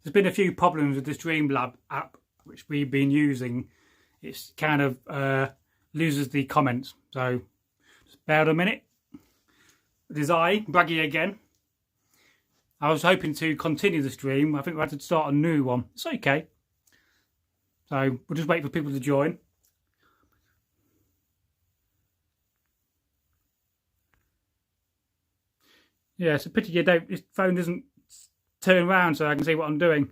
there's been a few problems with the Streamlab app, which we've been using. It's kind of loses the comments. So just bear a minute. It is I, Bragi again. I was hoping to continue the stream. I think we had to start a new one. It's okay. So we'll just wait for people to join. Yeah, it's a pity this phone doesn't turn around so I can see what I'm doing.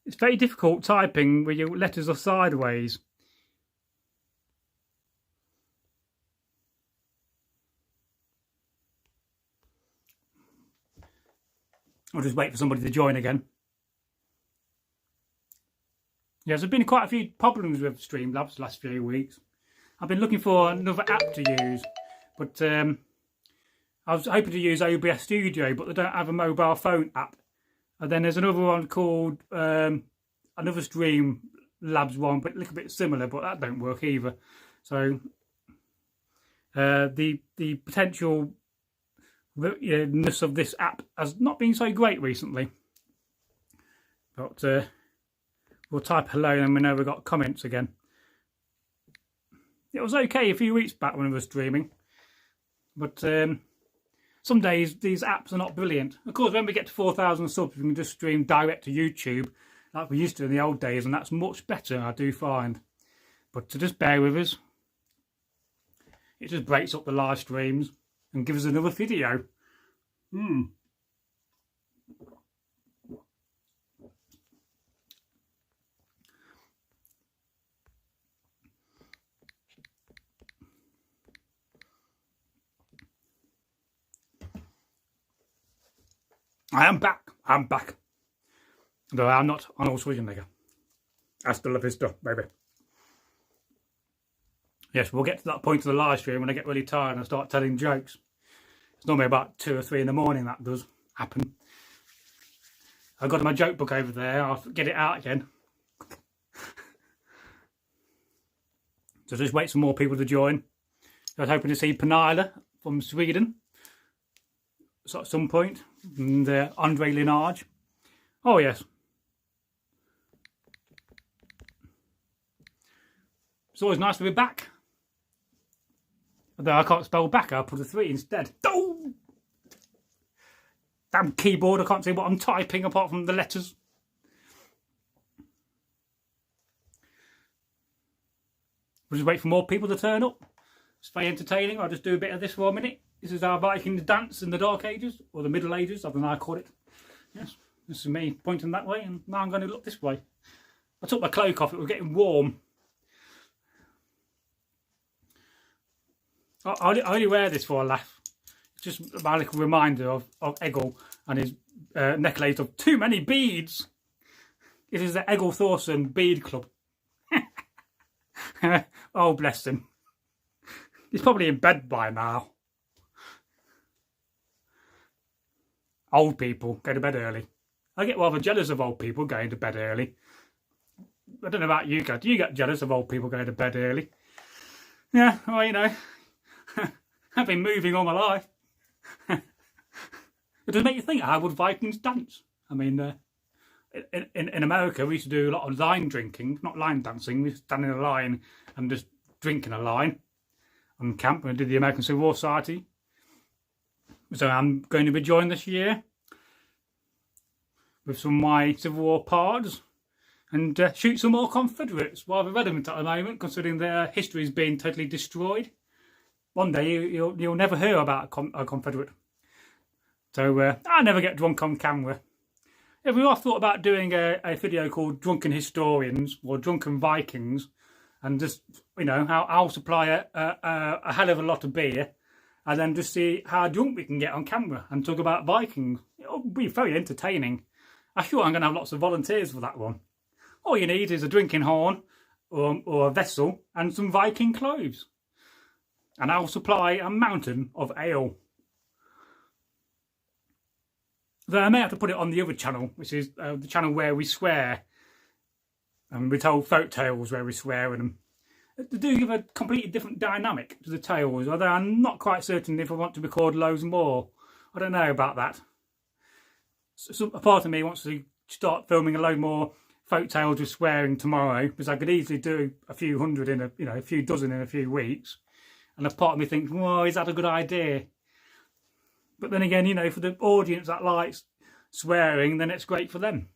It's very difficult typing where your letters are sideways. I'll just wait for somebody to join again. Yes, there's been quite a few problems with Streamlabs the last few weeks. I've been looking for another app to use, but I was hoping to use OBS Studio, but they don't have a mobile phone app. And then there's another one called another Streamlabs one, but a little bit similar, but that don't work either. So the potentialness of this app has not been so great recently. But we'll type hello and we know we've got comments again. It was okay a few weeks back when we were streaming, but some days these apps are not brilliant. Of course, when we get to 4,000 subs, we can just stream direct to YouTube like we used to in the old days, and that's much better, I do find. But to just bear with us. It just breaks up the live streams and gives us another video. I am back. I'm back. Though I'm not Arnold Schwarzenegger. Hasta la vista, baby. Yes, we'll get to that point of the live stream when I get really tired and start telling jokes. It's normally about 2 or 3 in the morning that does happen. I've got my joke book over there. I'll get it out again. So just wait for more people to join. I was hoping to see Pernilla from Sweden. So at some point. And Andre Linage. Oh yes. It's always nice to be back. Although I can't spell back, I'll put a 3 instead. Oh! Damn keyboard, I can't see what I'm typing apart from the letters. We'll just wait for more people to turn up. It's very entertaining. I'll just do a bit of this for a minute. This is our Viking dance in the Dark Ages, or the Middle Ages, I don't know how I call it. Yes, this is me pointing that way, and now I'm going to look this way. I took my cloak off, it was getting warm. I only wear this for a laugh. It's just my little reminder of Egil and his necklace of too many beads. This is the Egil Thorsson bead club. Oh, bless him. He's probably in bed by now. Old people go to bed early. I get rather jealous of old people going to bed early. I don't know about you guys. Do you get jealous of old people going to bed early? Yeah, well, you know, I've been moving all my life. It does make you think, how would Vikings dance? I mean, in America, we used to do a lot of line drinking, not line dancing. We stand in a line and just drink in a line on camp. We did the American Civil War Society. So I'm going to be joined this year with some of my Civil War pards and shoot some more Confederates. Rather relevant at the moment, considering their history is being totally destroyed. One day you'll never hear about a Confederate. So I never get drunk on camera. Yeah, we all thought about doing a video called Drunken Historians or Drunken Vikings, and just, you know, how I'll supply a hell of a lot of beer and then just see how drunk we can get on camera and talk about Vikings. It'll be very entertaining. I'm sure I'm going to have lots of volunteers for that one. All you need is a drinking horn or a vessel and some Viking clothes. And I'll supply a mountain of ale. Though I may have to put it on the other channel, which is the channel where we swear. And we tell folk tales where we swear in them. they do give a completely different dynamic to the tales, although I'm not quite certain if I want to record loads more. I don't know about that. So a part of me wants to start filming a load more folk tales with swearing tomorrow, because I could easily do a few hundred in a few dozen in a few weeks. And a part of me thinks, well, is that a good idea? But then again, for the audience that likes swearing, then it's great for them.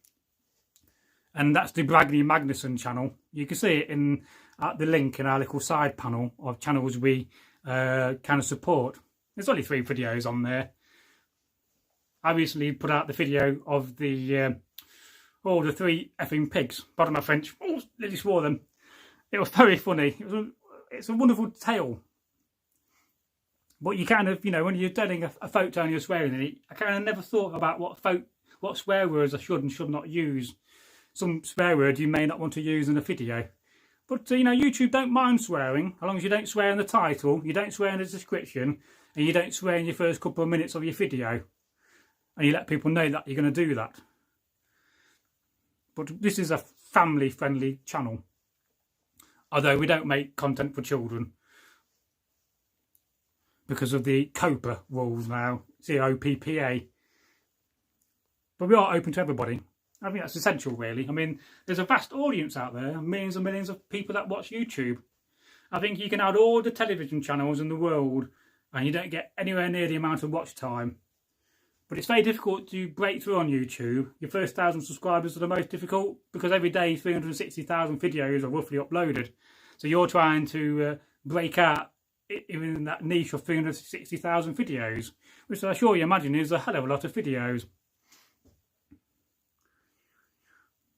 And that's the Bragi Magnarsson channel. You can see it at the link in our little side panel of channels we kind of support. There's only 3 videos on there. I recently put out the video of the 3 effing pigs. Pardon my French. Oh, nearly swore them. It was very funny. It's a wonderful tale. But you kind of, when you're telling a folk tale and you're swearing in it, I kind of never thought about what swear words I should and should not use. Some swear words you may not want to use in a video. But, YouTube don't mind swearing, as long as you don't swear in the title, you don't swear in the description, and you don't swear in your first couple of minutes of your video. And you let people know that you're going to do that. But this is a family-friendly channel. Although we don't make content for children. Because of the COPPA rules now. COPPA. But we are open to everybody. I think that's essential, really. I mean, there's a vast audience out there. Millions and millions of people that watch YouTube. I think you can add all the television channels in the world and you don't get anywhere near the amount of watch time. But it's very difficult to break through on YouTube. Your first 1,000 subscribers are the most difficult because every day 360,000 videos are roughly uploaded. So you're trying to break out even in that niche of 360,000 videos, which I sure you imagine is a hell of a lot of videos.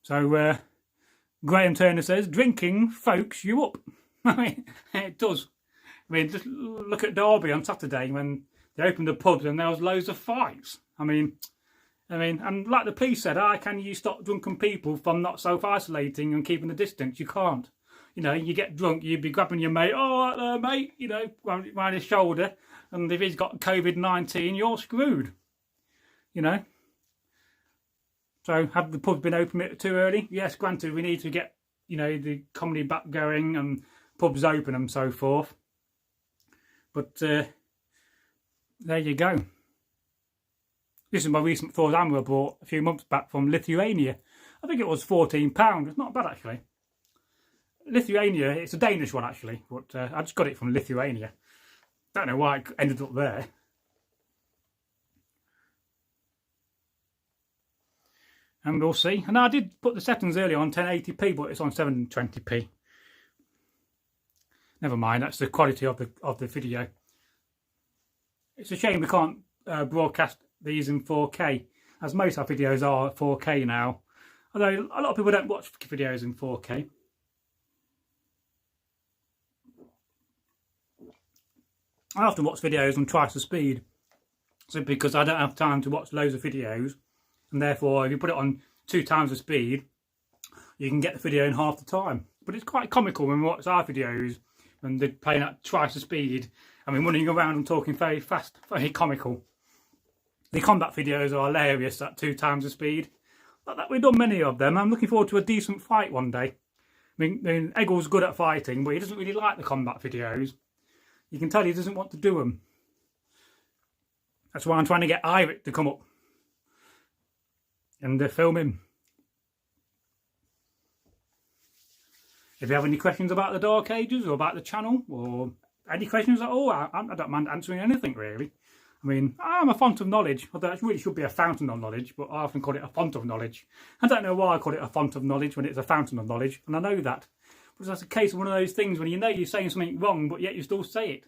So Graham Turner says, drinking folks you up. I mean, it does. I mean, just look at Derby on Saturday when they opened the pubs and there was loads of fights. I mean, and like the police said, how can you stop drunken people from not self-isolating and keeping the distance? You can't. You get drunk, you'd be grabbing your mate, oh, right there, mate, around his shoulder. And if he's got COVID-19, you're screwed. So have the pubs been open a bit too early? Yes, granted, we need to get, the comedy back going and pubs open and so forth. But there you go. This is my recent Thor's hammer I bought a few months back from Lithuania. I think it was £14. It's not bad, actually. Lithuania, it's a Danish one, actually. But I just got it from Lithuania. Don't know why it ended up there. And we'll see. And I did put the settings earlier on 1080p, but it's on 720p. Never mind, that's the quality of the video. It's a shame we can't broadcast these in 4K, as most of our videos are 4K now. Although a lot of people don't watch videos in 4K. I often watch videos on twice the speed, simply because I don't have time to watch loads of videos, and therefore if you put it on 2 times the speed, you can get the video in half the time. But it's quite comical when we watch our videos when they're playing at twice the speed. I mean, running around and talking very fast, very comical. The combat videos are hilarious at 2 times the speed. Like that, we've done many of them. I'm looking forward to a decent fight one day. I mean Egil's good at fighting, but he doesn't really like the combat videos. You can tell he doesn't want to do them. That's why I'm trying to get Iric to come up and film him. If you have any questions about the Dark Ages or about the channel or any questions at all, I don't mind answering anything really. I mean, I'm a font of knowledge, although it really should be a fountain of knowledge, but I often call it a font of knowledge. I don't know why I call it a font of knowledge when it's a fountain of knowledge, and I know that. But that's a case of one of those things when you're saying something wrong, but yet you still say it.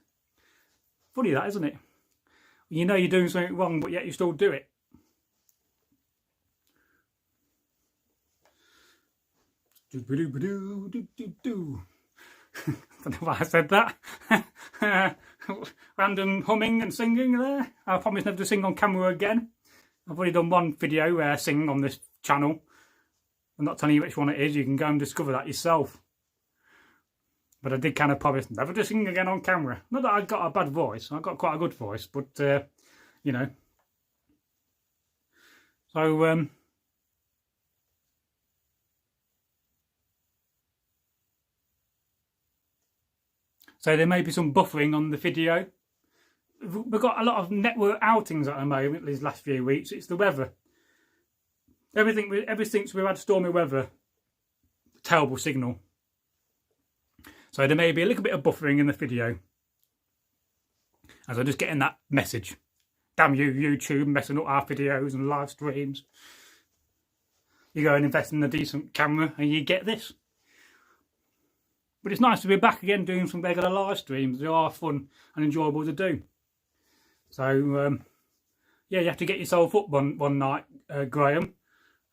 Funny that, isn't it? You know you're doing something wrong, but yet you still do it. I don't know why I said that. Random humming and singing there. I promise never to sing on camera again. I've already done one video where I sing on this channel. I'm not telling you which one it is. You can go and discover that yourself. But I did kind of promise never to sing again on camera. Not that I've got a bad voice. I've got quite a good voice. But, you know. So, so there may be some buffering on the video. We've got a lot of network outings at the moment these last few weeks. It's the weather. Ever since we've had stormy weather, terrible signal. So there may be a little bit of buffering in the video, as I'm just getting that message. Damn you, YouTube, messing up our videos and live streams. You go and invest in a decent camera and you get this. But it's nice to be back again doing some regular live streams. They are fun and enjoyable to do. So, yeah, you have to get yourself up one night, Graham.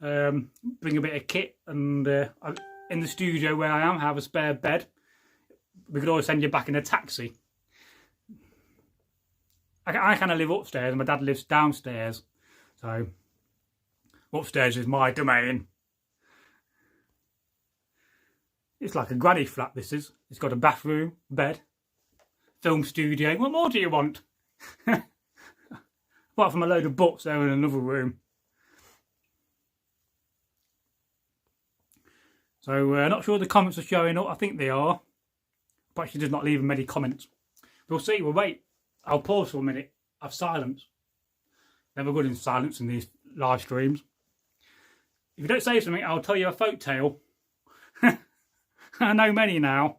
Bring a bit of kit, and in the studio where I am, have a spare bed. We could always send you back in a taxi. I kind of live upstairs and my dad lives downstairs. So, upstairs is my domain. It's like a granny flat, this is. It's got a bathroom, bed, film studio. What more do you want? Apart from a load of books there in another room. So, not sure the comments are showing up. I think they are. But she does not leave many comments. We'll see. We'll wait. I'll pause for a minute. Have silence. Never good in silence in these live streams. If you don't say something, I'll tell you a folk tale. I know many now.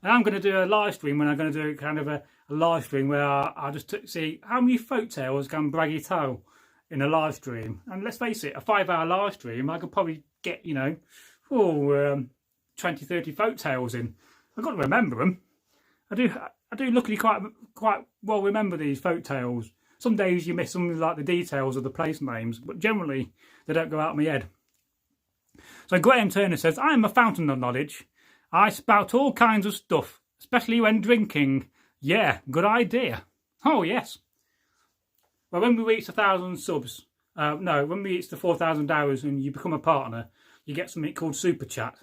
And I'm going to do a live stream when I'm going to do kind of a live stream where I'll just see how many folk tales can Bragi tell in a live stream. And let's face it, a 5-hour live stream, I could probably get, 20, 30 folk tales in. I've got to remember them. I do luckily quite well remember these folk tales. Some days you miss some like the details of the place names, but generally they don't go out of my head. So Graham Turner says, I am a fountain of knowledge. I spout all kinds of stuff, especially when drinking. Yeah, good idea. Oh, yes. Well, when we reach 1,000 subs, when we reach the 4,000 hours and you become a partner, you get something called Super Chat.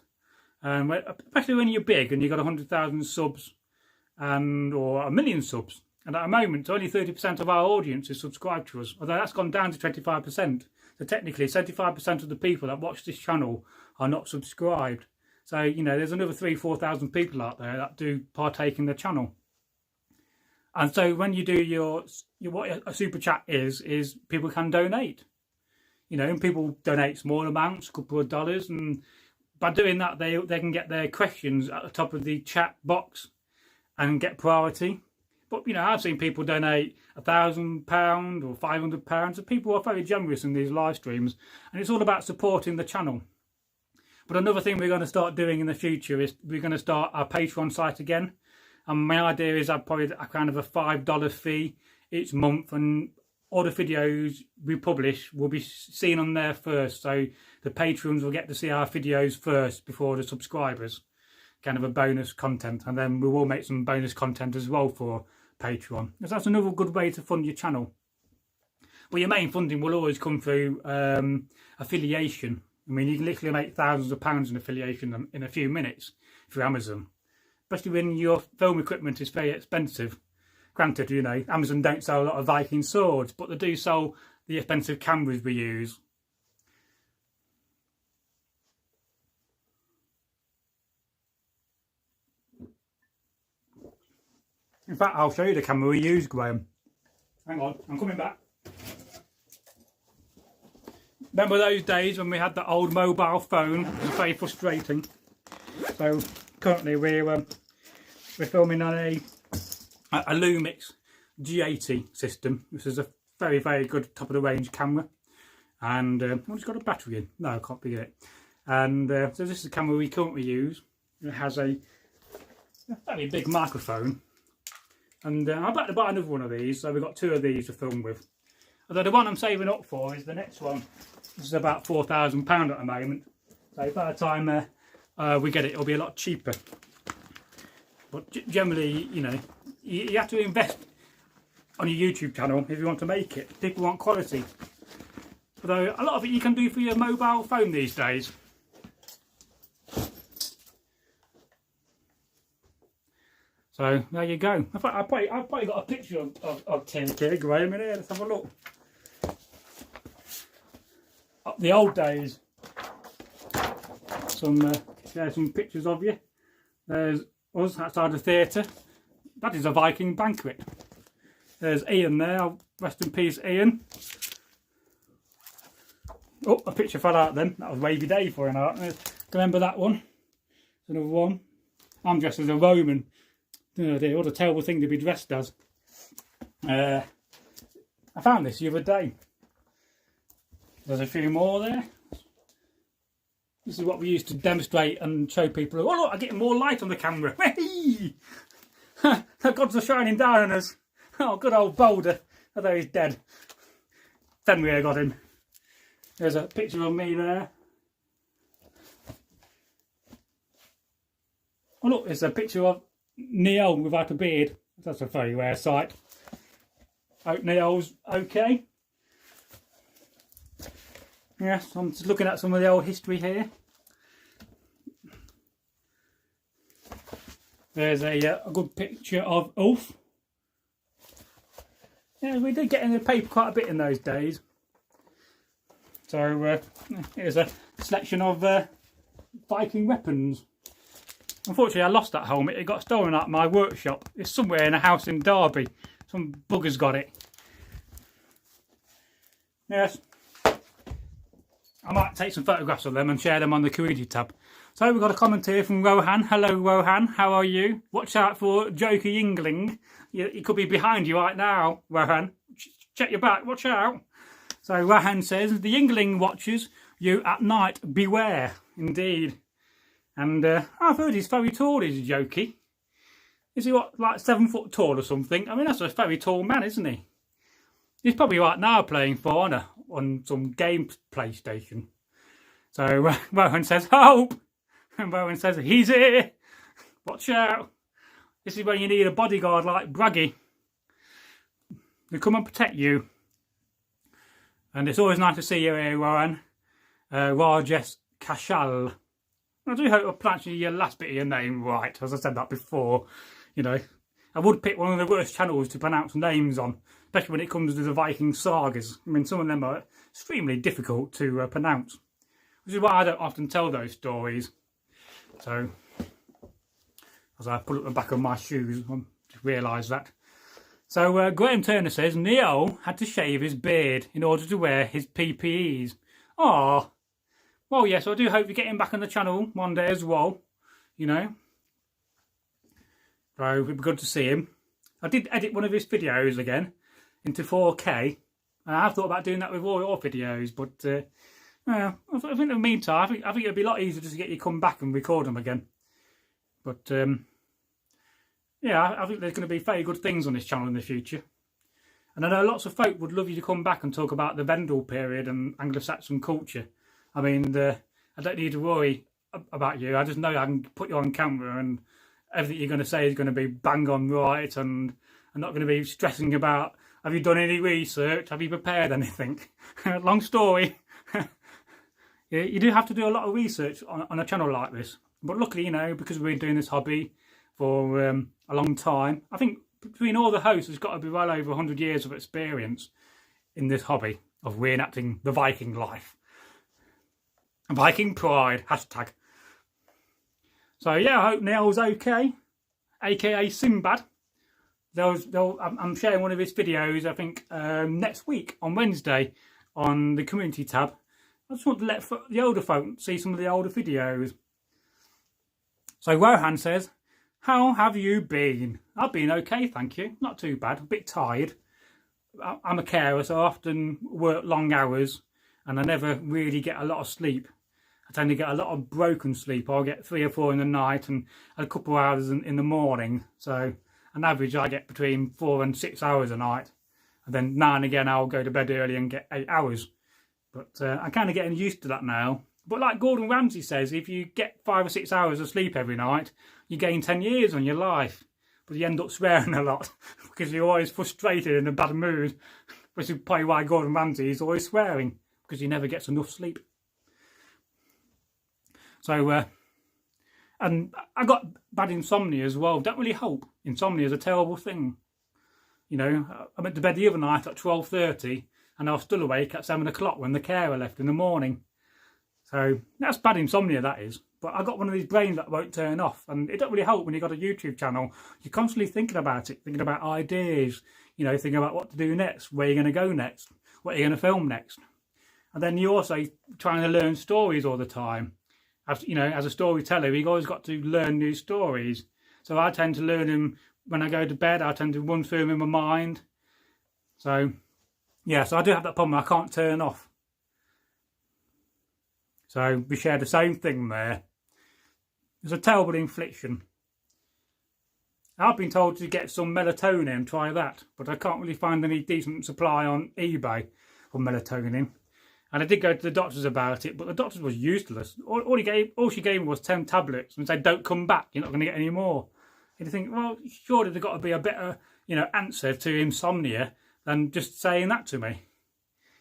Especially when you're big and you've got 100,000 subs or 1 million subs. And at the moment, only 30% of our audience is subscribed to us, although that's gone down to 25%. So technically, 75% of the people that watch this channel are not subscribed. So, there's another 3,000-4,000 people out there that do partake in the channel. And so when you do what a super chat is people can donate. And people donate small amounts, a couple of dollars, and by doing that, they can get their questions at the top of the chat box and get priority. But, I've seen people donate £1,000 or £500, and people are very generous in these live streams, and it's all about supporting the channel. But another thing we're going to start doing in the future is we're going to start our Patreon site again. And my idea is I'd probably a kind of a $5 fee each month, and all the videos we publish will be seen on there first. So the patrons will get to see our videos first before the subscribers. Kind of a bonus content. And then we will make some bonus content as well for Patreon. Because that's another good way to fund your channel. But your main funding will always come through affiliation. I mean, you can literally make thousands of pounds in affiliation in a few minutes through Amazon. Especially when your film equipment is very expensive. Granted, Amazon don't sell a lot of Viking swords, but they do sell the expensive cameras we use. In fact, I'll show you the camera we use, Graham. Hang on, I'm coming back. Remember those days when we had the old mobile phone? It was very frustrating. So currently we're filming on a Lumix G80 system. This is a very, very good top of the range camera. And it's got a battery in. No, I can't be it. And so this is the camera we currently use. It has a very big microphone. And I'm about to buy another one of these, so we've got 2 of these to film with. Although the one I'm saving up for is the next one. This is about £4,000 at the moment. So by the time we get it, it'll be a lot cheaper. But generally, you have to invest on your YouTube channel if you want to make it. People want quality. Although a lot of it you can do for your mobile phone these days. So there you go. I've probably got a picture of TK Graham in here. Let's have a look. The old days. Share some pictures of you. There's us outside the theatre. That is a Viking banquet. There's Ian there. Rest in peace, Ian. Oh, a picture fell out then. That was Wavy Day for an art. Remember that one? Another one. I'm dressed as a Roman. Oh dear, what a terrible thing to be dressed as. I found this the other day. There's a few more there. This is what we used to demonstrate and show people. Oh look, I'm getting more light on the camera. Hey! The gods are shining down on us. Oh, good old Boulder. Although he's dead. Fenrir got him. There's a picture of me there. Oh look, there's a picture of Njal without a beard. That's a very rare sight. Hope Njal's okay. Yes, I'm just looking at some of the old history here. There's a good picture of Ulf. Yeah, we did get in the paper quite a bit in those days. So here's a selection of Viking weapons. Unfortunately, I lost that helmet. It got stolen out of my workshop. It's somewhere in a house in Derby. Some buggers got it. Yes. I might take some photographs of them and share them on the community tab. So we've got a comment here from Rohan. Hello Rohan, how are you? Watch out for Jokey Yingling. He could be behind you right now, Rohan. Check your back, watch out. So Rohan says, the Yingling watches you at night, beware. Indeed. And I've heard he's very tall, is Jokey. Is he what, like 7 foot tall or something? I mean, that's a very tall man, isn't he? He's probably right now playing For Honor on some game PlayStation. So Rohan says, help! And Rohan says, he's here! Watch out! This is when you need a bodyguard like Bragi. They come and protect you. And it's always nice to see you here, Rohan. Rajesh Kashal. I do hope I'm pronouncing your last bit of your name right, as I said that before. You know, I would pick one of the worst channels to pronounce names on, especially when it comes to the Viking Sagas. I mean, some of them are extremely difficult to pronounce, which is why I don't often tell those stories. So, as I pull up the back of my shoes, I just realised that. So, Graham Turner says, Njal had to shave his beard in order to wear his PPEs. Ah, well, yes, I do hope you get him back on the channel one day as well, you know. So, it'd be good to see him. I did edit one of his videos again into 4K. And I have thought about doing that with all your videos, but I think in the meantime, I think it'd be a lot easier just to get you come back and record them again. But yeah, I think there's going to be very good things on this channel in the future. And I know lots of folk would love you to come back and talk about the Vendel period and Anglo-Saxon culture. I mean, I don't need to worry about you. I just know I can put you on camera and everything you're going to say is going to be bang on right, and I'm not going to be stressing about, have you done any research? Have you prepared anything? Long story. Yeah, you do have to do a lot of research on a channel like this. But luckily, you know, because we've been doing this hobby for a long time, I think between all the hosts, there's got to be well over 100 years of experience in this hobby of reenacting the Viking life. Viking pride, hashtag. So yeah, I hope Njal's okay, aka Sinbad. I'm sharing one of his videos, I think, next week on Wednesday on the community tab. I just want to let the older folk see some of the older videos. So Rohan says, how have you been? I've been okay, thank you. Not too bad, a bit tired. I'm a carer, so I often work long hours and I never really get a lot of sleep. I tend to get a lot of broken sleep. I'll get 3 or 4 in the night and a couple of hours in the morning. So on average I get between 4 and 6 hours a night. And then now and again I'll go to bed early and get 8 hours. But I'm kind of getting used to that now. But like Gordon Ramsay says, if you get 5 or 6 hours of sleep every night, you gain 10 years on your life. But you end up swearing a lot because you're always frustrated and in a bad mood. Which is probably why Gordon Ramsay is always swearing, because he never gets enough sleep. So, and I got bad insomnia as well. Don't really help. Insomnia is a terrible thing. You know, I went to bed the other night at 12:30 and I was still awake at 7 o'clock when the carer left in the morning. So that's bad insomnia, that is. But I got one of these brains that won't turn off, and it don't really help when you've got a YouTube channel. You're constantly thinking about it, thinking about ideas, you know, thinking about what to do next, where you're going to go next, what you're going to film next. And then you're also trying to learn stories all the time. As, you know, as a storyteller, you've always got to learn new stories. So I tend to learn them when I go to bed. I tend to run through them in my mind. So, yeah, so I do have that problem. I can't turn off. So we share the same thing there. It's a terrible infliction. I've been told to get some melatonin and try that, but I can't really find any decent supply on eBay for melatonin. And I did go to the doctors about it, but the doctor was useless. All she gave me was 10 tablets and said, "Don't come back. You're not going to get any more." And you think, well, surely there's got to be a better, you know, answer to insomnia than just saying that to me,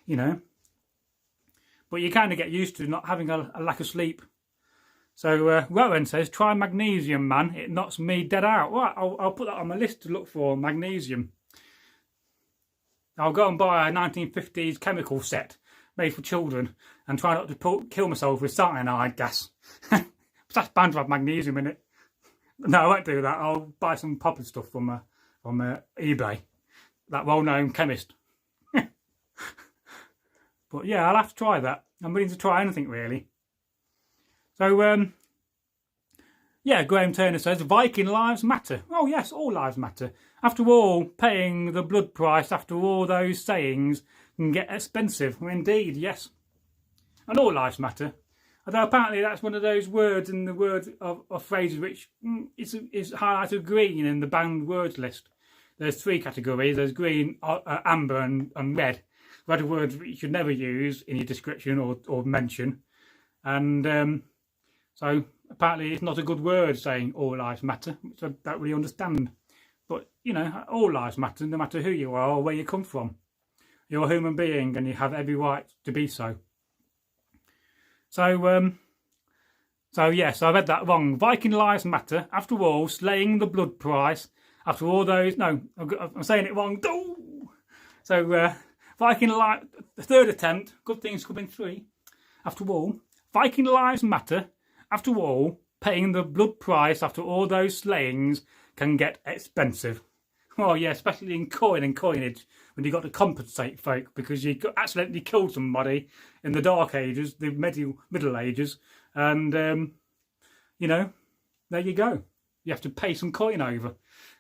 you know. But you kind of get used to not having a lack of sleep. So Rowan says, "Try magnesium, man. It knocks me dead out." Right, I'll put that on my list to look for magnesium. I'll go and buy a 1950s chemical set made for children and try not to kill myself with cyanide gas. But that's bound to have magnesium in it. No, I won't do that. I'll buy some proper stuff from eBay. That well-known chemist. But yeah, I'll have to try that. I'm willing to try anything, really. So, yeah, Graham Turner says, "Viking lives matter." Oh, yes, all lives matter. After all, paying the blood price after all those sayings can get expensive. Well, indeed, yes. And all lives matter. Although apparently that's one of those words in the word of phrases which is highlighted green in the banned words list. There's 3 categories. There's green, amber and red. Red are words you should never use in your description or mention. And so apparently it's not a good word saying all lives matter, which I don't really understand. But, you know, all lives matter, no matter who you are or where you come from. You're a human being and you have every right to be so. So yes, I read that wrong. Viking lives matter. After all, slaying the blood price. After all those... No, I'm saying it wrong. So, Viking lives... The third attempt. Good things come in 3. After all, Viking lives matter. After all, paying the blood price after all those slayings can get expensive. Well, yeah, especially in coin and coinage, when you've got to compensate folk because you accidentally killed somebody in the Dark Ages, the Middle Ages, and, you know, there you go. You have to pay some coin over.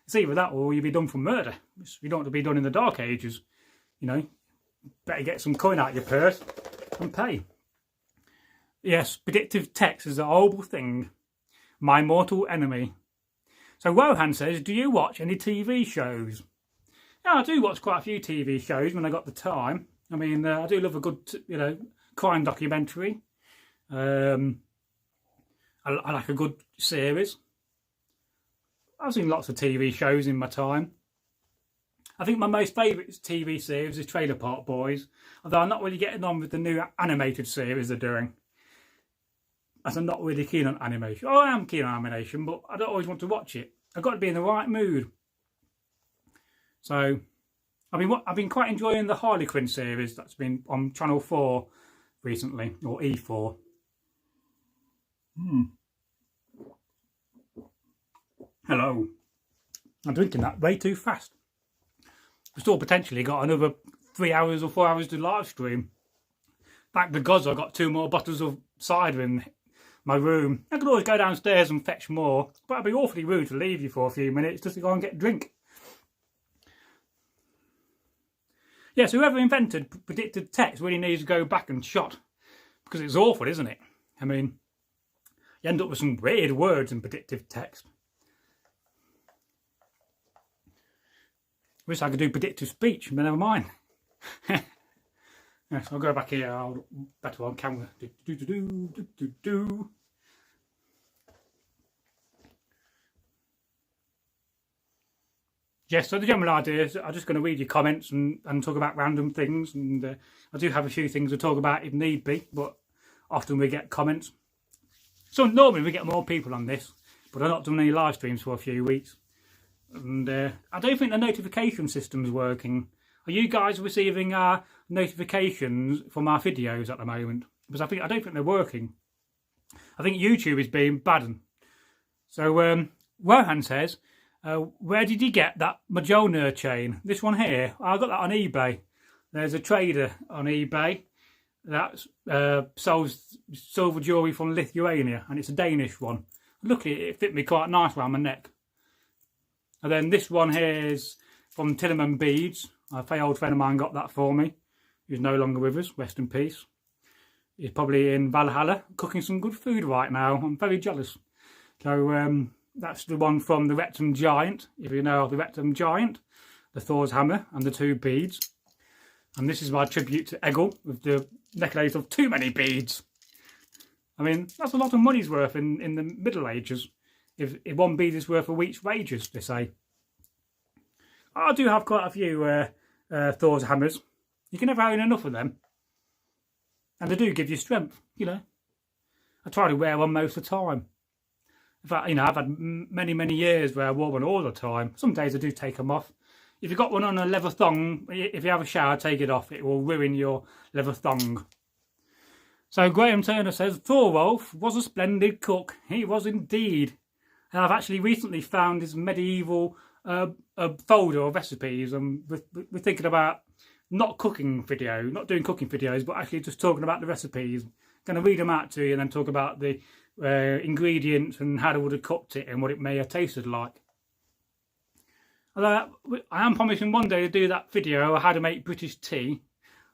It's either that or you'll be done for murder, which you don't want to be done in the Dark Ages. You know, better get some coin out of your purse and pay. Yes, predictive text is a horrible thing. My mortal enemy. So Rohan says, "Do you watch any TV shows?" Yeah, I do watch quite a few TV shows when I got the time. I mean, I do love a good, you know, crime documentary. I like a good series. I've seen lots of TV shows in my time. I think my most favourite TV series is Trailer Park Boys, although I'm not really getting on with the new animated series they're doing. As I'm not really keen on animation. Oh, I am keen on animation, but I don't always want to watch it. I've got to be in the right mood. So, I've been quite enjoying the Harlequin series that's been on Channel 4 recently, or E4. Hello. I'm drinking that way too fast. I've still potentially got another 3 hours or 4 hours to live stream. Thank the gods I got 2 more bottles of cider in my room. I could always go downstairs and fetch more, but it'd be awfully rude to leave you for a few minutes just to go and get a drink. Yes, whoever invented predictive text really needs to go back and shot, because it's awful, isn't it? I mean, you end up with some weird words in predictive text. Wish I could do predictive speech, but never mind. Yes, I'll go back here. I'll better on camera. Yes, so the general idea is I'm just going to read your comments and talk about random things. And I do have a few things to talk about if need be, but often we get comments. So normally we get more people on this, but I've not done any live streams for a few weeks. And I don't think the notification system's working. Are you guys receiving our notifications from our videos at the moment? Because I don't think they're working. I think YouTube is being bad. So Rohan says, where did you get that Mjolnir chain? This one here, I got that on eBay. There's a trader on eBay that sells silver jewellery from Lithuania, and it's a Danish one. Luckily, it fit me quite nice around my neck. And then this one here is from Tillerman Beads. A very old friend of mine got that for me. He's no longer with us, rest in peace. He's probably in Valhalla cooking some good food right now. I'm very jealous. So that's the one from the Rectum Giant, if you know of the Rectum Giant, the Thor's hammer and the 2 beads. And this is my tribute to Egil with the necklace of too many beads. I mean, that's a lot of money's worth in the Middle Ages. If 1 bead is worth a week's wages, they say. I do have quite a few Thor's hammers. You can never own enough of them. And they do give you strength, you know. I try to wear one most of the time. In fact, you know, I've had many years where I wore one all the time. Some days I do take them off. If you've got one on a leather thong, if you have a shower, take it off. It will ruin your leather thong. So Graham Turner says, Thorwolf was a splendid cook. He was indeed. And I've actually recently found his medieval folder of recipes. And we're thinking about not doing cooking videos, but actually just talking about the recipes. Going to read them out to you and then talk about the ingredients and how they would have cooked it and what it may have tasted like. Although I am promising one day to do that video of how to make British tea.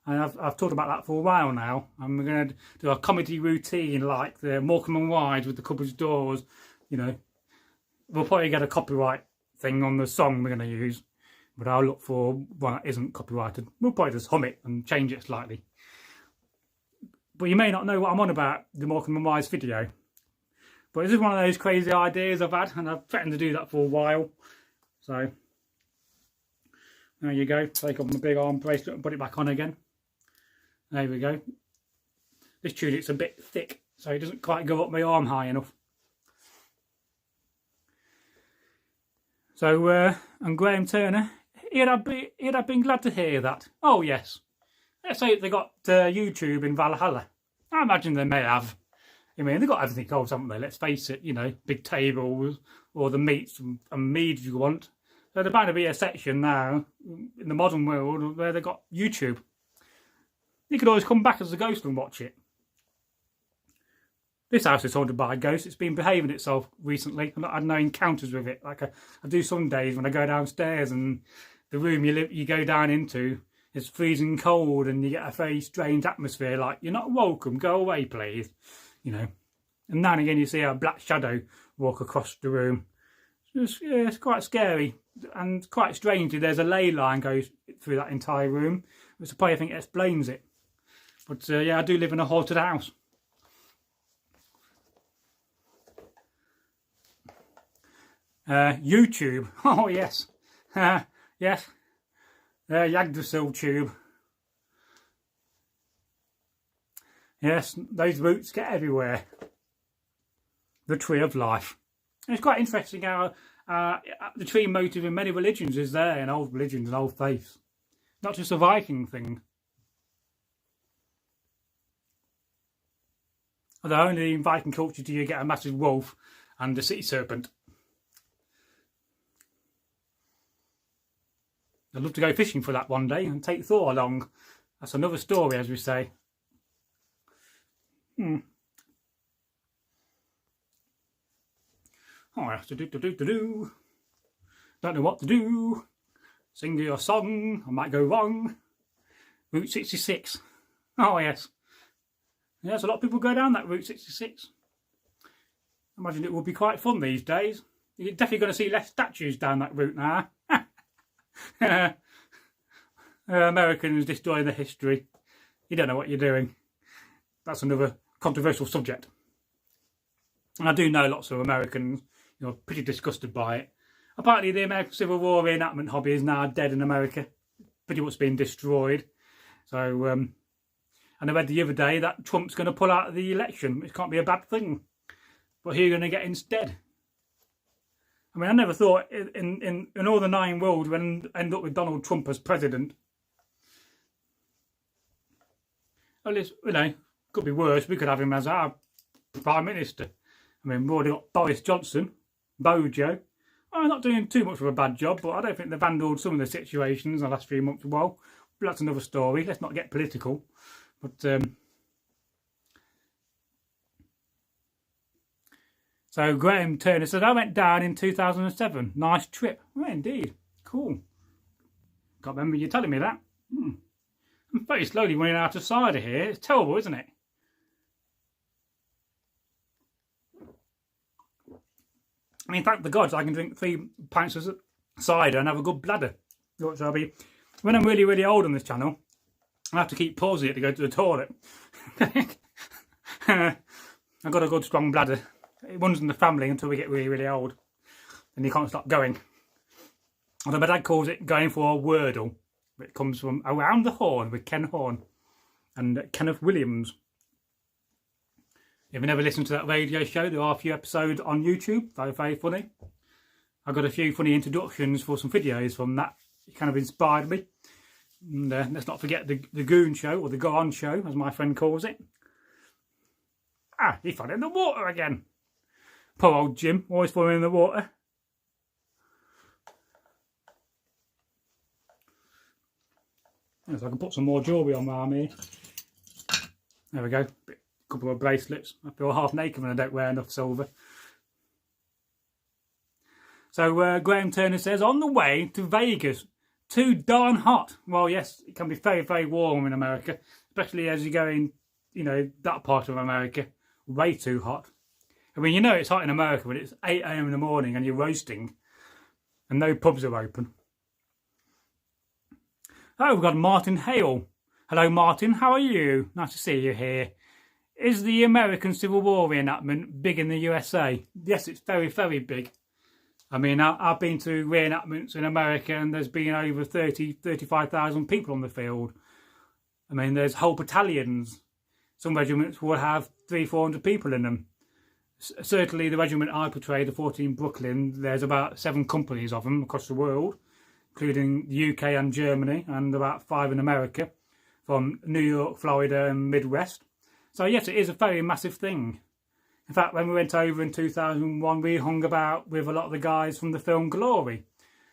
And I've talked about that for a while now. And we're going to do a comedy routine like the Morecambe and Wise with the cupboard doors. You know, we'll probably get a copyright thing on the song we're going to use. But I'll look for one that isn't copyrighted. We'll probably just hum it and change it slightly. But you may not know what I'm on about, the Morecambe and Wise video. But this is one of those crazy ideas I've had, and I've threatened to do that for a while. So, there you go. Take off my big arm bracelet and put it back on again. There we go. This tunic's a bit thick, so it doesn't quite go up my arm high enough. So, and Graham Turner, he'd have been glad to hear that. Oh, yes. Let's say they got YouTube in Valhalla. I imagine they may have. I mean, they've got everything else, haven't they? Let's face it, you know, big tables, or the meats and mead you want. So there's bound to be a section now in the modern world where they've got YouTube. You could always come back as a ghost and watch it. This house is haunted by a ghost. It's been behaving itself recently. I've not had no encounters with it. Like I do some days when I go downstairs and the room you go down into is freezing cold and you get a very strange atmosphere. Like, you're not welcome. Go away, please. You know. And now and again you see a black shadow walk across the room. It's quite scary and quite strangely there's a ley line goes through that entire room, which I probably think explains it. But yeah, I do live in a haunted house. YouTube. Oh yes. Yes. Yggdrasil tube. Yes, those roots get everywhere. The tree of life. And it's quite interesting how the tree motive in many religions is there, in old religions and old faiths. Not just a Viking thing. Although only in Viking culture do you get a massive wolf and a sea serpent. I'd love to go fishing for that one day and take Thor along. That's another story, as we say. Oh, I have to do. Don't know what to do. Sing your song. I might go wrong. Route 66. Oh, yes. Yes, a lot of people go down that Route 66. I imagine it will be quite fun these days. You're definitely going to see less statues down that route now. Americans destroying the history. You don't know what you're doing. That's another controversial subject. And I do know lots of Americans, you know, pretty disgusted by it. Apparently the American Civil War reenactment hobby is now dead in America. Pretty much been destroyed. So, and I read the other day that Trump's going to pull out of the election. It can't be a bad thing. But who are you going to get instead? I mean, I never thought in all the 9 worlds we'd end up with Donald Trump as president. Well, you know, could be worse. We could have him as our Prime Minister. I mean, we've already got Boris Johnson, Bojo. I'm not doing too much of a bad job, but I don't think they've handled some of the situations in the last few months well. But that's another story. Let's not get political. But so Graham Turner says, I went down in 2007. Nice trip. Oh, indeed. Cool. Can't remember you telling me that. I'm very slowly running out of cider here. It's terrible, isn't it? I mean, thank the gods I can drink 3 pints of cider and have a good bladder. Which I'll be, when I'm really, really old on this channel, I have to keep pausing it to go to the toilet. I've got a good strong bladder. It runs in the family until we get really, really old. And you can't stop going. Although my dad calls it going for a wordle. It comes from Around the Horn with Ken Horn and Kenneth Williams. If you never listened to that radio show, there are a few episodes on YouTube. Very, very funny. I got a few funny introductions for some videos from that. It kind of inspired me. And let's not forget the Goon Show, or the Go On Show, as my friend calls it. Ah, he fell in the water again. Poor old Jim, always falling in the water. So I can put some more jewellery on my arm here. There we go. Couple of bracelets. I feel half naked when I don't wear enough silver. So Graham Turner says, on the way to Vegas, too darn hot. Well, yes, it can be very, very warm in America, especially as you go in, you know, that part of America. Way too hot. I mean, you know it's hot in America when it's 8 AM in the morning and you're roasting and no pubs are open. Oh, we've got Martin Hale. Hello, Martin. How are you? Nice to see you here. Is the American Civil War reenactment big in the USA? Yes, it's very, very big. I mean, I've been to reenactments in America and there's been over 35,000 people on the field. I mean, there's whole battalions. Some regiments will have 300-400 people in them. Certainly the regiment I portray, the 14 Brooklyn, there's about 7 companies of them across the world, including the UK and Germany, and about 5 in America, from New York, Florida and Midwest. So yes, it is a very massive thing. In fact, when we went over in 2001, we hung about with a lot of the guys from the film Glory,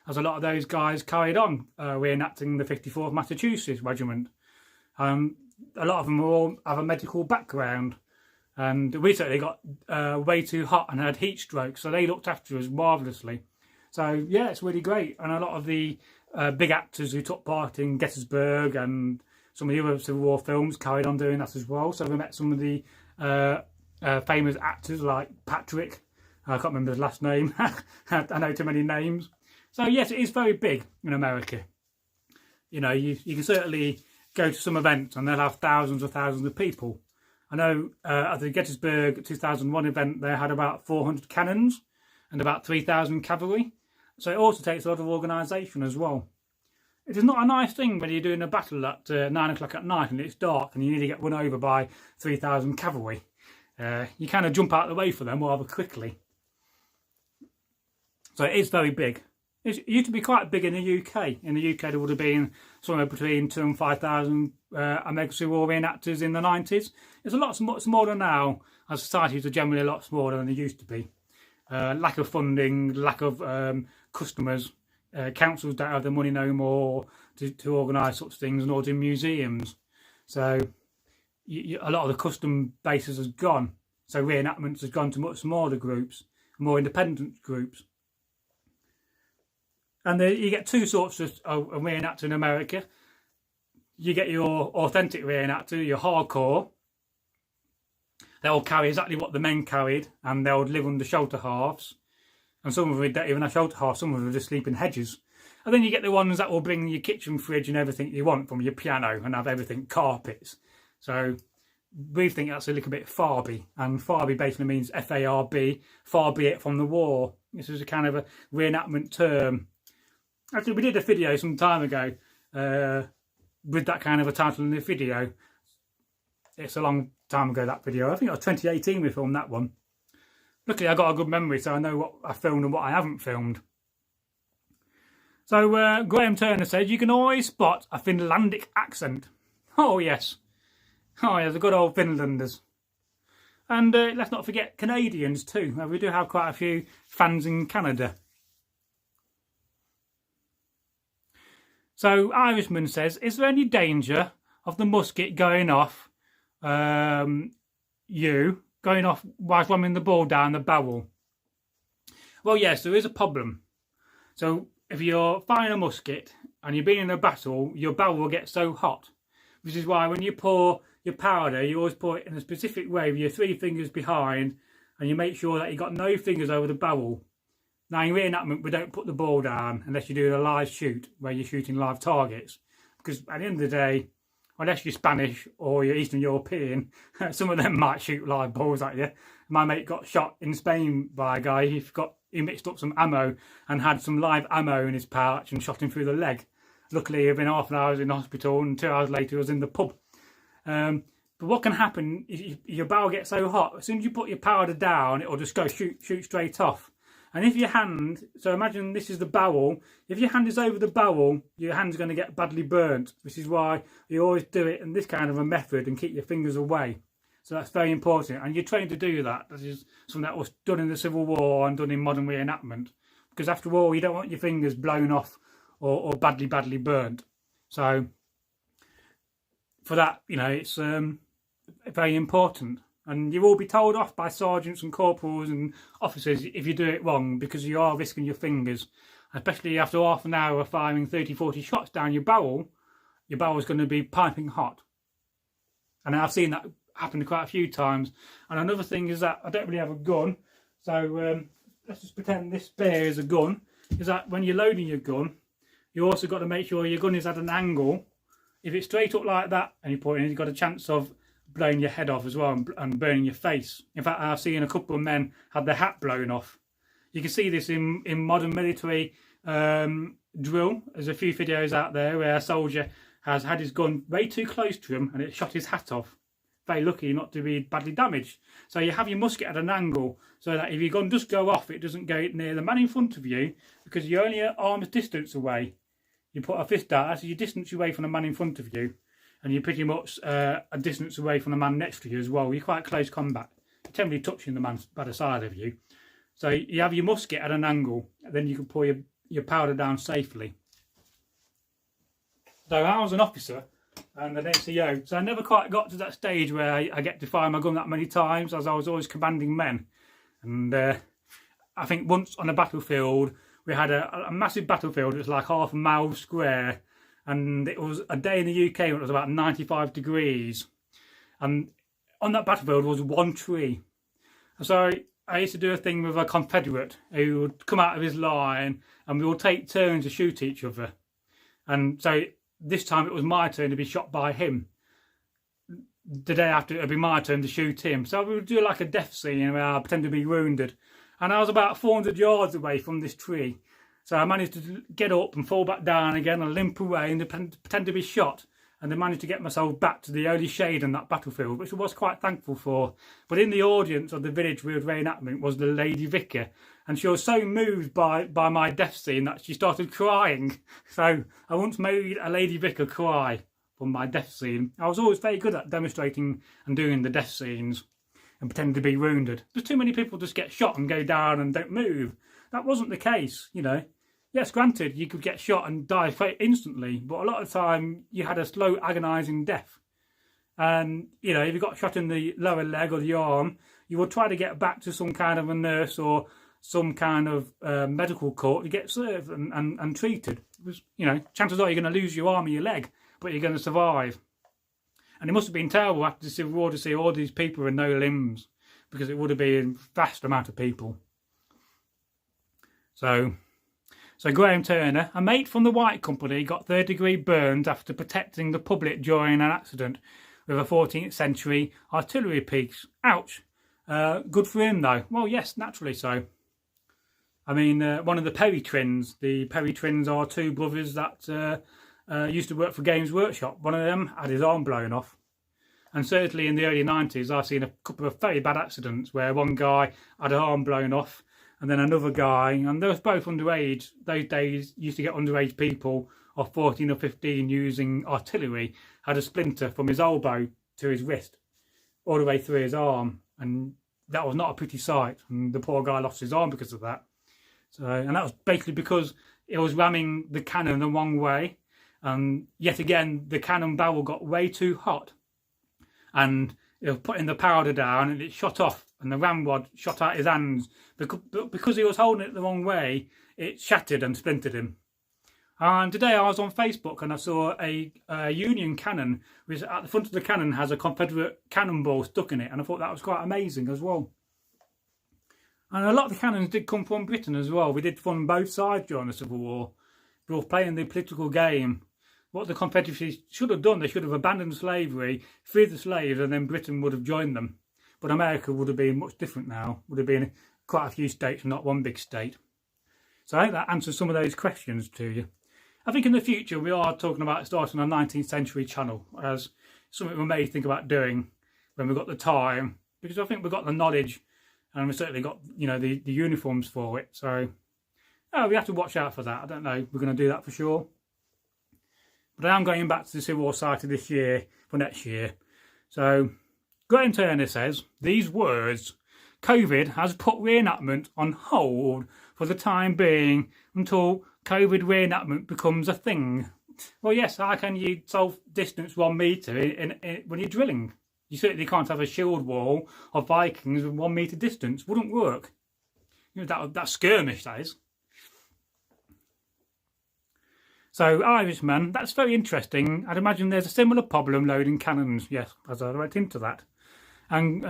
as a lot of those guys carried on reenacting the 54th Massachusetts Regiment. A lot of them all have a medical background, and we certainly got way too hot and had heat stroke, so they looked after us marvellously. So yeah, it's really great. And a lot of the big actors who took part in Gettysburg and some of the other Civil War films carried on doing that as well. So we met some of the famous actors like Patrick. I can't remember his last name. I know too many names. So yes, it is very big in America. You know, you can certainly go to some events and they'll have thousands of people. I know at the Gettysburg 2001 event, they had about 400 cannons and about 3,000 cavalry. So it also takes a lot of organisation as well. It is not a nice thing when you're doing a battle at 9 o'clock at night and it's dark and you nearly get run over by 3,000 cavalry. You kind of jump out of the way for them rather quickly. So it is very big. It used to be quite big in the UK. In the UK there would have been somewhere between 2,000 and 5,000 American Civil War reenactors in the 90s. It's a lot smaller now, as societies are generally a lot smaller than they used to be. Lack of funding, lack of customers. Councils don't have the money no more to organise such things, nor do museums. So a lot of the custom bases has gone. So reenactments has gone to much smaller groups, more independent groups. And you get 2 sorts of reenactor in America. You get your authentic reenactor, your hardcore. They'll carry exactly what the men carried, and they'll live under shelter halves. And some of them don't even have shelter halves, some of them just sleep in hedges. And then you get the ones that will bring your kitchen fridge and everything you want from your piano and have everything carpets. So we think that's a little bit farby, and farby basically means F-A-R-B, far be it from the war. This is a kind of a reenactment term. Actually, we did a video some time ago with that kind of a title in the video. It's a long time ago, that video. I think it was 2018 we filmed that one. Luckily, I got a good memory, so I know what I filmed and what I haven't filmed. So, Graham Turner said, you can always spot a Finlandic accent. Oh, yes. Oh, yeah, the good old Finlanders. And let's not forget Canadians too. We do have quite a few fans in Canada. So Irishman says, is there any danger of the musket going off whilst ramming the ball down the barrel? Well, yes, there is a problem. So if you're firing a musket and you're being in a battle, your barrel will get so hot. Which is why when you pour your powder, you always pour it in a specific way with your 3 fingers behind, and you make sure that you've got no fingers over the barrel. Now in reenactment, we don't put the ball down unless you're doing a live shoot where you're shooting live targets. Because at the end of the day, unless you're Spanish or you're Eastern European, some of them might shoot live balls at you. My mate got shot in Spain by a guy. He mixed up some ammo and had some live ammo in his pouch and shot him through the leg. Luckily, within half an hour, I was in hospital, and 2 hours later, I was in the pub. But what can happen is your barrel gets so hot, as soon as you put your powder down, it'll just go shoot straight off. And if your hand, so imagine this is the barrel, if your hand is over the barrel, your hand's going to get badly burnt, which is why you always do it in this kind of a method and keep your fingers away. So that's very important, and you're trained to do that. That is something that was done in the Civil War and done in modern reenactment. Because after all, you don't want your fingers blown off or badly burnt. So for that, you know, it's very important. And you will be told off by sergeants and corporals and officers if you do it wrong, because you are risking your fingers. Especially after half an hour of firing 30-40 shots down your barrel's going to be piping hot. And I've seen that happen quite a few times. And another thing is that I don't really have a gun, so let's just pretend this spear is a gun. Is that when you're loading your gun, you also got to make sure your gun is at an angle. If it's straight up like that and you're pointing, you've got a chance of blowing your head off as well and burning your face. In fact, I've seen a couple of men had their hat blown off. You can see this in modern military drill. There's a few videos out there where a soldier has had his gun way too close to him and it shot his hat off. Very lucky not to be badly damaged. So you have your musket at an angle so that if your gun does go off, it doesn't go near the man in front of you, because you're only at arm's distance away. You put a fist out, so you're distance away from the man in front of you, and you're pretty much a distance away from the man next to you as well. You're quite close combat. You're generally touching the man by the side of you. So you have your musket at an angle, and then you can pour your powder down safely. So I was an officer and an NCO, so I never quite got to that stage where I get to fire my gun that many times, as I was always commanding men. And I think once on a battlefield, we had a massive battlefield. It was like half a mile square, and it was a day in the UK when it was about 95 degrees. And on that battlefield was one tree. And so I used to do a thing with a Confederate who would come out of his line, and we would take turns to shoot each other. And so this time it was my turn to be shot by him. The day after, it would be my turn to shoot him. So we would do like a death scene where I pretend to be wounded. And I was about 400 yards away from this tree. So I managed to get up and fall back down again and limp away and pretend to be shot. And I managed to get myself back to the early shade on that battlefield, which I was quite thankful for. But in the audience of the village with reenactment was the Lady Vicar. And she was so moved by my death scene that she started crying. So I once made a Lady Vicar cry from my death scene. I was always very good at demonstrating and doing the death scenes and pretending to be wounded. There's too many people just get shot and go down and don't move. That wasn't the case, you know. Yes, granted, you could get shot and die instantly, but a lot of the time you had a slow, agonising death. And, you know, if you got shot in the lower leg or the arm, you would try to get back to some kind of a nurse or some kind of medical court to get served and treated. It was, you know, chances are you're going to lose your arm or your leg, but you're going to survive. And it must have been terrible after the Civil War to see all these people with no limbs, because it would have been a vast amount of people. So Graham Turner, a mate from the White Company, got third-degree burns after protecting the public during an accident with a 14th century artillery piece. Ouch. Good for him, though. Well, yes, naturally so. I mean, one of the Perry twins. The Perry twins are two brothers that used to work for Games Workshop. One of them had his arm blown off. And certainly in the early 90s, I've seen a couple of very bad accidents where one guy had an arm blown off, and then another guy, and they were both underage. Those days used to get underage people of 14 or 15 using artillery, had a splinter from his elbow to his wrist, all the way through his arm. and that was not a pretty sight, and the poor guy lost his arm because of that. So, and that was basically because it was ramming the cannon the wrong way, and yet again the cannon barrel got way too hot, and it was putting the powder down, and it shot off, and the ramrod shot out his hands. Because he was holding it the wrong way, it shattered and splintered him. And today I was on Facebook and I saw a Union cannon, which at the front of the cannon has a Confederate cannonball stuck in it, and I thought that was quite amazing as well. And a lot of the cannons did come from Britain as well. We did fund both sides during the Civil War. We were playing the political game. What the Confederacy should have done, they should have abandoned slavery, freed the slaves, and then Britain would have joined them. But America would have been much different now. Would have been quite a few states, not one big state. So I hope that answers some of those questions to you. I think in the future we are talking about starting a 19th century channel as something we may think about doing when we've got the time, because I think we've got the knowledge and we've certainly got, you know, the uniforms for it. So we have to watch out for that. I don't know, we're going to do that for sure. But I am going back to the Civil War Society this year for next year. So Graham Turner says, these words, COVID has put reenactment on hold for the time being until COVID reenactment becomes a thing. Well, yes, how can you solve distance 1 metre when you're drilling? You certainly can't have a shield wall of Vikings with 1 metre distance. Wouldn't work. You know, that's skirmish, that is. So, Irishman, that's very interesting. I'd imagine there's a similar problem loading cannons. Yes, as I went into that. And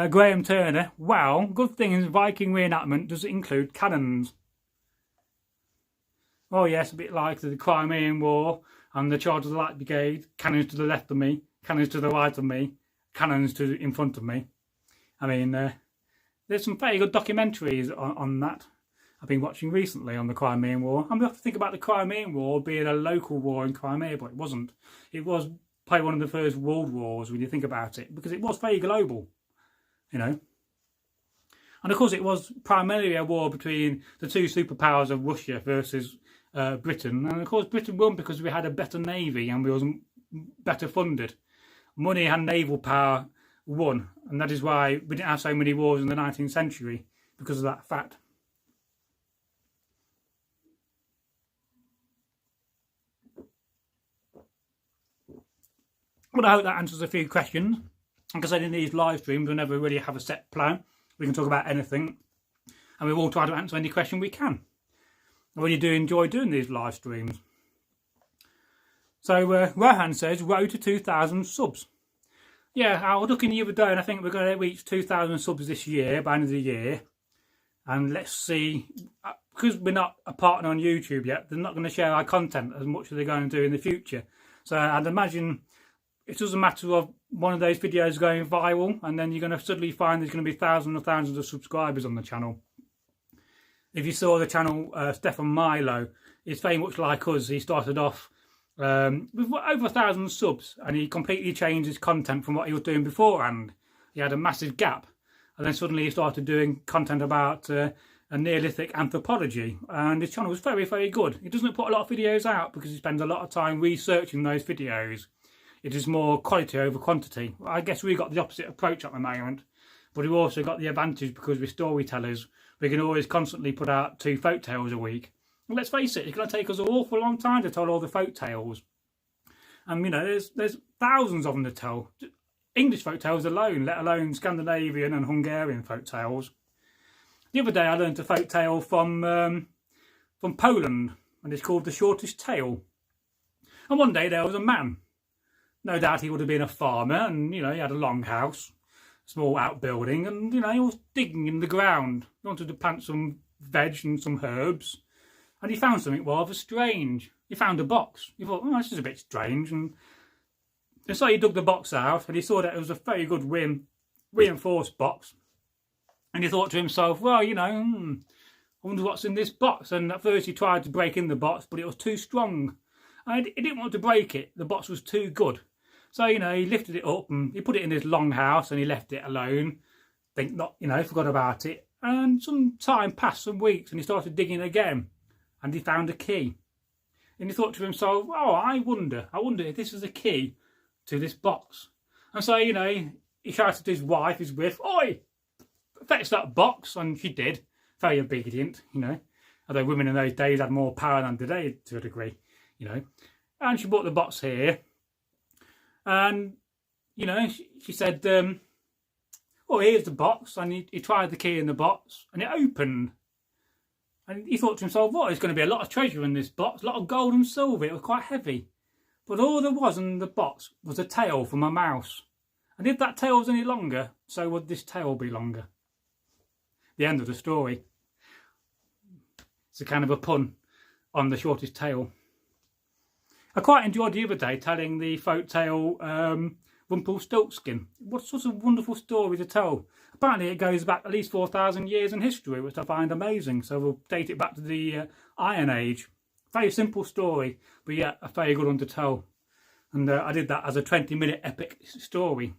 Graham Turner, wow, good thing is Viking reenactment does include cannons. Oh yes, a bit like the Crimean War and the Charge of the Light Brigade, cannons to the left of me, cannons to the right of me, cannons in front of me. I mean, there's some very good documentaries on that I've been watching recently on the Crimean War. I mean, I have to think about the Crimean War being a local war in Crimea, but it wasn't. It was probably one of the first world wars when you think about it, because it was very global, you know. And of course it was primarily a war between the two superpowers of Russia versus Britain. And of course Britain won because we had a better navy and we was better funded. Money and naval power won, and that is why we didn't have so many wars in the 19th century, because of that fact. But I hope that answers a few questions. Like I said, in these live streams, we never really have a set plan. We can talk about anything, and we will try to answer any question we can. I really do enjoy doing these live streams. So Rohan says, road to 2,000 subs. Yeah, I was looking the other day, and I think we're going to reach 2,000 subs this year, by the end of the year. And let's see, because we're not a partner on YouTube yet, they're not going to share our content as much as they're going to do in the future. So I'd imagine it doesn't matter of one of those videos going viral, and then you're going to suddenly find there's going to be thousands and thousands of subscribers on the channel. If you saw the channel Stefan Milo, it's very much like us. He started off with over 1,000 subs, and he completely changed his content from what he was doing beforehand. He had a massive gap, and then suddenly he started doing content about a Neolithic anthropology, and his channel was very, very good. He doesn't put a lot of videos out because he spends a lot of time researching those videos. It is more quality over quantity. I guess we got the opposite approach at the moment, but we've also got the advantage because we're storytellers. We can always constantly put out 2 folk tales a week. And let's face it, it's going to take us an awful long time to tell all the folk tales. And you know, there's thousands of them to tell. English folk tales alone, let alone Scandinavian and Hungarian folk tales. The other day I learned a folk tale from Poland, and it's called The Shortest Tale. And one day there was a man. No doubt he would have been a farmer, and you know, he had a long house, small outbuilding, and you know, he was digging in the ground. He wanted to plant some veg and some herbs, and he found something rather strange. He found a box. He thought, oh, this is a bit strange, and so he dug the box out, and he saw that it was a very good reinforced box. And he thought to himself, well, you know, I wonder what's in this box. And at first he tried to break in the box, but it was too strong. And he didn't want to break it. The box was too good. So, you know, he lifted it up and he put it in his long house and he left it alone. Forgot about it. And some time passed, some weeks, and he started digging again. And he found a key. And he thought to himself, oh, I wonder if this is a key to this box. And so, you know, he shouted to his wife, his whiff, "Oi, fetch that box," and she did. Very obedient, you know. Although women in those days had more power than today to a degree, you know. And she brought the box here. And, you know, she said, "Oh, here's the box." And he tried the key in the box and it opened. And he thought to himself, "What, there's going to be a lot of treasure in this box, a lot of gold and silver." It was quite heavy. But all there was in the box was a tail from a mouse. And if that tail was any longer, so would this tail be longer. The end of the story. It's a kind of a pun on the shortest tail. I quite enjoyed the other day telling the folk tale Rumpelstiltskin. What sort of wonderful story to tell. Apparently it goes back at least 4,000 years in history, which I find amazing. So we'll date it back to the Iron Age. Very simple story, but yet a very good one to tell. And I did that as a 20-minute epic story.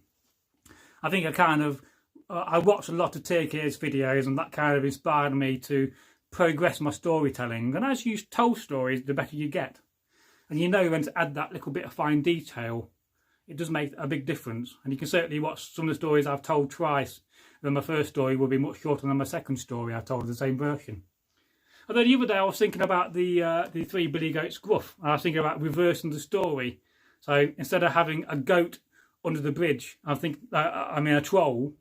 I think I watched a lot of Turkey's videos, and that kind of inspired me to progress my storytelling. And as you tell stories, the better you get. And you know when to add that little bit of fine detail. It does make a big difference. And you can certainly watch some of the stories I've told twice. Then my first story will be much shorter than my second story I told the same version. Although the other day I was thinking about the three billy goats gruff. I was thinking about reversing the story. So instead of having a goat under the bridge, I mean a troll.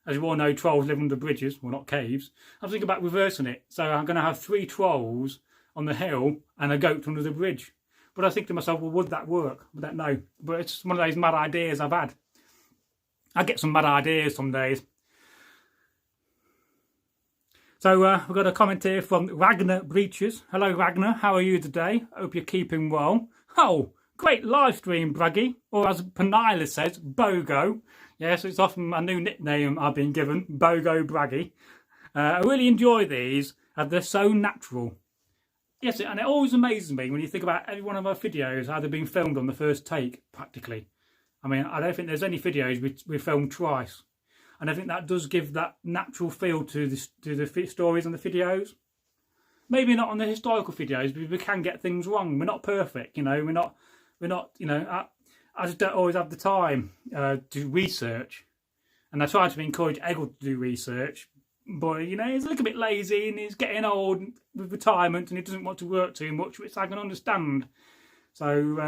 As you all know, trolls live under bridges, well, not caves. I was thinking about reversing it. So I'm going to have 3 trolls on the hill and a goat under the bridge. But I think to myself, well, would that work? I don't know. But it's one of those mad ideas I've had. I get some mad ideas some days. So we've got a comment here from Ragnar Breaches. Hello, Ragnar. How are you today? Hope you're keeping well. Oh, great live stream, Bragi. Or as Penilah says, Bogo. Yes, it's often a new nickname I've been given, Bogo Bragi. I really enjoy these as they're so natural. Yes, and it always amazes me when you think about every one of our videos, how they've been filmed on the first take, practically. I mean, I don't think there's any videos we filmed twice. And I think that does give that natural feel to the stories and the videos. Maybe not on the historical videos, because we can get things wrong. We're not perfect, you know. We're not, you know. I just don't always have the time to research, and I try to encourage Egil to do research, but you know he's a little bit lazy and he's getting old with retirement and he doesn't want to work too much, which I can understand. So,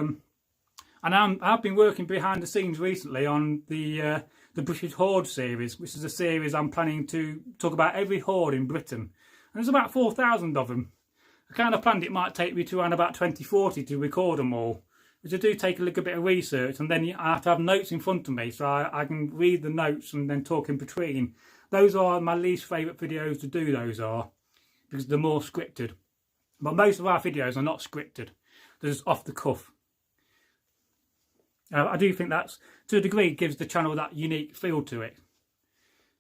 and I've been working behind the scenes recently on the British Horde series, which is a series I'm planning to talk about every horde in Britain, and there's about 4,000 of them. I kind of planned it might take me to around about 2040 to record them all. Which I do take a little bit of research, and then I have to have notes in front of me so I can read the notes and then talk in between. Those are my least favourite videos to do, those are, because they're more scripted. But most of our videos are not scripted. They're just off the cuff. I do think that's, to a degree, gives the channel that unique feel to it.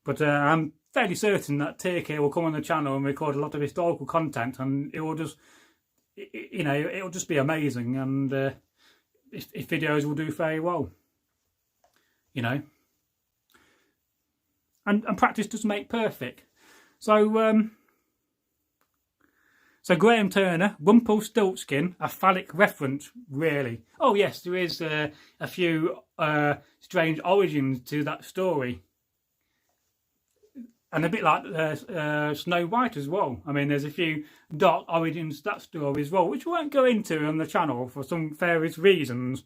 But I'm fairly certain that Turkey will come on the channel and record a lot of historical content, and it will just, you know, it will just be amazing, and if videos will do very well, you know. And practice does make perfect. So so Graham Turner, Rumpelstiltskin, a phallic reference, really. Oh yes, there is a few strange origins to that story. And a bit like Snow White as well. I mean, there's a few dark origins to that story as well, which we won't go into on the channel for some various reasons,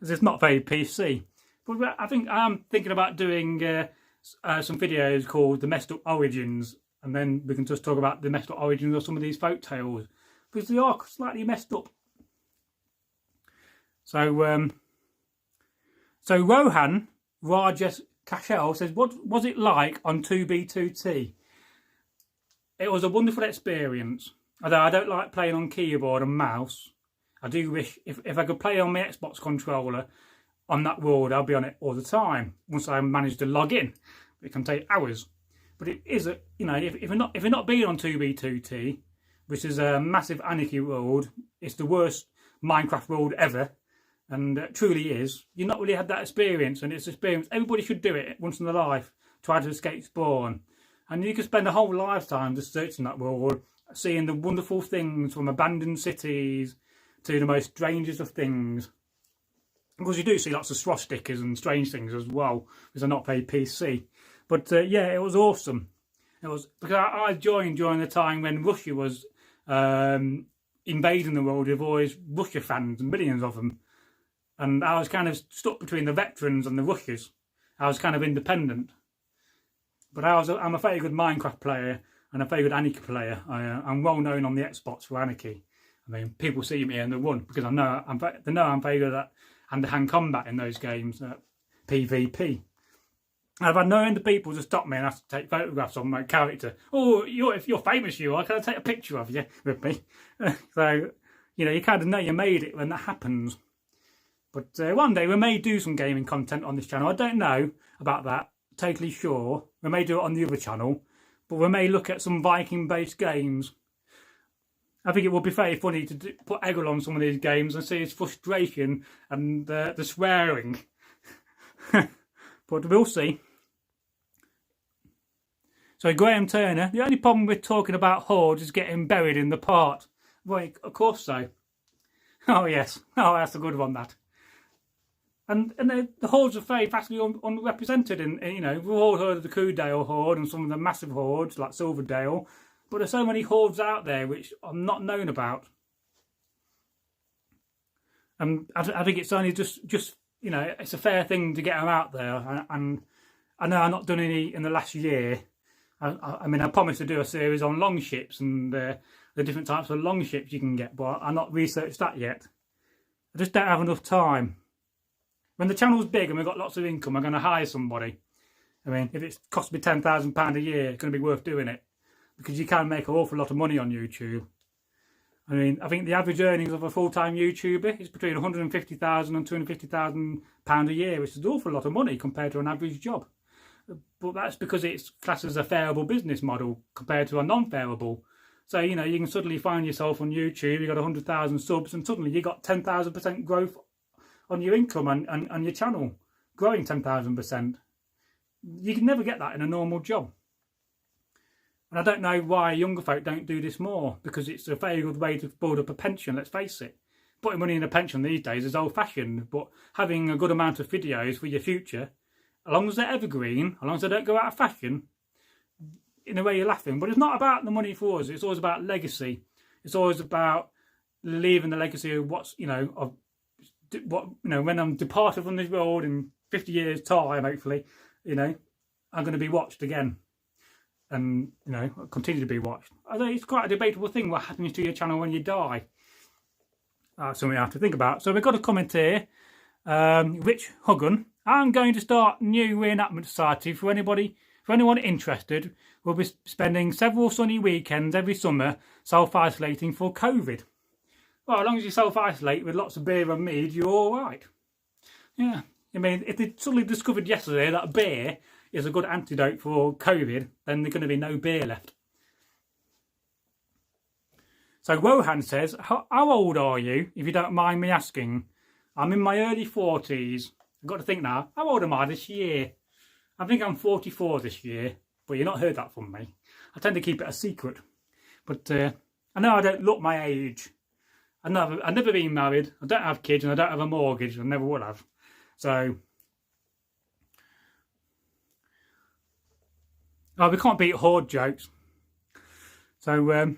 as it's not very PC. But I think I'm thinking about doing some videos called The Messed Up Origins, and then we can just talk about the messed up origins of some of these folk tales, because they are slightly messed up. So, so Rohan Rajesh Cashel says, what was it like on 2B2T? It was a wonderful experience. Although I don't like playing on keyboard and mouse. I do wish, if I could play on my Xbox controller on that world, I'll be on it all the time. Once I manage to log in. It can take hours. But it is, you know, if you're not being on 2B2T, which is a massive anarchy world, it's the worst Minecraft world ever. And it truly is. You've not really had that experience, and it's an experience. Everybody should do it once in their life. Try to escape spawn. And you can spend a whole lifetime just searching that world, seeing the wonderful things from abandoned cities to the most strangest of things. Of course, you do see lots of swastikas and strange things as well, because they're not very PC. But yeah, it was awesome. It was because I joined during the time when Russia was invading the world with all these Russia fans, millions of them. And I was kind of stuck between the veterans and the Russians. I was kind of independent. But I'm a very good Minecraft player and a very good Anarchy player. I'm well known on the Xbox for Anarchy. I mean, people see me and they run because they know I'm very good at hand-to-hand combat in those games, PvP. I've had no end of people to stop me and ask to take photographs of my character. Oh, if you're famous, can I take a picture of you with me? So, you kind of know you made it when that happens. But one day we may do some gaming content on this channel. I don't know about that, totally sure. We may do it on the other channel, but we may look at some Viking-based games. I think it would be very funny to put Egil on some of these games and see his frustration and the swearing. But we'll see. So Graham Turner, the only problem with talking about hordes is getting buried in the part. Well, of course so. Oh yes, oh that's a good one, that. And the hordes are very vastly unrepresented in we've all heard of the Coodale horde and some of the massive hordes like Silverdale. But there's so many hordes out there which are not known about. And I think it's only just it's a fair thing to get them out there. And I know I've not done any in the last year. I mean, I promised to do a series on longships and the different types of longships you can get, but I've not researched that yet. I just don't have enough time. When the channel's big and we've got lots of income, I'm going to hire somebody. I mean, if it costs me £10,000 a year, it's going to be worth doing it. Because you can make an awful lot of money on YouTube. I mean, I think the average earnings of a full-time YouTuber is between £150,000 and £250,000 a year, which is an awful lot of money compared to an average job. But that's because it's classed as a fairable business model compared to a non-fairable. So, you can suddenly find yourself on YouTube, you've got 100,000 subs, and suddenly you've got 10,000% growth on your income and your channel, growing 10,000%. You can never get that in a normal job. And I don't know why younger folk don't do this more, because it's a very good way to build up a pension, let's face it. Putting money in a pension these days is old-fashioned, but having a good amount of videos for your future, as long as they're evergreen, as long as they don't go out of fashion, in a way you're laughing. But it's not about the money for us, it's always about legacy. It's always about leaving the legacy of when I'm departed from this world in 50 years' time, hopefully, I'm going to be watched again. And, continue to be watched. I think it's quite a debatable thing what happens to your channel when you die. That's something I have to think about. So we've got a comment here. Rich Huggan. I'm going to start a new reenactment society for anyone interested. We'll be spending several sunny weekends every summer self-isolating for COVID. Well, as long as you self-isolate with lots of beer and mead, you're all right. Yeah. I mean, if they suddenly discovered yesterday that beer is a good antidote for COVID, then there's going to be no beer left. So Rohan says, how old are you, if you don't mind me asking? I'm in my early 40s. I've got to think now, how old am I this year? I think I'm 44 this year, but you've not heard that from me. I tend to keep it a secret. But I know I don't look my age. I've never been married, I don't have kids, and I don't have a mortgage, I never will have. So, we can't beat horde jokes. So,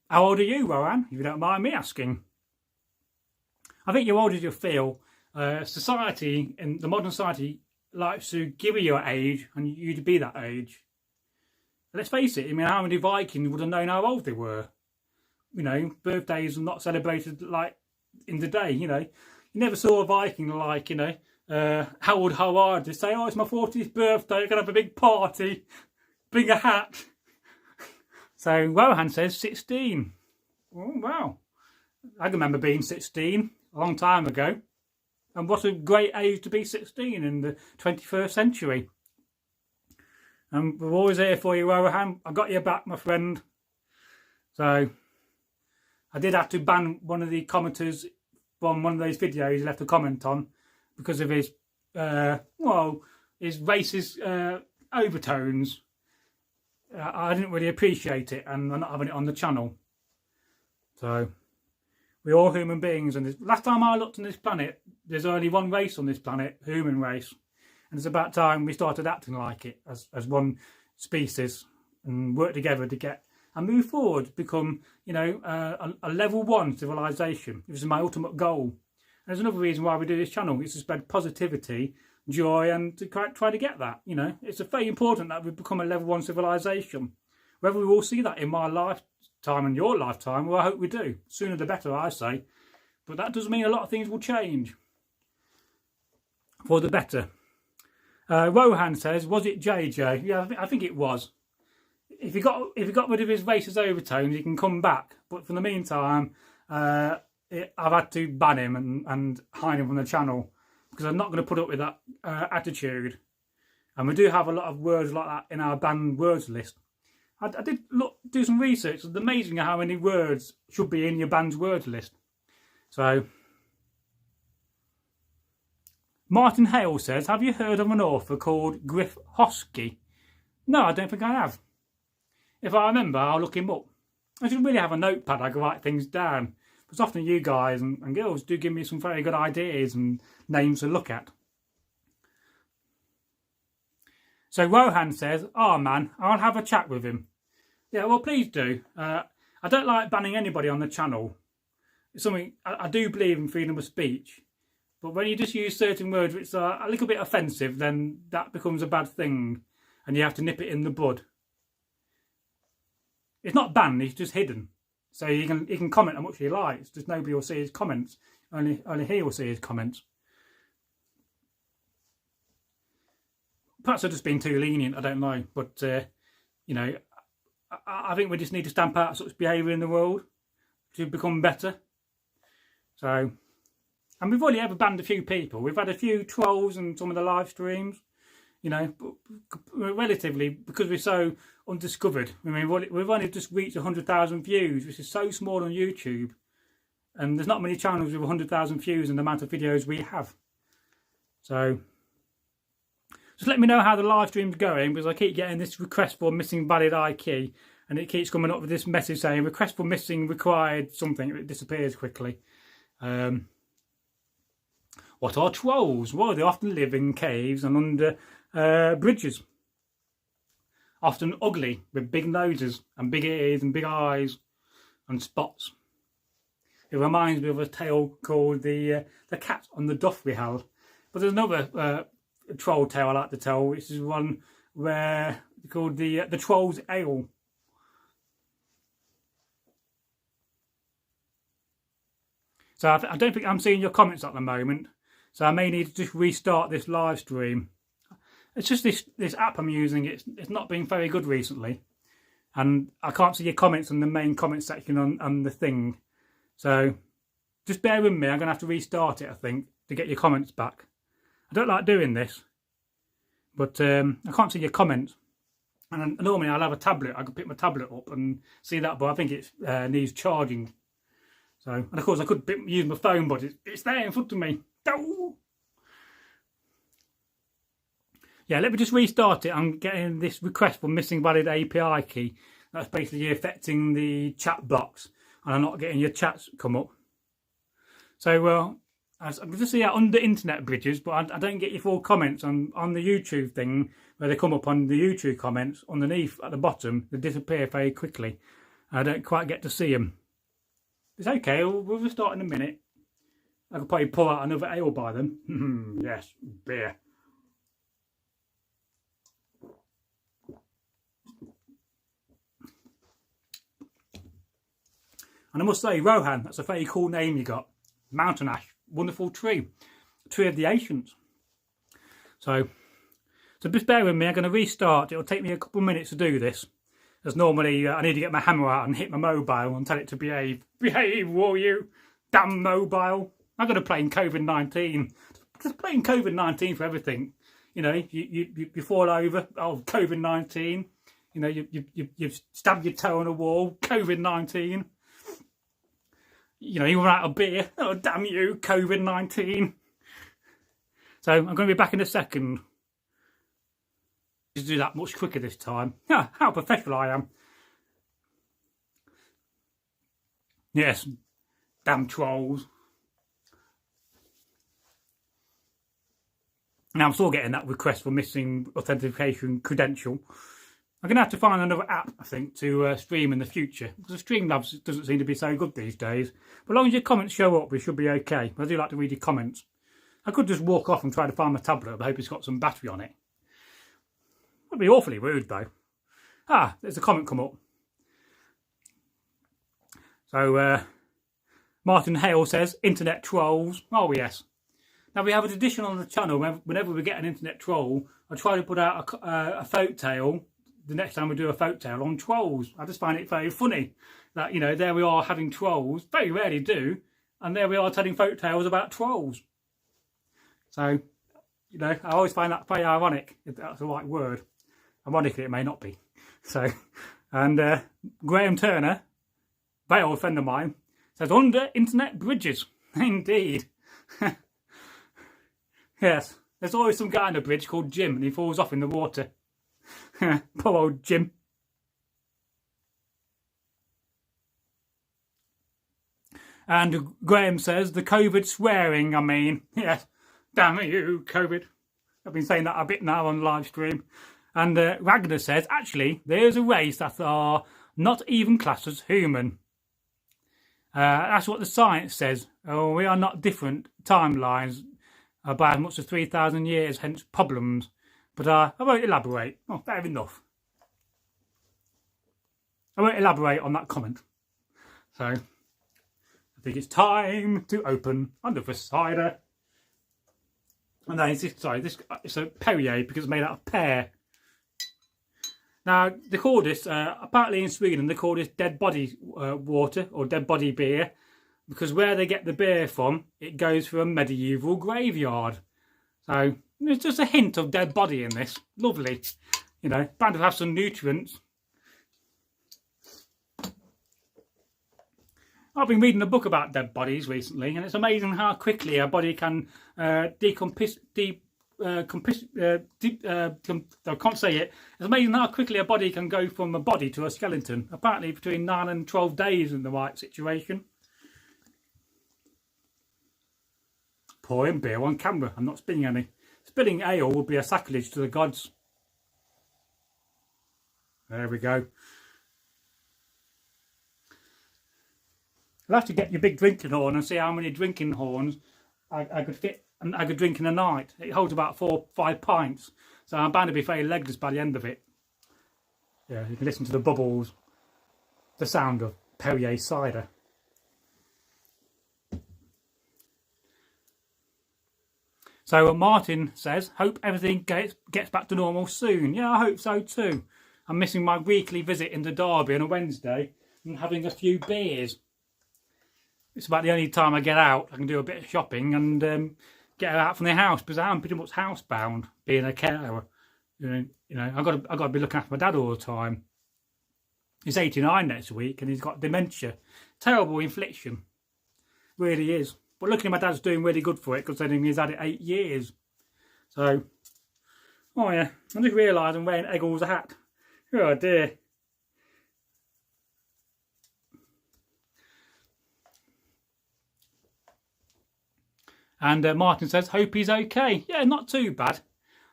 how old are you, Rohan, if you don't mind me asking? I think you're old as you feel. Society, in the modern society, likes to give you your age and you to be that age. Let's face it, I mean, how many Vikings would have known how old they were? Birthdays are not celebrated like in the day, You never saw a Viking like, Howard Howard to say, oh, it's my 40th birthday, I'm going to have a big party, bring a hat. So Rohan says 16. Oh, wow. I remember being 16 a long time ago. And what a great age to be 16 in the 21st century. And we're always here for you, Rohan. I got your back, my friend. So I did have to ban one of the commenters from one of those videos he left a comment on because of his, his racist overtones. I didn't really appreciate it, and I'm not having it on the channel. So We're all human beings, and last time I looked on this planet, there's only one race on this planet, human race. And it's about time we started acting like it as one species and work together to get and move forward, become, you know, a level 1 civilization. This is my ultimate goal. And there's another reason why we do this channel. It's to spread positivity, joy, and to try to get that. You know, it's very important that we become a level 1 civilization. Whether we all see that in my lifetime and your lifetime, well, I hope we do. Sooner the better, I say. But that does mean a lot of things will change for the better. Rohan says, was it JJ? Yeah, I think it was. If he got rid of his racist overtones, he can come back. But for the meantime, I've had to ban him and hide him from the channel because I'm not going to put up with that attitude. And we do have a lot of words like that in our banned words list. I did do some research. It's amazing how many words should be in your banned words list. So, Martin Hale says, have you heard of an author called Griff Hosky? No, I don't think I have. If I remember, I'll look him up. I should really have a notepad I can write things down. Because often you guys and girls do give me some very good ideas and names to look at. So Rohan says, oh man, I'll have a chat with him. Yeah, well, please do. I don't like banning anybody on the channel. It's something, I do believe in freedom of speech. But when you just use certain words which are a little bit offensive, then that becomes a bad thing. And you have to nip it in the bud. It's not banned, it's just hidden. So he can comment how much he likes. Just nobody will see his comments. Only he will see his comments. Perhaps I've just been too lenient, I don't know. But, you know, I think we just need to stamp out such behaviour in the world to become better. So, and we've only ever banned a few people. We've had a few trolls in some of the live streams. You know, relatively, because we're so undiscovered. I mean, we've only just reached 100,000 views, which is so small on YouTube. And there's not many channels with 100,000 views and the amount of videos we have. So, just let me know how the live stream's going, because I keep getting this request for missing valid I key. And it keeps coming up with this message saying, request for missing required something. It disappears quickly. What are trolls? Well, they often live in caves and under bridges. Often ugly, with big noses and big ears and big eyes and spots. It reminds me of a tale called the cat on the duff we had. But there's another troll tale I like to tell, which is one where called the Troll's Ale. So I don't think I'm seeing your comments at the moment. So I may need to just restart this live stream. It's just this app I'm using. It's not been very good recently. And I can't see your comments in the main comment section on the thing. So just bear with me. I'm going to have to restart it, I think, to get your comments back. I don't like doing this. But I can't see your comments. And normally I'll have a tablet. I could pick my tablet up and see that. But I think it needs charging. So, and of course I could use my phone, but it's there in front of me. Yeah, let me just restart it. I'm getting this request for missing valid API key. That's basically affecting the chat box, and I'm not getting your chats come up. So, I can just see that under internet bridges, but I don't get your full comments on the YouTube thing, where they come up on the YouTube comments underneath at the bottom. They disappear very quickly. I don't quite get to see them. It's okay, we'll restart in a minute. I could probably pull out another ale by them. Yes, beer. And I must say, Rohan, that's a very cool name you got. Mountain ash, wonderful tree. Tree of the ancients. So just bear with me, I'm going to restart. It'll take me a couple of minutes to do this. As normally, I need to get my hammer out and hit my mobile and tell it to behave. Behave, will you? Damn mobile. I'm going to blame COVID-19. Just blame COVID-19 for everything. You know, you fall over. Oh, COVID-19. You know, you've stabbed your toe on a wall. COVID-19. You know, you run out of beer. Oh, damn you, COVID-19. So I'm going to be back in a second. To do that much quicker this time. Yeah, how professional I am. Yes, Damn trolls. Now I'm still getting that request for missing authentication credential. I'm going to have to find another app, I think, to stream in the future. Because Streamlabs doesn't seem to be so good these days. But as long as your comments show up, we should be okay. I do like to read your comments. I could just walk off and try to find my tablet, but I hope it's got some battery on it. That'd be awfully rude, though. Ah, there's a comment come up. So, Martin Hale says, internet trolls. Oh, yes. Now, we have a tradition on the channel, whenever we get an internet troll, I try to put out a folk tale, the next time we do a folk tale on trolls. I just find it very funny that, you know, there we are having trolls, very rarely do, and there we are telling folk tales about trolls. So, you know, I always find that very ironic, if that's the right word. Ironically, it may not be. So, and Graham Turner, very old friend of mine, says, under internet bridges. Indeed. Yes, there's always some guy on the bridge called Jim, and he falls off in the water. Poor old Jim. And Graham says, the COVID swearing, I mean. Yes, damn you, COVID. I've been saying that a bit now on live stream. And Ragnar says, actually, there's a race that are not even classed as human. That's what the science says. Oh, we are not different timelines by as much as 3,000 years, hence problems. But I won't elaborate. Oh, fair enough. I won't elaborate on that comment. So, I think it's time to open another cider. And then it's a Perrier because it's made out of pear. Now, they call this, apparently in Sweden, they call this dead body water or dead body beer. Because where they get the beer from, it goes through a medieval graveyard. So, there's just a hint of dead body in this. Lovely. You know, bound to have some nutrients. I've been reading a book about dead bodies recently, and it's amazing how quickly a body can I can't say it. It's amazing how quickly a body can go from a body to a skeleton. Apparently between 9 and 12 days in the right situation. Pouring beer on camera. I'm not spilling any. Spilling ale would be a sacrilege to the gods. There we go. You'll have to get your big drinking horn and see how many drinking horns I could fit and I could drink in a night. It holds about 4 or 5 pints. So I'm bound to be very legless by the end of it. Yeah, you can listen to the bubbles. The sound of Perrier cider. So Martin says, hope everything gets back to normal soon. Yeah, I hope so too. I'm missing my weekly visit into Derby on a Wednesday and having a few beers. It's about the only time I get out. I can do a bit of shopping and get out from the house because I'm pretty much housebound, being a carer. You know, I've got to be looking after my dad all the time. He's 89 next week and he's got dementia. Terrible infliction. Really is. But luckily my dad's doing really good for it considering he's had it 8 years. So, oh yeah, I just realised I'm wearing Egil's hat. Oh dear. And Martin says, hope he's okay. Yeah, not too bad.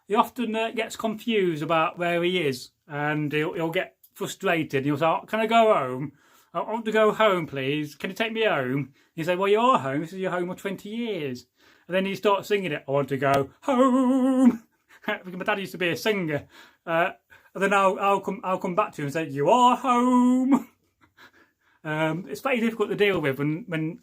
He often gets confused about where he is and he'll get frustrated. He'll say, oh, can I go home? I want to go home, please. Can you take me home? He said, well, you're home. This is your home of 20 years. And then he starts singing it. I want to go home. Because my dad used to be a singer. And then I'll come back to him and say, you are home. It's very difficult to deal with when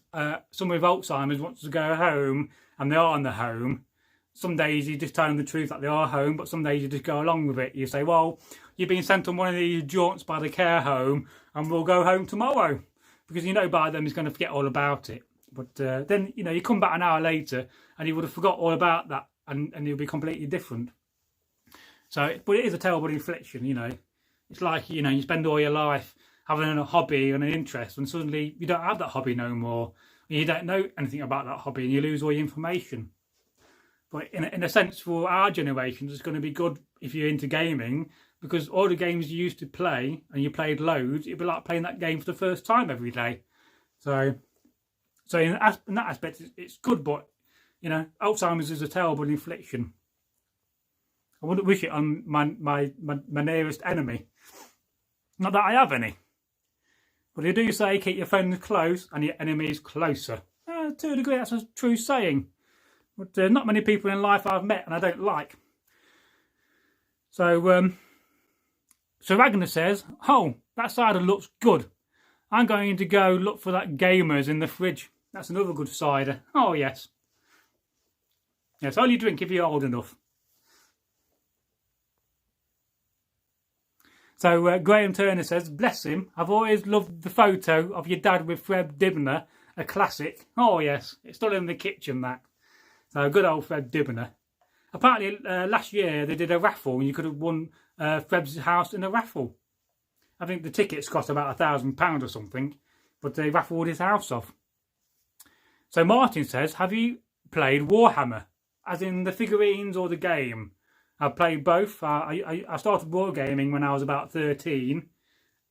someone with Alzheimer's wants to go home and they are in the home. Some days you just tell them the truth that they are home, but some days you just go along with it. You say, well, you've been sent on one of these jaunts by the care home and we'll go home tomorrow. Because you know by then he's going to forget all about it. But then, you know, you come back an hour later and he would have forgot all about that and he'll be completely different. So, but it is a terrible infliction, you know. It's like, you know, you spend all your life having a hobby and an interest and suddenly you don't have that hobby no more. You don't know anything about that hobby and you lose all your information. But in a sense, for our generation, it's going to be good if you're into gaming because all the games you used to play and you played loads, it'd be like playing that game for the first time every day. So So in that aspect, it's good, but, you know, Alzheimer's is a terrible infliction. I wouldn't wish it on my nearest enemy. Not that I have any. But they do say keep your friends close and your enemies closer. To a degree, that's a true saying. But not many people in life I've met and I don't like. So, so Ragnar says, oh, that cider looks good. I'm going to go look for that Gamers in the fridge. That's another good cider. Oh, yes. Yes, only drink if you're old enough. So Graham Turner says, bless him, I've always loved the photo of your dad with Fred Dibner, a classic. Oh yes, it's still in the kitchen, that. So good old Fred Dibner. Apparently last year they did a raffle and you could have won Fred's house in a raffle. I think the tickets cost about £1,000 or something, but they raffled his house off. So Martin says, have you played Warhammer, as in the figurines or the game? I've played both. I started wargaming when I was about 13.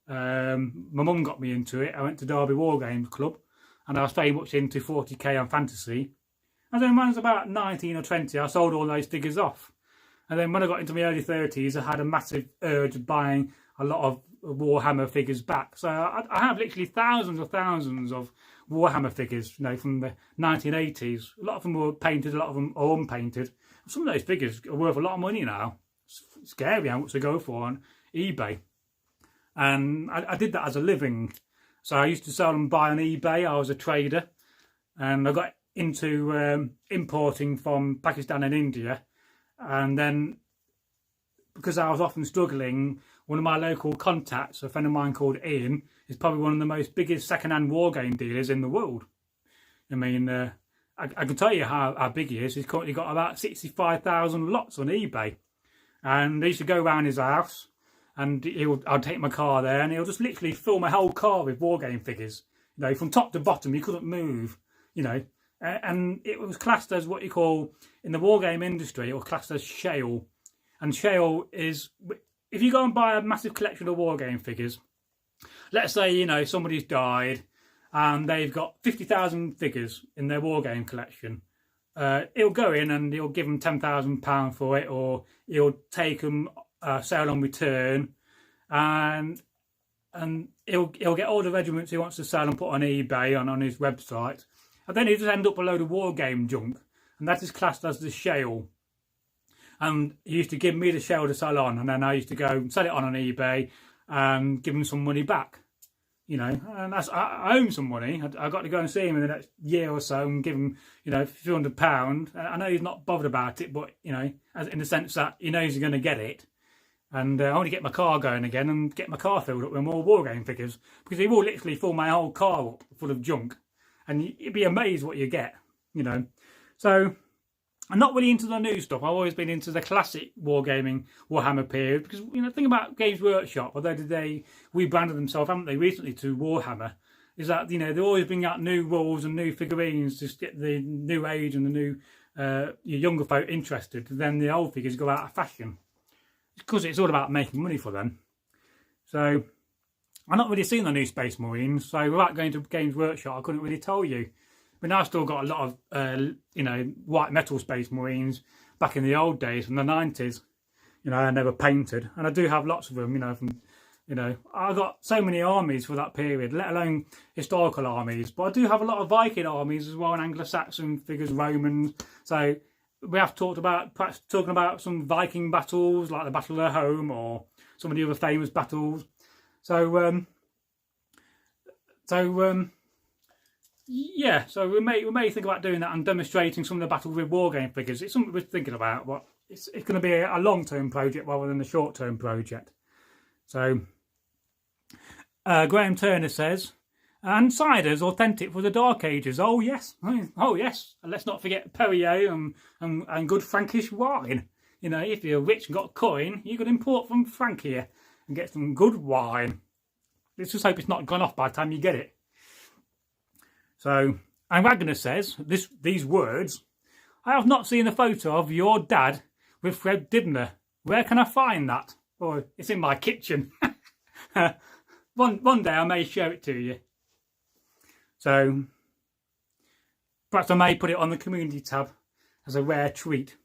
My mum got me into it. I went to Derby War Games Club and I was very much into 40k and fantasy. And then when I was about 19 or 20, I sold all those figures off. And then when I got into my early 30s, I had a massive urge of buying a lot of Warhammer figures back. So I have literally thousands of Warhammer figures, you know, from the 1980s. A lot of them were painted, a lot of them are unpainted. Some of those figures are worth a lot of money now. It's scary how much they go for on eBay. And I did that as a living. So I used to sell and buy on eBay. I was a trader. And I got into importing from Pakistan and India. And then, because I was often struggling, one of my local contacts, a friend of mine called Ian, is probably one of the most biggest second-hand war game dealers in the world. I mean, I can tell you how big he is. He's currently got about 65,000 lots on eBay. And I used to go around his house and I'd take my car there and he'll just literally fill my whole car with war game figures. You know, from top to bottom, you couldn't move, you know. And it was classed as what you call, in the war game industry, it was classed as shale. And shale is, if you go and buy a massive collection of war game figures, let's say, you know, somebody's died and they've got 50,000 figures in their war game collection. He'll go in and he'll give them £10,000 for it, or he'll take them sale on return, and he'll get all the regiments he wants to sell and put on eBay and on his website, and then he'll just end up with a load of war game junk, and that is classed as the shale. And he used to give me the shale to sell on, and then I used to go and sell it on eBay and give him some money back. You know, and I owe him some money. I got to go and see him in the next year or so and give him, you know, £200. I know he's not bothered about it, but, you know, in the sense that he knows he's going to get it. And I want to get my car going again and get my car filled up with more wargame figures, because he will literally fill my whole car up full of junk. And you'd be amazed what you get, you know. So I'm not really into the new stuff. I've always been into the classic wargaming Warhammer period, because, you know, the thing about Games Workshop, although they rebranded themselves, haven't they, recently to Warhammer, is that, you know, they always bring out new rules and new figurines to get the new age and the new your younger folk interested. Then the old figures go out of fashion, because it's all about making money for them. So I've not really seen the new Space Marines, so without going to Games Workshop, I couldn't really tell you. But now I've still got a lot of, you know, white metal Space Marines back in the old days from the 90s. You know, I never painted. And I do have lots of them, you know, from, you know, I got so many armies for that period, let alone historical armies. But I do have a lot of Viking armies as well, and Anglo-Saxon figures, Romans. So we have talked about, perhaps talking about some Viking battles, like the Battle of the Home, or some of the other famous battles. Yeah, so we may think about doing that and demonstrating some of the battles with wargame figures. It's something we're thinking about, but it's going to be a long-term project rather than a short-term project. So Graham Turner says, and cider's authentic for the Dark Ages. Oh yes, oh yes. And let's not forget Perrier and good Frankish wine. You know, if you're rich and got a coin, you could import from Francia and get some good wine. Let's just hope it's not gone off by the time you get it. So, and Ragnar says, these words, I have not seen a photo of your dad with Fred Dibner. Where can I find that? Oh, it's in my kitchen. One day I may show it to you. So, perhaps I may put it on the community tab as a rare treat.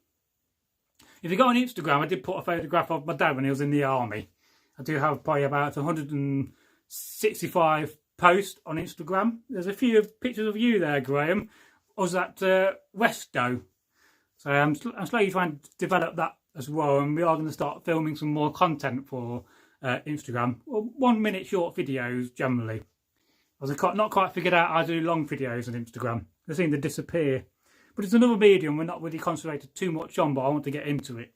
If you go on Instagram, I did put a photograph of my dad when he was in the army. I do have probably about 165 posts on Instagram. There's a few pictures of you there, Graham. I was at Westo. So I'm slowly trying to develop that as well, and we are going to start filming some more content for Instagram. Well, 1 minute short videos generally. I was not quite figured out how to do long videos on Instagram. They seem to disappear. But it's another medium we're not really concentrated too much on, but I want to get into it.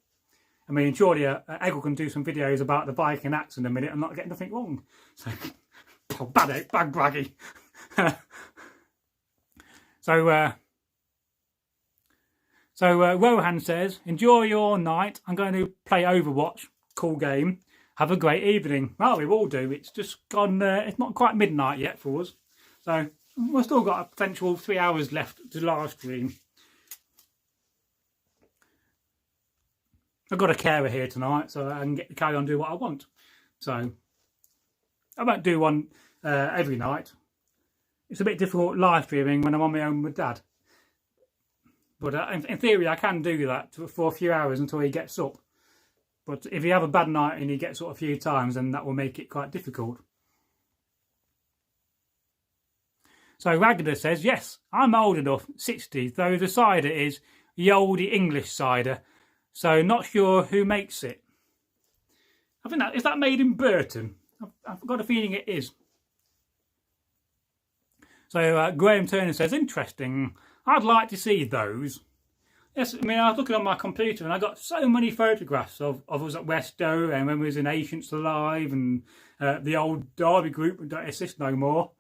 I mean, surely Egil can do some videos about the Viking axe in a minute and not get nothing wrong. So, bad braggy. So Rohan says, enjoy your night. I'm going to play Overwatch. Cool game. Have a great evening. Well, we all do. It's just gone, it's not quite midnight yet for us. So we've still got a potential 3 hours left to live stream. I've got a carer here tonight, so I can get to carry on and do what I want. So I won't do one every night. It's a bit difficult live streaming when I'm on my own with Dad. But in theory, I can do that for a few hours until he gets up. But if you have a bad night and he gets up a few times, then that will make it quite difficult. So Ragnar says, yes, I'm old enough, 60, though the cider is the oldie English cider. So not sure who makes it. I think is that made in Burton? I've got a feeling it is. So Graham Turner says, interesting. I'd like to see those. Yes, I mean, I was looking on my computer and I got so many photographs of us at Westo and when we was in Ancients Alive and the old Derby group that don't exist no more.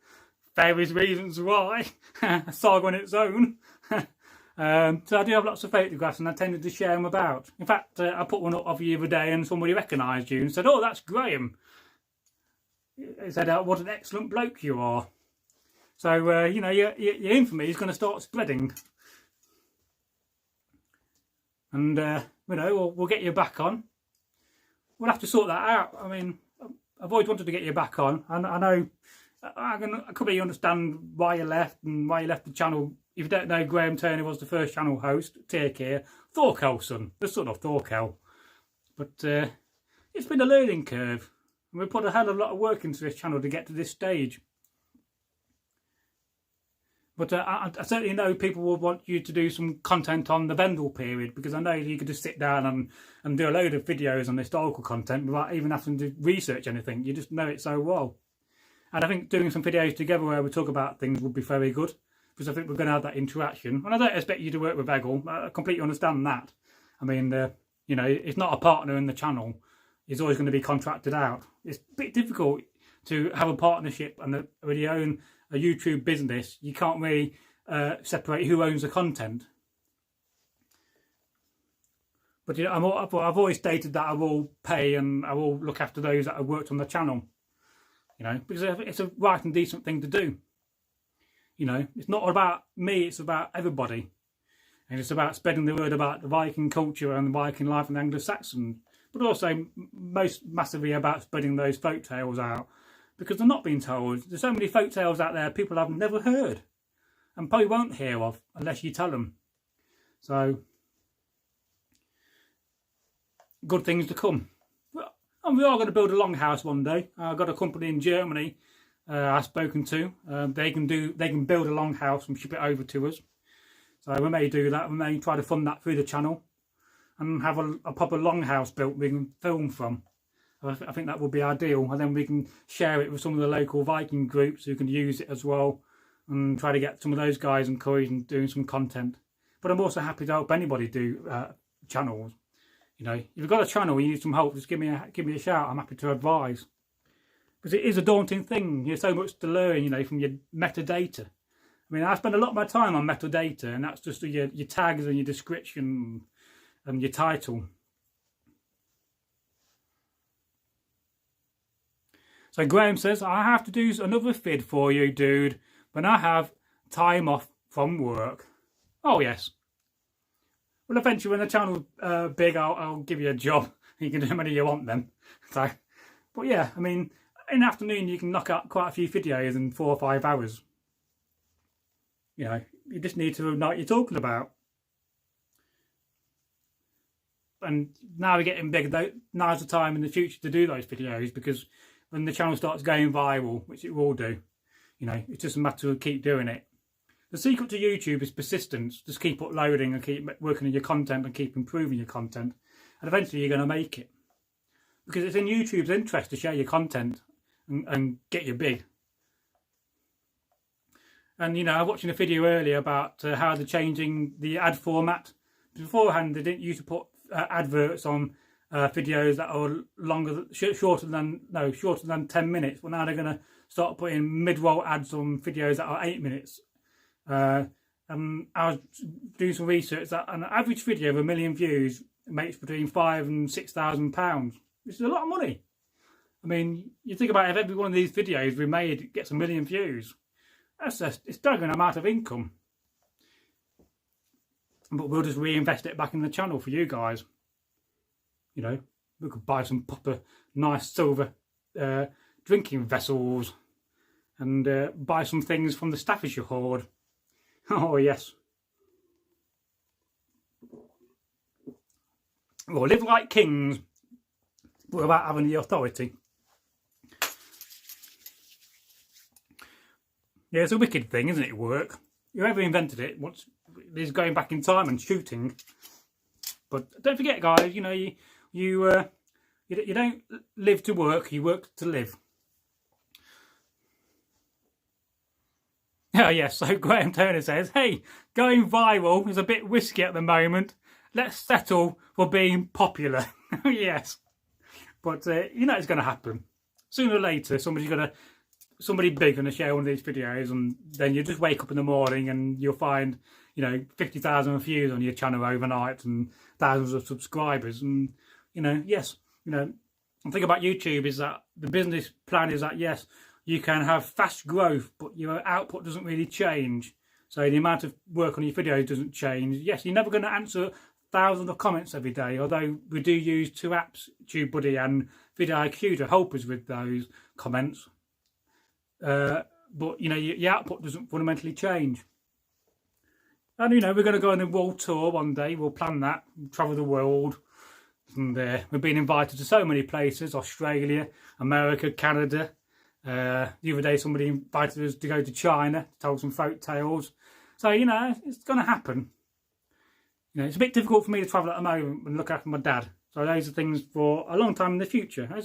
Various reasons why. A saga on its own. So I do have lots of photographs and I tended to share them about. In fact, I put one up of you the other day and somebody recognised you and said, oh, that's Graham. He said, what an excellent bloke you are. So, you know, your infamy is going to start spreading. And, you know, we'll get you back on. We'll have to sort that out. I mean, I've always wanted to get you back on. And I know, I completely understand why you left and why you left the channel. If you don't know, Graham Turner was the first channel host, take care. Thorkel's son, the son of Thorkel. But it's been a learning curve. And we put a hell of a lot of work into this channel to get to this stage. But I certainly know people will want you to do some content on the Vendel period, because I know you could just sit down and do a load of videos on historical content without even having to research anything. You just know it so well. And I think doing some videos together where we talk about things would be very good, because I think we're going to have that interaction. And I don't expect you to work with Egil. I completely understand that. I mean, you know, it's not a partner in the channel. He's always going to be contracted out. It's a bit difficult to have a partnership and when you own a YouTube business. You can't really separate who owns the content. But you know, I've always stated that I will pay and I will look after those that have worked on the channel. You know, because it's a right and decent thing to do. You know, it's not about me, it's about everybody. And it's about spreading the word about the Viking culture and the Viking life and Anglo-Saxon. But also most massively about spreading those folk tales out. Because they're not being told. There's so many folk tales out there people have never heard. And probably won't hear of unless you tell them. So, good things to come. And we are going to build a longhouse one day. I've got a company in Germany I've spoken to. They can build a longhouse and ship it over to us. So we may do that. We may try to fund that through the channel and have a proper longhouse built we can film from. I think that would be ideal, and then we can share it with some of the local Viking groups who can use it as well, and try to get some of those guys encouraged and doing some content. But I'm also happy to help anybody do channels. You know, if you've got a channel and you need some help, just give me a shout. I'm happy to advise, because it is a daunting thing. There's so much to learn, you know, from your metadata. I mean, I spend a lot of my time on metadata, and that's just your tags and your description and your title. So Graham says, I have to do another vid for you, dude, when I have time off from work. Oh, yes. Well, eventually when the channel's big, I'll give you a job. You can do how many you want then. So, but yeah, I mean, in the afternoon you can knock out quite a few videos in 4 or 5 hours. You know, you just need to know what you're talking about. And now we're getting big. Now's the time in the future to do those videos, because when the channel starts going viral, which it will do, you know, it's just a matter of keep doing it. The secret to YouTube is persistence. Just keep uploading and keep working on your content and keep improving your content. And eventually you're going to make it. Because it's in YouTube's interest to share your content and get you big. And, you know, I was watching a video earlier about how they're changing the ad format. Beforehand, they didn't used to put adverts on videos that are shorter than 10 minutes. Well, now they're going to start putting mid-roll ads on videos that are 8 minutes. I was doing some research that an average video of 1 million views makes between £5,000 and £6,000, which is a lot of money. I mean, you think about it, if every one of these videos we made gets 1 million views, it's a staggering amount of income. But we'll just reinvest it back in the channel for you guys. You know, we could buy some proper nice silver drinking vessels and buy some things from the Staffordshire Hoard. Oh yes. We'll live like kings without having the authority. Yeah, it's a wicked thing, isn't it, work? Whoever invented it is going back in time and shooting. But don't forget, guys, you know, you don't live to work, you work to live. Oh yes, so Graham Turner says, hey, going viral is a bit risky at the moment. Let's settle for being popular. Yes. But you know it's going to happen. Sooner or later, somebody big going to share one of these videos, and then you just wake up in the morning and you'll find, you know, 50,000 views on your channel overnight and thousands of subscribers. And, you know, yes, you know, the thing about YouTube is that the business plan is that, yes, you can have fast growth, but your output doesn't really change. So the amount of work on your videos doesn't change. Yes, you're never going to answer thousands of comments every day, although we do use two apps, TubeBuddy and vidIQ, to help us with those comments. But, you know, your output doesn't fundamentally change. And, you know, we're going to go on a world tour one day. We'll plan that, travel the world. And we've been invited to so many places: Australia, America, Canada. The other day somebody invited us to go to China to tell some folk tales. So, you know, it's going to happen. You know, it's a bit difficult for me to travel at the moment and look after my dad. So those are things for a long time in the future. You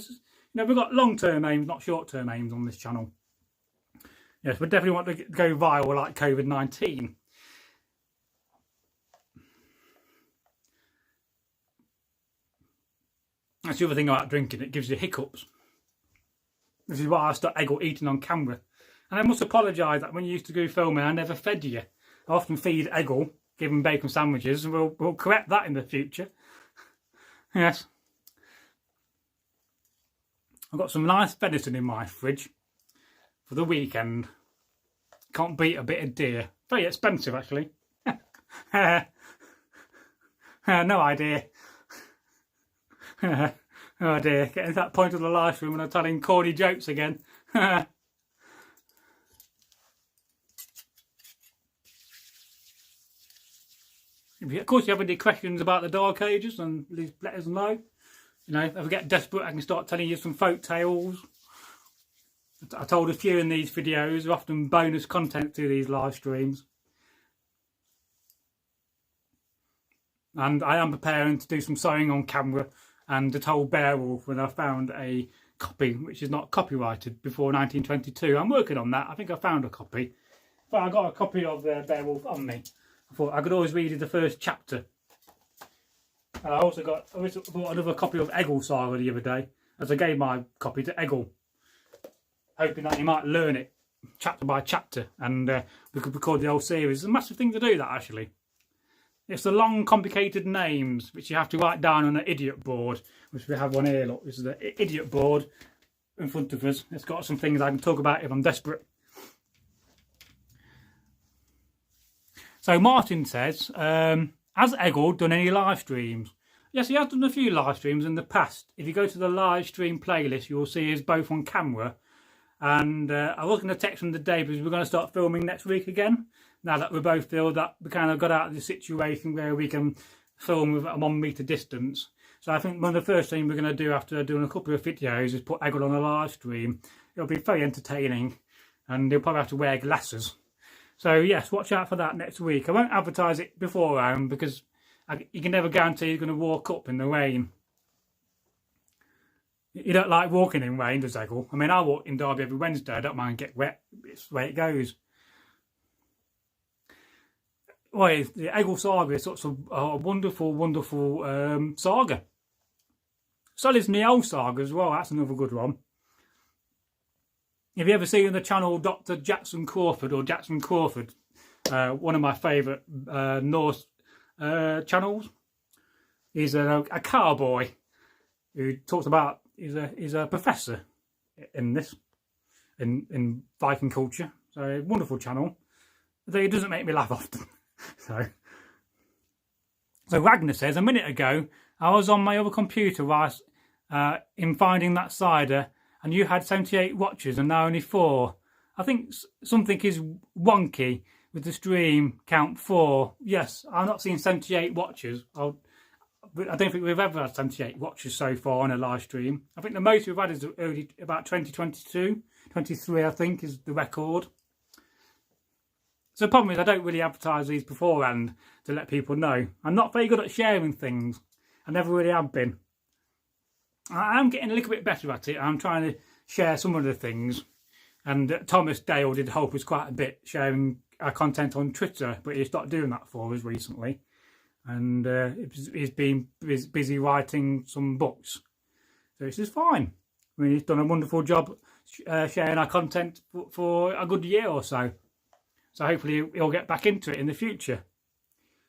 know, we've got long-term aims, not short-term aims on this channel. Yes, we definitely want to go viral like COVID-19. That's the other thing about drinking, it gives you hiccups. This is why I started Egil eating on camera. And I must apologise that when you used to go filming, I never fed you. I often feed Egil, give him bacon sandwiches, and we'll correct that in the future. Yes. I've got some nice venison in my fridge for the weekend. Can't beat a bit of deer. Very expensive, actually. No idea. Oh dear, getting to that point of the live stream when I'm telling corny jokes again. Of course, if you have any questions about the Dark Ages, and let us know. You know, if I get desperate, I can start telling you some folk tales. I told a few in these videos, often bonus content to these live streams. And I am preparing to do some sewing on camera and to tell Beowulf when I found a copy which is not copyrighted before 1922. I'm working on that. I think I found a copy. But I got a copy of Beowulf on me. I thought I could always read the first chapter. I also bought another copy of Egil Saga the other day, as I gave my copy to Egil, hoping that he might learn it chapter by chapter, and we could record the whole series. It's a massive thing to do, that, actually. It's the long, complicated names which you have to write down on an idiot board, which we have one here. Look, this is the idiot board in front of us. It's got some things I can talk about if I'm desperate. So Martin says, has Egil done any live streams? Yes, he has done a few live streams in the past. If you go to the live stream playlist, you will see us both on camera. And I was going to text him today because we're going to start filming next week again. now that we both feel that we kind of got out of the situation where we can film with a 1 metre distance. So I think one of the first things we're going to do after doing a couple of videos is put Egil on a live stream. It'll be very entertaining, and he'll probably have to wear glasses. So yes, watch out for that next week. I won't advertise it beforehand because you can never guarantee you're going to walk up in the rain. You don't like walking in rain, does Egil? I mean, I walk in Derby every Wednesday. I don't mind get wet. It's the way it goes. Well, the Egil Saga is such a wonderful, wonderful saga. So is Njal Saga as well. That's another good one. Have you ever seen the channel Dr. Jackson Crawford or Jackson Crawford? One of my favourite Norse channels. He's a cowboy who talks about. He's a professor in this in Viking culture. So wonderful channel. Though it doesn't make me laugh often. So Ragnar says, a minute ago I was on my other computer whilst in finding that cider, and you had 78 watches and now only 4. I think something is wonky with the stream count 4. Yes, I'm not seeing 78 watches. I don't think we've ever had 78 watches so far on a live stream. I think the most we've had is early, about 2022. 23 I think is the record. So the problem is I don't really advertise these beforehand to let people know. I'm not very good at sharing things. I never really have been. I am getting a little bit better at it. I'm trying to share some of the things. And Thomas Dale did help us quite a bit sharing our content on Twitter, but he stopped doing that for us recently. And he's been busy writing some books. So this is fine. I mean, he's done a wonderful job sharing our content for a good year or so. So hopefully he'll get back into it in the future.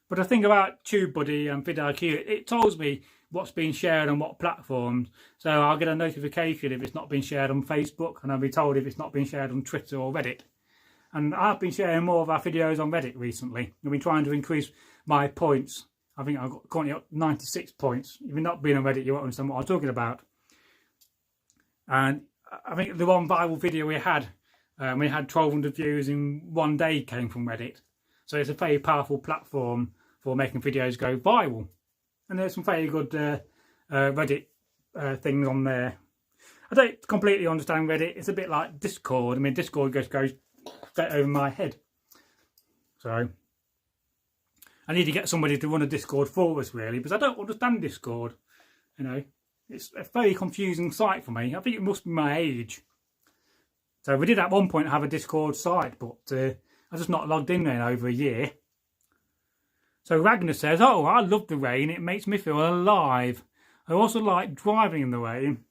But the thing about TubeBuddy and vidIQ, it tells me what's being shared on what platforms. So I'll get a notification if it's not been shared on Facebook, and I'll be told if it's not been shared on Twitter or Reddit. And I've been sharing more of our videos on Reddit recently. I've been trying to increase my points. I think I've got currently up 96 points. If you've not been on Reddit, you won't understand what I'm talking about. And I think the one viral video we had 1,200 views in 1 day came from Reddit. So it's a very powerful platform for making videos go viral. And there's some very good Reddit things on there. I don't completely understand Reddit. It's a bit like Discord. I mean, Discord goes straight over my head. So I need to get somebody to run a Discord for us, really, because I don't understand Discord. You know, it's a very confusing site for me. I think it must be my age. So we did at one point have a Discord site, but I've just not logged in there in over a year. So Ragnar says, oh, I love the rain. It makes me feel alive. I also like driving in the rain.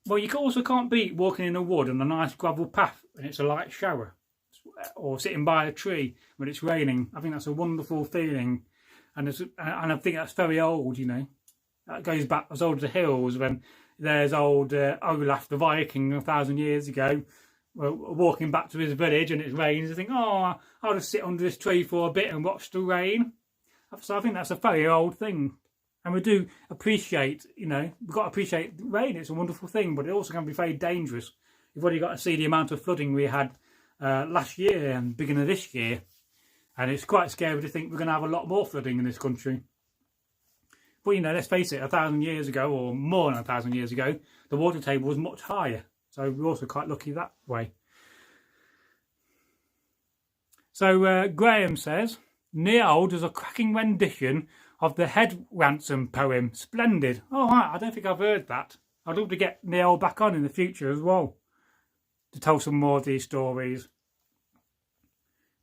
Well, you also can't beat walking in a wood on a nice gravel path and it's a light shower. Or sitting by a tree when it's raining. I think that's a wonderful feeling. And I think that's very old, you know. That goes back as old as the hills when there's old Olaf the Viking 1,000 years ago. Walking back to his village and it rains, I think, oh, I'll just sit under this tree for a bit and watch the rain. So I think that's a very old thing. And we do appreciate, you know, we've got to appreciate the rain. It's a wonderful thing, but it also can be very dangerous. You've already got to see the amount of flooding we had last year and beginning of this year. And it's quite scary to think we're going to have a lot more flooding in this country. But, you know, let's face it, 1,000 years ago, or more than 1,000 years ago, the water table was much higher. So we're also quite lucky that way. So Graham says, Njal does a cracking rendition of the Head Ransom poem. Splendid. Oh, right. I don't think I've heard that. I'd love to get Njal back on in the future as well to tell some more of these stories.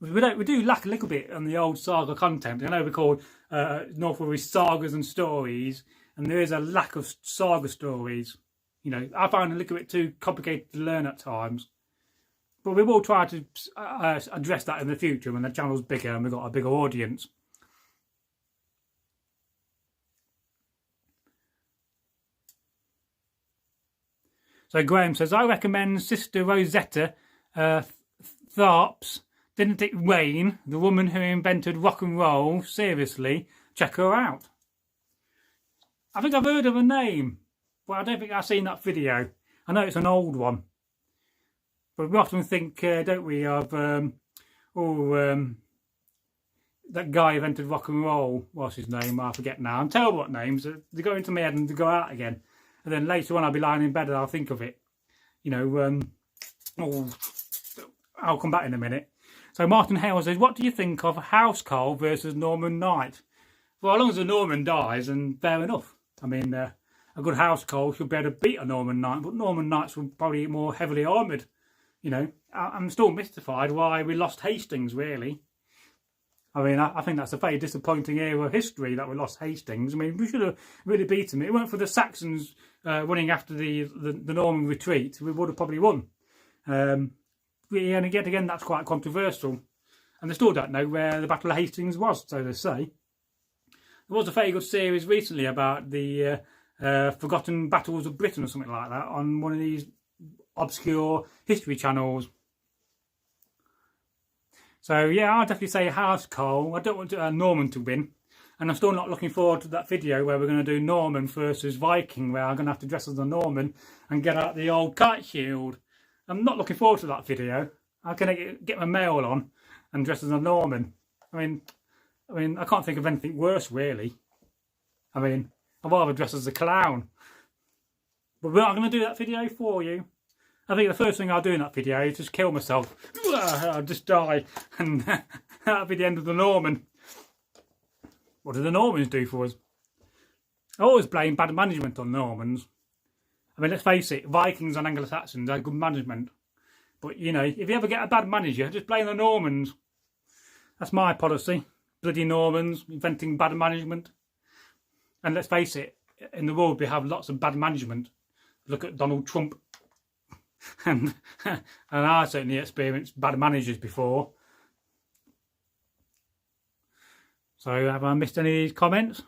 We do lack a little bit on the old saga content. I know we call Northworthy sagas and stories, and there is a lack of saga stories. You know, I find it a little bit too complicated to learn at times. But we will try to address that in the future when the channel's bigger and we've got a bigger audience. So Graham says, I recommend Sister Rosetta Tharps. Didn't It Rain? The woman who invented rock and roll. Seriously, check her out. I think I've heard of her name. Well, I don't think I've seen that video. I know it's an old one. But we often think, don't we, of, that guy invented rock and roll. What's his name? I forget now. I'm terrible at names. They go into my head and they go out again. And then later on I'll be lying in bed and I'll think of it. You know, I'll come back in a minute. So Martin Hale says, what do you think of housecarl versus Norman knight? Well, as long as a Norman dies, then fair enough. I mean, a good housecarl should be able to beat a Norman knight, but Norman knights were probably more heavily armoured. You know, I'm still mystified why we lost Hastings, really. I mean, I think that's a very disappointing era of history that we lost Hastings. I mean, we should have really beaten him. It weren't for the Saxons running after the Norman retreat, we would have probably won. And again, that's quite controversial. And they still don't know where the Battle of Hastings was, so they say. There was a very good series recently about the Forgotten Battles of Britain or something like that on one of these obscure history channels. So yeah, I'll definitely say housecarl. I don't want Norman to win. And I'm still not looking forward to that video where we're going to do Norman versus Viking, where I'm going to have to dress as a Norman and get out the old kite shield. I'm not looking forward to that video. I can get my mail on and dress as a Norman. I mean, I can't think of anything worse, really. I mean, I'd rather dress as a clown. But we're not going to do that video for you. I think the first thing I'll do in that video is just kill myself. I'll just die. And that'll be the end of the Norman. What do the Normans do for us? I always blame bad management on Normans. I mean, let's face it, Vikings and Anglo-Saxons had good management. But, you know, if you ever get a bad manager, just blame the Normans. That's my policy. Bloody Normans, inventing bad management. And let's face it, in the world we have lots of bad management. Look at Donald Trump. and I certainly experienced bad managers before. So have I missed any of these comments?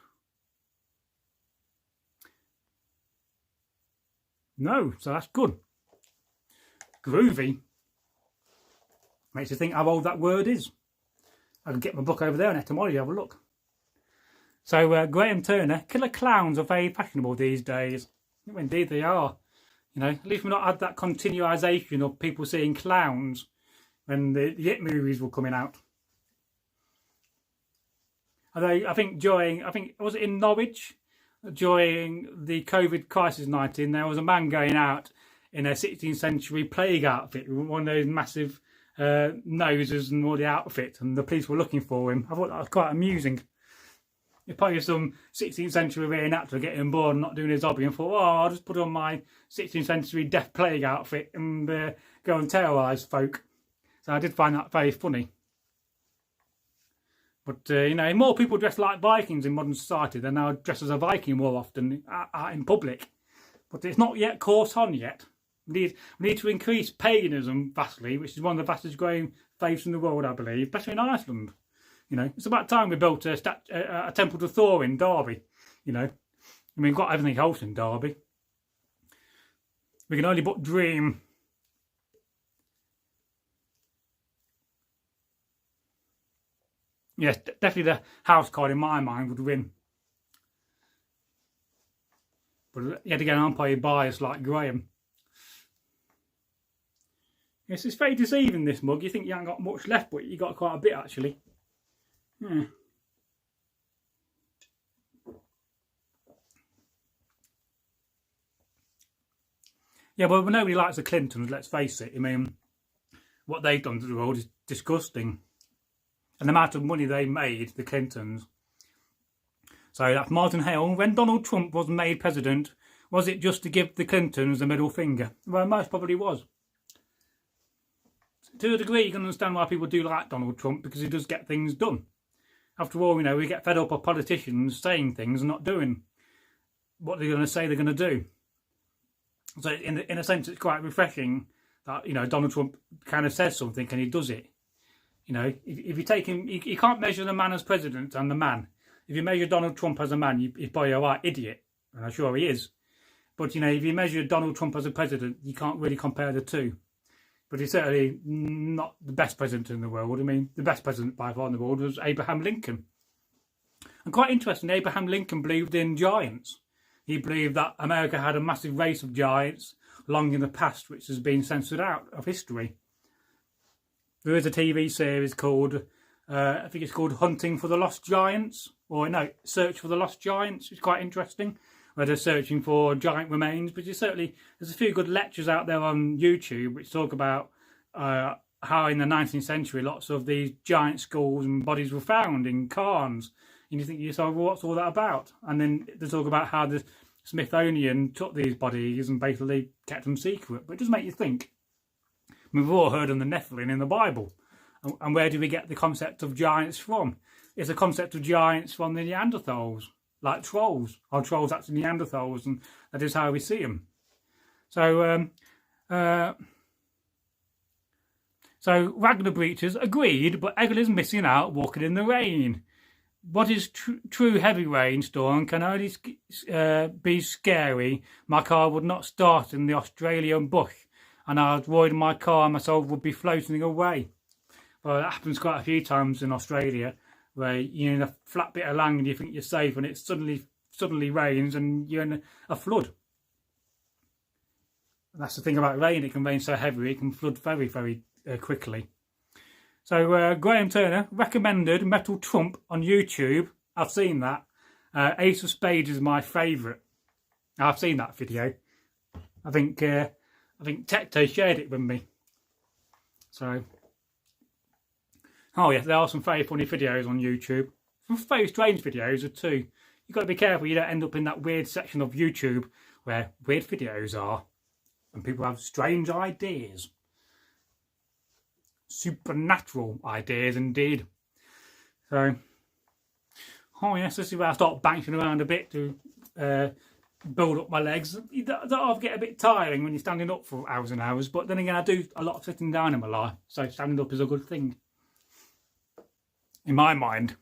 No, so that's good. Groovy. Makes you think how old that word is. I can get my book over there on etymology, have a look. So Graham Turner, killer clowns are very fashionable these days. Indeed they are. You know, at least we've not had that continuisation of people seeing clowns when the It movies were coming out. Although I think was it in Norwich during the COVID crisis 19, there was a man going out in a 16th century plague outfit with one of those massive noses and all the outfit, and the police were looking for him. I thought that was quite amusing. It's probably some 16th century reenactor getting bored and not doing his hobby and thought, oh, I'll just put on my 16th century death plague outfit and go and terrorise folk. So I did find that very funny. But, you know, more people dress like Vikings in modern society than now dress as a Viking more often out in public. But it's not yet caught on yet. We need to increase paganism vastly, which is one of the fastest growing faiths in the world, I believe, especially in Iceland. You know, it's about time we built a temple to Thor in Derby. You know, I mean, we've got everything else in Derby. We can only but dream. Yes, definitely the housecarl in my mind would win. But yet again, I'm probably biased like Graham. Yes, it's very deceiving, this mug. You think you haven't got much left, but you got quite a bit actually. Yeah. Yeah, well, nobody likes the Clintons, let's face it. I mean, what they've done to the world is disgusting. And the amount of money they made, the Clintons. So that's Martin Hale. When Donald Trump was made president, was it just to give the Clintons the middle finger? Well, most probably was. To a degree, you can understand why people do like Donald Trump, because he does get things done. After all, you know, we get fed up of politicians saying things and not doing what they're going to say they're going to do. So in a sense, it's quite refreshing that, you know, Donald Trump kind of says something and he does it. You know, if you take him, you can't measure the man as president and the man. If you measure Donald Trump as a man, he's probably a right idiot, and I'm sure he is. But, you know, if you measure Donald Trump as a president, you can't really compare the two. But he's certainly not the best president in the world. I mean, the best president by far in the world was Abraham Lincoln. And quite interesting, Abraham Lincoln believed in giants. He believed that America had a massive race of giants long in the past, which has been censored out of history. There is a TV series called I think it's called Hunting for the Lost Giants, or no, Search for the Lost Giants. It's quite interesting, where they're searching for giant remains. But there's a few good lectures out there on YouTube which talk about how in the 19th century lots of these giant skulls and bodies were found in cairns. And you think to yourself, well, what's all that about? And then they talk about how the Smithsonian took these bodies and basically kept them secret. But it does make you think. We've all heard of the Nephilim in the Bible. And where do we get the concept of giants from? It's a concept of giants from the Neanderthals, like trolls. Are trolls actually Neanderthals? And that is how we see them. So Ragnar Breaches agreed, but Egil is missing out walking in the rain. What is true heavy rainstorm can only be scary. My car would not start in the Australian bush, and I was worried my car and myself would be floating away. Well, that happens quite a few times in Australia, where you're in a flat bit of land and you think you're safe, and it suddenly rains and you're in a flood. And that's the thing about rain; it can rain so heavy it can flood very, very quickly. So Graham Turner recommended Metal Trump on YouTube. I've seen that. Ace of Spades is my favourite. I've seen that video. I think Techno shared it with me. So, oh yeah, there are some very funny videos on YouTube. Some very strange videos too. You've got to be careful you don't end up in that weird section of YouTube where weird videos are and people have strange ideas. Supernatural ideas indeed. So, oh yes, this is where I start bouncing around a bit to build up my legs. That'll get a bit tiring when you're standing up for hours and hours, but then again I do a lot of sitting down in my life, so standing up is a good thing in my mind.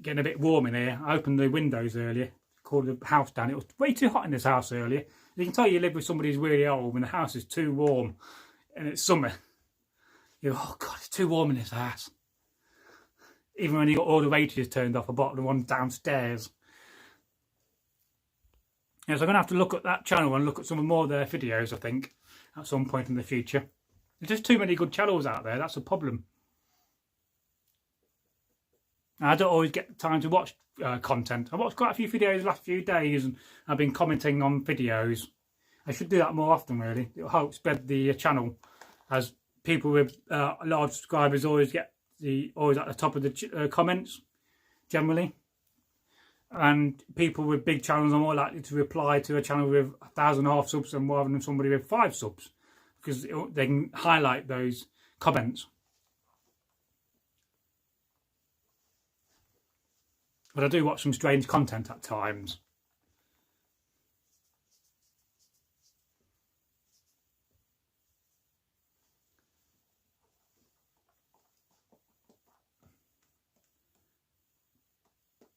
Getting a bit warm in here. I opened the windows earlier, cooled the house down. It was way too hot in this house earlier. You can tell you live with somebody who's really old when the house is too warm and it's summer. You go, oh God, it's too warm in this house. Even when you got all the radiators turned off, I bought the one downstairs. Yeah, so I'm going to have to look at that channel and look at some more of their videos, I think, at some point in the future. There's just too many good channels out there, that's a problem. I don't always get time to watch content. I watched quite a few videos the last few days and I've been commenting on videos. I should do that more often really. It'll help spread the channel, as people with large subscribers always at the top of the comments generally, and people with big channels are more likely to reply to a channel with 1,500 subs rather than somebody with 5 subs, because they can highlight those comments. But I do watch some strange content at times.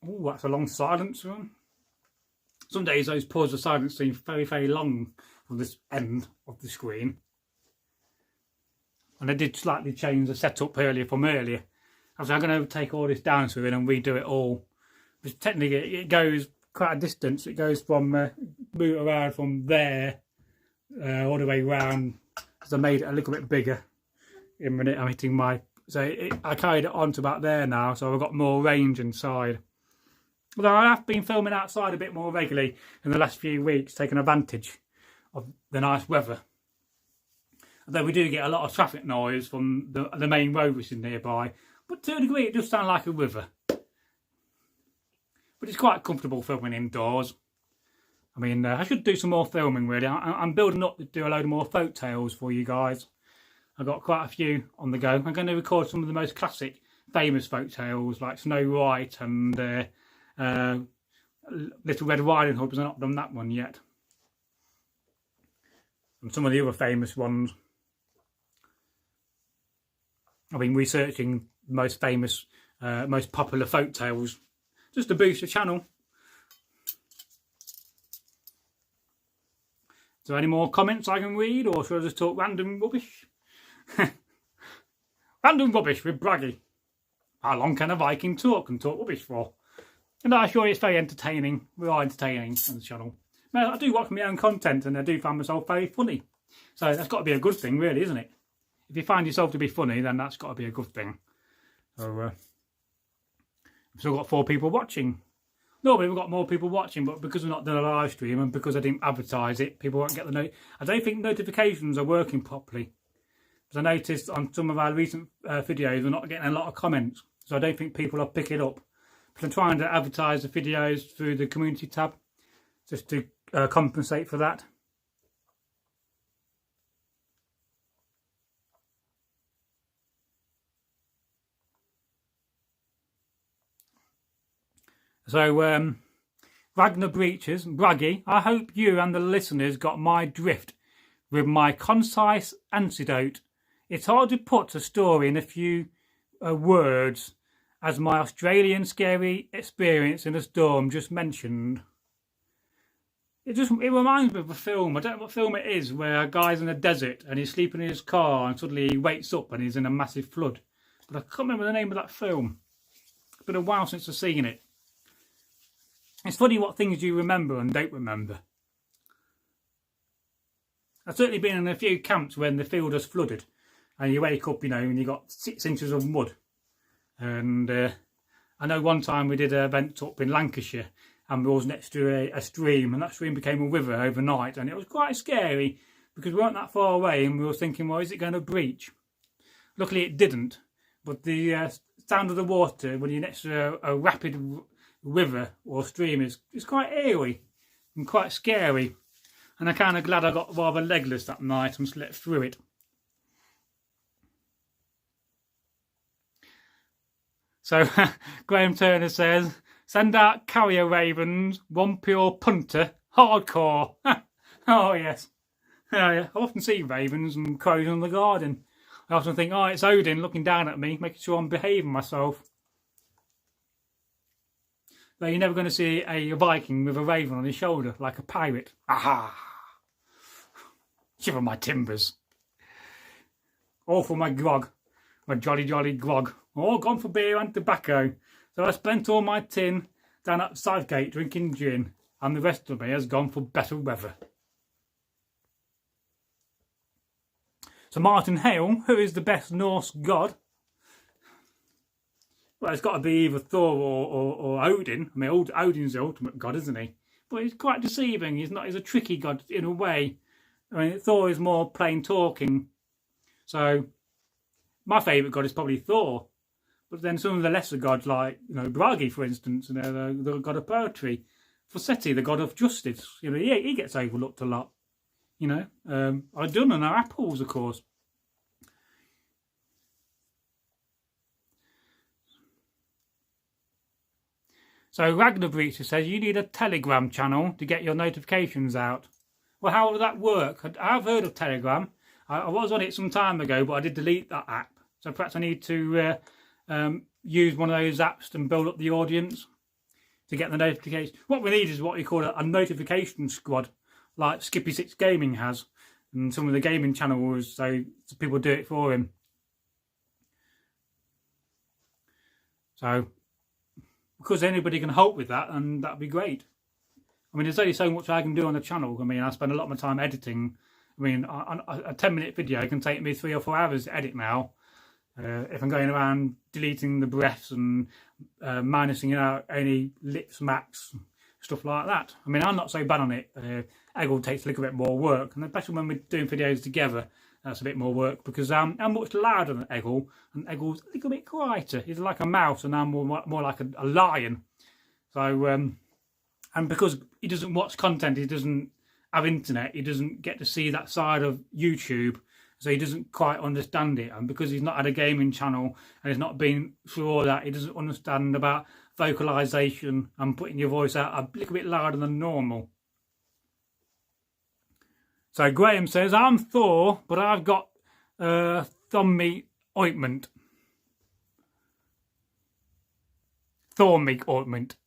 Oh, that's a long silence one. Some days those pauses of silence seem very, very long from this end of the screen. And I did slightly change the setup from earlier. I'm going to take all this down to it and redo it all. Because technically it goes quite a distance. It goes from, move around from there all the way round. Because I made it a little bit bigger. In a minute I'm hitting my... So I carried it on to about there now, so I've got more range inside. Although I have been filming outside a bit more regularly in the last few weeks, taking advantage of the nice weather. Although we do get a lot of traffic noise from the main road which is nearby. But to a degree it does sound like a river. But it's quite comfortable filming indoors. I mean, I should do some more filming really. I'm building up to do a load of more folk tales for you guys. I've got quite a few on the go. I'm going to record some of the most classic, famous folk tales like Snow White and Little Red Riding Hood, because I've not done that one yet. And some of the other famous ones. I've been researching the most famous, most popular folk tales, just to boost the channel. Is there any more comments I can read, or should I just talk random rubbish? Random rubbish with Bragi. How long can a Viking talk and talk rubbish for? And I assure you it's very entertaining. We are entertaining on the channel. Now, I do watch my own content and I do find myself very funny. So that's got to be a good thing, really, isn't it? If you find yourself to be funny, then that's got to be a good thing. So, I've still got 4 people watching. Normally we've got more people watching, but because we've not done a live stream and because I didn't advertise it, people won't get the note. I don't think notifications are working properly. Because I noticed on some of our recent videos, we're not getting a lot of comments. So I don't think people are picking up. But I'm trying to advertise the videos through the community tab, just to compensate for that. So, Ragnar Breaches, Bragi, I hope you and the listeners got my drift with my concise antidote. It's hard to put a story in a few words, as my Australian scary experience in a storm just mentioned. It reminds me of a film. I don't know what film it is, where a guy's in a desert and he's sleeping in his car and suddenly he wakes up and he's in a massive flood. But I can't remember the name of that film. It's been a while since I've seen it. It's funny what things you remember and don't remember. I've certainly been in a few camps when the field has flooded and you wake up, you know, and you got 6 inches of mud. And I know one time we did an event up in Lancashire and we was next to a stream, and that stream became a river overnight, and it was quite scary because we weren't that far away and we were thinking, well, is it going to breach? Luckily it didn't, but the sound of the water when you're next to a rapid river or stream is quite eerie and quite scary, and I'm kind of glad I got rather legless that night and slept through it. So Graham Turner says, send out carrier ravens, one pure punter, hardcore. Oh yes. Oh, yeah. I often see ravens and crows in the garden. I often think, oh, it's Odin looking down at me, making sure I'm behaving myself. But you're never going to see a Viking with a raven on his shoulder, like a pirate. Aha! Shiver my timbers. All for my grog. My jolly grog. All gone for beer and tobacco. So I spent all my tin down at Southgate drinking gin, and the rest of me has gone for better weather. So Martin Hale, who is the best Norse god? Well, it's got to be either Thor or Odin. I mean, Odin's the ultimate god, isn't he? But he's quite deceiving. He's a tricky god in a way. I mean, Thor is more plain talking. So my favourite god is probably Thor. But then some of the lesser gods, like, you know, Bragi, for instance, you know, the god of poetry. Forseti, the god of justice. You know, he gets overlooked a lot. You know, Idun and our apples, of course. So Ragnar Breacher says you need a Telegram channel to get your notifications out. Well, how will that work? I've heard of Telegram. I was on it some time ago, but I did delete that app. So perhaps I need to use one of those apps to build up the audience to get the notifications. What we need is what we call a notification squad, like Skippy6 Gaming has, and some of the gaming channels, so people do it for him. So, because anybody can help with that, and that'd be great. I mean, there's only so much I can do on the channel. I mean, I spend a lot of my time editing. I mean, a 10-minute video can take me 3 or 4 hours to edit now. If I'm going around deleting the breaths and minusing out any lip smacks, stuff like that. I mean, I'm not so bad on it. Egil takes a little bit more work, and especially when we're doing videos together, that's a bit more work, because I'm much louder than Egil, and Egil's a little bit quieter. He's like a mouse, and I'm more like a lion. So, and because he doesn't watch content, he doesn't have internet, he doesn't get to see that side of YouTube, so he doesn't quite understand it. And because he's not had a gaming channel and he's not been through all that, he doesn't understand about vocalization and putting your voice out a little bit louder than normal. So Graham says, I'm Thor, but I've got thumb meat ointment. Thor meat ointment.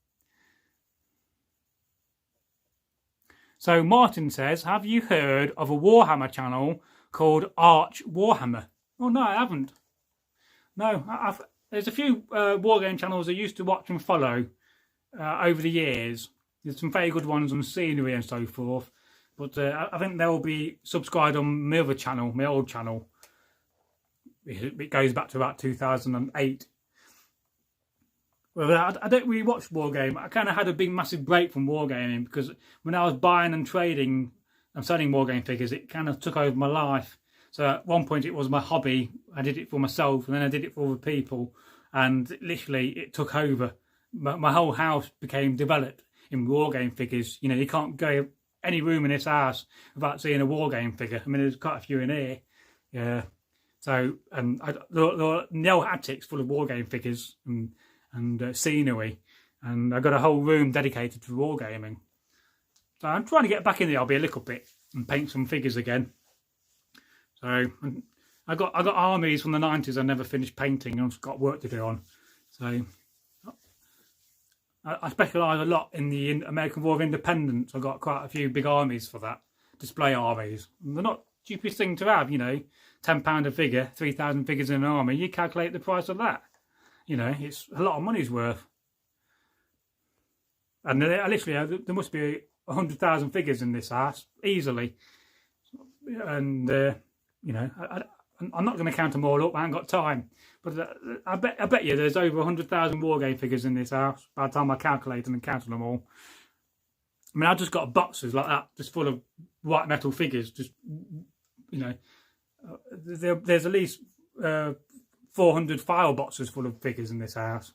So Martin says, have you heard of a Warhammer channel called Arch Warhammer? Oh, no, I haven't. No, there's a few wargame channels I used to watch and follow over the years. There's some very good ones on scenery and so forth. But I think they'll be subscribed on my other channel, my old channel. It goes back to about 2008. Well, I don't really watch wargaming. I kind of had a big, massive break from wargaming because when I was buying and trading and selling wargame figures, it kind of took over my life. So at one point it was my hobby. I did it for myself, and then I did it for other people, and literally it took over. My whole house became developed in wargame figures. You know, you can't go any room in this house without seeing a wargame figure. I mean, there's quite a few in here. Yeah. So, and the Njal attic's full of wargame figures and scenery, and I've got a whole room dedicated to wargaming. So I'm trying to get back in the hobby a little bit and paint some figures again. So I got armies from the 90s I never finished painting. I've got work to do on. So I specialise a lot in the American War of Independence. I've got quite a few big armies for that, display armies. And they're not the cheapest thing to have, you know, £10 a figure, 3,000 figures in an army. You calculate the price of that. You know, it's a lot of money's worth. And literally, there must be 100,000 figures in this house, easily. And, you know, I'm not going to count them all up, I haven't got time. But I bet you there's over 100,000 wargame figures in this house by the time I calculated and counted them all. I mean, I've just got boxes like that, just full of white metal figures. Just, you know, there's at least 400 file boxes full of figures in this house.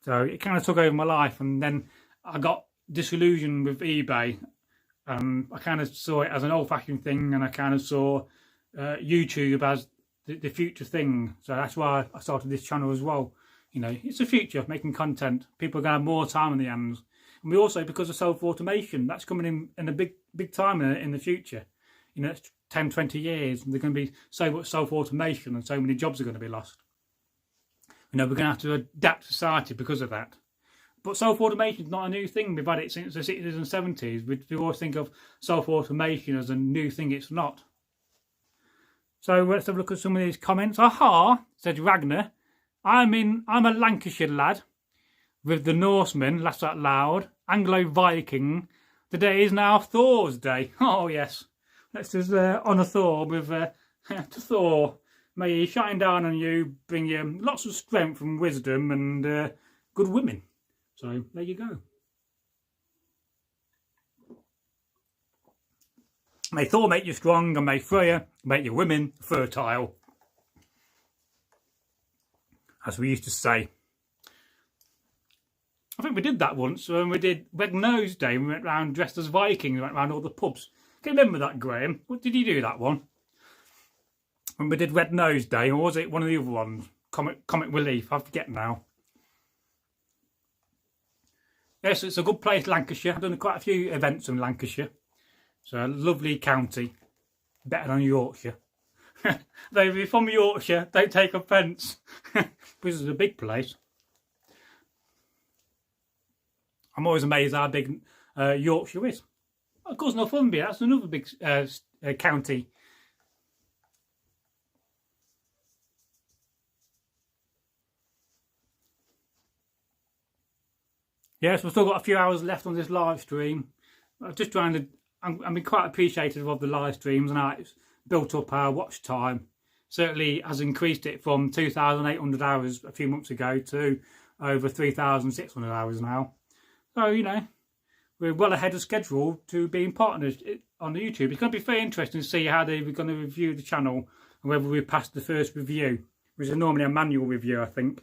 So it kind of took over my life, and then I got disillusioned with eBay. I kind of saw it as an old-fashioned thing, and I kind of saw YouTube as the future thing. So that's why I started this channel as well. You know, it's the future, making content. People are going to have more time on the hands. And we also, because of self-automation, that's coming in a big time in the future. You know, it's 10, 20 years, and there's going to be so much self-automation and so many jobs are going to be lost. You know, we're going to have to adapt society because of that. But self-automation is not a new thing. We've had it since the 60s and 70s. We always think of self-automation as a new thing. It's not. So let's have a look at some of these comments. Aha, said Ragnar. I'm a Lancashire lad with the Norsemen, laughs out loud. Anglo-Viking. The day is now Thor's day. Oh, yes. Let's just honour Thor with to Thor. May he shine down on you, bring you lots of strength and wisdom and good women. So there you go. May Thor make you strong, and may Freya make your women fertile. As we used to say. I think we did that once when we did Red Nose Day. We went round dressed as Vikings, went round all the pubs. Can you remember that, Graham? What did you do that one? When we did Red Nose Day, or was it one of the other ones? Comic Relief, I forget now. Yes, it's a good place, Lancashire. I've done quite a few events in Lancashire. It's a lovely county. Better than Yorkshire. Though if you're from Yorkshire, don't take offence. This is a big place. I'm always amazed how big Yorkshire is. Of course, Northumberland, that's another big county. Yes, we've still got a few hours left on this live stream. I'm just trying to, I'm quite appreciative of the live streams and how it's built up our watch time. Certainly has increased it from 2,800 hours a few months ago to over 3,600 hours now. So, you know, we're well ahead of schedule to being partners on the YouTube. It's going to be very interesting to see how they're going to review the channel and whether we passed the first review, which is normally a manual review, I think.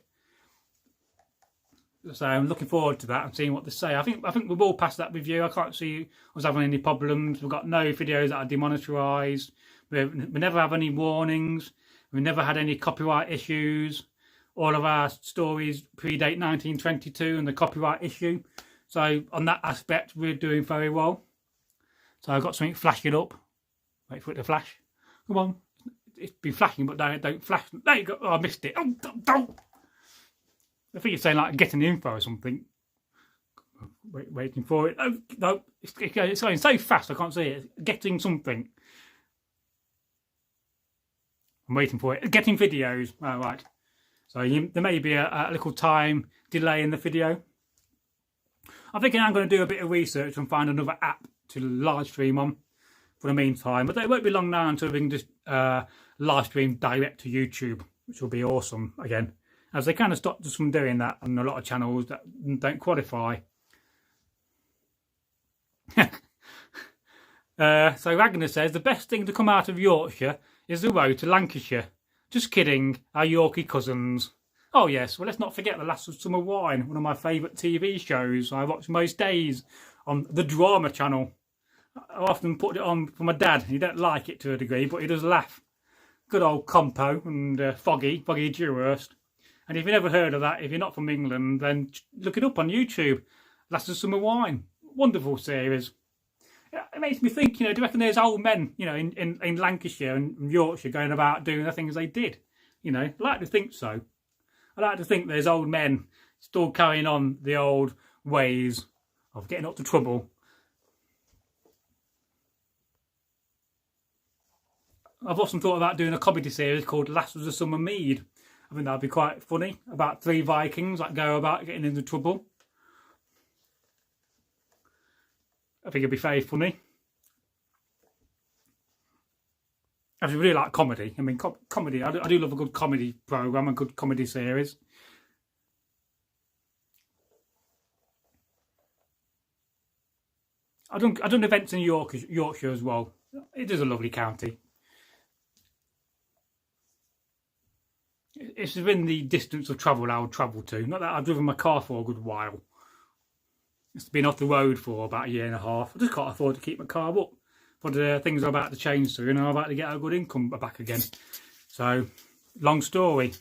So I'm looking forward to that and seeing what they say. I think we've all passed that review. I can't see us having any problems. We've got no videos that are demonetized. We never have any warnings. We've never had any copyright issues. All of our stories predate 1922 and the copyright issue. So on that aspect, we're doing very well. So I've got something flashing up. Wait for it to flash. Come on. It's been flashing, but don't flash. There you go. Oh, I missed it. Oh, don't. I think you're saying like getting info or something. Waiting for it. Oh, no, it's going so fast I can't see it. Getting something. I'm waiting for it. Getting videos. Oh, right. So there may be a little time delay in the video. I'm thinking I'm going to do a bit of research and find another app to live stream on for the meantime. But it won't be long now until we can just live stream direct to YouTube, which will be awesome again. As they kind of stopped us from doing that on a lot of channels that don't qualify. So Ragnar says, the best thing to come out of Yorkshire is the road to Lancashire. Just kidding, our Yorkie cousins. Oh yes, well let's not forget The Last of Summer Wine, one of my favourite TV shows I watch most days on the Drama channel. I often put it on for my dad. He don't like it to a degree, but he does laugh. Good old Compo and Foggy Dewhurst. And if you've never heard of that, if you're not from England, then look it up on YouTube. Last of Summer Wine. Wonderful series. It makes me think, do you reckon there's old men, in Lancashire and Yorkshire going about doing the things they did? I like to think so. I like to think there's old men still carrying on the old ways of getting up to trouble. I've often thought about doing a comedy series called Last of the Summer Mead. I think that'd be quite funny, about 3 Vikings that go about getting into trouble. I think it'd be very funny. I really like comedy. I mean, comedy. I do love a good comedy program, a good comedy series. I've done events in Yorkshire as well. It is a lovely county. It's within the distance of travel I would travel to. Not that I've driven my car for a good while. It's been off the road for about 1.5 years. I just can't afford to keep my car up. But things are about to change soon, and I'm about to get a good income back again. So, long story.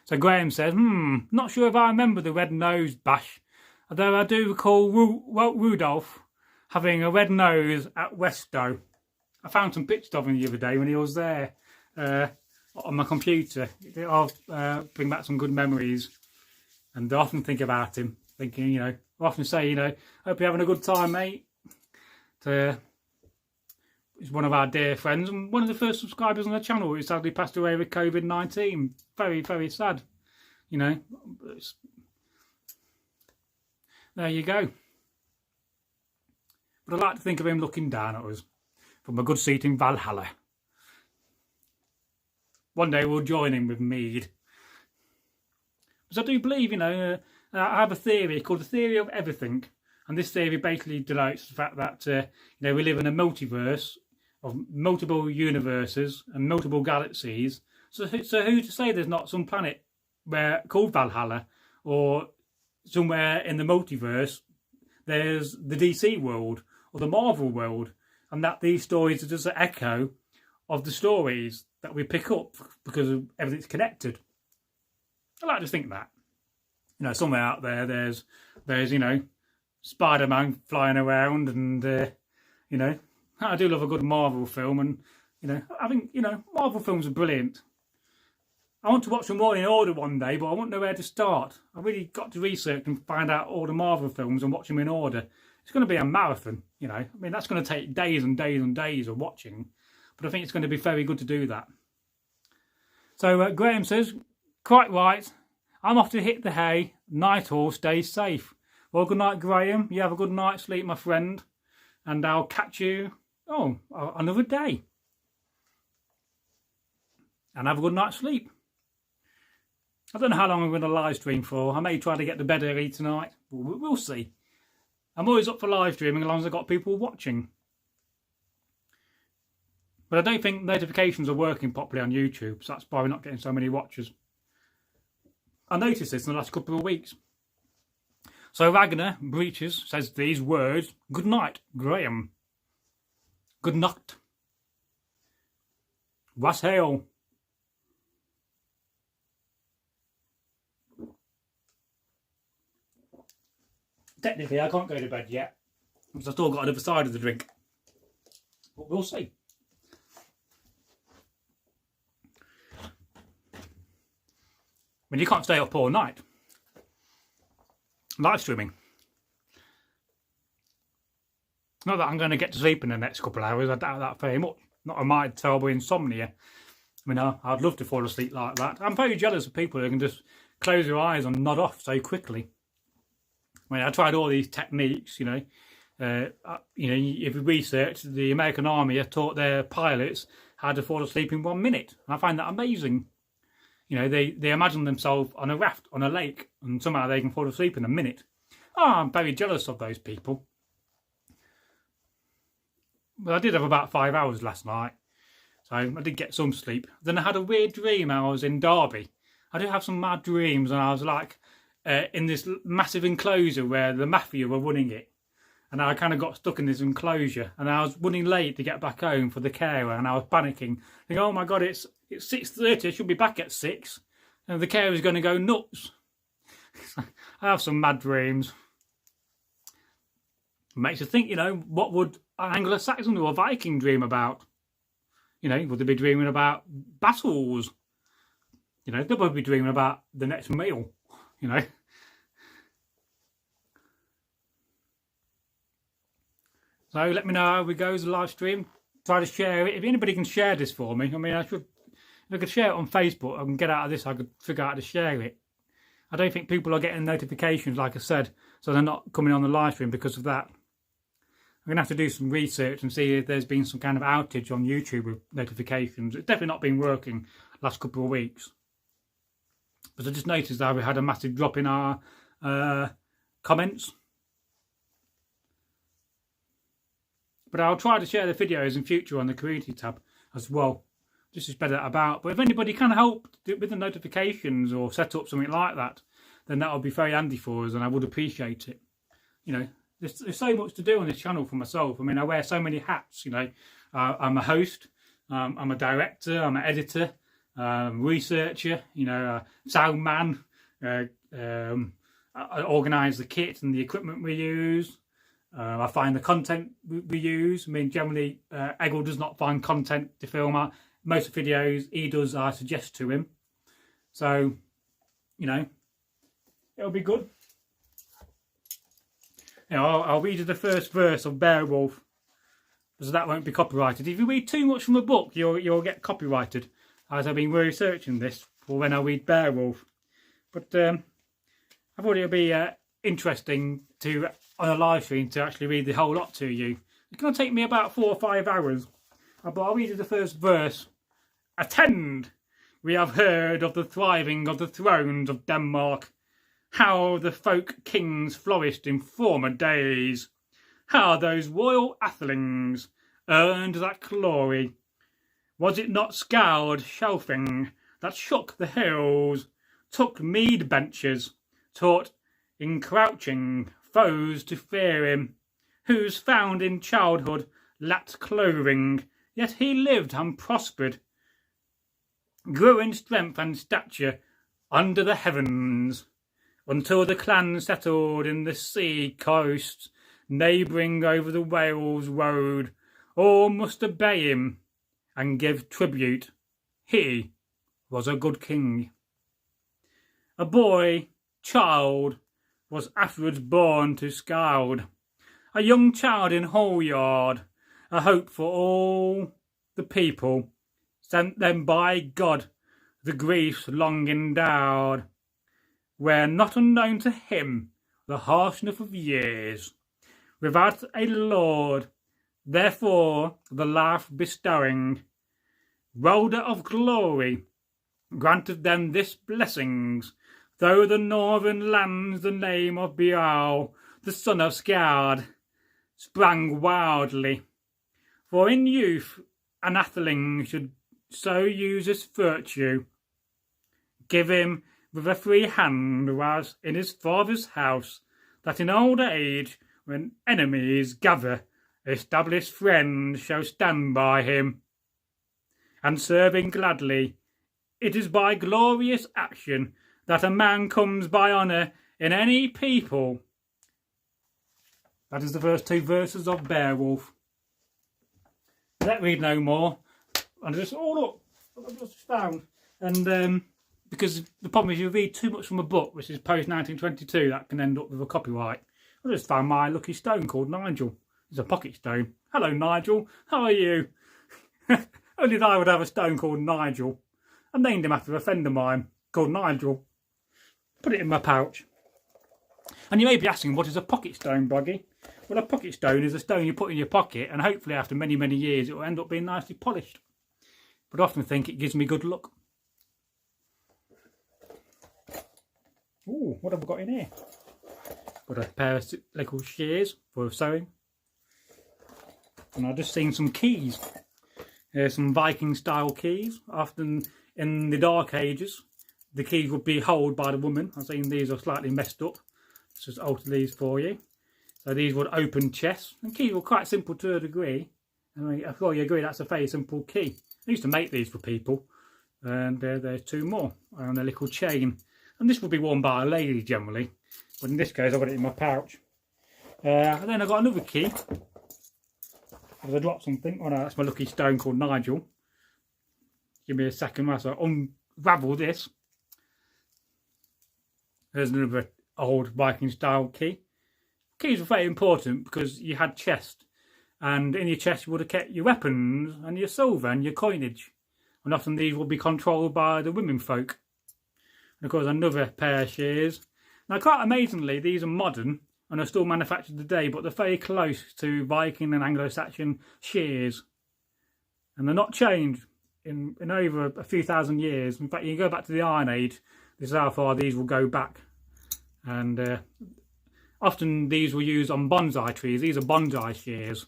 So Graham says, not sure if I remember the red nose bash, although I do recall Rudolph having a red nose at Westow. I found some pictures of him the other day when he was there on my computer. I'll bring back some good memories. And I often think about him, thinking, I often say, hope you're having a good time, mate. He's one of our dear friends and one of the first subscribers on the channel who sadly passed away with COVID-19. Very, very sad. There you go. But I like to think of him looking down at us from a good seat in Valhalla. One day we'll join him with mead. Because I do believe, I have a theory called the theory of everything. And this theory basically denotes the fact that, we live in a multiverse of multiple universes and multiple galaxies. So who's to say there's not some planet called Valhalla, or somewhere in the multiverse there's the DC world or the Marvel world, and that these stories are just an echo of the stories that we pick up because everything's connected. I like to think that. Somewhere out there there's Spider-Man flying around, and I do love a good Marvel film, and I think Marvel films are brilliant. I want to watch them all in order one day, but I won't know where to start. I really got to research and find out all the Marvel films and watch them in order. It's going to be a marathon, I mean, that's going to take days and days and days of watching, but I think it's going to be very good to do that. So Graham says, quite right. I'm off to hit the hay. Night all, stay safe. Well, good night, Graham. You have a good night's sleep, my friend. And I'll catch you, another day. And have a good night's sleep. I don't know how long I'm going to live stream for. I may try to get to bed early tonight. We'll see. I'm always up for live streaming as long as I've got people watching. But I don't think notifications are working properly on YouTube, so that's why we're not getting so many watchers. I noticed this in the last couple of weeks. So Ragnar Breaches says these words. Good night, Graham. Good night. Was hail. Technically, I can't go to bed yet, because I've still got another side of the drink. But we'll see. I mean, you can't stay up all night. Live streaming. Not that I'm going to get to sleep in the next couple of hours. I doubt that very much. Not on my terrible insomnia. I I mean, I'd love to fall asleep like that. I'm very jealous of people who can just close their eyes and nod off so quickly. I mean, I tried all these techniques, you know. If you research, the American Army have taught their pilots how to fall asleep in 1 minute. And I find that amazing. You know, they imagine themselves on a raft on a lake and somehow they can fall asleep in a minute. Oh, I'm very jealous of those people. But I did have about 5 hours last night. So I did get some sleep. Then I had a weird dream. I was in Derby. I do have some mad dreams, and I was like in this massive enclosure where the mafia were running it. And I kind of got stuck in this enclosure, and I was running late to get back home for the carer, and I was panicking. Thinking, oh my God, it's 6:30, I should be back at 6. And the carer's going to go nuts. I have some mad dreams. It makes you think, you know, what would an Anglo-Saxon or a Viking dream about? You know, would they be dreaming about battles? You know, they'll probably be dreaming about the next meal, you know. So let me know how it goes, the live stream. Try to share it. If anybody can share this for me, I mean, if I could share it on Facebook, I can get out of this, I could figure out how to share it. I don't think people are getting notifications, like I said, so they're not coming on the live stream because of that. I'm going to have to do some research and see if there's been some kind of outage on YouTube with notifications. It's definitely not been working the last couple of weeks. But I just noticed that we had a massive drop in our comments. But I'll try to share the videos in future on the community tab as well, just to spread that about. But if anybody can help with the notifications or set up something like that, then that would be very handy for us, and I would appreciate it. You know, there's so much to do on this channel for myself. I mean, I wear so many hats, you know. I'm a host, I'm a director, I'm an editor, researcher, you know, sound man. I organise the kit and the equipment we use. I find the content we use. I mean, generally, Egil does not find content to film. Most of the videos he does, I suggest to him. So, you know, it'll be good. You know, I'll read you the first verse of Beowulf, because that won't be copyrighted. If you read too much from a book, you'll get copyrighted, as I've been researching this for when I read Beowulf. But I thought it would be interesting to, on a live stream, to actually read the whole lot to you. It's going to take me about 4 or 5 hours. But I'll read you the first verse. Attend! We have heard of the thriving of the thrones of Denmark, how the folk kings flourished in former days, how those royal athelings earned that glory. Was it not scoured Shelfing that shook the hills, took mead benches, taught encrouching foes to fear him, whose found in childhood lacked clothing, yet he lived and prospered, grew in strength and stature under the heavens, until the clan settled in the sea coast, neighbouring over the Wales road. All must obey him and give tribute. He was a good king. A boy, child, was afterwards born to Skald, a young child in Hall Yard, a hope for all the people, sent them by God, the griefs long endowed, were not unknown to him the harshness of years, without a lord, therefore the life bestowing, Roder of glory, granted them this blessings, though the northern lands the name of Beowulf, the son of Skard, sprang wildly. For in youth an atheling should so use his virtue, give him with a free hand was in his father's house, that in old age, when enemies gather, established friends shall stand by him, and serving gladly. It is by glorious action that a man comes by honour in any people. That is the first 2 verses of Beowulf. Let read no more. And just, oh look, I've just found. And because the problem is you read too much from a book, which is post 1922, that can end up with a copyright. I just found my lucky stone called Nigel. It's a pocket stone. Hello Nigel, how are you? Only that I would have a stone called Nigel. I named him after a friend of mine called Nigel. Put it in my pouch. And you may be asking, what is a pocket stone, Bragi? Well, a pocket stone is a stone you put in your pocket, and hopefully after many, many years it will end up being nicely polished. But I often think it gives me good luck. Ooh, what have we got in here? Got a pair of little shears for sewing. And I've just seen some keys. Here's some Viking style keys. Often in the Dark Ages, the keys would be held by the woman. I've seen these are slightly messed up. Let's just alter these for you. So these would open chests. And keys were quite simple to a degree. I mean, I'm sure you agree that's a very simple key. I used to make these for people. And there's two more on a little chain. And this would be worn by a lady generally. But in this case, I've got it in my pouch. And then I've got another key. As I drop something. Oh no, that's my lucky stone called Nigel. Give me a second whilst I unravel this. There's another old Viking style key. Keys were very important because you had chest. And in your chest you would have kept your weapons and your silver and your coinage. And often these would be controlled by the women folk. And of course another pair of shears. Now quite amazingly, these are modern and are still manufactured today, but they're very close to Viking and Anglo-Saxon shears. And they're not changed in over a few thousand years. In fact, you can go back to the Iron Age. This is how far these will go back. And often these were used on bonsai trees. These are bonsai shears.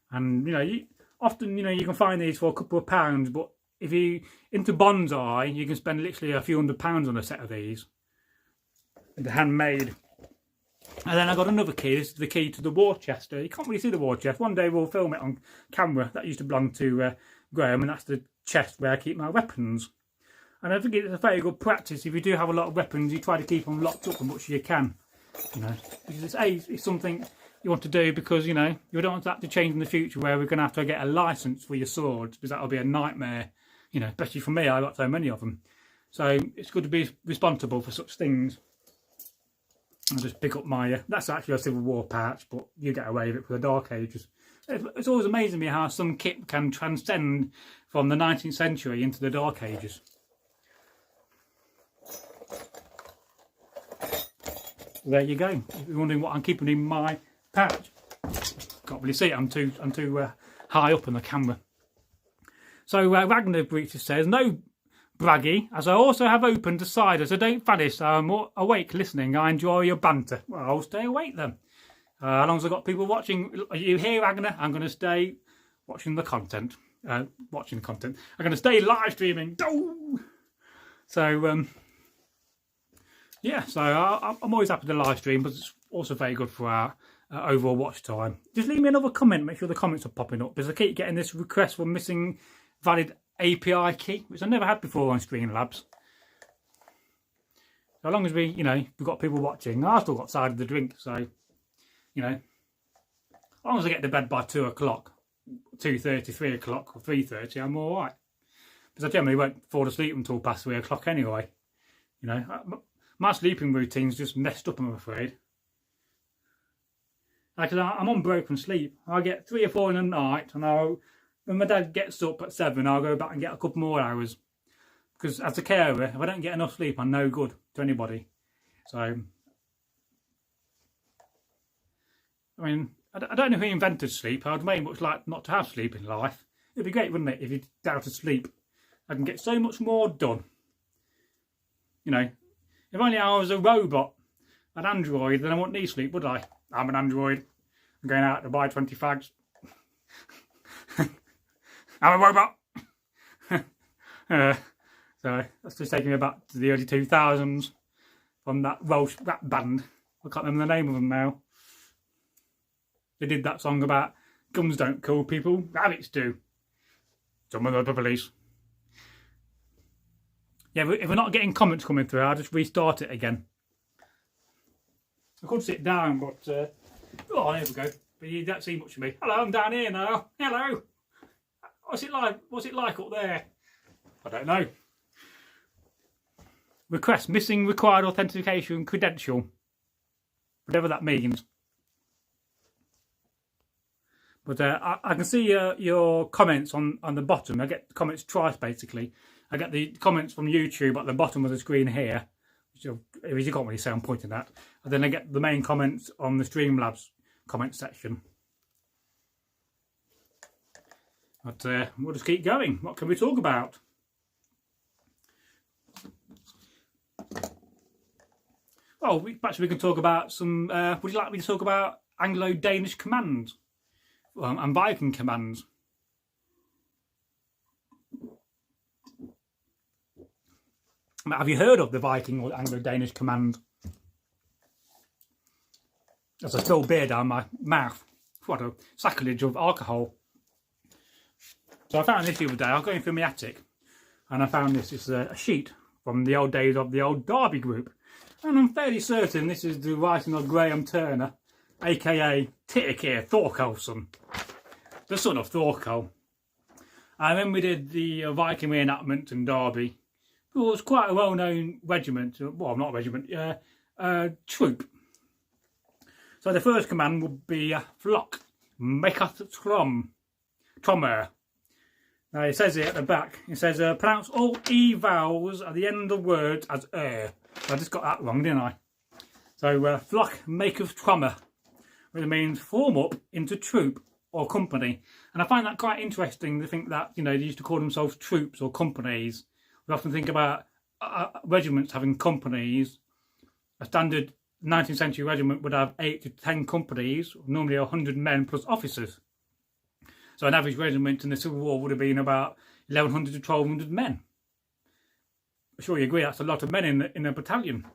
And, you know, often, you know, you can find these for a couple of pounds, but if you're into bonsai, you can spend literally a few £100 on a set of these. They're handmade. And then I got another key. This is the key to the war chest. You can't really see the war chest. One day we'll film it on camera. That used to belong to Graham, and that's the chest where I keep my weapons. And I think it's a very good practice. If you do have a lot of weapons, you try to keep them locked up as much as you can. You know, because it's something you want to do because, you know, you don't want that to change in the future where we're going to have to get a license for your swords, because that'll be a nightmare. You know, especially for me, I got so many of them. So it's good to be responsible for such things. I'll just pick up my, that's actually a Civil War patch, but you get away with it for the Dark Ages. It's always amazing me how some kit can transcend from the 19th century into the Dark Ages. There you go. If you're wondering what I'm keeping in my pouch, can't really see it. I'm too high up on the camera. So Ragnar Breaches says, no, Bragi, as I also have opened to cider, so don't vanish. I'm awake listening. I enjoy your banter. Well, I'll stay awake then. As long as I've got people watching. Are you here, Ragnar? I'm going to stay watching the content. I'm going to stay live streaming. So, yeah, so I'm always happy to live stream, but it's also very good for our overall watch time. Just leave me another comment. Make sure the comments are popping up, because I keep getting this request for missing valid API key, which I never had before on Streamlabs. So as long as we've got people watching, I've still got side of the drink, so, you know, as long as I get to bed by 2 o'clock, 2:30, 3 o'clock, or 3:30, I'm all right. Because I generally won't fall asleep until past 3 o'clock anyway. You know, my sleeping routine's just messed up, I'm afraid. Like, I'm on broken sleep. I get 3 or 4 in the night, and when my dad gets up at 7, I'll go back and get a couple more hours. Because as a carer, if I don't get enough sleep, I'm no good to anybody. So, I mean, I don't know who invented sleep. I'd very much like not to have sleep in life. It'd be great, wouldn't it, if you down to sleep. I can get so much more done. You know, if only I was a robot, an android, then I wouldn't need sleep, would I? I'm an android. I'm going out to buy 20 fags. I'm a robot. So that's just taking me back to the early 2000s from that Welsh rap band. I can't remember the name of them now. They did that song about guns don't kill people, rabbits do. Summon the police. Yeah, if we're not getting comments coming through, I'll just restart it again. I could sit down, but oh, there we go. But you don't see much of me. Hello, I'm down here now. Hello. What's it like? What's it like up there? I don't know. Request missing required authentication credential. Whatever that means. But I can see your comments on the bottom. I get comments twice, basically. I get the comments from YouTube at the bottom of the screen here, which you can't really say I'm pointing at. And then I get the main comments on the Streamlabs comment section. But we'll just keep going. What can we talk about? Oh, perhaps we can talk about some... would you like me to talk about Anglo-Danish commands? And Viking commands? Have you heard of the Viking or Anglo-Danish command? As I spill beer down my mouth. What a sacrilege of alcohol. So I found this the other day. I was going through my attic and I found this. It's a sheet from the old days of the old Derby group. And I'm fairly certain this is the writing of Graham Turner, aka Egil Thorsson, the son of Thorkel. And when we did the Viking reenactment in Derby, it was quite a well-known regiment, well, not a regiment, troop. So the first command would be flock, maketh trommer. Now it says here at the back, it says pronounce all E vowels at the end of words as So I just got that wrong, didn't I? So flock maketh trommer, which means form up into troop or company. And I find that quite interesting to think that, you know, they used to call themselves troops or companies. We often think about regiments having companies. A standard 19th century regiment would have 8 to 10 companies, normally 100 men plus officers. So an average regiment in the Civil War would have been about 1,100 to 1,200 men. I'm sure you agree that's a lot of men in a battalion.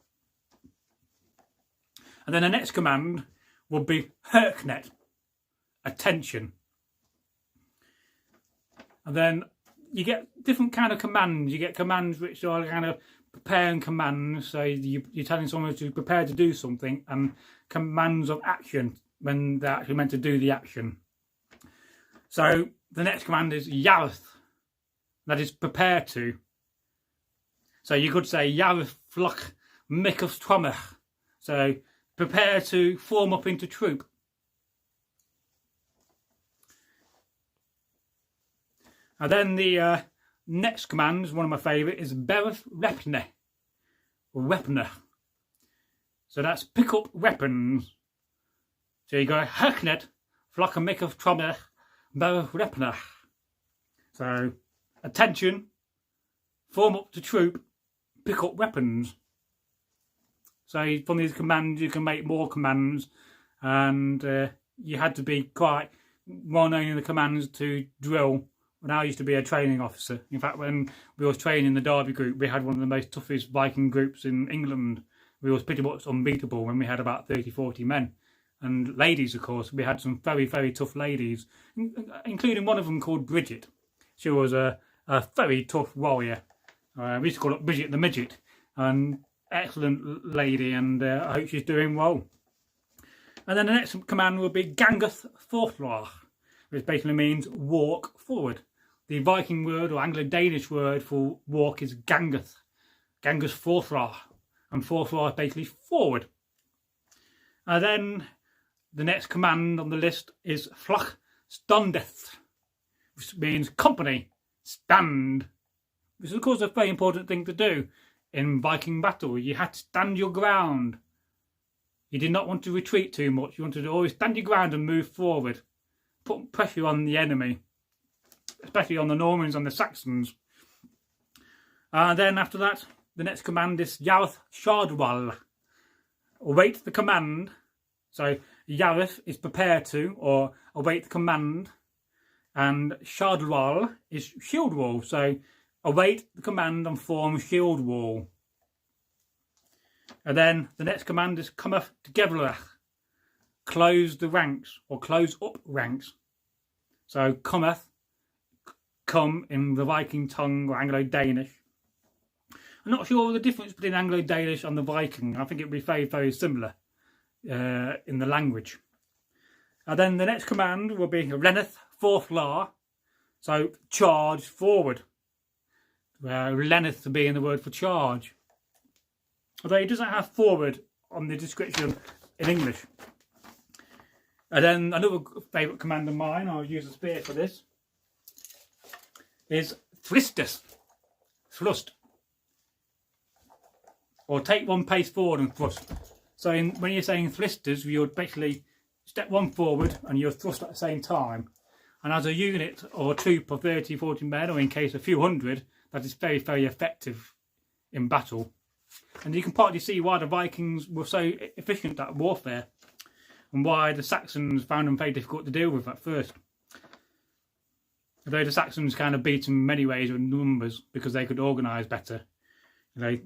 And then the next command would be Herknet, attention. And then you get different kind of commands. You get commands which are kind of preparing commands, so you're telling someone to prepare to do something, and commands of action when they're actually meant to do the action. So the next command is Yareth, that is prepare to. So you could say Yareth flock maketh trommer, so prepare to form up into troop. And then the next command, one of my favourite, is Bereth Repne, or Repner. So that's pick up weapons. So you go Herknet, flock maketh trommer, Bereth Repner. So attention, form up to troop, pick up weapons. So from these commands you can make more commands, and you had to be quite well known in the commands to drill. When I used to be a training officer, in fact when we was training the Derby group, we had one of the most toughest Viking groups in England. We was pretty much unbeatable when we had about 30-40 men. And ladies, of course, we had some very, very tough ladies, including one of them called Bridget. She was a very tough warrior. We used to call her Bridget the Midget. An excellent lady, and I hope she's doing well. And then the next command will be Gangeth Forthlach, which basically means walk forward. The Viking word or Anglo-Danish word for walk is Gangeth. Gangeth Forthlach. And Forthlach is basically forward. And then the next command on the list is Flock Standeth, which means company, stand. Which is of course a very important thing to do in Viking battle. You had to stand your ground. You did not want to retreat too much. You wanted to always stand your ground and move forward. Put pressure on the enemy, especially on the Normans and the Saxons. And then after that, the next command is Yareth Shardwal. Await the command. So Yareth is prepare to, or await the command. And Shardwal is shield wall. So await the command and form shield wall. And then the next command is cometh together. Close the ranks, or close up ranks. So cometh, come in the Viking tongue or Anglo-Danish. I'm not sure the difference between Anglo-Danish and the Viking. I think it would be very, very similar in the language. And then the next command will be Renneth Forthlar, so charge forward. Renneth being the word for charge. Although it doesn't have forward on the description in English. And then another favourite command of mine, I'll use a spear for this, is thrustus. Thrust. Or take one pace forward and thrust. So when you're saying thrusters, you're basically step one forward and you're thrust at the same time. And as a unit or a troop of 30, 40 men, or in case a few hundred, that is very, very effective in battle. And you can partly see why the Vikings were so efficient at warfare and why the Saxons found them very difficult to deal with at first. Although the Saxons kind of beat them in many ways with numbers because they could organise better. You know, I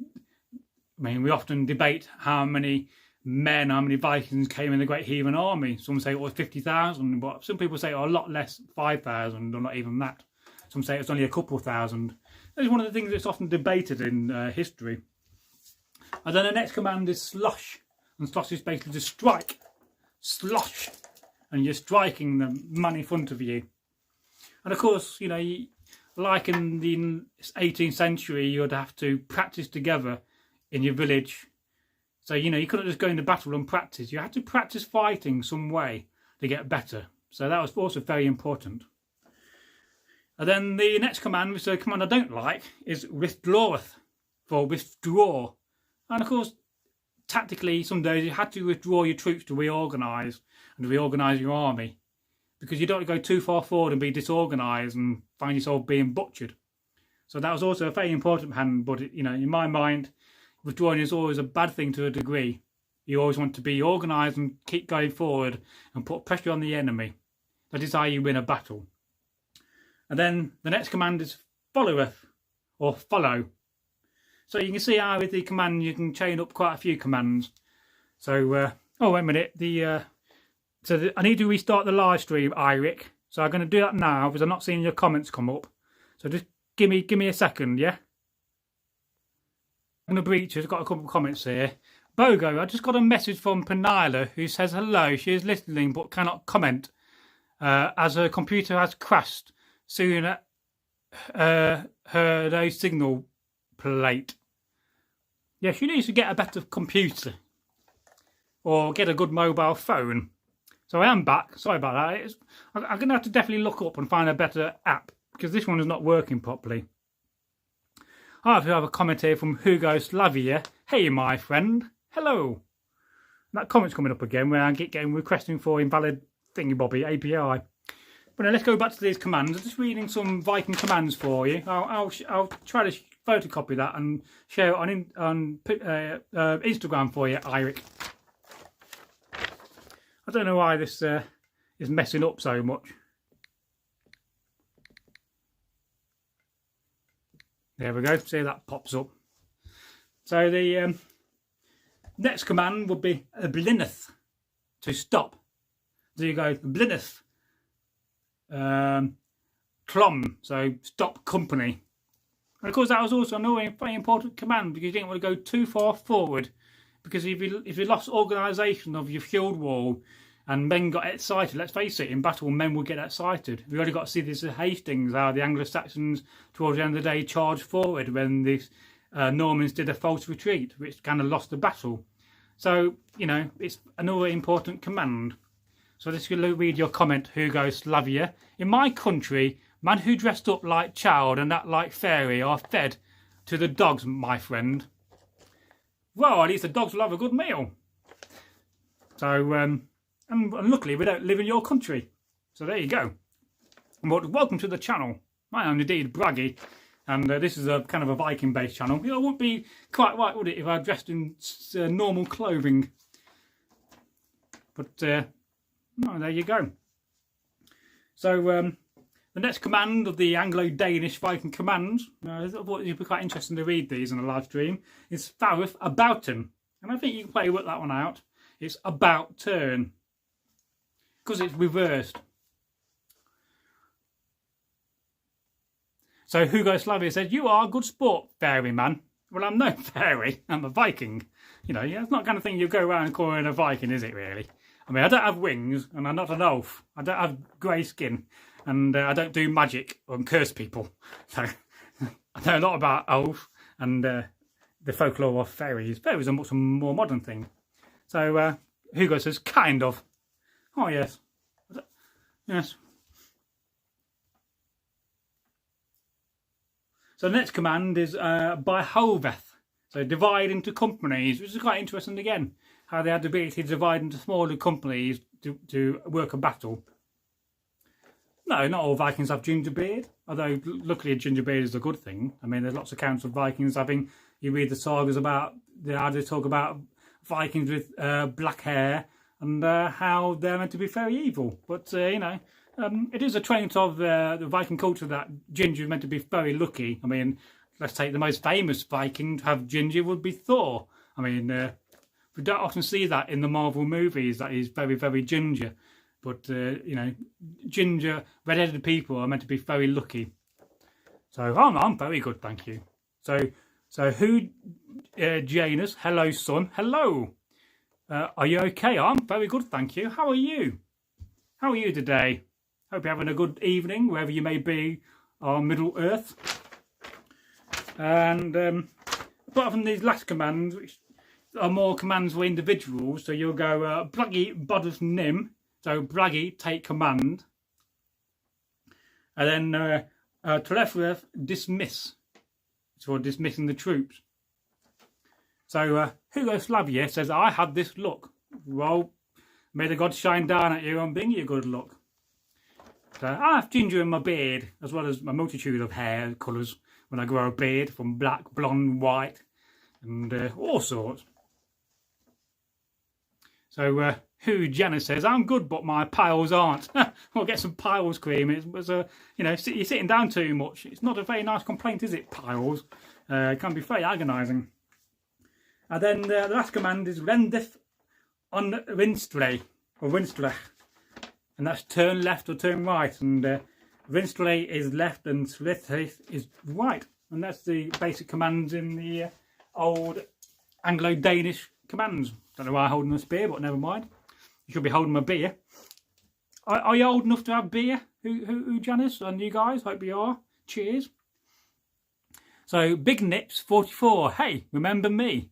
mean, we often debate how many men, how many Vikings came in the Great Heathen Army. Some say it was 50,000, but some people say a lot less, 5,000, or not even that. Some say it's only a couple of thousand. That's one of the things that's often debated in history. And then the next command is slosh. And slosh is basically to strike. Slosh. And you're striking the man in front of you. And of course, you know, like in the 18th century, you'd have to practice together in your village. So, you know, you couldn't just go into battle and practice. You had to practice fighting some way to get better. So that was also very important. And then the next command, which is a command I don't like, is withdraweth, for withdraw. And of course, tactically, some days you had to withdraw your troops to reorganise and reorganise your army. Because you don't want to go too far forward and be disorganised and find yourself being butchered. So that was also a very important hand, but you know, in my mind, withdrawing is always a bad thing to a degree. You always want to be organised and keep going forward and put pressure on the enemy. That is how you win a battle. And then the next command is followeth, or follow. So you can see how with the command you can chain up quite a few commands. So, oh wait a minute, I need to restart the live stream, Eirik. So I'm going to do that now because I'm not seeing your comments come up. So just give me a second, yeah? I'm going to breach it. I've got a couple of comments here. Bogo, I just got a message from Penila who says hello. She is listening but cannot comment as her computer has crashed soon at her signal plate. Yeah, she needs to get a better computer or get a good mobile phone. So I am back. Sorry about that. I'm going to have to definitely look up and find a better app because this one is not working properly. I have a comment here from Hugo Slavia. Hey, my friend. Hello. That comment's coming up again where I keep getting requesting for invalid thingy-bobby API. But now let's go back to these commands. I'm just reading some Viking commands for you. I'll try to photocopy that and share it on Instagram for you, Eirik. I don't know why this is messing up so much. There we go. See, that pops up. So the next command would be blineth, to stop. So you go blineth, clom, so stop company. And of course that was also another very important command because you didn't want to go too far forward. Because if you lost organisation of your field wall and men got excited, let's face it, in battle men will get excited. We already got to see this at Hastings, how the Anglo-Saxons towards the end of the day charged forward when the Normans did a false retreat, which kind of lost the battle. So, you know, it's another important command. So let's read your comment, Hugo Slavia. In my country, man who dressed up like child and act like fairy are fed to the dogs, my friend. Well, at least the dogs will have a good meal. So, and luckily we don't live in your country. So there you go. But welcome to the channel. I am indeed Bragi, and this is a kind of a Viking-based channel. You know, it wouldn't be quite right, would it, if I dressed in normal clothing? But no, there you go. So the next command of the Anglo-Danish Viking commands, I thought it'd be quite interesting to read these in a live stream, is Fareth Abouten. And I think you can probably work that one out. It's about turn. Because it's reversed. So Hugo Slavia says, you are a good sport, fairy man. Well, I'm no fairy, I'm a Viking. You know, it's not the kind of thing you go around calling a Viking, is it really? I mean, I don't have wings, and I'm not an elf. I don't have grey skin. And I don't do magic or curse people. So I know a lot about elves and the folklore of fairies. Fairies are much more modern thing. So Hugo says, kind of. Oh, yes. Yes. So the next command is by Hoveth. So divide into companies, which is quite interesting again. How they had the ability to divide into smaller companies to work a battle. No, not all Vikings have gingerbeard, although luckily gingerbeard is a good thing. I mean, there's lots of accounts of Vikings having, you read the sagas about, how they talk about Vikings with black hair and how they're meant to be very evil. But, you know, it is a trait of the Viking culture that ginger is meant to be very lucky. I mean, let's take the most famous Viking to have ginger would be Thor. I mean, we don't often see that in the Marvel movies, that he's very, very ginger. But, you know, ginger, red-headed people are meant to be very lucky. So I'm very good, thank you. So who, Janus, hello, son, hello. Are you okay? I'm very good, thank you. How are you? How are you today? Hope you're having a good evening, wherever you may be on Middle Earth. And apart from these last commands, which are more commands for individuals, so you'll go Bragi Bodus Nim, so Bragi take command, and then Telephoreth dismiss, so dismissing the troops. So Hugo Slavia says, I had this luck. Well, may the gods shine down at you and bring you good luck. So I have ginger in my beard, as well as a multitude of hair colours when I grow a beard, from black, blonde, white, and all sorts. So who Janice says, I'm good, but my piles aren't. I'll get some piles cream. It was you know, you're sitting down too much. It's not a very nice complaint, is it, piles? It can be very agonising. And then the last command is Rendith on Winstre, or Winstre. And that's turn left or turn right. And Winstre is left and Slithith is right. And that's the basic commands in the old Anglo-Danish commands. Don't know why I'm holding a spear, but never mind. You should be holding my beer. Are you old enough to have beer? Who Janice? And you guys? Hope you are. Cheers. So, Big Nips 44. Hey, remember me?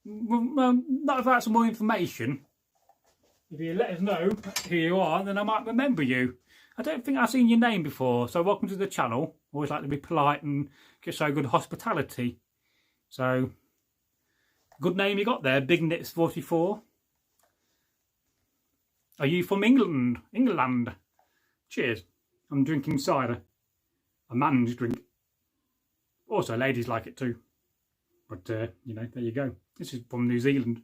Well, not without some more information. If you let us know who you are, then I might remember you. I don't think I've seen your name before, so welcome to the channel. Always like to be polite and get so good hospitality. So, good name you got there, Big Nips 44. Are you from England? England. Cheers. I'm drinking cider. A man's drink. Also, ladies like it too. But, you know, there you go. This is from New Zealand.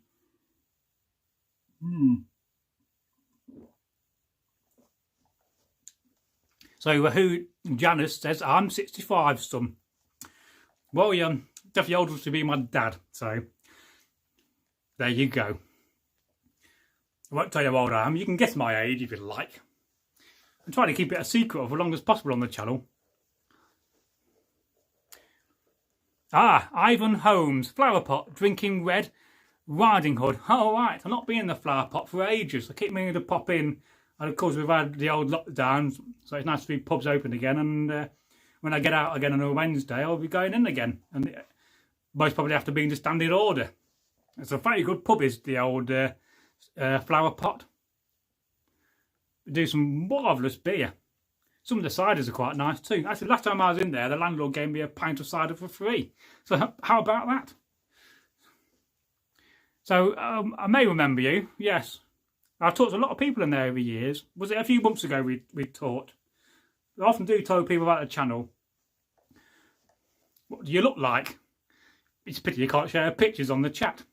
So, who Janice says, I'm 65, son. Well, you're definitely old enough to be my dad, so there you go. I won't tell you how old I am. You can guess my age if you like. I'm trying to keep it a secret for as long as possible on the channel. Ah, Ivan Holmes, flower pot, drinking red, riding hood. Oh, right, I've not been in the flower pot for ages. I keep meaning to pop in. And of course, we've had the old lockdowns, so it's nice to be pubs open again. And when I get out again on a Wednesday, I'll be going in again. And most probably have to be in the standing order. It's a very good pub, is the old flower pot. We do some marvellous beer. Some of the ciders are quite nice too. Actually, last time I was in there, the landlord gave me a pint of cider for free. So how about that? So I may remember you, yes. I've talked to a lot of people in there over years. Was it a few months ago we talked? I often do tell people about the channel. What do you look like? It's a pity you can't share pictures on the chat.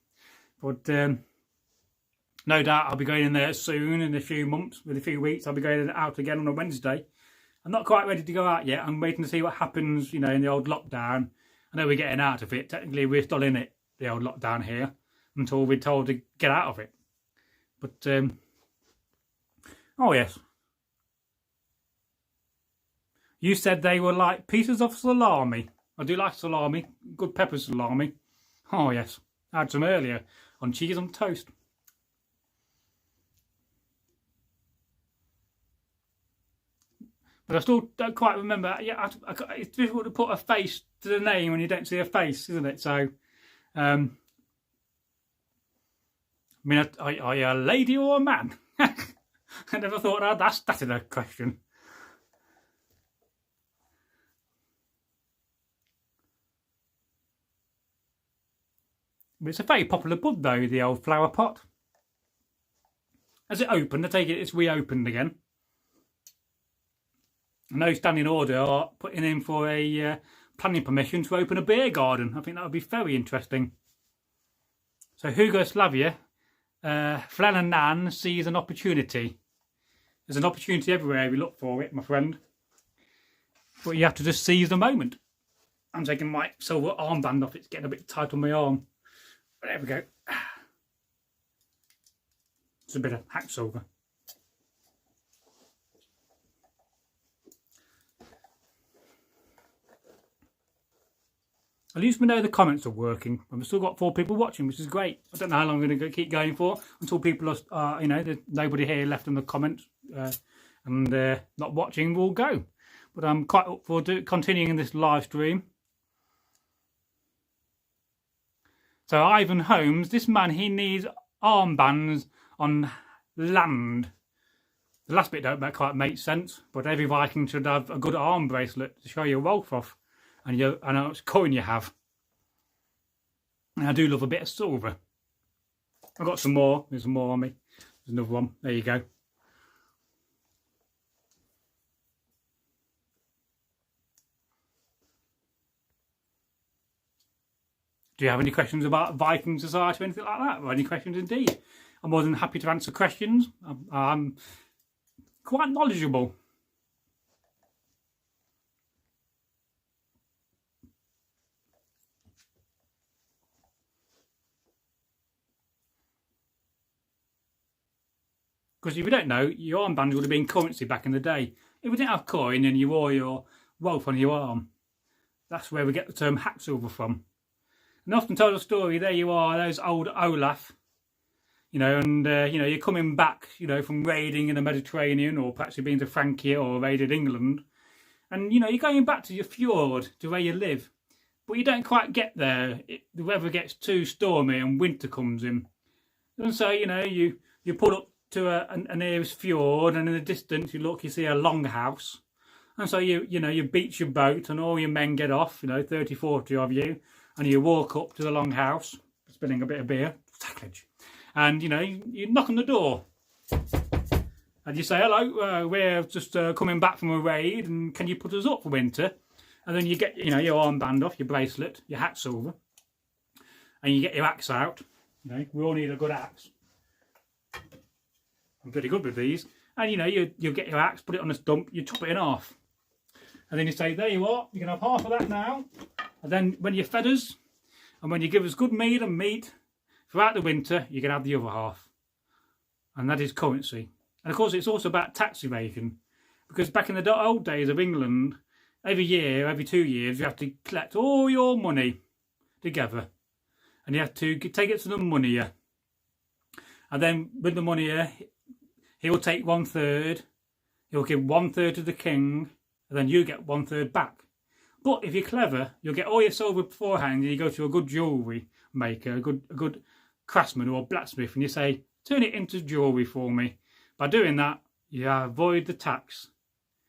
But no doubt I'll be going in there soon, in a few months, in a few weeks. I'll be going out again on a Wednesday. I'm not quite ready to go out yet. I'm waiting to see what happens, you know, in the old lockdown. I know we're getting out of it. Technically, we're still in it, the old lockdown here, until we're told to get out of it. But, oh yes. You said they were like pieces of salami. I do like salami, good pepper salami. Oh yes, I had some earlier on cheese on toast. But I still don't quite remember. Yeah, it's difficult to put a face to the name when you don't see a face, isn't it? So, I mean, are you a lady or a man? I never thought I'd ask that in a question. But it's a very popular bud though, the old flower pot. As it opened, I take it it's reopened again. And those standing order are putting in for a planning permission to open a beer garden. I think that would be very interesting. So Yugoslavia, Flan and Nan sees an opportunity. There's an opportunity everywhere we look for it, my friend. But you have to just seize the moment. I'm taking my silver armband off. It's getting a bit tight on my arm. There we go. It's a bit of hack silver. At least we know the comments are working. And we've still got 4 people watching, which is great. I don't know how long I'm going to keep going for until people are, you know, there's nobody here left in the comments and not watching will go. But I'm quite up for continuing this live stream. So Ivan Holmes, this man, he needs armbands on land. The last bit don't quite make sense, but every Viking should have a good arm bracelet to show your wealth off. And how much coin you have. And I do love a bit of silver. I've got some more. There's some more on me. There's another one. There you go. Do you have any questions about Viking society or anything like that? Or any questions indeed? I'm more than happy to answer questions. I'm quite knowledgeable. Because if you don't know, your armband would have been currency back in the day. If we didn't have coin and you wore your wealth on your arm, that's where we get the term hack silver from. And often told a story, there you are, there's old Olaf, you know, and you know, you're coming back, you know, from raiding in the Mediterranean, or perhaps you've been to Francia or raided England, and you know, you're going back to your fjord, to where you live, but you don't quite get there. The weather gets too stormy and winter comes in, and so you know, you pull up to a nearest fjord, and in the distance you look, you see a longhouse, and so you know, you beach your boat and all your men get off, you know, 30, 40 of you, and you walk up to the longhouse, spilling a bit of beer, sacrilege, and you know, you knock on the door and you say, hello, we're just coming back from a raid, and can you put us up for winter? And then you get, you know, your armband off, your bracelet, your hat silver, and you get your axe out. You know, we all need a good axe. I'm pretty good with these. And you know, you get your axe, put it on a stump, you chop it in half. And then you say, there you are, you can have half of that now. And then when you fed us, and when you give us good meat and meat, throughout the winter, you can have the other half. And that is currency. And of course, it's also about tax evasion. Because back in the old days of England, every year, every 2 years, you have to collect all your money together. And you have to take it to the moneyer. And then with the moneyer, he will take 1/3, he'll give 1/3 to the king, and then you get 1/3 back. But if you're clever, you'll get all your silver beforehand, and you go to a good jewellery maker, a good craftsman or blacksmith, and you say, turn it into jewellery for me. By doing that, you avoid the tax.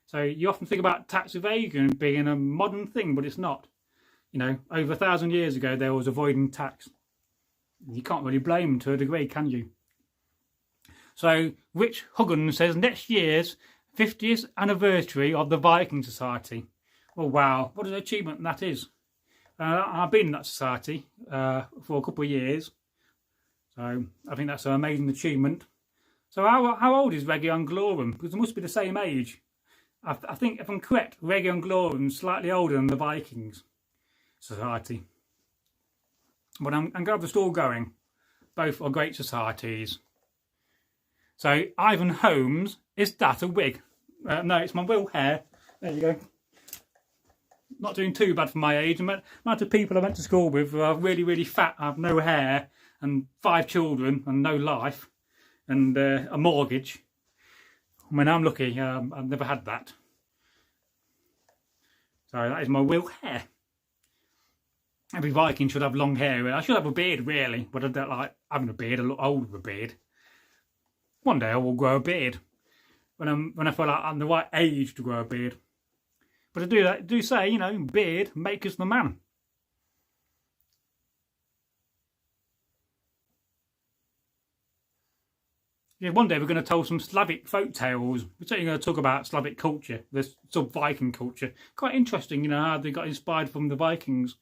So you often think about tax evasion being a modern thing, but it's not. You know, over 1,000 years ago, there was avoiding tax. You can't really blame them to a degree, can you? So Rich Huggins says, next year's 50th anniversary of the Viking Society. Well, wow, what an achievement that is. I've been in that society for a couple of years. So I think that's an amazing achievement. So how old is Region Glorum? Because it must be the same age. I think, if I'm correct, Region Glorum is slightly older than the Vikings Society. But I'm glad they're still going. Both are great societies. So, Ivan Holmes, is that a wig? No, it's my real hair. There you go. Not doing too bad for my age. The amount of people I went to school with who are really, really fat, have no hair, and 5 children, and no life, and a mortgage. I mean, I'm lucky. I've never had that. So, that is my real hair. Every Viking should have long hair. I should have a beard, really, but I don't like having a beard. I look old with a beard. One day I will grow a beard. when I feel like I'm the right age to grow a beard. But I do say, you know, beard makes the man. Yeah, one day we're going to tell some Slavic folk tales. We're certainly going to talk about Slavic culture, the sub-Viking culture. Quite interesting, you know, how they got inspired from the Vikings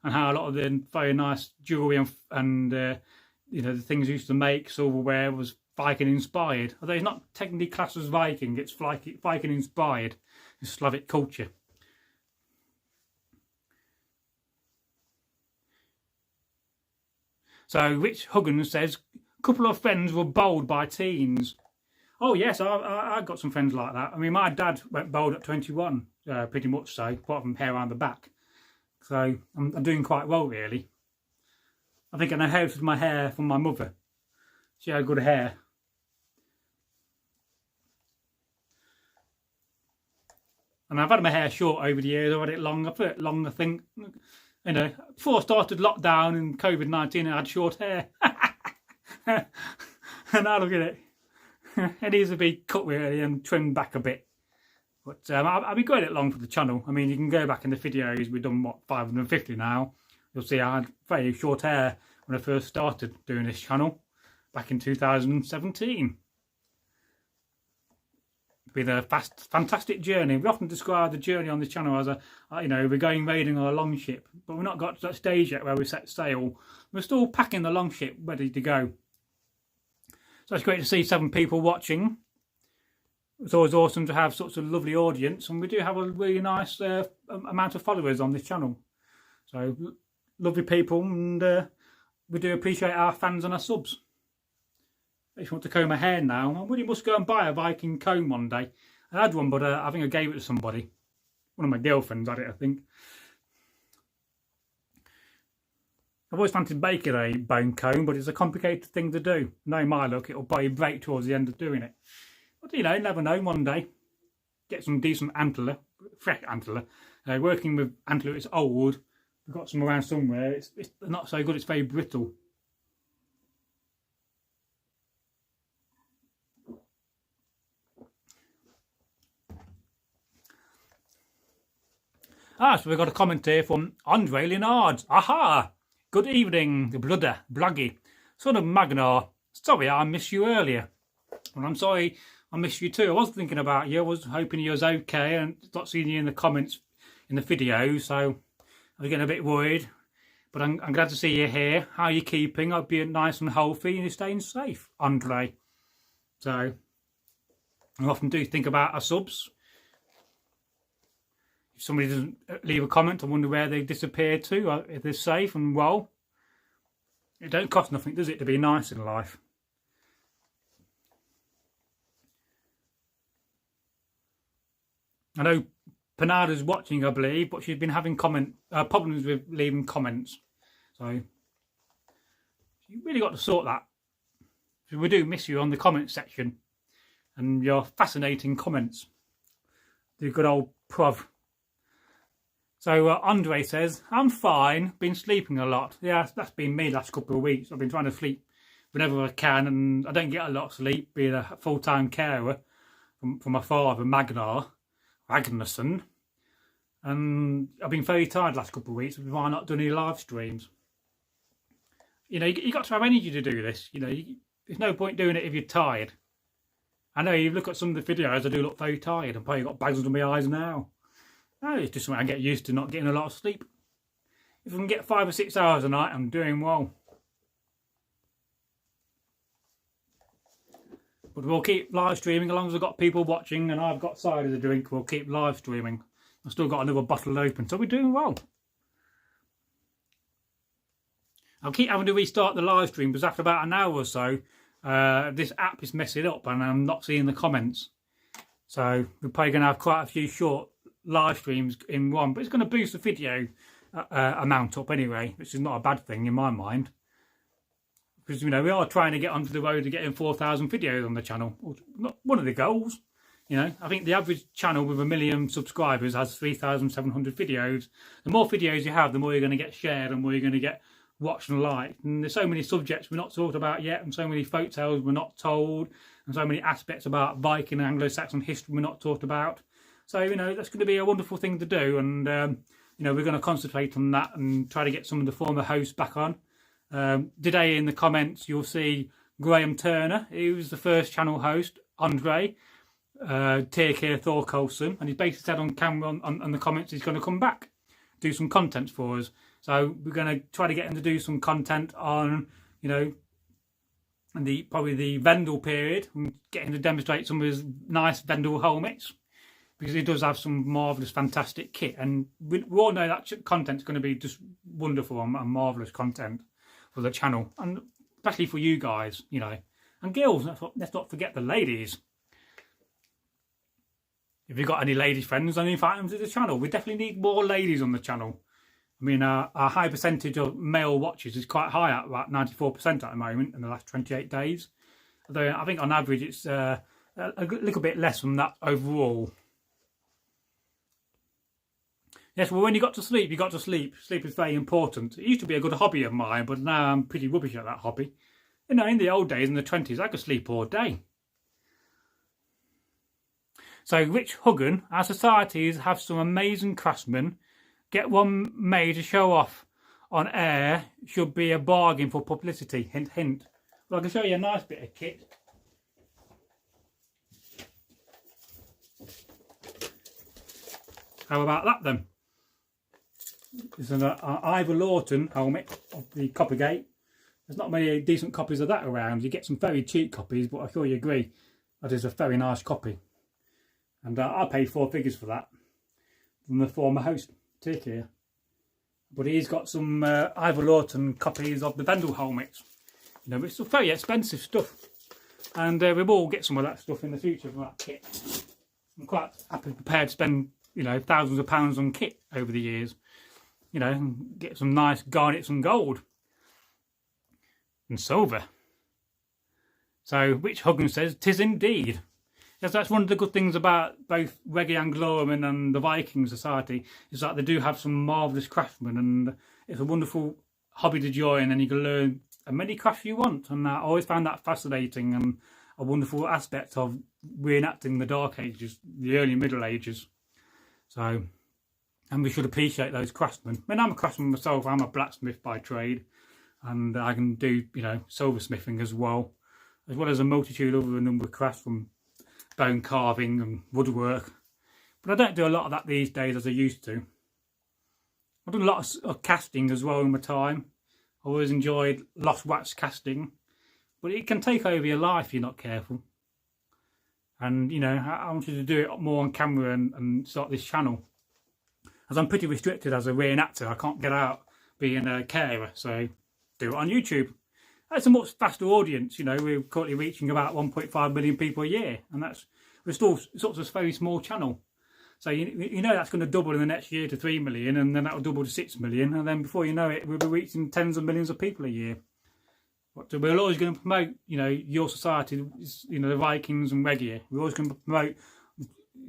and how a lot of the very nice jewellery and you know, the things they used to make, silverware, was Viking inspired. Although it's not technically classed as Viking, it's Viking inspired. It's Slavic culture. So Rich Huggins says, couple of friends were bowled by teens. Oh yes, I got some friends like that. I mean, my dad went bowled at 21, pretty much so, apart from hair around the back. So I'm doing quite well, really. I think I inherited my hair from my mother. She had good hair. And I've had my hair short over the years. I've had it long. I've had it long, I think. You know, before I started lockdown and COVID-19, I had short hair. And now look at it. It needs to be cut really and trimmed back a bit. But I'll be growing it long for the channel. I mean, you can go back in the videos. We've done, what, 550 now. You'll see I had very short hair when I first started doing this channel back in 2017. It's been a fantastic journey. We often describe the journey on this channel as you know, we're going raiding on a longship, but we've not got to that stage yet where we set sail. We're still packing the longship ready to go. So it's great to see 7 people watching. It's always awesome to have such a lovely audience, and we do have a really nice amount of followers on this channel. So lovely people, and we do appreciate our fans and our subs. I just want to comb my hair now. I really must go and buy a Viking comb one day. I had one, but I think I gave it to somebody. One of my girlfriends had it, I think. I've always fancied making a bone comb, but it's a complicated thing to do. Knowing my luck, it'll probably break towards the end of doing it. But you know, never know, one day. Get some decent antler, fresh antler. Working with antler, it's old. We've got some around somewhere. It's not so good, it's very brittle. So we've got a comment here from Andre Linard. Aha! Good evening, Bludder, Bragi, son of Magnar. Sorry I missed you earlier. Well, I'm sorry I missed you too. I was thinking about you. I was hoping you was okay and not seeing you in the comments in the video, so I was getting a bit worried. But I'm glad to see you here. How are you keeping? I'll be nice and healthy and you're staying safe, Andre. So I often do think about our subs. If somebody doesn't leave a comment, I wonder where they disappeared to, if they're safe and well. It don't cost nothing, does it, to be nice in life? I know Panada's watching, I believe, but she's been having problems with leaving comments. So you really got to sort that. So we do miss you on the comment section and your fascinating comments. The good old prov. So Andre says, I'm fine, been sleeping a lot. Yeah, that's been me last couple of weeks. I've been trying to sleep whenever I can, and I don't get a lot of sleep, being a full-time carer from my father, Magnarsson. And I've been very tired last couple of weeks, which is why I've not done any live streams. You know, you got to have energy to do this. You know, there's no point doing it if you're tired. I know, you look at some of the videos, I do look very tired. I've probably got bags under my eyes now. No, it's just something I get used to, not getting a lot of sleep. If I can get 5 or 6 hours a night, I'm doing well. But we'll keep live streaming as long as I've got people watching and I've got cider to drink. We'll keep live streaming. I've still got another bottle open, so we're doing well. I'll keep having to restart the live stream because after about an hour or so, this app is messing up and I'm not seeing the comments. So we're probably going to have quite a few short live streams in one, but it's going to boost the video amount up anyway, which is not a bad thing in my mind, because you know we are trying to get onto the road to getting 4,000 videos on the channel. Not one of the goals, you know. I think the average channel with 1 million subscribers has 3,700 videos. The more videos you have, the more you're going to get shared and the more you're going to get watched and liked. And there's so many subjects we're not talked about yet, and so many folk tales we're not told, and so many aspects about Viking and Anglo-Saxon history we're not talked about. So, you know, that's going to be a wonderful thing to do, and, you know, we're going to concentrate on that and try to get some of the former hosts back on. Today in the comments, you'll see Graham Turner, he was the first channel host, Andre, Egil Thorsson, and he's basically said on camera on the comments he's going to come back, do some content for us. So we're going to try to get him to do some content on, you know, probably the Vendel period, and get him to demonstrate some of his nice Vendel helmets, because he does have some marvellous, fantastic kit, and we all know that content's going to be just wonderful and marvellous content for the channel, and especially for you guys, you know. And girls, let's not forget the ladies. If you've got any ladies friends, then invite them to the channel. We definitely need more ladies on the channel. I mean, our high percentage of male watchers is quite high, at about 94% at the moment in the last 28 days. Although I think on average it's a little bit less than that overall. Yes, well, when you got to sleep, you got to sleep. Sleep is very important. It used to be a good hobby of mine, but now I'm pretty rubbish at that hobby. You know, in the old days, in the 20s, I could sleep all day. So, Rich Huggan, our societies have some amazing craftsmen. Get one made to show off on air should be a bargain for publicity. Hint, hint. Well, I can show you a nice bit of kit. How about that then? It's an Ivor Lawton helmet of the Coppergate. There's not many decent copies of that around. You get some very cheap copies, but I sure you agree that is a very nice copy. And I paid 4 figures for that from the former host, Tick here. But he's got some Ivor Lawton copies of the Vendel helmets. You know, it's very expensive stuff. And we will get some of that stuff in the future from that kit. I'm quite happy prepared to spend, you know, thousands of pounds on kit over the years. You know, and get some nice garnets and gold. And silver. So, Rich Huggan says, "'Tis indeed." Yes, that's one of the good things about both Reggae Anglo-Norman and the Viking Society, is that they do have some marvellous craftsmen, and it's a wonderful hobby to join, and you can learn as many crafts you want. And I always found that fascinating and a wonderful aspect of reenacting the Dark Ages, the early Middle Ages. So, and we should appreciate those craftsmen. I mean, I'm a craftsman myself. I'm a blacksmith by trade, and I can do, you know, silversmithing as well as a multitude of other number of crafts, from bone carving and woodwork. But I don't do a lot of that these days as I used to. I've done a lot of casting as well in my time. I always enjoyed lost wax casting, but it can take over your life if you're not careful. And, you know, I wanted to do it more on camera and start this channel, as I'm pretty restricted as a reenactor. I can't get out being a carer, so do it on YouTube. It's a much faster audience, you know. We're currently reaching about 1.5 million people a year, and we're still sort of a very small channel. So you know that's going to double in the next year to 3 million, and then that will double to 6 million, and then before you know it, we'll be reaching tens of millions of people a year. But we're always going to promote, you know, your society, you know, the Vikings and Reggae. We're always going to promote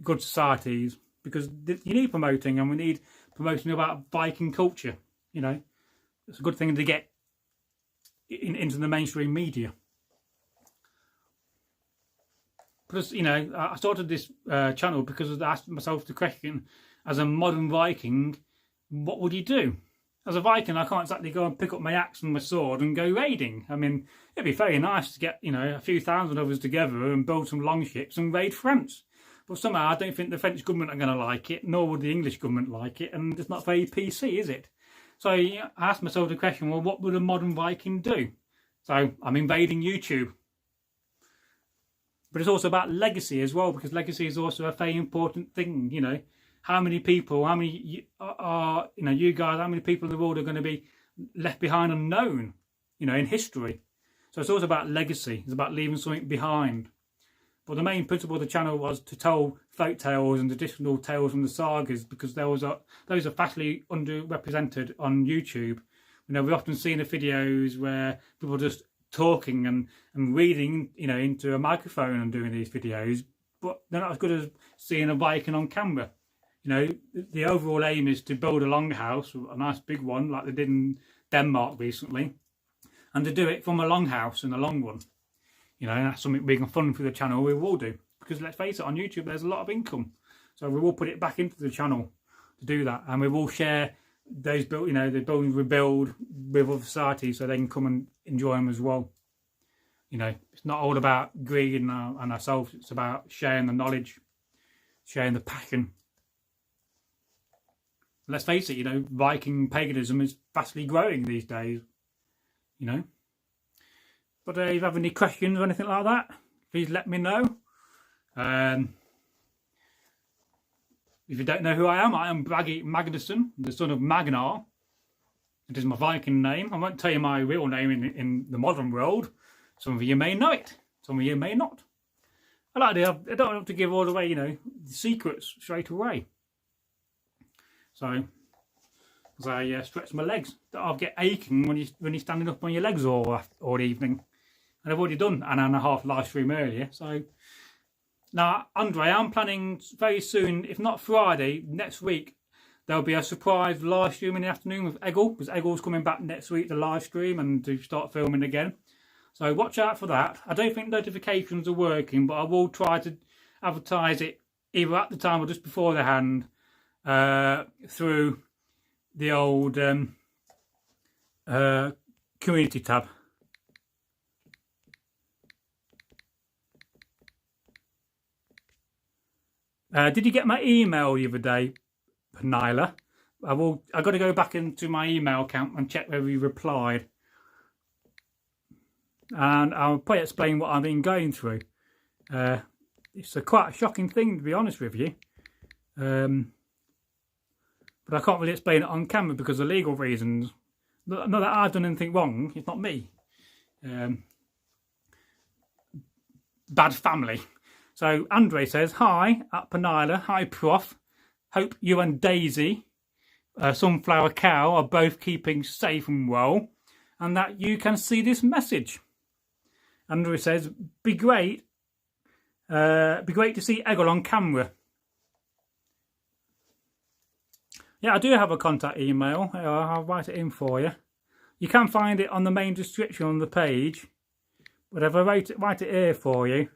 good societies, because you need promoting, and we need promoting about Viking culture. You know, it's a good thing to get into the mainstream media. Plus, you know, I started this channel because I asked myself the question, as a modern Viking, what would you do? As a Viking, I can't exactly go and pick up my axe and my sword and go raiding. I mean, it'd be very nice to get, you know, a few thousand of us together and build some longships and raid France. But somehow I don't think the French government are going to like it, nor would the English government like it, and it's not very PC, is it? So I asked myself the question, well, what would a modern Viking do? So I'm invading YouTube. But it's also about legacy as well, because legacy is also a very important thing, you know. How many people, how many are, you know, you guys, how many people in the world are going to be left behind unknown, you know, in history? So it's also about legacy. It's about leaving something behind. But the main principle of the channel was to tell folk tales and traditional tales from the sagas, because those are vastly underrepresented on YouTube. You know, we often see in the videos where people are just talking and reading, you know, into a microphone and doing these videos, but they're not as good as seeing a Viking on camera. You know, the overall aim is to build a longhouse, a nice big one, like they did in Denmark recently, and to do it from a longhouse and a long one. you know, and that's something we can fund for the channel, we will do. Because let's face it, on YouTube there's a lot of income. So we will put it back into the channel to do that. And we will share those, you know, the buildings we build with other societies so they can come and enjoy them as well. You know, it's not all about greed and ourselves, it's about sharing the knowledge, sharing the passion. Let's face it, you know, Viking paganism is vastly growing these days, you know. But if you have any questions or anything like that, please let me know. If you don't know who I am Bragi Magnarsson, the son of Magnar. It is my Viking name. I won't tell you my real name in the modern world. Some of you may know it, some of you may not. I don't have to give all away, you know, the secrets straight away. So, as I stretch my legs, I'll get aching when you're standing up on your legs all evening. And I've already done an hour and a half live stream earlier. So now, Andre, I'm planning very soon, if not Friday, next week, there'll be a surprise live stream in the afternoon with Egil, because Egil's coming back next week to live stream and to start filming again. So watch out for that. I don't think notifications are working, but I will try to advertise it either at the time or just beforehand through the old community tab. Did you get my email the other day, Penila? I've got to go back into my email account and check whether you replied. And I'll probably explain what I've been going through. It's quite a shocking thing, to be honest with you. But I can't really explain it on camera because of legal reasons. Not that I've done anything wrong, it's not me. Bad family. So Andre says, hi, at Penila, hi Prof. Hope you and Daisy, Sunflower Cow, are both keeping safe and well, and that you can see this message. Andre says, be great to see Egil on camera. Yeah, I do have a contact email. I'll write it in for you. You can find it on the main description on the page, but if I write it here for you,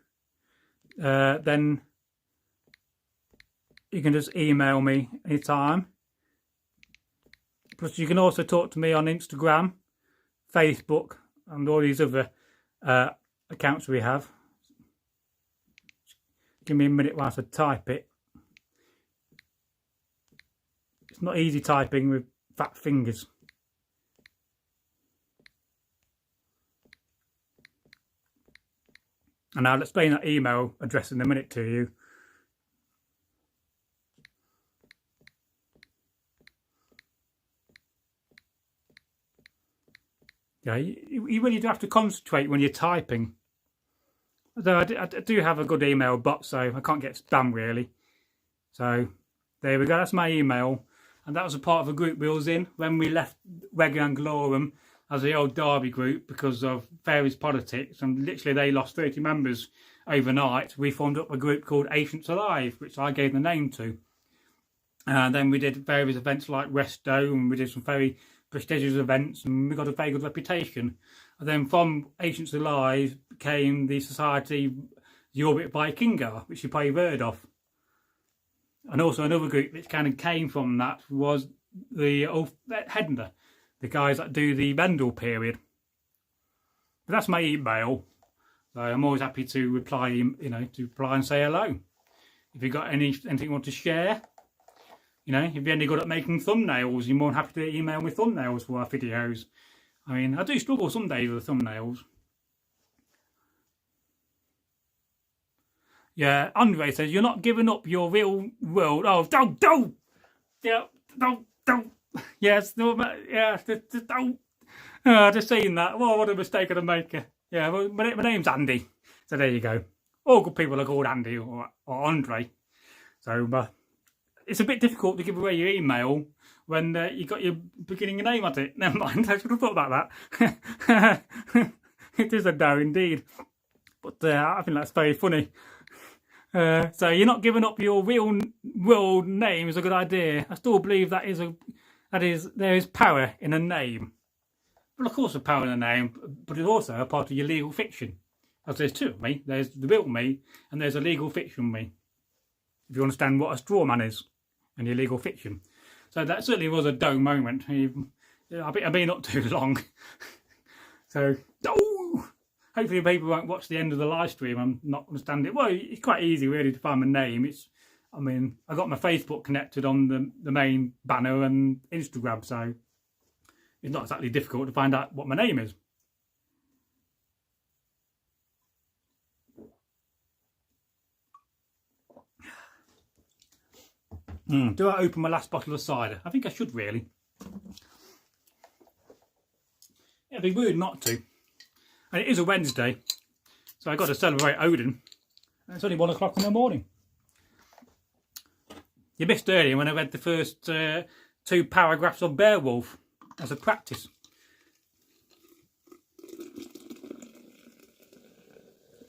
then you can just email me anytime. Plus you can also talk to me on Instagram, Facebook and all these other accounts we have. Give me a minute whilst I type it. It's not easy typing with fat fingers. And I'll explain that email address in a minute to you. Yeah, you really do have to concentrate when you're typing. Although I do have a good email bot, so I can't get spam really. So there we go, that's my email. And that was a part of a group we was in when we left Reggae Anglorum as the old Derby group because of various politics, and literally they lost 30 members overnight. We formed up a group called Ancients Alive, which I gave the name to. And then we did various events like Resto, and we did some very prestigious events, and we got a very good reputation. And then from Ancients Alive came the society, the Orbit Vikingar, which you probably heard of. And also another group which kind of came from that was the Hedner, the guys that do the Vendel period. But that's my email. So I'm always happy to reply, to reply and say hello. If you've got anything you want to share, if you're any good at making thumbnails, you're more than happy to email me thumbnails for our videos. I mean, I do struggle some days with the thumbnails. Yeah, Andre says, you're not giving up your real world. Oh, don't. Yeah, don't. Yes, no, yeah, don't. Just saying that. Oh, what a mistake of a maker. Yeah, well, my name's Andy. So there you go. All good people are called Andy or Andre. So it's a bit difficult to give away your email when you got your beginning name at it. Never mind, I should have thought about that. It is a no indeed. But I think that's very funny. So you're not giving up your real world name is a good idea. I still believe there is power in a name. Well, of course, there's power in a name, but it's also a part of your legal fiction. As there's two of me. There's the real me and there's a legal fiction me. If you understand what a straw man is in your legal fiction. So that certainly was a dull moment. I've been up too long. So, hopefully people won't watch the end of the live stream and not understand it. Well, it's quite easy really to find my name. I got my Facebook connected on the main banner and Instagram, so it's not exactly difficult to find out what my name is. Do I open my last bottle of cider? I think I should really. It'd be rude not to. And it is a Wednesday, so I've got to celebrate Odin. And it's only 1 o'clock in the morning. You missed earlier when I read the first 2 paragraphs of Beowulf as a practice.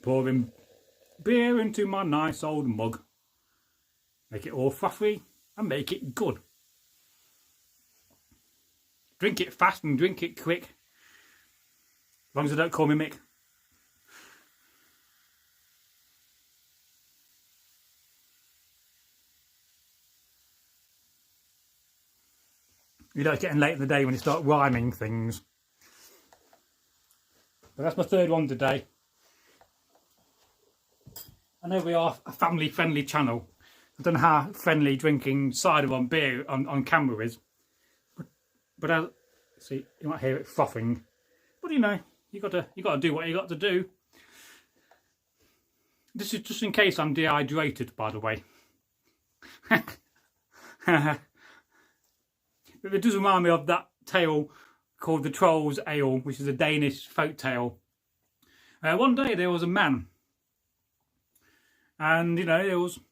Pouring beer into my nice old mug. Make it all frothy and make it good. Drink it fast and drink it quick. As long as they don't call me Mick. You know, it's getting late in the day when you start rhyming things. But that's my third one today. I know we are a family-friendly channel. I don't know how friendly drinking cider on beer on camera is. But see, you might hear it frothing. But you know, you got to do what you got to do. This is just in case I'm dehydrated, by the way. It does remind me of that tale called The Troll's Ale, which is a Danish folk tale. One day there was a man, and you know,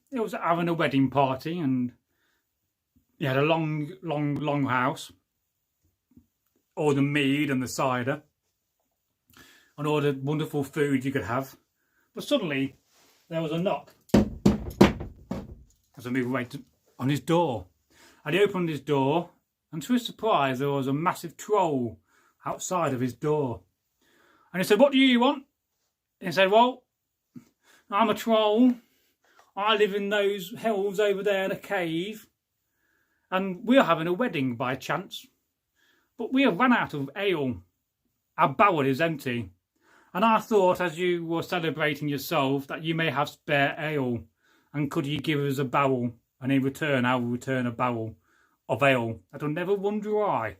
it was having a wedding party, and he had a long house, all the mead and the cider, and all the wonderful food you could have. But suddenly there was a knock as I moved away on his door, and he opened his door, and to his surprise there was a massive troll outside of his door. And he said, "What do you want?" And he said, "Well, I'm a troll. I live in those hills over there in a cave, and we're having a wedding by chance. But we have run out of ale. Our barrel is empty. And I thought, as you were celebrating yourself, that you may have spare ale. And could you give us a barrel? And in return, I will return a barrel of ale that'll never run dry."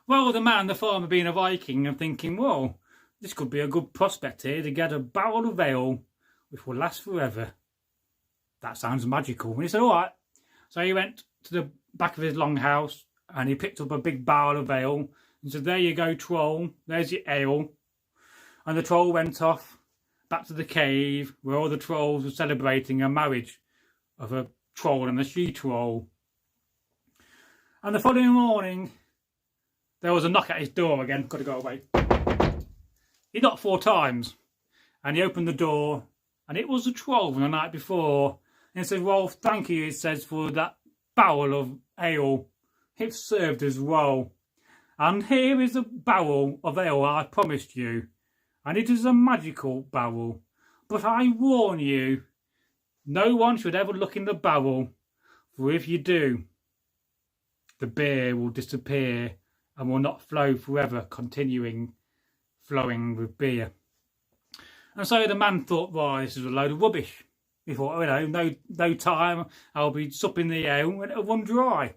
Well, the farmer, being a Viking and thinking, well, this could be a good prospect here to get a barrel of ale which will last forever. That sounds magical. And he said, all right. So he went to the back of his longhouse and he picked up a big barrel of ale and said, "There you go, troll. There's your ale." And the troll went off back to the cave where all the trolls were celebrating a marriage of a troll and a she-troll. And the following morning, there was a knock at his door again. Got to go away. He knocked 4 times and he opened the door, and it was the troll from the night before. And he said, "Well, thank you," he says, "for that barrel of ale. It served as well. And here is a barrel of ale I promised you. And it is a magical barrel. But I warn you, no one should ever look in the barrel, for if you do, the beer will disappear and will not flow forever, continuing flowing with beer." And so the man thought, well, this is a load of rubbish. He thought, you know, no time, I'll be supping the ale and it'll run dry.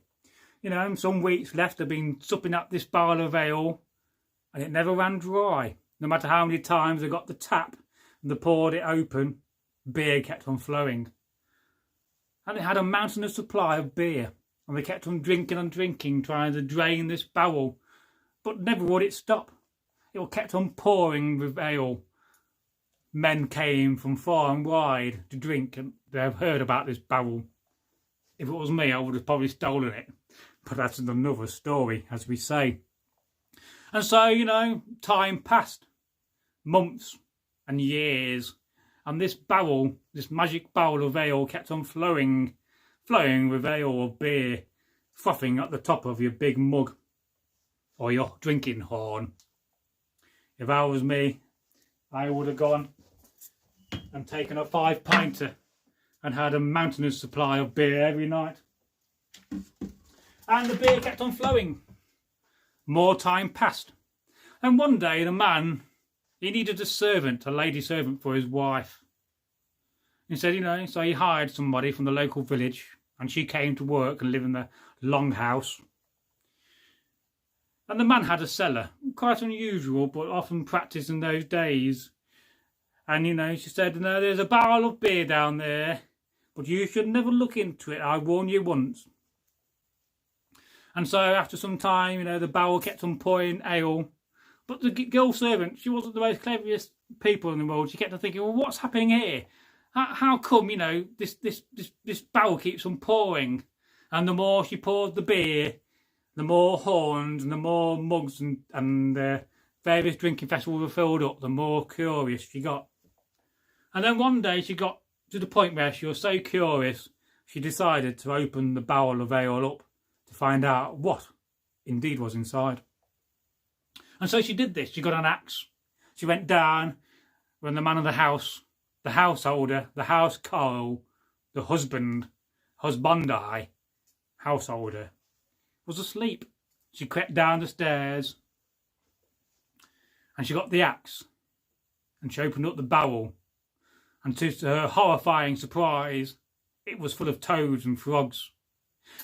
You know, some weeks left, I've been supping up this barrel of ale and it never ran dry. No matter how many times I got the tap and they poured it open, beer kept on flowing. And it had a mountainous supply of beer. And they kept on drinking and drinking, trying to drain this barrel. But never would it stop. It kept on pouring with ale. Men came from far and wide to drink, and they've heard about this barrel. If it was me, I would have probably stolen it. But that's another story, as we say. And so, you know, time passed. Months and years. And this barrel, this magic barrel of ale kept on flowing with ale of beer, frothing at the top of your big mug or your drinking horn. If I was me, I would have gone and taken a 5-pinter and had a mountainous supply of beer every night. And the beer kept on flowing. More time passed. And one day the man, he needed a servant, a lady servant for his wife. He said, you know, so he hired somebody from the local village, and she came to work and live in the longhouse. And the man had a cellar, quite unusual, but often practiced in those days. And, you know, she said, no, there's a barrel of beer down there, but you should never look into it, I warn you once. And so after some time, you know, the barrel kept on pouring ale. But the girl servant, she wasn't the most cleverest people in the world. She kept on thinking, well, what's happening here? How come, you know, this barrel keeps on pouring? And the more she poured the beer, the more horns and the more mugs and various drinking festivals were filled up, the more curious she got. And then one day she got to the point where she was so curious, she decided to open the barrel of ale up to find out what indeed was inside. And so she did this. She got an axe. She went down when the man of the house, the householder, the house carl, the husbandi, householder, was asleep. She crept down the stairs and she got the axe and she opened up the barrel, and to her horrifying surprise, it was full of toads and frogs.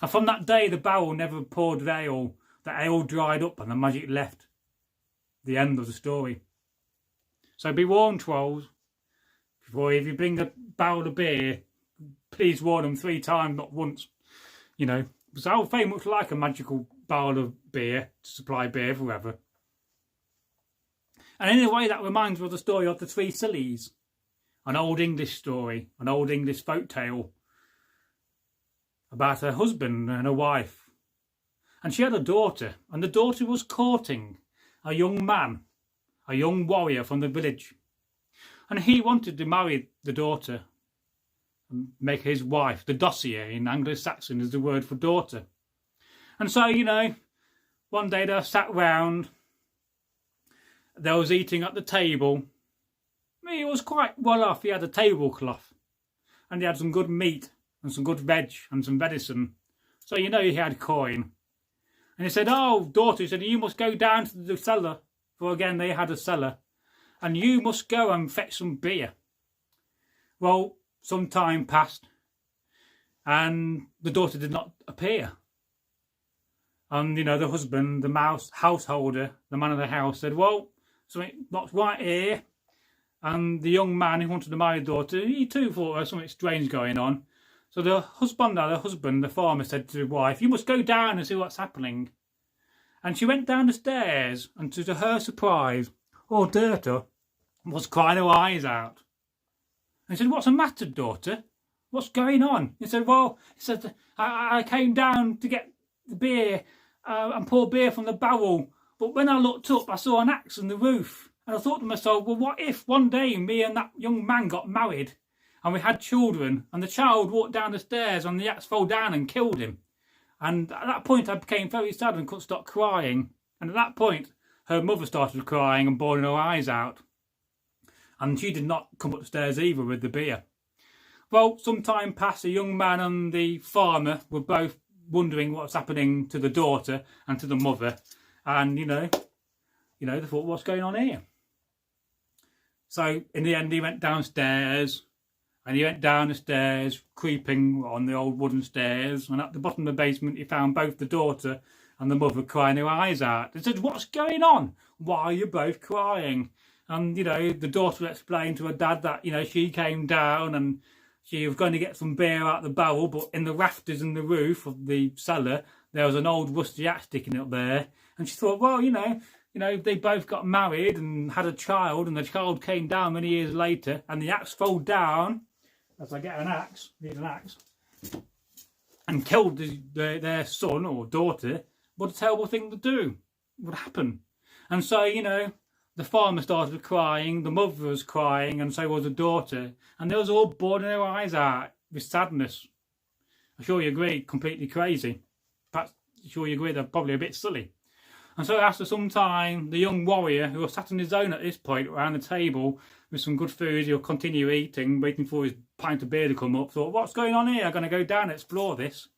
And from that day the barrel never poured ale. The ale dried up and the magic left. The end of the story. So be warned, trolls. If you bring a barrel of beer, please warn them 3 times, not once. You know, because I would very much like a magical barrel of beer to supply beer forever. And in a way that reminds me of the story of the 3 sillies. An old English story, an old English folk tale about a husband and a wife. And she had a daughter, and the daughter was courting a young man, a young warrior from the village. And he wanted to marry the daughter and make her his wife. The dossier in Anglo-Saxon is the word for daughter. And so, you know, one day they sat round, they was eating at the table. He was quite well off. He had a tablecloth and he had some good meat and some good veg and some venison. So, you know, he had coin. And he said, oh, daughter, he said, you must go down to the cellar. For again, they had a cellar. And you must go and fetch some beer. Well, some time passed. And the daughter did not appear. And, you know, the husband, the householder, the man of the house said, well, something not right here. And the young man who wanted to marry the daughter, he too thought there was something strange going on. So the husband, the farmer, said to his wife, you must go down and see what's happening. And she went down the stairs, and to her surprise, her daughter was crying her eyes out. And he said, what's the matter, daughter? What's going on? He said, well, I came down to get the beer and pour beer from the barrel. But when I looked up, I saw an axe on the roof. And I thought to myself, well, what if one day me and that young man got married and we had children, and the child walked down the stairs and the axe fell down and killed him? And at that point I became very sad and couldn't stop crying. And at that point her mother started crying and bawling her eyes out. And she did not come up the stairs either with the beer. Well, some time passed. The young man and the farmer were both wondering what's happening to the daughter and to the mother. And, you know, they thought, what's going on here? So in the end he went downstairs. And he went down the stairs, creeping on the old wooden stairs. And at the bottom of the basement, he found both the daughter and the mother crying their eyes out. They said, what's going on? Why are you both crying? And, you know, the daughter explained to her dad that, you know, she came down and she was going to get some beer out of the barrel, but in the rafters in the roof of the cellar, there was an old rusty axe sticking up there. And she thought, well, you know, they both got married and had a child, and the child came down many years later, and the axe fell down. As I get an axe, need an axe, and killed their son or daughter. What a terrible thing to do. What happened? And so, you know, the farmer started crying, the mother was crying, and so was the daughter. And they was all bawling their eyes out with sadness. I'm sure you agree, completely crazy. Perhaps, sure you agree, they're probably a bit silly. And so after some time, the young warrior, who was sat on his own at this point around the table with some good food, he'll continue eating, waiting for his pint of beer to come up, thought, what's going on here? I'm going to go down and explore this.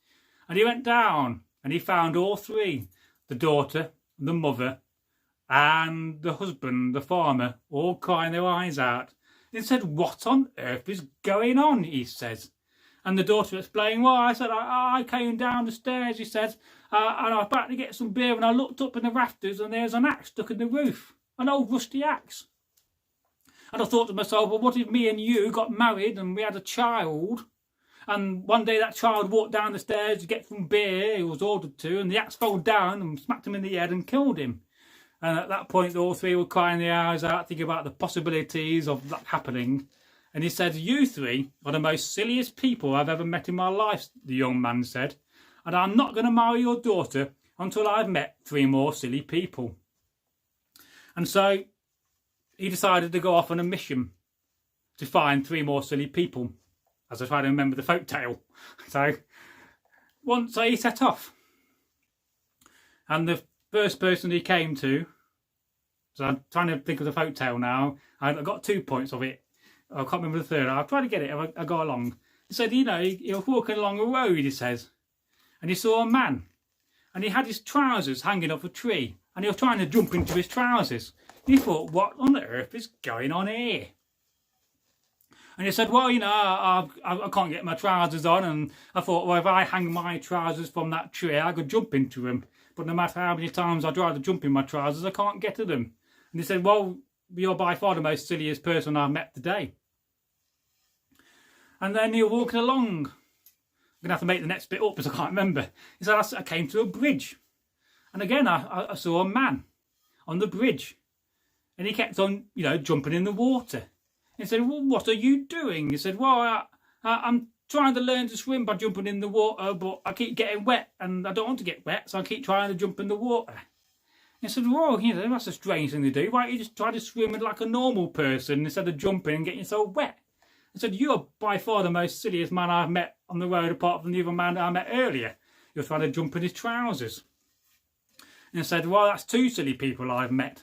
And he went down and he found all three, the daughter, the mother, and the husband, the farmer, all crying their eyes out. He said, what on earth is going on, he says. And the daughter explained, well, I said, I came down the stairs, he says, and I was about to get some beer, and I looked up in the rafters, and there's an axe stuck in the roof, an old rusty axe. And I thought to myself, well, what if me and you got married and we had a child, and one day that child walked down the stairs to get some beer, he was ordered to, and the axe fell down and smacked him in the head and killed him. And at that point, all three were crying their eyes out, thinking about the possibilities of that happening. And he said, you three are the most silliest people I've ever met in my life, the young man said. And I'm not going to marry your daughter until I've met three more silly people. And so he decided to go off on a mission to find three more silly people, as I try to remember the folk tale. So he set off. And the first person he came to, so I'm trying to think of the folk tale now. I've got 2 points of it. I can't remember the third. I'll try to get it if I go along. He said, you know, he was walking along a road, he says, and he saw a man, and he had his trousers hanging off a tree, and he was trying to jump into his trousers. And he thought, what on earth is going on here? And he said, well, you know, I can't get my trousers on, and I thought, well, if I hang my trousers from that tree, I could jump into them. But no matter how many times I try to jump in my trousers, I can't get to them. And he said, well, you're by far the most silliest person I've met today. And then he was walking along. I'm going to have to make the next bit up because I can't remember. He said, I came to a bridge. And again, I saw a man on the bridge. And he kept on, you know, jumping in the water. He said, well, what are you doing? He said, well, I'm trying to learn to swim by jumping in the water, but I keep getting wet and I don't want to get wet, so I keep trying to jump in the water. He said, well, you know, that's a strange thing to do. Why don't you just try to swim like a normal person instead of jumping and getting yourself wet? He said, you're by far the most silliest man I've met on the road, apart from the other man that I met earlier. You're trying to jump in his trousers. And he said, well, that's two silly people I've met.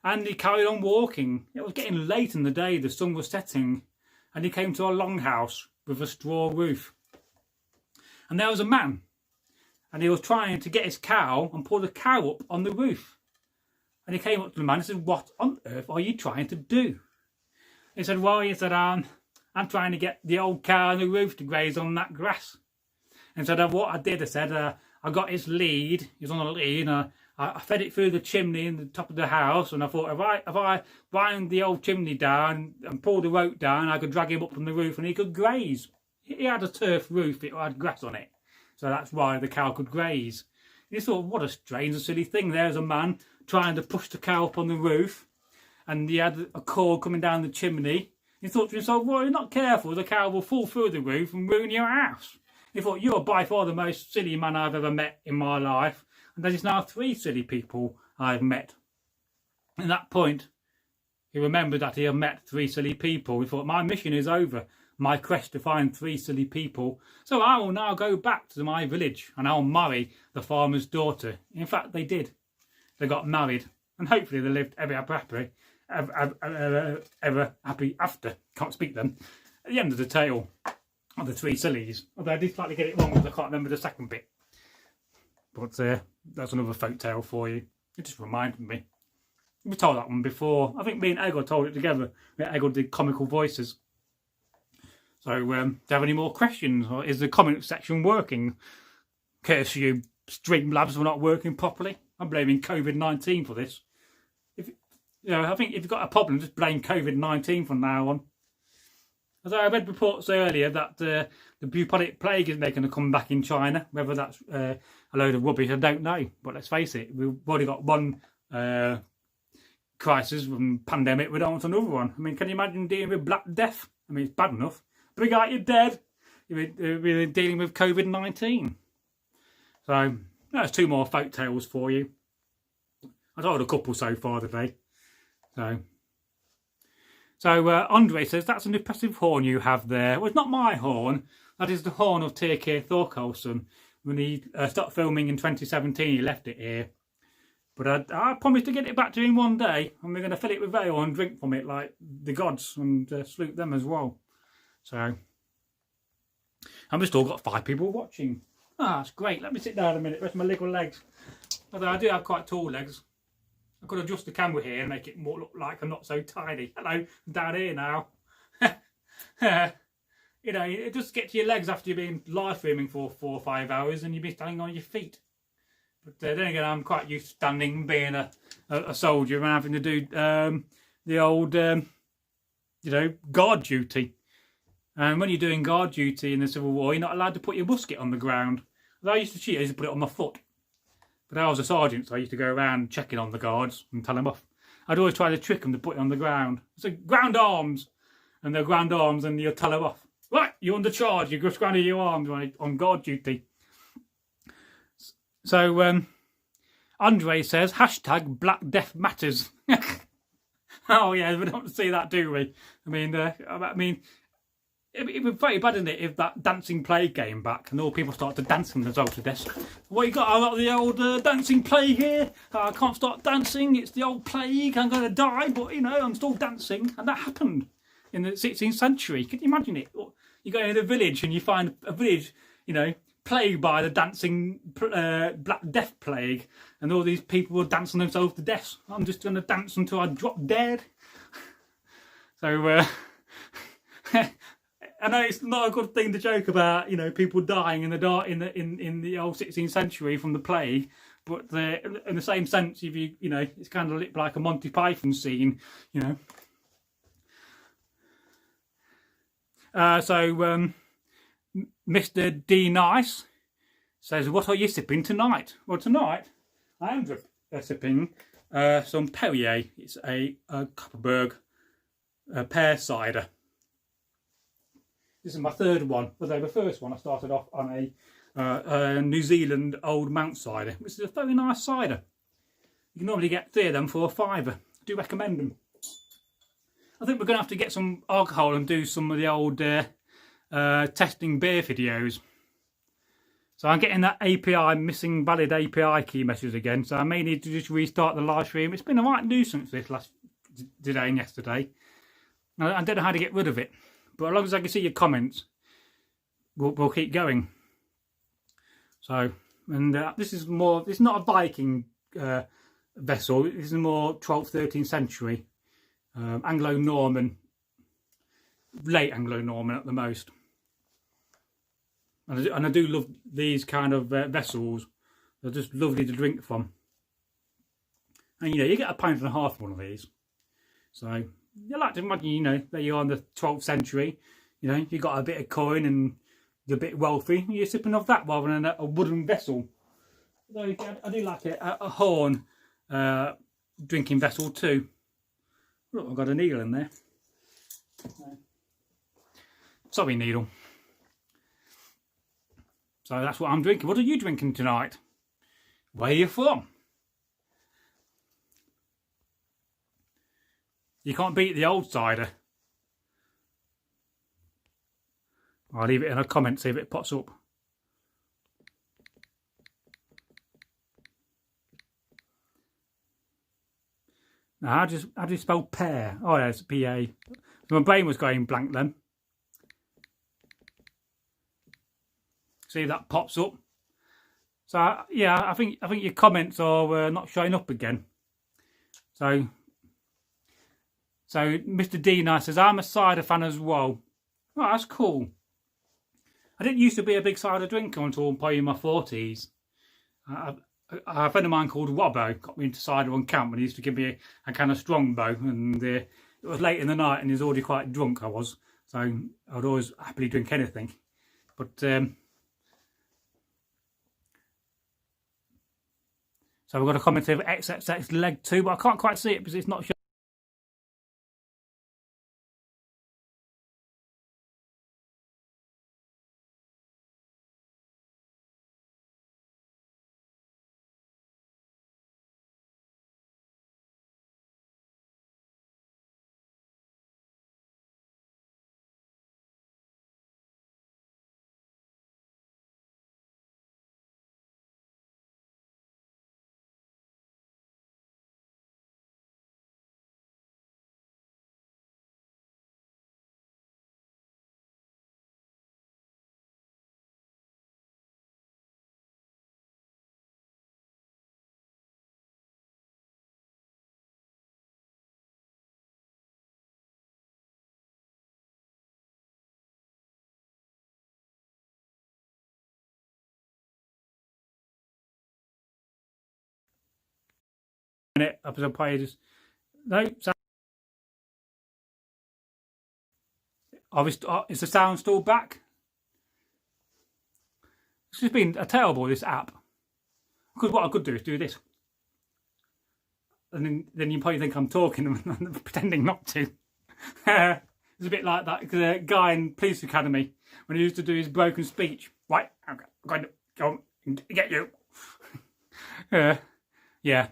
And he carried on walking. It was getting late in the day, the sun was setting, and he came to a longhouse with a straw roof. And there was a man, and he was trying to get his cow and pull the cow up on the roof. And he came up to the man and said, what on earth are you trying to do? He said, well, I'm trying to get the old cow on the roof to graze on that grass. And said, what I did, I said, I got his lead, he was on a lead, and I fed it through the chimney in the top of the house, and I thought if I wind the old chimney down and pull the rope down, I could drag him up from the roof and he could graze. He had a turf roof, it had grass on it, so that's why the cow could graze. And he thought, what a strange and silly thing. There's a man trying to push the cow up on the roof, and he had a cord coming down the chimney. He thought to himself, well, you're not careful, the cow will fall through the roof and ruin your house. He thought, you're by far the most silly man I've ever met in my life. And there is now three silly people I've met. At that point, he remembered that he had met three silly people. He thought, my mission is over, my quest to find three silly people. So I will now go back to my village and I'll marry the farmer's daughter. In fact, they did. They got married, and hopefully they lived ever happy after. Can't speak then. At the end of the tale of the three sillies. Although I did slightly get it wrong because I can't remember the second bit. But that's another folk tale for you. It just reminded me. We told that one before. I think me and Egil told it together. Egil did comical voices. So, do you have any more questions? Or is the comment section working? Curse you, Streamlabs were not working properly. I'm blaming COVID-19 for this. I think if you've got a problem, just blame COVID-19 from now on. As I read reports earlier that the bubonic plague is making a comeback in China. Whether that's a load of rubbish, I don't know. But let's face it, we've already got one crisis from pandemic. We don't want another one. I mean, can you imagine dealing with Black Death? I mean, it's bad enough. Bring out your dead. We're dealing with COVID-19. So, that's two more folk tales for you. I told a couple so far today. So Andre says, that's an impressive horn you have there. Well, it's not my horn. That is the horn of Egil Thorsson. When he stopped filming in 2017, he left it here. But I promised to get it back to him one day, and we're going to fill it with ale and drink from it like the gods, and salute them as well. So, and we've still got 5 people watching. Ah, that's great. Let me sit down a minute, rest my little legs. Although I do have quite tall legs. I could adjust the camera here and make it more look like I'm not so tiny. Hello, I'm down here now. You know, it just get to your legs after you've been live streaming for 4 or 5 hours and you've been standing on your feet. But then again, I'm quite used to standing, being a soldier and having to do the old, you know, guard duty. And when you're doing guard duty in the Civil War, you're not allowed to put your musket on the ground. I used to cheat, I used to put it on my foot. But I was a sergeant, so I used to go around checking on the guards and tell them off. I'd always try to trick them to put it on the ground. So ground arms, and they're ground arms, and you'll tell them off. Right, you're under charge. You've just grounded your arms on guard duty. So Andre says hashtag Black Death Matters. Oh yeah, we don't see that, do we? I mean. It would be very bad, isn't it, if that dancing plague came back and all people start to dance themselves to death. What you got? I got the old dancing plague here. I can't start dancing. It's the old plague. I'm going to die, but you know I'm still dancing. And that happened in the 16th century. Can you imagine it? You go into a village and you find a village, you know, plagued by the dancing Black Death plague, and all these people were dancing themselves to death. I'm just going to dance until I drop dead. So. I know it's not a good thing to joke about, you know, people dying in the dark in the old 16th century from the plague, but in the same sense, if you know, it's kind of like a Monty Python scene, you know. So Mr. D Nice says, "What are you sipping tonight?" Well, tonight I am sipping some Perrier. It's a Kopparberg pear cider. This is my 3rd one, although the first one I started off on a New Zealand Old Mount cider, which is a very nice cider. You can normally get 3 of them for a £5. I do recommend them. I think we're going to have to get some alcohol and do some of the old testing beer videos. So I'm getting that API, missing valid API key message again, so I may need to just restart the live stream. It's been a right nuisance this today and yesterday. I don't know how to get rid of it. But as long as I can see your comments, we'll keep going. So, and this is more, it's not a Viking vessel, this is more 12th, 13th century. Anglo-Norman, late Anglo-Norman at the most. And I do love these kind of vessels. They're just lovely to drink from. And you know, you get £1.50 for one of these. So, you like to imagine, you know, that you're on the 12th century, you know, you got a bit of coin and you're a bit wealthy, you're sipping off that rather than a wooden vessel. Although I do like a horn drinking vessel too. Look, I've got a needle in there. Sorry, needle. So that's what I'm drinking. What are you drinking tonight? Where are you from? You can't beat the old cider. I'll leave it in a comment, see if it pops up. Now, how do you spell pear? Oh, yeah, it's P-A. My brain was going blank then. See if that pops up. So, yeah, I think your comments are not showing up again. So Mr. D Nice says, I'm a cider fan as well. Oh, that's cool. I didn't used to be a big cider drinker until probably in my 40s. A friend of mine called Robbo got me into cider on camp, and he used to give me a kind of strongbow, and it was late in the night and he was already quite drunk, I was. So I would always happily drink anything. But so we've got a comment of XXX leg 2, but I can't quite see it because it's not showing. it up as I play this. No, is the sound still back? It's just been terrible, this app. Because what I could do is do this. And then you probably think I'm talking and pretending not to. It's a bit like that guy in Police Academy when he used to do his broken speech. Right, I'm going to go and get you. Yeah.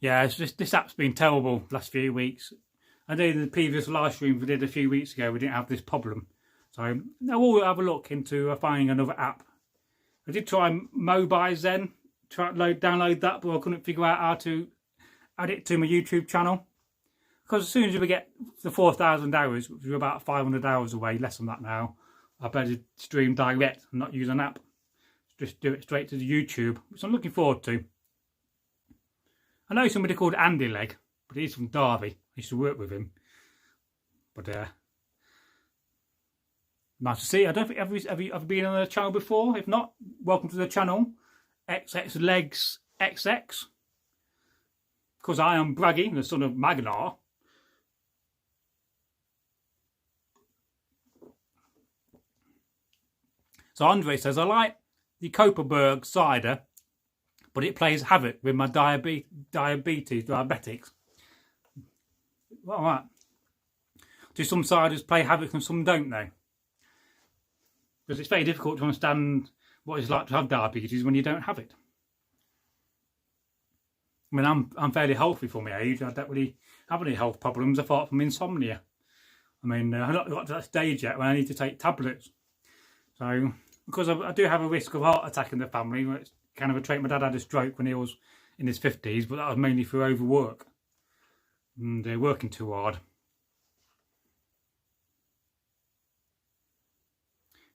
It's just, this app's been terrible the last few weeks. I know in the previous live stream we did a few weeks ago, we didn't have this problem. So now we'll have a look into finding another app. I did try Mobize then, download that, but I couldn't figure out how to add it to my YouTube channel. Because as soon as we get the 4,000 hours, which is about 500 hours away, less than that now, I better stream direct and not use an app. Just do it straight to the YouTube, which I'm looking forward to. I know somebody called Andy Legg, but he's from Derby. I used to work with him. But nice to see. I don't think have you been on the channel before? If not, welcome to the channel. XX Legs XX. Because I am Bragi, the son of Magnar. So Andre says, I like the Kopparberg cider, but it plays havoc with my diabetics. Well, right. Do some ciders play havoc and some don't, though? Because it's very difficult to understand what it's like to have diabetes when you don't have it. I mean, I'm fairly healthy for my age. I don't really have any health problems apart from insomnia. I mean, I've not got to that stage yet when I need to take tablets. So, because I do have a risk of heart attack in the family, it's kind of a trait. My dad had a stroke when he was in his 50s, but that was mainly for overwork and working too hard.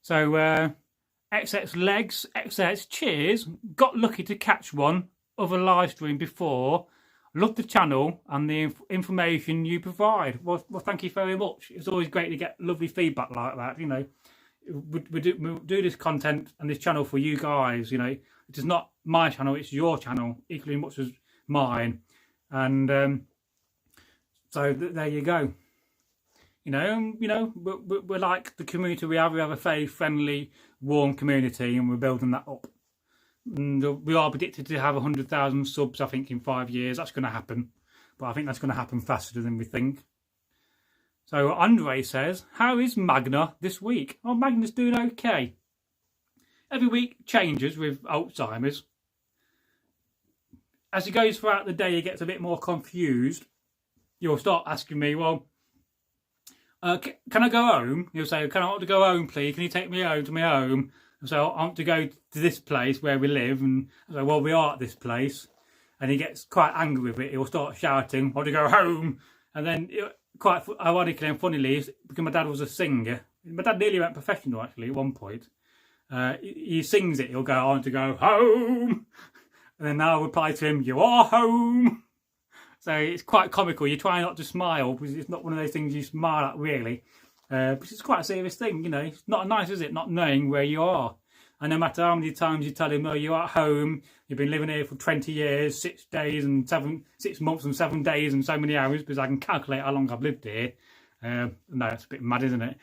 So, XX Legs, XX Cheers, got lucky to catch one other live stream before. Love the channel and the information you provide. Well, thank you very much. It's always great to get lovely feedback like that. You know, we do this content and this channel for you guys. You know, it is not my channel; it's your channel, equally much as mine. And so there you go. You know, we're like the community we have. We have a very friendly, warm community, and we're building that up. And we are predicted to have 100,000 subs, I think, in 5 years. That's going to happen. But I think that's going to happen faster than we think. So Andre says, how is Magna this week? Oh, Magna's doing okay. Every week changes with Alzheimer's. As he goes throughout the day, he gets a bit more confused. You'll start asking me, well, can I go home? He'll say, I want to go home, please. Can you take me home to my home? So I want to go to this place where we live, and I say, well, we are at this place. And he gets quite angry with it. He'll start shouting, I want to go home. And then, quite ironically and funnily, because my dad was a singer. My dad nearly went professional, actually, at one point. He sings it. He'll go, I want to go home. And then I'll reply to him, you are home. So it's quite comical. You try not to smile, because it's not one of those things you smile at, really. Because it's quite a serious thing, you know. It's not nice, is it, not knowing where you are. And no matter how many times you tell him, oh, you're at home, you've been living here for 20 years, 6 months and 7 days and so many hours, because I can calculate how long I've lived here. No, it's a bit mad, isn't it?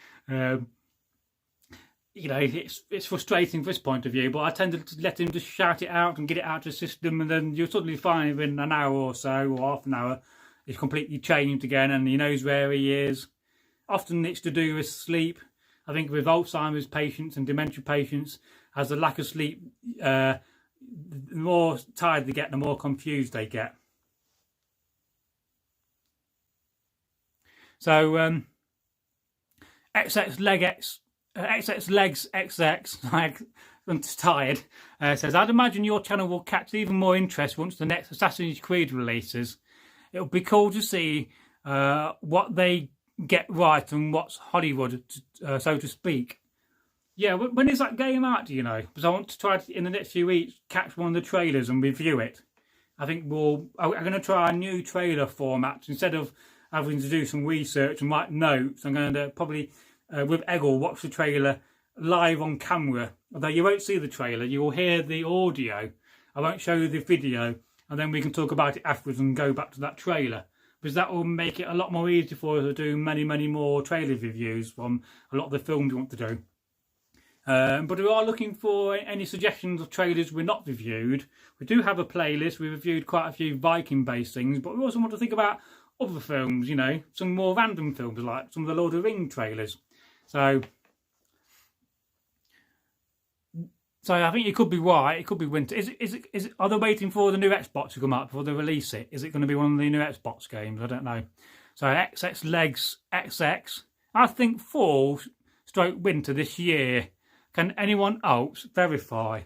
You know, it's frustrating from this point of view, but I tend to let him just shout it out and get it out of the system, and then you'll suddenly find within an hour or so, or half an hour, it's completely changed again, and he knows where he is. Often it's to do with sleep. I think with Alzheimer's patients and dementia patients, as the lack of sleep, the more tired they get, the more confused they get. So XX Legs XX, I'm tired, says, I'd imagine your channel will catch even more interest once the next Assassin's Creed releases. It'll be cool to see what they get right and what's Hollywood, so to speak. Yeah, when is that game out, do you know? Because I want to try to, in the next few weeks, catch one of the trailers and review it. I think I'm going to try a new trailer format. Instead of having to do some research and write notes, I'm going to probably, with Egil, watch the trailer live on camera. Although you won't see the trailer, you will hear the audio. I won't show you the video. and then we can talk about it afterwards and go back to that trailer, because that will make it a lot more easy for us to do many more trailer reviews from a lot of the films we want to do. But we are looking for any suggestions of trailers we're not reviewed. We do have a playlist. We reviewed quite a few Viking-based things, but we also want to think about other films, you know, some more random films like some of the Lord of the Rings trailers. So I think you could be right. It could be winter. Is it? Are they waiting for the new Xbox to come out before they release it? Is it going to be one of the new Xbox games? I don't know. So XX Legs XX. I think fall/winter this year. Can anyone else verify?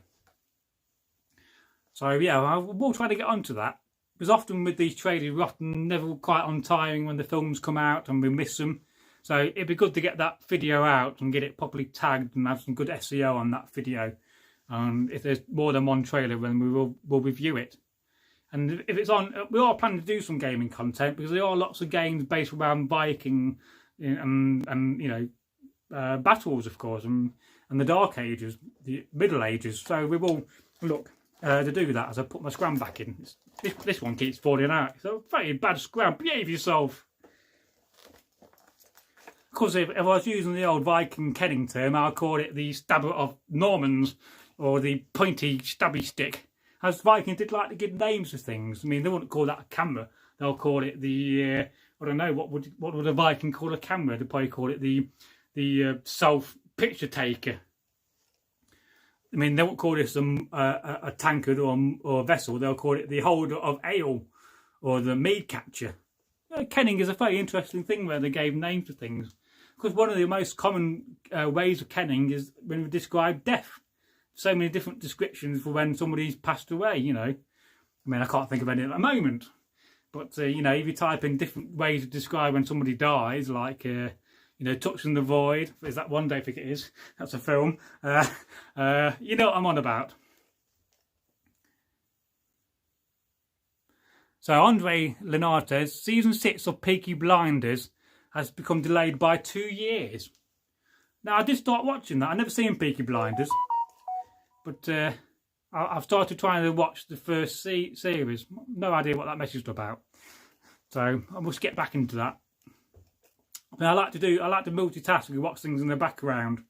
So yeah, we'll try to get onto that, because often with these trailers, we're often never quite on timing when the films come out and we miss them. So it'd be good to get that video out and get it properly tagged and have some good SEO on that video. If there's more than one trailer, then we'll review it. And if it's on, we are planning to do some gaming content, because there are lots of games based around Viking and you know, battles, of course, and the Dark Ages, the Middle Ages. So we will look to do that as I put my scram back in. This one keeps falling out. It's a very bad scram. Behave yourself. Of course, if I was using the old Viking kenning term, I'll call it the stabber of Normans, or the pointy stabby stick. As Vikings did like to give names to things. I mean, they wouldn't call that a camera. They'll call it the I don't know, what would a Viking call a camera? They'd probably call it the self picture taker. I mean, they won't call this a tankard or a vessel. They'll call it the holder of ale, or the mead catcher. Kenning is a very interesting thing where they gave names to things, because one of the most common ways of kenning is when we describe death. So many different descriptions for when somebody's passed away, you know. I mean, I can't think of any at the moment, but you know, if you type in different ways to describe when somebody dies, like you know, Touching the Void, is that one? Day I think it is. That's a film. You know what I'm on about. So Andre Linares, season 6 of Peaky Blinders has become delayed by 2 years. Now, I did start watching that. I've never seen Peaky Blinders, but I've started trying to watch the first series. No idea what that message is about. So I must get back into that. I like to multitask and watch things in the background,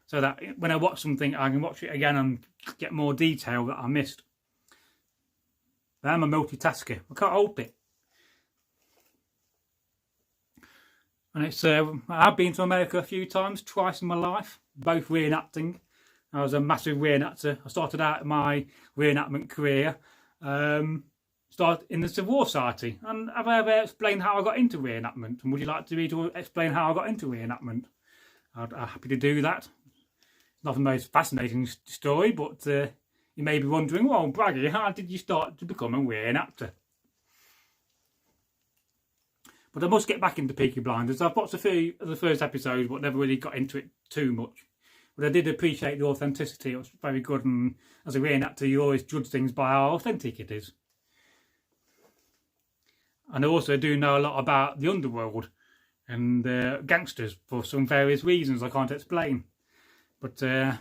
so that when I watch something, I can watch it again and get more detail that I missed. I'm a multitasker. I can't help it. And it's I've been to America a few times, twice in my life, both reenacting. I was a massive reenactor. I started out my reenactment career started in the Civil War Society. And have I ever explained how I got into reenactment? And would you like me to explain how I got into reenactment? I'm happy to do that. It's not the most fascinating story, but you may be wondering, well, Bragi, how did you start to become a reenactor? But I must get back into Peaky Blinders. I've watched a few of the first episodes, but never really got into it too much. But I did appreciate the authenticity. It was very good, and as a reenactor, you always judge things by how authentic it is. And I also do know a lot about the underworld and gangsters for some various reasons I can't explain. But I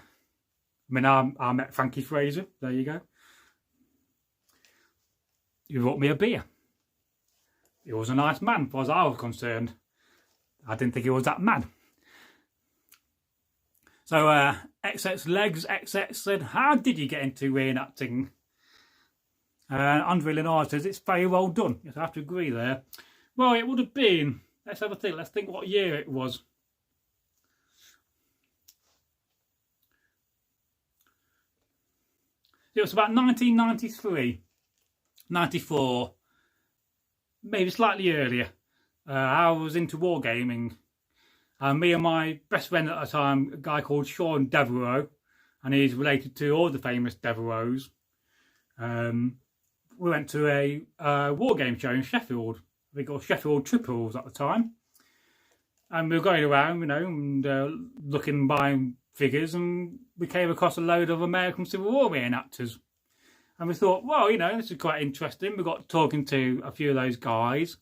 mean, I met Frankie Fraser. There you go. He brought me a beer. He was a nice man, as far as I was concerned. I didn't think he was that mad. So, XX Legs XX said, how did you get into reenacting? Andre Linares says, it's very well done. Yes, I have to agree there. Well, it would have been, let's have a think. Let's think what year it was. It was about 1993, 94, maybe slightly earlier. I was into wargaming. Me and my best friend at the time, a guy called Sean Devereaux, and he's related to all the famous Devereaux. We went to a wargame show in Sheffield. We got Sheffield Triples at the time. And we were going around, you know, and looking, buying figures, and we came across a load of American Civil War reenactors. And we thought, well, you know, this is quite interesting. We got talking to a few of those guys.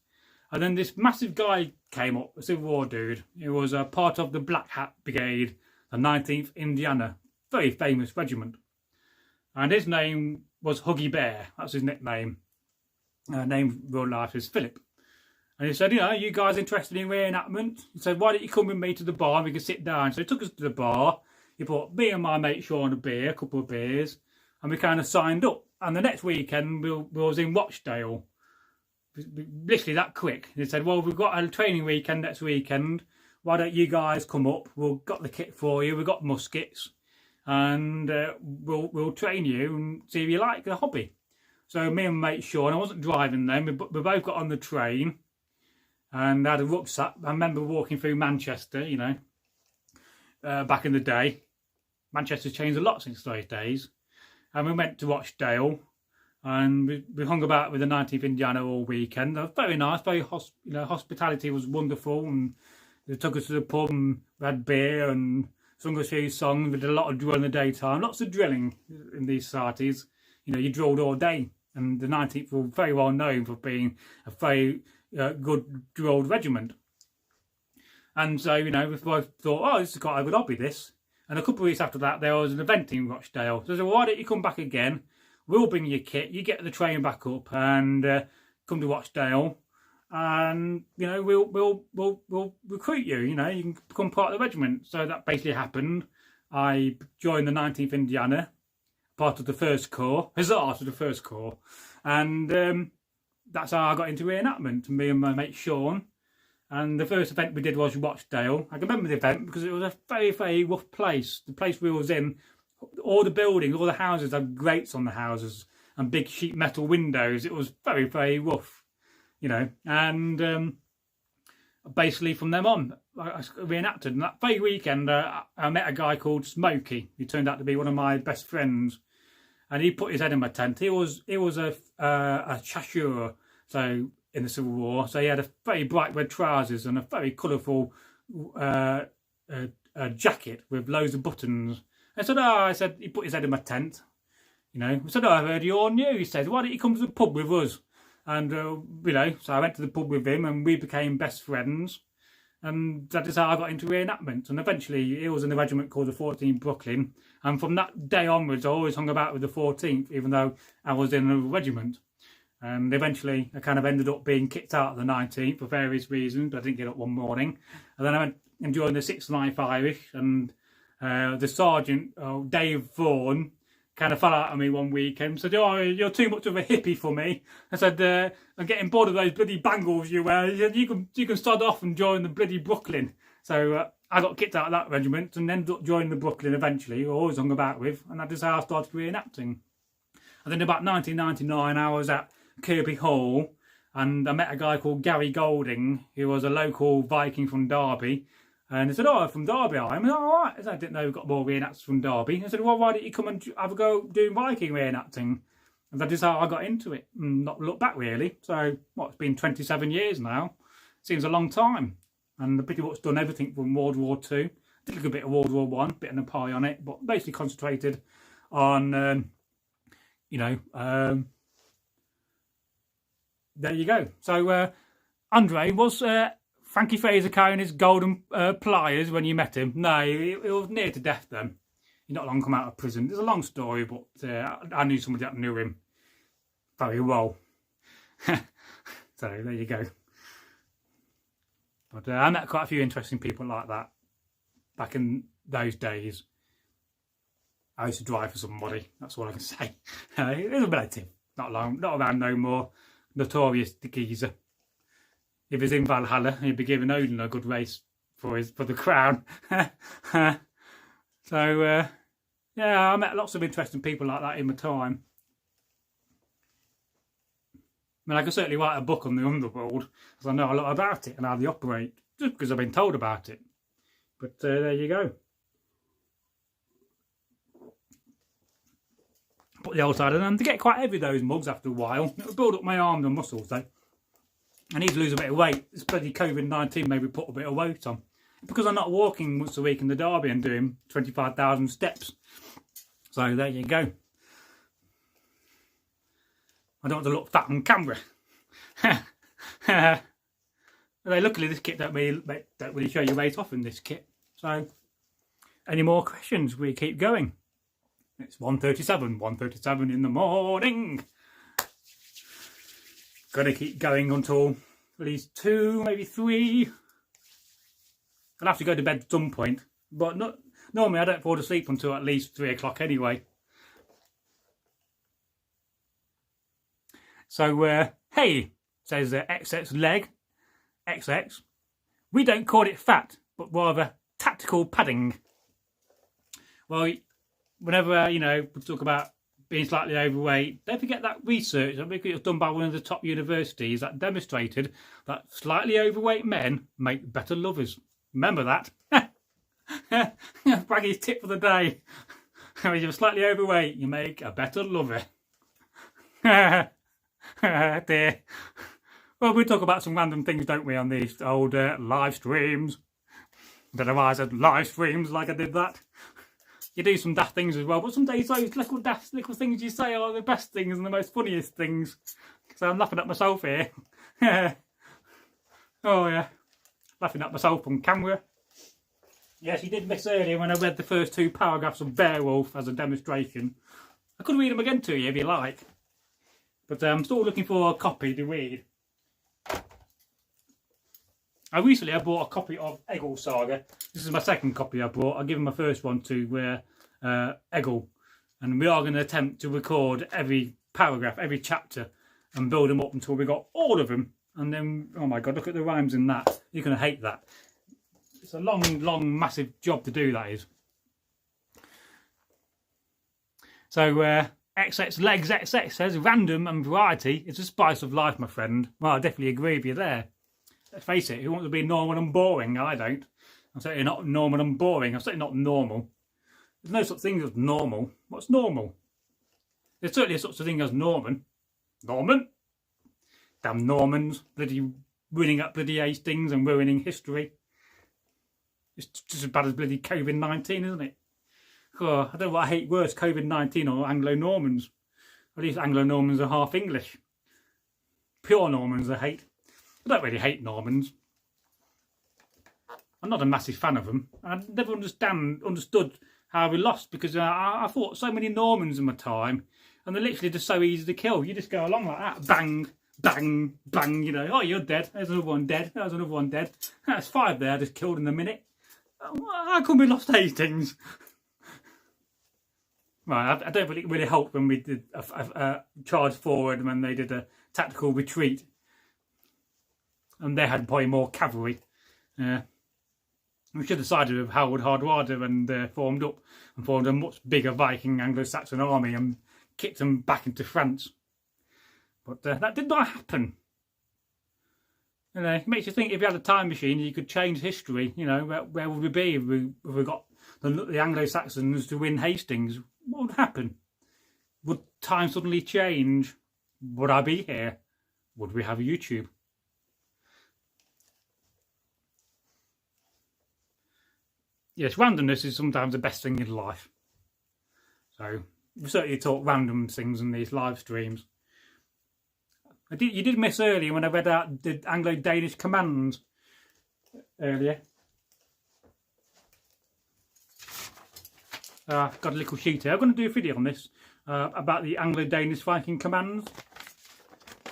And then this massive guy came up, a Civil War dude. He was a part of the Black Hat Brigade, the 19th Indiana, very famous regiment. And his name was Huggy Bear. That's his nickname. named real life is Philip. And he said, you know, you guys interested in reenactment? He said, why don't you come with me to the bar and we can sit down? So he took us to the bar. He brought me and my mate Sean a couple of beers, and we kind of signed up. And the next weekend we was in Rochdale. Literally that quick. He said, well, we've got a training weekend next weekend. Why don't you guys come up? We've got the kit for you. We've got muskets. And we'll train you and see if you like the hobby. So me and mate Sean, I wasn't driving then. We both got on the train. And I had a rucksack. I remember walking through Manchester, you know, back in the day. Manchester's changed a lot since those days. And we went to Rochdale, and we hung about with the 19th Indiana all weekend. It was very nice, hospitality was wonderful, and they took us to the pub and we had beer and sung a few songs. We did a lot of drill in the daytime, lots of drilling in these societies. You know, you drilled all day, and the 19th were very well known for being a very good drilled regiment. And so, you know, we both thought, oh, this is quite a good hobby, this. And a couple of weeks after that, there was an event in Rochdale. So I said, well, why don't you come back again? We'll bring your kit. You get the train back up and come to Rochdale, and you know we'll recruit you. You know, you can become part of the regiment. So that basically happened. I joined the 19th Indiana, part of the First Corps, huzzah to the First Corps, and that's how I got into reenactment. Me and my mate Sean. And the first event we did was Rochdale. I can remember the event because it was a very, very rough place. The place we was in, all the buildings, all the houses had grates on the houses and big sheet metal windows. It was very, very rough, you know. And basically from then on, I reenacted. And that very weekend, I met a guy called Smokey. He turned out to be one of my best friends. And he put his head in my tent. He was a chasseur, so in the Civil War, so he had a very bright red trousers and a very colourful jacket with loads of buttons. I said, he put his head in my tent, you know. I said, I heard you're new. He said, why don't you come to the pub with us? And, you know, so I went to the pub with him and we became best friends. And that is how I got into reenactment. And eventually he was in a regiment called the 14th Brooklyn. And from that day onwards, I always hung about with the 14th, even though I was in a regiment. And eventually I kind of ended up being kicked out of the 19th for various reasons. I didn't get up one morning. And then I went and joined the 6th Life Irish. And the sergeant, Dave Vaughan, kind of fell out of me one weekend. Said, oh, you're too much of a hippie for me. I said, I'm getting bored of those bloody bangles you wear. He said, you can start off and join the bloody Brooklyn. So I got kicked out of that regiment and ended up joining the Brooklyn eventually, who I always hung about with. And that is how I started reenacting. And then about 1999, I was at Kirby Hall, and I met a guy called Gary Golding, who was a local Viking from Derby. And he said, oh, from Derby I'm. And all right. I didn't know we got more reenactors from Derby. I said, well, why don't you come and have a go doing Viking reenacting? And that is how I got into it, and not look back really. So, it's been 27 years now. Seems a long time. And I pretty much done everything from World War II. Did a good bit of World War One, bit of a pie on it, but basically concentrated on, there you go. So Andre, was Frankie Fraser carrying his golden pliers when you met him? No, he was near to death then. He not long come out of prison. It's a long story, but I knew somebody that knew him very well. So there you go. But I met quite a few interesting people like that back in those days. I used to drive for somebody. That's all I can say. It was a relative. Not around no more. Notorious the geezer. If he's in Valhalla, he'd be giving Odin a good race for the crown. So yeah, I met lots of interesting people like that in my time. I mean, I can certainly write a book on the underworld, because I know a lot about it and how they operate, just because I've been told about it. But there you go. Put the old side on them. They get quite heavy, those mugs, after a while. It'll build up my arms and muscles, though. I need to lose a bit of weight. This bloody COVID-19 made me put a bit of weight on. Because I'm not walking once a week in the Derby and doing 25,000 steps. So there you go. I don't want to look fat on camera. Luckily, this kit don't really show you weight off in this kit. So, any more questions? We keep going. It's 1:37 in the morning. Gotta keep going until at least 2, maybe 3. I'll have to go to bed at some point, but normally I don't fall asleep until at least 3 o'clock anyway. So, hey, says XX Leg, XX, we don't call it fat, but rather tactical padding. Well, whenever, you know, we talk about being slightly overweight, don't forget that research, I think it was done by one of the top universities, that demonstrated that slightly overweight men make better lovers. Remember that. Braggy's tip for the day. When you're slightly overweight, you make a better lover. Dear. Well, we talk about some random things, don't we, on these old live streams. I don't know why I said live streams like I did that. You do some daft things as well, but some days those little daft little things you say are the best things and the most funniest things. So I'm laughing at myself here. Oh yeah, laughing at myself on camera. Yes, you did miss earlier when I read the first 2 paragraphs of Beowulf as a demonstration. I could read them again to you if you like, but I'm still looking for a copy to read. I bought a copy of Egil Saga. This is my second copy I bought. I'll give my first one to Egil. And we are going to attempt to record every paragraph, every chapter, and build them up until we got all of them. And then, oh my God, look at the rhymes in that. You're going to hate that. It's a long, massive job to do, that is. So, XX Legs XX says, random and variety is the spice of life, my friend. Well, I definitely agree with you there. Let's face it, who wants to be normal and boring? I don't. I'm certainly not normal and boring. I'm certainly not normal. There's no such thing as normal. What's normal? There's certainly such a thing as Norman. Norman? Damn Normans. Bloody ruining up bloody Hastings and ruining history. It's just as bad as bloody COVID-19, isn't it? Oh, I don't know what I hate worse, COVID-19 or Anglo-Normans. At least Anglo-Normans are half English. Pure Normans I hate. I don't really hate Normans. I'm not a massive fan of them. I never understood how we lost, because I fought so many Normans in my time, and they're literally just so easy to kill. You just go along like that, bang, bang, bang, you know, oh, you're dead, there's another one dead, there's another one dead. That's 5 there, just killed in a minute. How come we lost Hastings? Right, I don't think it really helped when we did a charge forward, when they did a tactical retreat. And they had probably more cavalry. We should have sided with Howard Hardwater and formed up and formed a much bigger Viking Anglo-Saxon army and kicked them back into France. But that did not happen. You know, it makes you think, if you had a time machine, you could change history. You know, where would we be if we got the Anglo-Saxons to win Hastings? What would happen? Would time suddenly change? Would I be here? Would we have YouTube? Yes, randomness is sometimes the best thing in life. So, we certainly talk random things in these live streams. You did miss earlier when I read out the Anglo-Danish commands earlier. Got a little sheet here. I'm going to do a video on this about the Anglo-Danish Viking commands.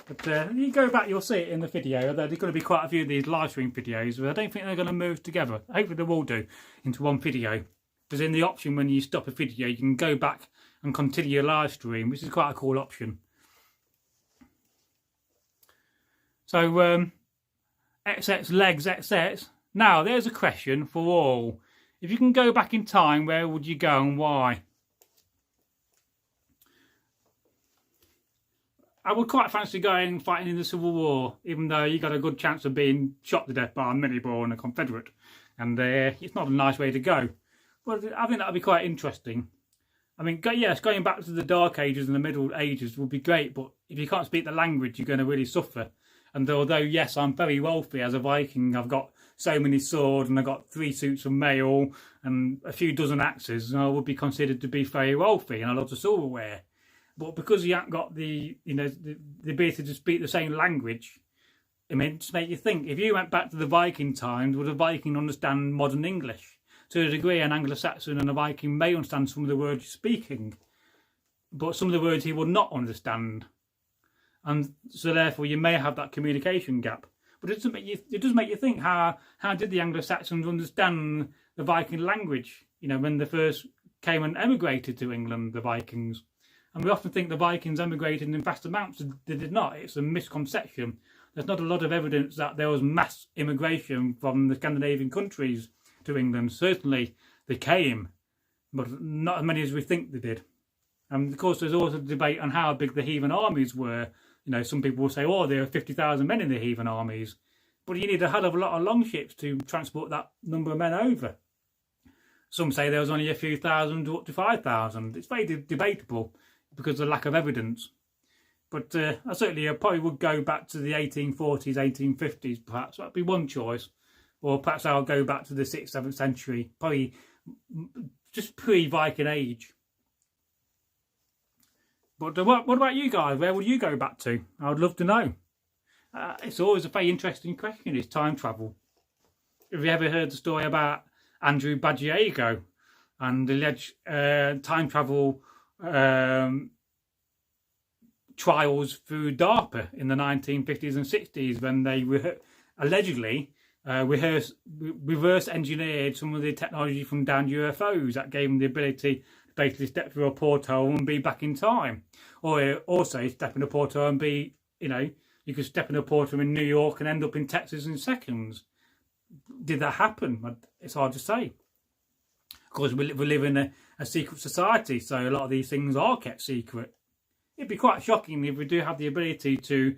But you go back, you'll see it in the video. Although there's going to be quite a few of these live stream videos, but I don't think they're going to move together. Hopefully they will do into one video. Because in the option when you stop a video, you can go back and continue your live stream, which is quite a cool option. So, XX Legs XX. Now, there's a question for all. If you can go back in time, where would you go and why? I would quite fancy going and fighting in the Civil War, even though you got a good chance of being shot to death by a mini-ball and a Confederate. And it's not a nice way to go. But I think that would be quite interesting. I mean, yes, going back to the Dark Ages and the Middle Ages would be great, but if you can't speak the language, you're going to really suffer. And although, yes, I'm very wealthy as a Viking, I've got so many swords and I've got 3 suits of mail and a few dozen axes, and I would be considered to be very wealthy and a lot of silverware. But because you haven't got the ability to speak the same language, I mean, just make you think, if you went back to the Viking times, would a Viking understand modern English? To a degree, an Anglo-Saxon and a Viking may understand some of the words you're speaking, but some of the words he would not understand. and so therefore you may have that communication gap. But it does make you think, how did the Anglo-Saxons understand the Viking language, you know, when they first came and emigrated to England, the Vikings? And we often think the Vikings emigrated in vast amounts. They did not. It's a misconception. There's not a lot of evidence that there was mass immigration from the Scandinavian countries to England. Certainly they came, but not as many as we think they did. And of course there's also a debate on how big the heathen armies were. You know, some people will say, oh, there are 50,000 men in the heathen armies. But you need a hell of a lot of longships to transport that number of men over. Some say there was only a few thousand up to 5,000. It's very debatable because of the lack of evidence. But I probably would go back to the 1840s, 1850s perhaps. That'd be one choice. Or perhaps I'll go back to the 6th, 7th century, probably just pre-Viking age. But what about you guys? Where would you go back to? I would love to know. It's always a very interesting question, is time travel. Have you ever heard the story about Andrew Bagiago and the alleged time travel trials through DARPA in the 1950s and 60s, when they allegedly reverse engineered some of the technology from downed UFOs that gave them the ability to basically step through a portal and be back in time. Or also step in a portal and be, you know, you could step in a portal in New York and end up in Texas in seconds. Did that happen? It's hard to say. Of course, we live in a secret society, so a lot of these things are kept secret. It'd be quite shocking if we do have the ability to,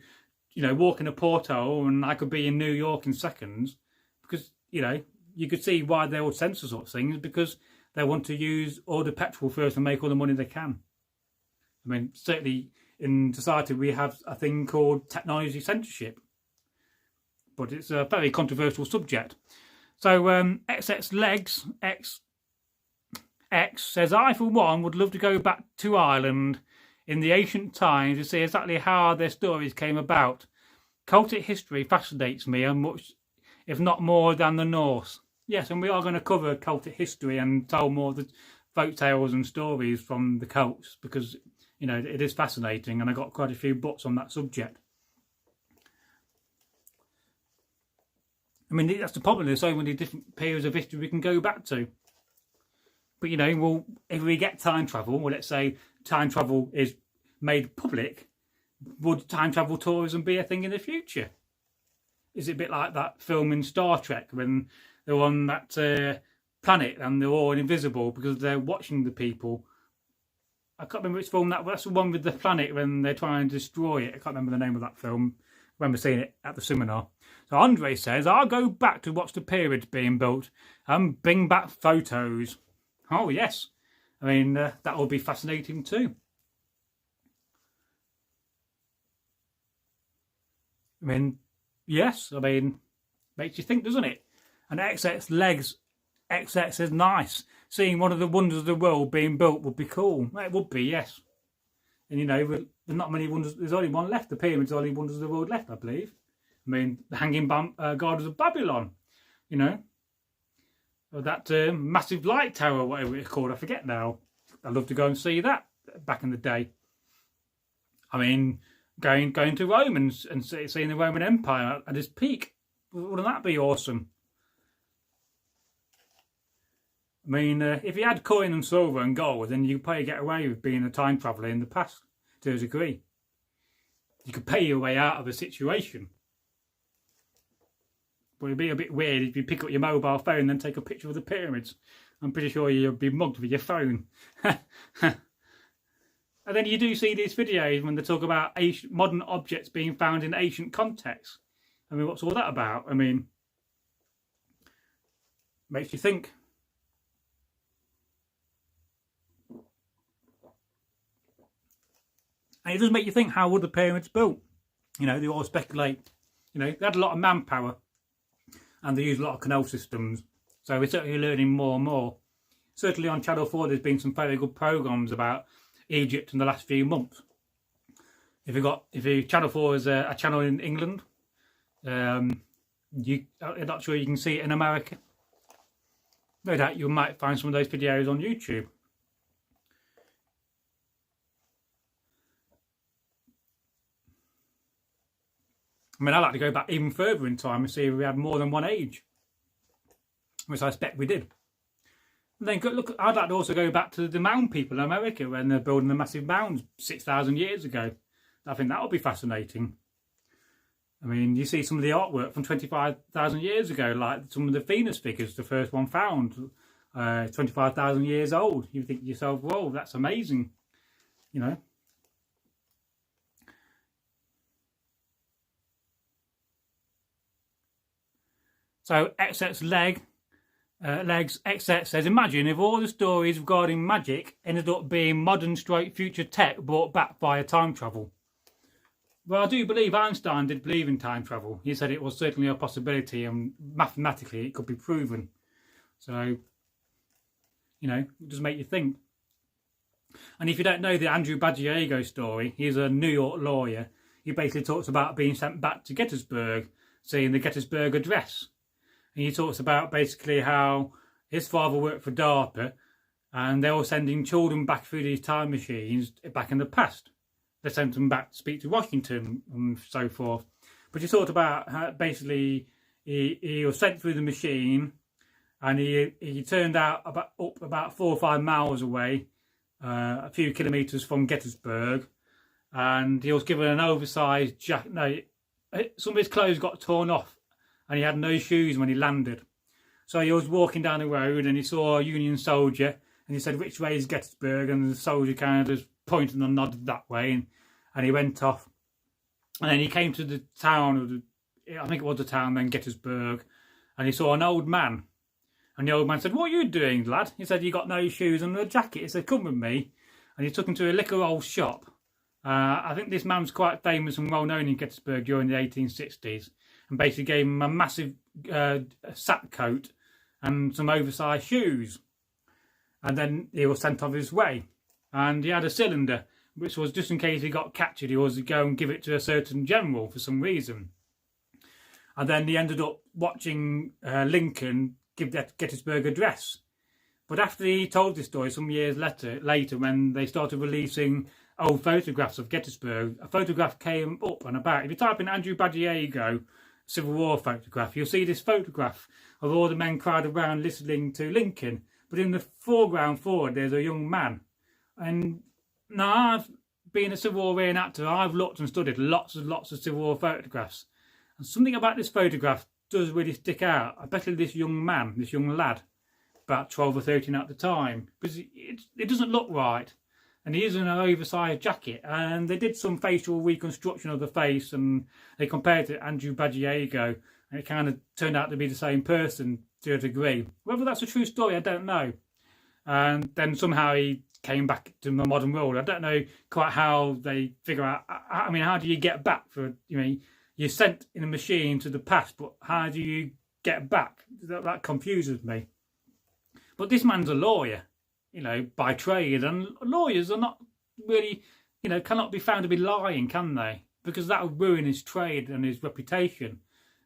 you know, walk in a portal and I could be in New York in seconds, because, you know, you could see why they would censor sort of things, because they want to use all the petrol first and make all the money they can. I mean, certainly in society we have a thing called technology censorship, but it's a very controversial subject. So XX Legs XX says, I for one would love to go back to Ireland in the ancient times to see exactly how their stories came about. Celtic history fascinates me as much, if not more, than the Norse. Yes, and we are going to cover Celtic history and tell more of the folk tales and stories from the Celts, because, you know, it is fascinating, and I got quite a few books on that subject. I mean, that's the problem. There's so many different periods of history we can go back to. But, you know, well, if we get time travel, well, let's say time travel is made public, would time travel tourism be a thing in the future? Is it a bit like that film in Star Trek when they're on that planet and they're all invisible because they're watching the people? I can't remember which film that's the one with the planet when they're trying to destroy it. I can't remember the name of that film. I remember seeing it at the seminar. So Andre says, I'll go back to watch the pyramids being built and bring back photos. Oh, yes. I mean, that would be fascinating too. I mean, yes. I mean, makes you think, doesn't it? And XX Legs XX says, nice. Seeing one of the wonders of the world being built would be cool. It would be, yes. And, you know, there's not many wonders. There's only one left. The pyramids are the only wonders of the world left, I believe. I mean, the Hanging Gardens of Babylon, you know. Or that massive light tower, whatever it's called, I forget now. I'd love to go and see that back in the day. I mean, going to Rome and seeing the Roman Empire at its peak. Wouldn't that be awesome? I mean, if you had coin and silver and gold, then you could probably get away with being a time traveller in the past to a degree. You could pay your way out of a situation. But it'd be a bit weird if you pick up your mobile phone and then take a picture of the pyramids. I'm pretty sure you'll be mugged with your phone. And then you do see these videos when they talk about modern objects being found in ancient contexts. I mean, what's all that about? I mean, makes you think. And it does make you think, how were the pyramids built? You know, they all speculate. You know, they had a lot of manpower and they used a lot of canal systems. So we're certainly learning more and more. Certainly on Channel 4 there's been some very good programmes about Egypt in the last few months. If Channel 4 is a channel in England, I'm not sure you can see it in America. No doubt you might find some of those videos on YouTube. I mean, I'd like to go back even further in time and see if we had more than one age, which I expect we did. And then look, I'd like to also go back to the mound people in America when they're building the massive mounds 6,000 years ago. I think that would be fascinating. I mean, you see some of the artwork from 25,000 years ago, like some of the Venus figures, the first one found, 25,000 years old. You think to yourself, whoa, that's amazing, you know. So XX Legs XX says, imagine if all the stories regarding magic ended up being modern straight future tech brought back via time travel. Well, I do believe Einstein did believe in time travel. He said it was certainly a possibility and mathematically it could be proven. So, you know, it does make you think. And if you don't know the Andrew Bagiego story, he's a New York lawyer. He basically talks about being sent back to Gettysburg, seeing the Gettysburg Address. And he talks about basically how his father worked for DARPA and they were sending children back through these time machines back in the past. They sent them back to speak to Washington and so forth. But he talked about how basically he was sent through the machine and he turned out up about 4 or 5 miles away, a few kilometres from Gettysburg, and he was given an oversized jacket. No, some of his clothes got torn off. And he had no shoes when he landed. So he was walking down the road and he saw a Union soldier and he said, which way is Gettysburg? And the soldier kind of just pointed and nodded that way and he went off. And then he came to the town, I think it was the town then, Gettysburg, and he saw an old man. And the old man said, what are you doing, lad? He said, you got no shoes and a jacket. He said, come with me. And he took him to a liquor roll shop. I think this man was quite famous and well known in Gettysburg during the 1860s. And basically gave him a massive sack coat and some oversized shoes. And then he was sent off his way. And he had a cylinder, which was just in case he got captured, he was to go and give it to a certain general for some reason. And then he ended up watching Lincoln give that Gettysburg Address. But after he told this story, some years later, when they started releasing old photographs of Gettysburg, a photograph came up and about. If you type in Andrew Bagiego Civil War photograph, you'll see this photograph of all the men crowded around listening to Lincoln, but in the foreground forward there's a young man. And now, I've been a Civil War reenactor, I've looked and studied lots and lots of Civil War photographs, and something about this photograph does really stick out, especially this young man, this young lad, about 12 or 13 at the time, because it doesn't look right. And he is in an oversized jacket, and they did some facial reconstruction of the face, and they compared it to Andrew Bagiego, and it kind of turned out to be the same person to a degree. Whether that's a true story, I don't know. And then somehow he came back to the modern world. I don't know quite how they figure out. I mean, how do you get back for, you know, you're sent in a machine to the past, but how do you get back? That confuses me. But this man's a lawyer, you know, by trade, and lawyers are not really, you know, cannot be found to be lying, can they? Because that would ruin his trade and his reputation.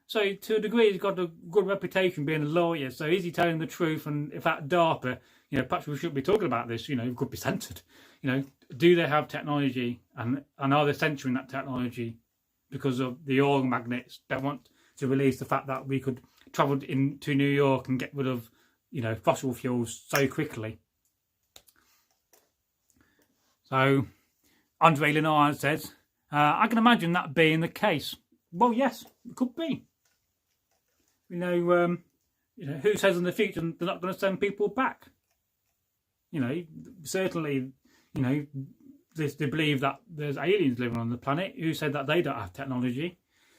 So to a degree, he's got a good reputation being a lawyer. So is he telling the truth? And in fact, DARPA, you know, perhaps we shouldn't be talking about this, you know, it could be censored. You know, do they have technology, and are they censoring that technology because of the oil magnates that want to release the fact that we could travel into New York and get rid of, you know, fossil fuels so quickly? So, Andre Lenoir says, I can imagine that being the case. Well, yes, it could be. You know, who says in the future they're not going to send people back? You know, certainly, you know, they believe that there's aliens living on the planet. Who said that they don't have technology?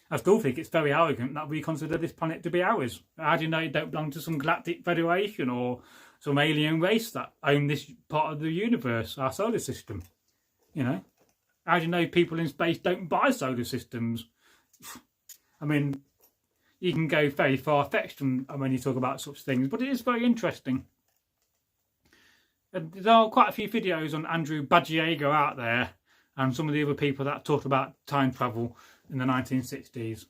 I still think it's very arrogant that we consider this planet to be ours. How do you know it don't belong to some galactic federation or some alien race that own this part of the universe, our solar system? You know, how do you know people in space don't buy solar systems? I mean, you can go very far-fetched when you talk about such things, but it is very interesting. And there are quite a few videos on Andrew Bagiego out there and some of the other people that talked about time travel in the 1960s.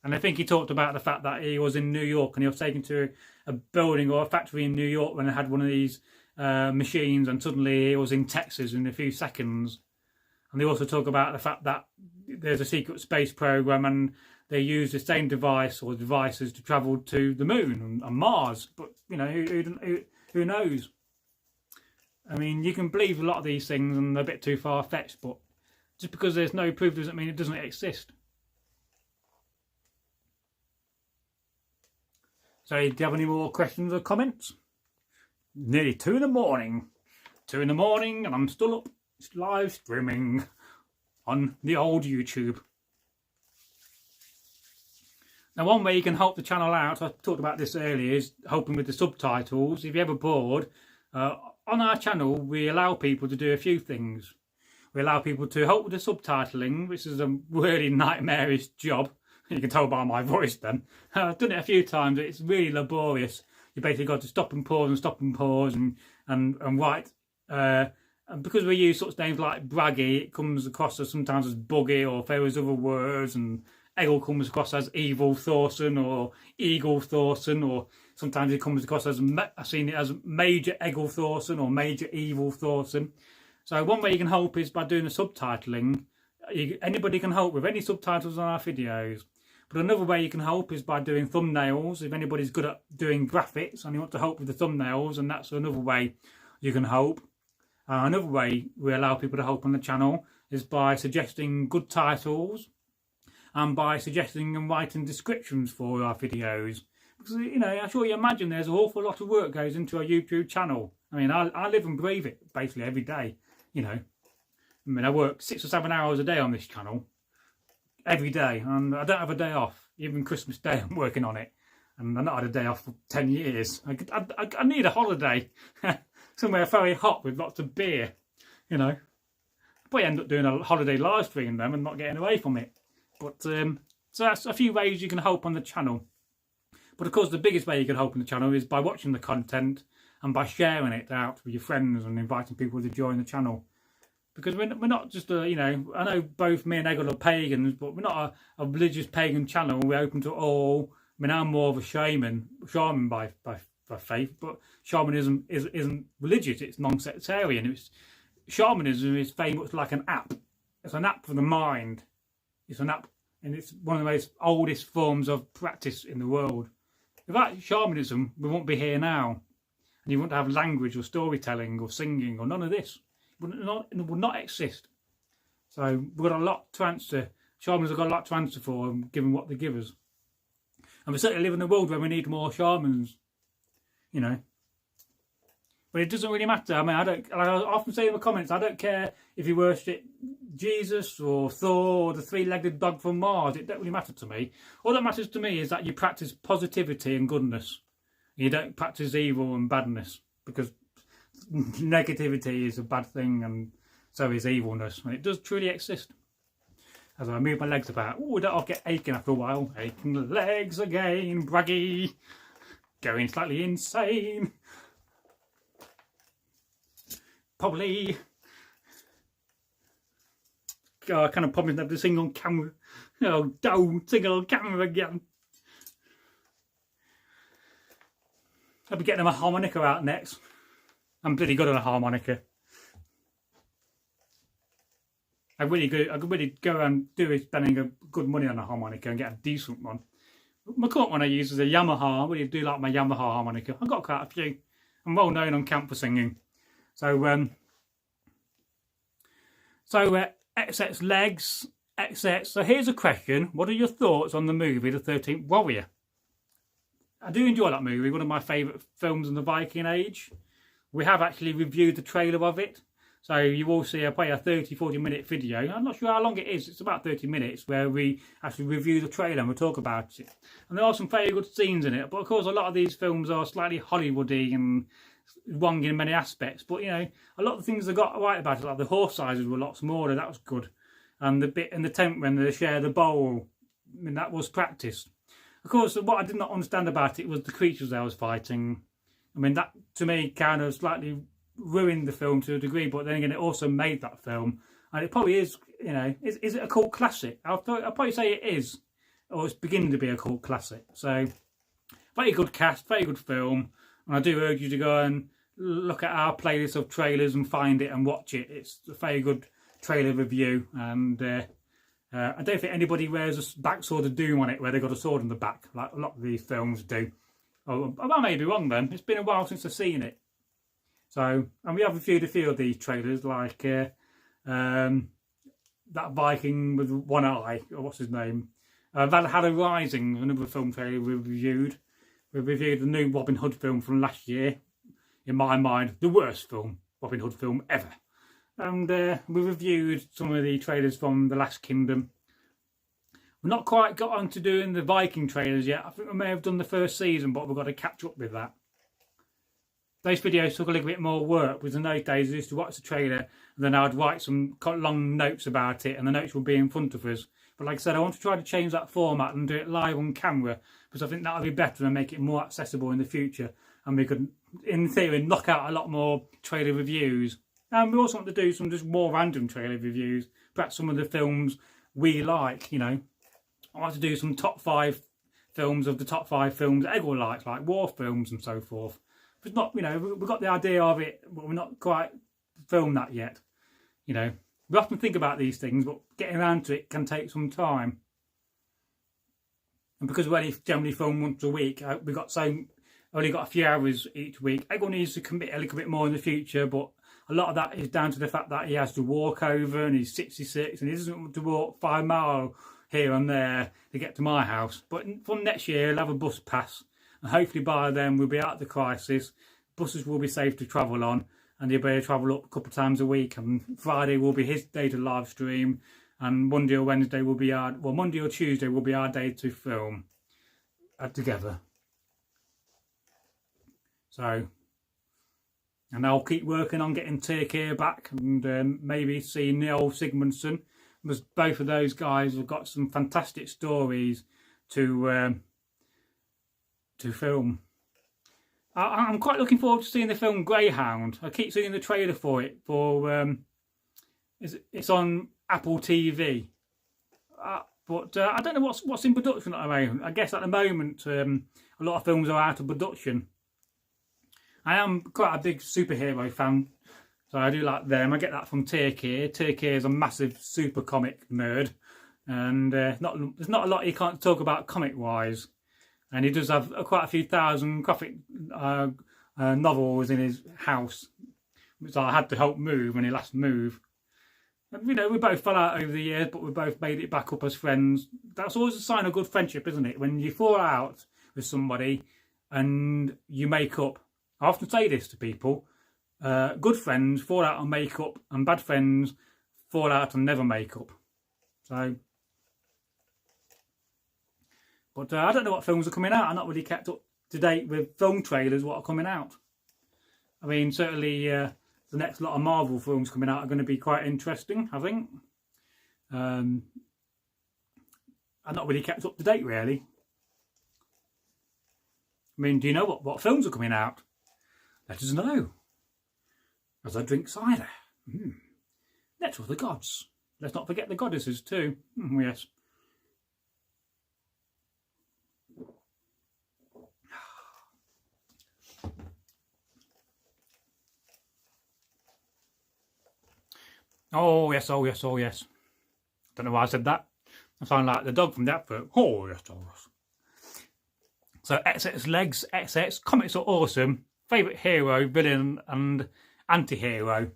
And I think he talked about the fact that he was in New York and he was taken to a building or a factory in New York when they had one of these machines, and suddenly he was in Texas in a few seconds. And they also talk about the fact that there's a secret space program and they use the same device or devices to travel to the moon and Mars. But, you know, who knows? I mean, you can believe a lot of these things and they're a bit too far-fetched, but just because there's no proof doesn't mean it doesn't exist. So, do you have any more questions or comments? Nearly 2 in the morning. 2 in the morning and I'm still up live streaming on the old YouTube. Now, one way you can help the channel out, I talked about this earlier, is helping with the subtitles. If you're ever bored, on our channel we allow people to do a few things. We allow people to help with the subtitling, which is a really nightmarish job. You can tell by my voice then. I've done it a few times, it's really laborious. You basically got to stop and pause and write. And because we use such names like Bragi, it comes across as sometimes as buggy or various other words, and Egil comes across as Evil Thorsson or Egil Thorsson, or sometimes it comes across as, I've seen it as Major Egil Thorsson or Major Evil Thorsson. So one way you can help is by doing the subtitling. Anybody can help with any subtitles on our videos. But another way you can help is by doing thumbnails. If anybody's good at doing graphics and you want to help with the thumbnails, and that's another way you can help. Another way we allow people to help on the channel is by suggesting good titles and by suggesting and writing descriptions for our videos. Because, you know, I'm sure you imagine there's an awful lot of work goes into a YouTube channel. I mean, I live and breathe it basically every day, you know. I mean, I work 6 or 7 hours a day on this channel, every day, and I don't have a day off. Even Christmas Day I'm working on it, and I've not had a day off for 10 years. I need a holiday, somewhere very hot with lots of beer, you know. I'll probably end up doing a holiday live stream them and not getting away from it. But so that's a few ways you can help on the channel. But of course the biggest way you can help on the channel is by watching the content and by sharing it out with your friends and inviting people to join the channel. Because we're not just you know, I know both me and Egil are pagans, but we're not a religious pagan channel. We're open to all. I mean, I'm more of a shaman by faith, but shamanism isn't religious. It's non-sectarian. Shamanism is very much like an app. It's an app for the mind. It's an app, and it's one of the most oldest forms of practice in the world. Without shamanism, we won't be here now, and you wouldn't have language or storytelling or singing or none of this. It would not exist. So we've got a lot to answer. Shamans have got a lot to answer for, given what they give us. And we certainly live in a world where we need more shamans, you know. But it doesn't really matter. I mean, like I often say in the comments, I don't care if you worship Jesus or Thor or the three-legged dog from Mars. It don't really matter to me. All that matters to me is that you practice positivity and goodness. You don't practice evil and badness, because negativity is a bad thing, and so is evilness, and it does truly exist. As I move my legs about, oh, I'll get aching after a while. Aching legs again, Bragi. Going slightly insane. Probably. God, I kind of promised never to sing on camera. Oh, don't sing on camera again. I'll be getting my harmonica out next. I'm pretty good on a harmonica. I could really go and do it, spending good money on a harmonica and get a decent one. My current one I use is a Yamaha. I really do like my Yamaha harmonica. I've got quite a few. I'm well known on camp for singing. So, XX legs, XX. So here's a question. What are your thoughts on the movie The 13th Warrior? I do enjoy that movie, one of my favourite films in the Viking Age. We have actually reviewed the trailer of it. So you will see probably a 30-40 minute video. I'm not sure how long it is. It's about 30 minutes where we actually review the trailer and we'll talk about it. And there are some very good scenes in it. But of course a lot of these films are slightly Hollywoody and wrong in many aspects. But you know, a lot of the things they got right about it, like the horse sizes were lots smaller. That was good. And the bit in the tent when they share the bowl, I mean, that was practiced. Of course, what I did not understand about it was the creatures I was fighting. I mean, that to me kind of slightly ruined the film to a degree, but then again, it also made that film. And it probably is, you know, is it a cult classic? I'll probably say it is, or it's beginning to be a cult classic. So, very good cast, very good film. And I do urge you to go and look at our playlist of trailers and find it and watch it. It's a very good trailer review. And I don't think anybody wears a back sword of doom on it where they've got a sword in the back, like a lot of these films do. Oh, I may be wrong then. It's been a while since I've seen it. So, and we have reviewed a few of these trailers, like that Viking with one eye, or what's his name? Valhalla Rising, another film trailer we reviewed. We reviewed the new Robin Hood film from last year. In my mind, the worst Robin Hood film ever. And we reviewed some of the trailers from The Last Kingdom. We've not quite got on to doing the Viking trailers yet. I think we may have done the first season, but we've got to catch up with that. Those videos took a little bit more work, because in those days I used to watch the trailer and then I'd write some long notes about it, and the notes would be in front of us. But like I said, I want to try to change that format and do it live on camera, because I think that would be better and make it more accessible in the future. And we could, in theory, knock out a lot more trailer reviews. And we also want to do some just more random trailer reviews, perhaps some of the films we like, you know. I want to do some top 5 films of the top 5 films Egil likes, like war films and so forth. It's not, you know, we've got the idea of it, but we're not quite filmed that yet. You know, we often think about these things, but getting around to it can take some time. And because we only generally film once a week, we've got only got a few hours each week. Egil needs to commit a little bit more in the future, but a lot of that is down to the fact that he has to walk over, and he's 66, and he doesn't want to walk 5 miles here and there to get to my house. But from next year, he'll have a bus pass. And hopefully by then we'll be out of the crisis. Buses will be safe to travel on, and he'll be able to travel up a couple of times a week. And Friday will be his day to live stream, and Monday or Wednesday will be Monday or Tuesday will be our day to film together. So, and I'll keep working on getting Turkey back, and maybe see Njal Sigmundsson, because both of those guys have got some fantastic stories to film. I'm quite looking forward to seeing the film Greyhound. I keep seeing the trailer for it. It's on Apple TV, but I don't know what's in production at the moment. I guess at the moment a lot of films are out of production. I am quite a big superhero fan, so I do like them. I get that from Turkey. Turkey is a massive super comic nerd, and there's not a lot he can't talk about comic wise. And he does have quite a few thousand graphic novels in his house, which I had to help move when he last moved. And, you know, we both fell out over the years, but we both made it back up as friends. That's always a sign of good friendship, isn't it? When you fall out with somebody and you make up. I often say this to people. Good friends fall out and make up, and bad friends fall out and never make up. So... But I don't know what films are coming out. I'm not really kept up to date with film trailers, what are coming out. I mean, certainly the next lot of Marvel films coming out are going to be quite interesting, I think. I'm not really kept up to date, really. I mean, do you know what films are coming out? Let us know. As I drink cider. Let's with the gods. Let's not forget the goddesses too. Yes. Oh yes, oh yes, oh yes. Don't know why I said that. I sound like the dog from the advert. Oh yes, oh yes. So XX legs, XX, comics are awesome. Favourite hero, villain and anti-hero.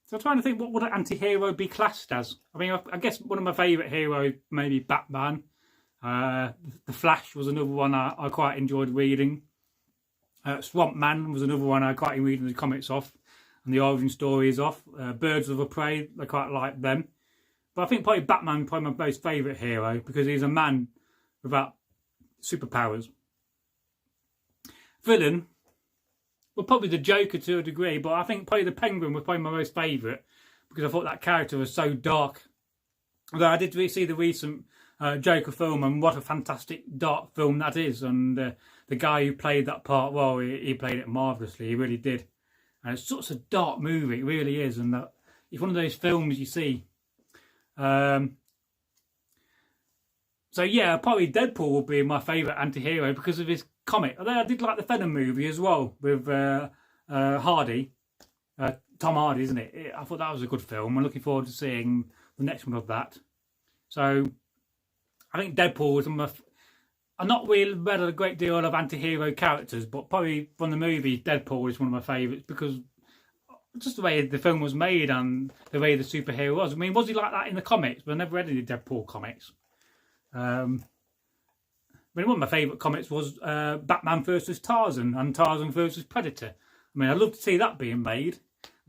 So I'm trying to think, what would an anti-hero be classed as? I mean, I guess one of my favourite heroes, maybe Batman. The Flash was another one I quite enjoyed reading. Swamp Man was another one I quite enjoyed reading the comics off and the origin stories off. Birds of Prey, I quite like them. But I think probably Batman, probably my most favourite hero, because he's a man without superpowers. Villain, well, probably the Joker to a degree, but I think probably the Penguin was probably my most favourite, because I thought that character was so dark. Although I did see the recent Joker film, and what a fantastic dark film that is. And the guy who played that part, well, he played it marvellously. He really did. And it's such a dark movie, it really is. And it's one of those films you see. So yeah, probably Deadpool would be my favourite anti-hero because of his comic. Although I did like the Venom movie as well, with Hardy, Tom Hardy, isn't it? I thought that was a good film. I'm looking forward to seeing the next one of that. So I think Deadpool is I'm not really read a great deal of anti-hero characters, but probably from the movie, Deadpool is one of my favourites because just the way the film was made and the way the superhero was. I mean, was he like that in the comics? But I never read any Deadpool comics. I mean, one of my favourite comics was Batman versus Tarzan and Tarzan versus Predator. I mean, I'd love to see that being made.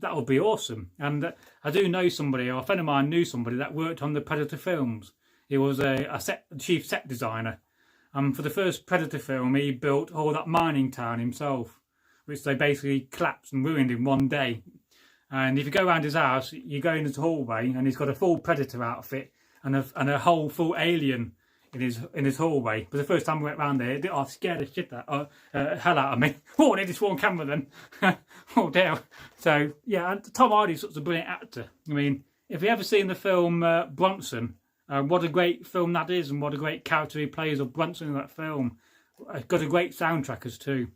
That would be awesome. And I do know somebody, or a friend of mine knew somebody that worked on the Predator films. He was a chief set designer. And for the first Predator film, he built all that mining town himself, which they basically collapsed and ruined in one day. And if you go around his house, you go in his hallway, and he's got a full Predator outfit and a whole full alien in his hallway. But the first time we went round there, I scared the shit hell out of me. Oh, I need this one camera then. Oh dear. So yeah, and Tom Hardy's such a brilliant actor. I mean, if you ever seen the film Bronson, what a great film that is, and what a great character he plays of Bronson in that film. It's got a great soundtrack as too.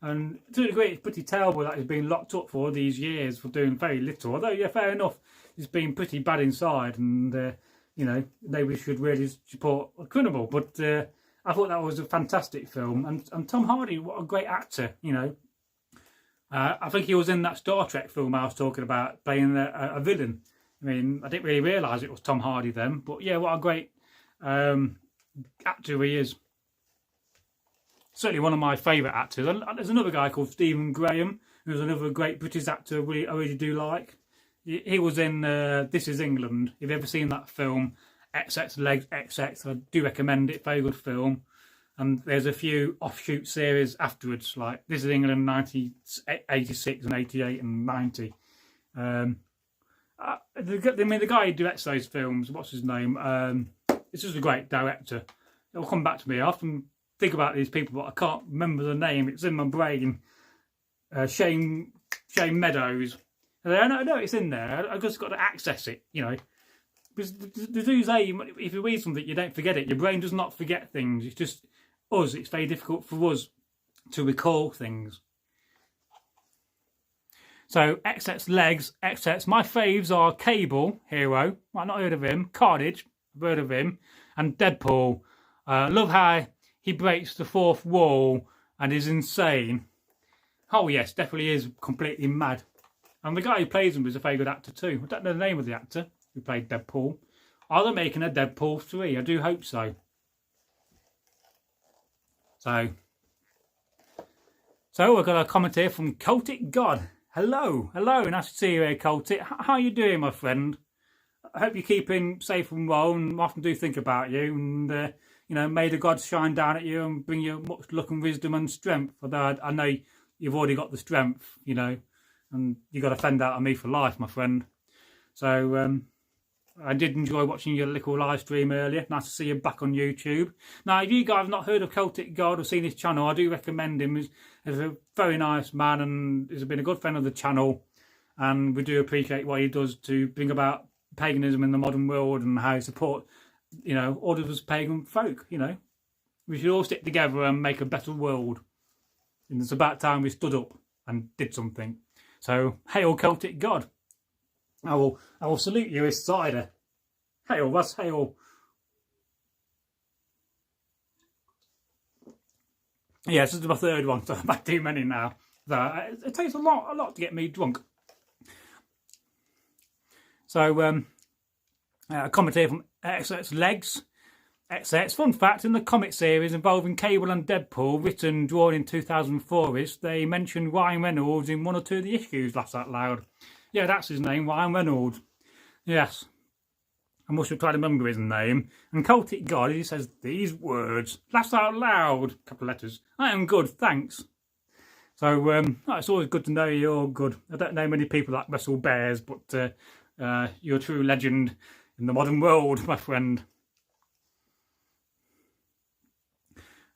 And to a degree, it's pretty terrible that he's been locked up for all these years for doing very little. Although, yeah, fair enough, he's been pretty bad inside, and you know, maybe we should really support a criminal. But I thought that was a fantastic film, and Tom Hardy, what a great actor, you know. I think he was in that Star Trek film I was talking about, playing a villain. I mean, I didn't really realise it was Tom Hardy then, but yeah, what a great actor he is. Certainly one of my favourite actors. And there's another guy called Stephen Graham, who's another great British actor I really do like. He was in This Is England. If you've ever seen that film, XX Legs XX, I do recommend it. Very good film. And there's a few offshoot series afterwards, like This Is England 86 and 88 and 90. The guy who directs those films, what's his name? It's just a great director. It'll come back to me. I often think about these people, but I can't remember the name. It's in my brain. Shane Meadows. I know it's in there. I've just got to access it, you know. Because the dude's aim, if you read something, you don't forget it. Your brain does not forget things. It's just us. It's very difficult for us to recall things. So, XX Legs, XX. My faves are Cable, Hero. I've not heard of him. Carnage, I've heard of him. And Deadpool. Love how he breaks the fourth wall and is insane. Oh yes, definitely is completely mad. And the guy who plays him is a very good actor too. I don't know the name of the actor who played Deadpool. Are they making a Deadpool 3? I do hope so. So we've got a comment here from Celtic God. Hello, nice to see you here, Celtic. How are you doing, my friend? I hope you're keeping safe and well, and I often do think about you. And you know, may the gods shine down at you and bring you much luck and wisdom and strength. Although I know you've already got the strength, you know, and you got to fend out on me for life, my friend. So I did enjoy watching your little live stream earlier. Nice to see you back on YouTube. Now, if you guys have not heard of Celtic God or seen his channel, I do recommend him. He's a very nice man and he's been a good friend of the channel. And we do appreciate what he does to bring about paganism in the modern world and how he supports, you know, all of us pagan folk, you know. We should all stick together and make a better world. And it's about time we stood up and did something. So, hail Celtic God. I will salute you as cider. Hail, that's hail. Yeah, this is my third one, so I've had too many now. So it takes a lot to get me drunk. So, a comment here from XX Legs. XX, fun fact, in the comic series involving Cable and Deadpool, written, drawn in 2004, they mentioned Ryan Reynolds in one or two of the issues, laughed out loud. Yeah, that's his name, Ryan Reynolds. Yes. I must have tried to remember his name. And Celtic God, he says these words. Laughs out loud. A couple of letters. I am good, thanks. So, it's always good to know you're good. I don't know many people that wrestle bears, but you're a true legend in the modern world, my friend.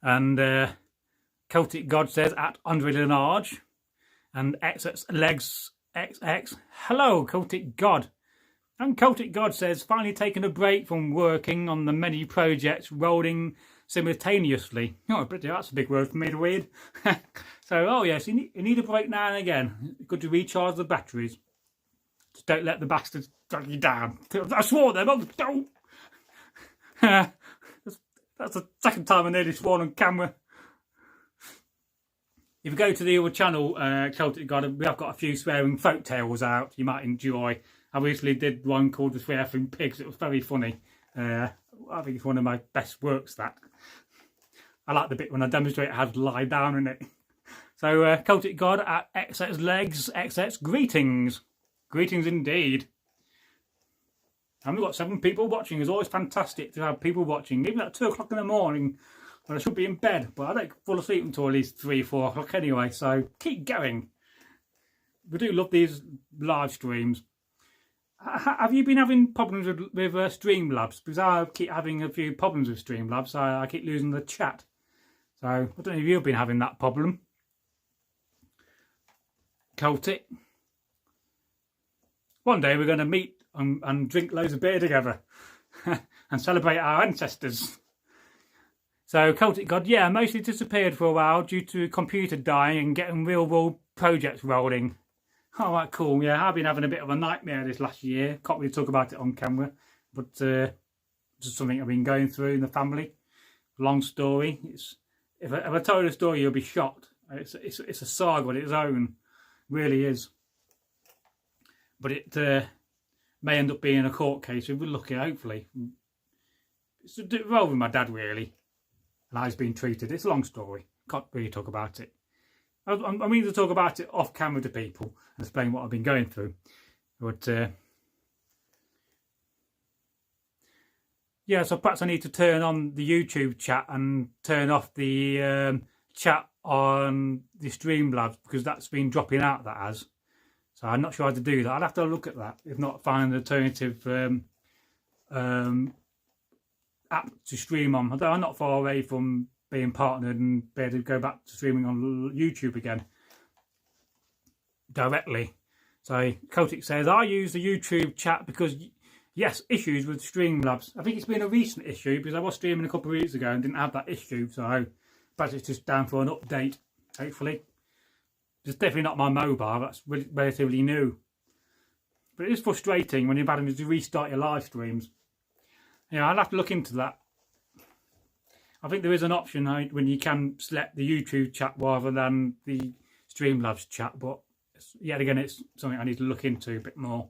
And Celtic God says, at Andre Lenarge. And XX Legs XX. Hello, Celtic God. And Celtic God says, finally taking a break from working on the many projects rolling simultaneously. Oh, that's a big word for me to read. So, oh yes, you need a break now and again. Good to recharge the batteries. Just don't let the bastards drag you down. I swore them. Oh, don't. That's the second time I nearly swore on camera. If you go to the other channel, Celtic God, we have got a few swearing folk tales out you might enjoy. I recently did one called The Swearing Pigs. It was very funny. I think it's one of my best works, that. I like the bit when I demonstrate how to lie down in it. So, Celtic God at XX Legs, XX, greetings. Greetings indeed. And we've got 7 people watching. It's always fantastic to have people watching, even at 2 o'clock in the morning when I should be in bed. But I don't fall asleep until at least 3, 4 o'clock anyway, so keep going. We do love these live streams. Have you been having problems with Streamlabs? Because I keep having a few problems with Streamlabs. I keep losing the chat. So I don't know if you've been having that problem. Celtic. One day we're going to meet and drink loads of beer together and celebrate our ancestors. So Celtic God, yeah, mostly disappeared for a while due to computer dying and getting real world projects rolling. Oh, right, cool. Yeah, I've been having a bit of a nightmare this last year. Can't really talk about it on camera, but just something I've been going through in the family. Long story. If I tell you the story, you'll be shocked. It's a saga on its own, it really is. But it may end up being a court case if we're lucky, hopefully. It's to do well with my dad, really, and how he's been treated. It's a long story. Can't really talk about it. I mean to talk about it off camera to people and explain what I've been going through. But yeah, so perhaps I need to turn on the YouTube chat and turn off the chat on the Streamlabs, because that's been dropping out, that has. So I'm not sure how to do that. I'll have to look at that. If not, find an alternative app to stream on. Although I'm not far away from being partnered and be able to go back to streaming on YouTube again directly. So Celtic says, I use the YouTube chat because, yes, issues with Streamlabs. I think it's been a recent issue because I was streaming a couple of weeks ago and didn't have that issue. So perhaps it's just down for an update, hopefully. It's definitely not my mobile, that's relatively new. But it is frustrating when you're having to restart your live streams. Yeah, I'll have to look into that. I think there is an option when you can select the YouTube chat rather than the Streamlabs chat, but yet again, it's something I need to look into a bit more.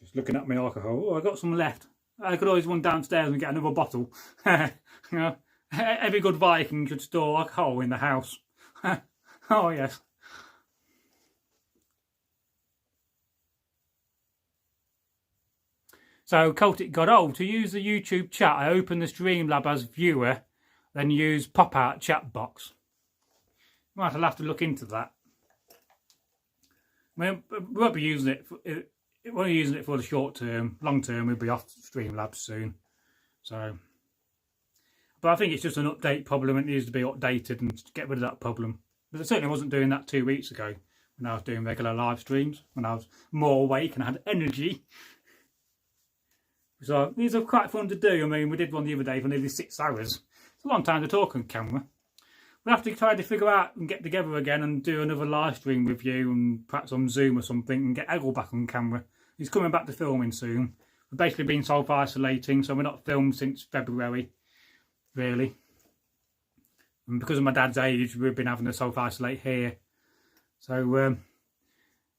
Just looking at my alcohol. Oh, I got some left. I could always run downstairs and get another bottle. You know, every good Viking should store alcohol in the house. Oh yes. So Celtic got, to use the YouTube chat, I open the Streamlab as viewer, then use pop-out chat box. Right, I'll have to look into that. I mean, we won't be using it. We're only using it for the short term. Long term, we'll be off Streamlabs soon. So, but I think it's just an update problem. It needs to be updated and get rid of that problem. But I certainly wasn't doing that 2 weeks ago when I was doing regular live streams, when I was more awake and had energy. So these are quite fun to do. I mean, we did one the other day for nearly 6 hours. It's a long time to talk on camera. We'll have to try to figure out and get together again and do another live stream with you, and perhaps on Zoom or something, and get Egil back on camera. He's coming back to filming soon. We've basically been self-isolating, so we're not filmed since February, really. And because of my dad's age, we've been having to self-isolate here. So,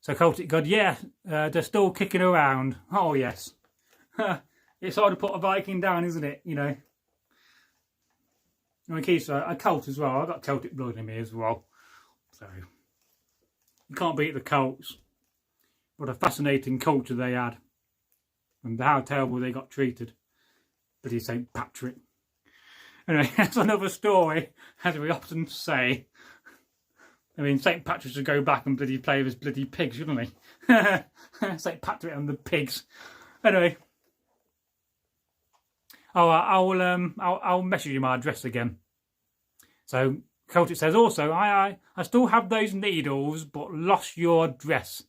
so Celtic God, yeah, they're still kicking around. Oh, yes. It's hard to put a Viking down, isn't it? You know. I mean, he's a Celt as well. I've got Celtic blood in me as well. So, you can't beat the Celts. What a fascinating culture they had. And how terrible they got treated. Bloody St. Patrick. Anyway, that's another story, as we often say. I mean, St. Patrick should go back and bloody play with his bloody pigs, shouldn't he? St. Patrick and the pigs. Anyway. Oh, I'll message you my address again. So Celtic says also, I still have those needles, but lost your address.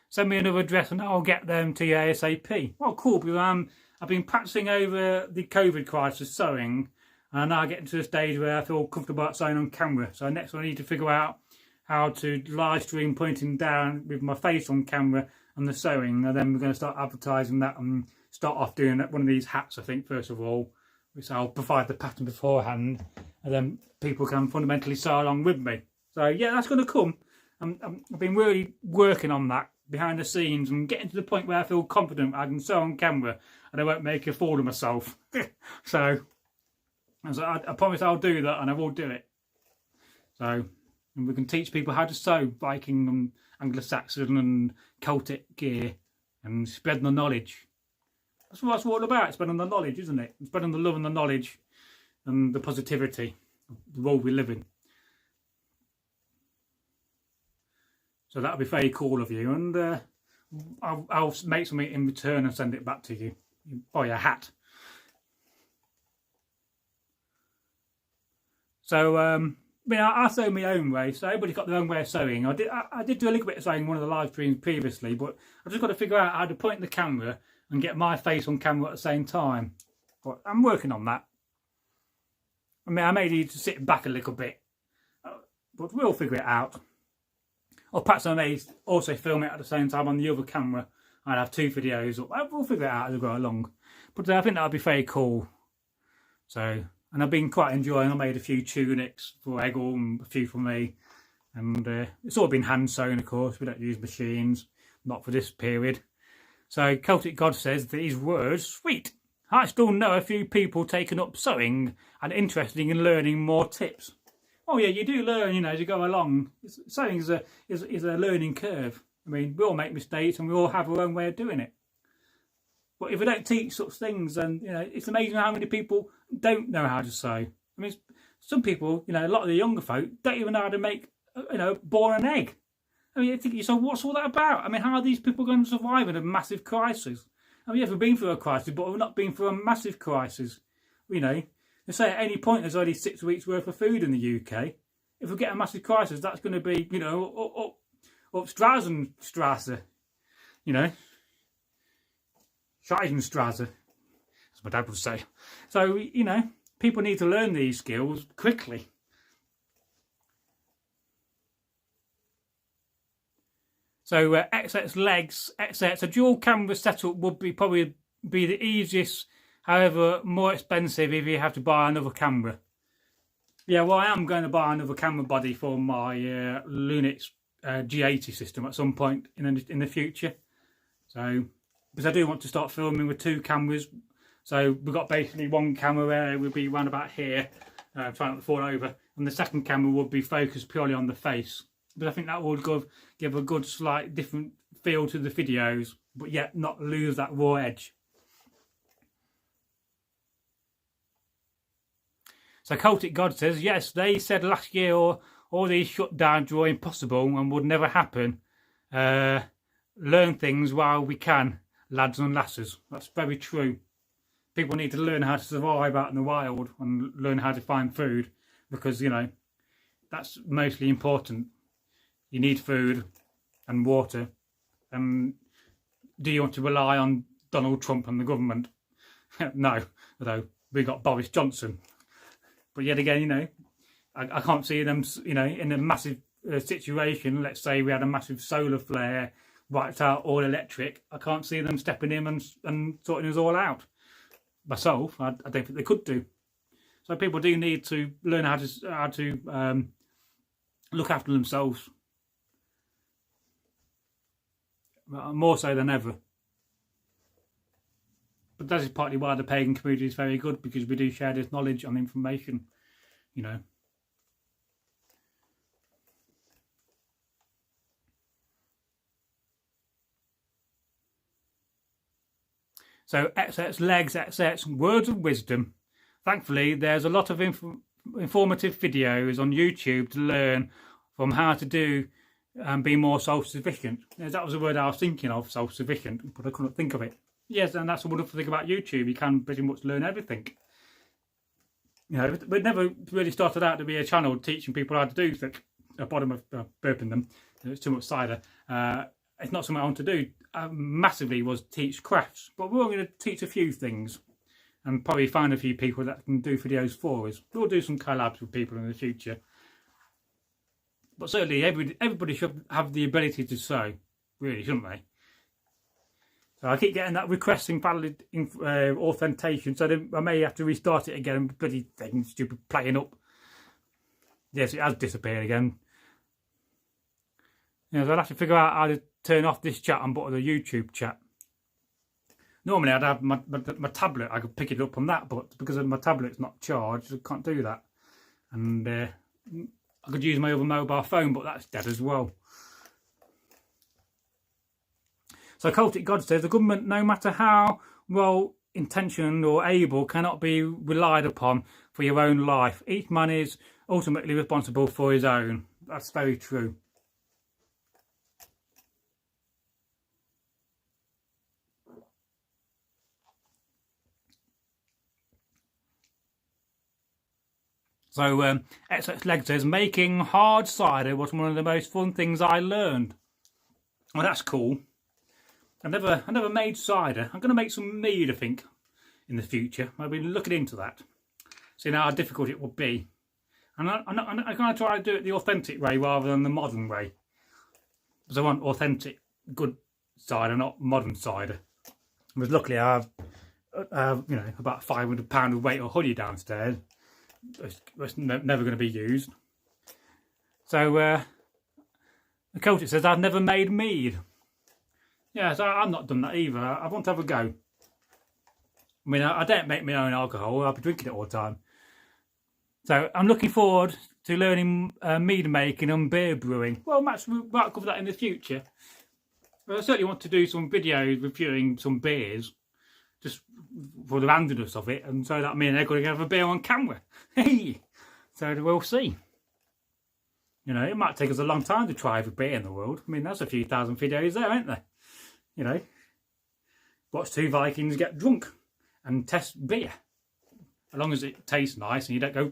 Send me another address and I'll get them to you ASAP. Well, cool, because I've been practicing over the COVID crisis sewing, And I'm now getting to the stage where I feel comfortable about sewing on camera. So next I need to figure out how to live stream pointing down with my face on camera and the sewing. And then we're going to start advertising that and start off doing one of these hats, I think, first of all. Which I'll provide the pattern beforehand. And then people can fundamentally sew along with me. So yeah, that's going to come. I've been really working on that behind the scenes and getting to the point where I feel confident I can sew on camera and I won't make a fool of myself. So I promise I'll do that, and I will do it. So, and we can teach people how to sew Viking and Anglo-Saxon and Celtic gear and spreading the knowledge. That's what it's all about, spreading the knowledge, isn't it? Spreading the love and the knowledge and the positivity of the world we live in. So that'll be very cool of you, and I'll make something in return and send it back to you. Buy a hat. So, I sew my own way, so everybody's got their own way of sewing. I did do a little bit of sewing in one of the live streams previously, but I've just got to figure out how to point the camera and get my face on camera at the same time. But I'm working on that. I may need to sit back a little bit, but we'll figure it out. Or perhaps I may also film it at the same time on the other camera. I'd have two videos. We'll figure it out as we go along. But I think that would be very cool. So, and I've been quite enjoying. I made a few tunics for Egil and a few for me. And it's all been hand sewn, of course. We don't use machines, not for this period. So Celtic God says these words, sweet. I still know a few people taking up sewing and interested in learning more tips. Oh yeah, you do learn, as you go along. Sewing is a learning curve. I mean, we all make mistakes and we all have our own way of doing it. But if we don't teach such things, then it's amazing how many people don't know how to sew. I mean, some people, a lot of the younger folk don't even know how to make, boil an egg. I mean, I think, so what's all that about? I mean, how are these people going to survive in a massive crisis? I mean, yes, we've been through a crisis, but we've not been through a massive crisis. They say at any point there's only 6 weeks worth of food in the UK. If we get a massive crisis, that's going to be, up Straßenstrasse, Scheidenstrasse, as my dad would say. So, people need to learn these skills quickly. So, XX legs, XX, a dual camera setup would probably be the easiest, however, more expensive if you have to buy another camera. Yeah, well, I am going to buy another camera body for my Lunix G80 system at some point in the future. So, because I do want to start filming with two cameras. So we've got basically one camera where we'll be round about here, trying not to fall over, and the second camera will be focused purely on the face. But I think that would give a good slight different feel to the videos, but yet not lose that raw edge. So Celtic God says, yes, they said last year all these shutdowns were impossible and would never happen. Learn things while we can, lads and lasses. That's very true. People need to learn how to survive out in the wild and learn how to find food because, that's mostly important. You need food and water. Do you want to rely on Donald Trump and the government? No, although we got Boris Johnson. But yet again, I can't see them, in a massive situation. Let's say we had a massive solar flare, wiped out all electric. I can't see them stepping in and sorting us all out. Myself, I don't think they could do. So people do need to learn how to look after themselves. More so than ever. But that is partly why the pagan community is very good, because we do share this knowledge and information, So XX legs, XX words of wisdom. Thankfully, there's a lot of informative videos on YouTube to learn from how to do and be more self-sufficient. That was the word I was thinking of, self-sufficient, but I couldn't think of it. Yes, and that's the wonderful thing about YouTube. You can pretty much learn everything. We never really started out to be a channel teaching people how to do things. Bottom of burping them. It's too much cider. It's not something I want to do. Massively was teach crafts, but we're going to teach a few things. and probably find a few people that can do videos for us. We'll do some collabs with people in the future. But certainly everybody should have the ability to sew, really, shouldn't they? So I keep getting that requesting valid authentication, so then I may have to restart it again and bloody thing, stupid playing up. Yes, it has disappeared again. Yeah, so I'll have to figure out how to turn off this chat and put on the YouTube chat. Normally I'd have my tablet, I could pick it up on that, but because my tablet's not charged, I can't do that. And I could use my other mobile phone, but that's dead as well. So Celtic God says, the government, no matter how well intentioned or able, cannot be relied upon for your own life. Each man is ultimately responsible for his own. That's very true. So XX Leg says, making hard cider was one of the most fun things I learned. Well, that's cool. I never made cider. I'm going to make some mead, I think, in the future. I've been looking into that, seeing how difficult it would be. And I'm going to try to do it the authentic way rather than the modern way, because I want authentic, good cider, not modern cider. Because luckily I have, you know, about £500 of weight of honey downstairs. It's never going to be used. So the Celtic says, I've never made mead. Yeah, so I've not done that either. I want to have a go. I mean, I don't make my own alcohol. I'll be drinking it all the time. So I'm looking forward to learning mead making and beer brewing. Well, Max, we might cover that in the future. But I certainly want to do some videos reviewing some beers, just for the randomness of it, and so that me and Egil can have a beer on camera. Hey! So we'll see. You know, it might take us a long time to try every beer in the world. I mean, that's a few thousand videos there, ain't there? You know, watch two Vikings get drunk and test beer. As long as it tastes nice and you don't go,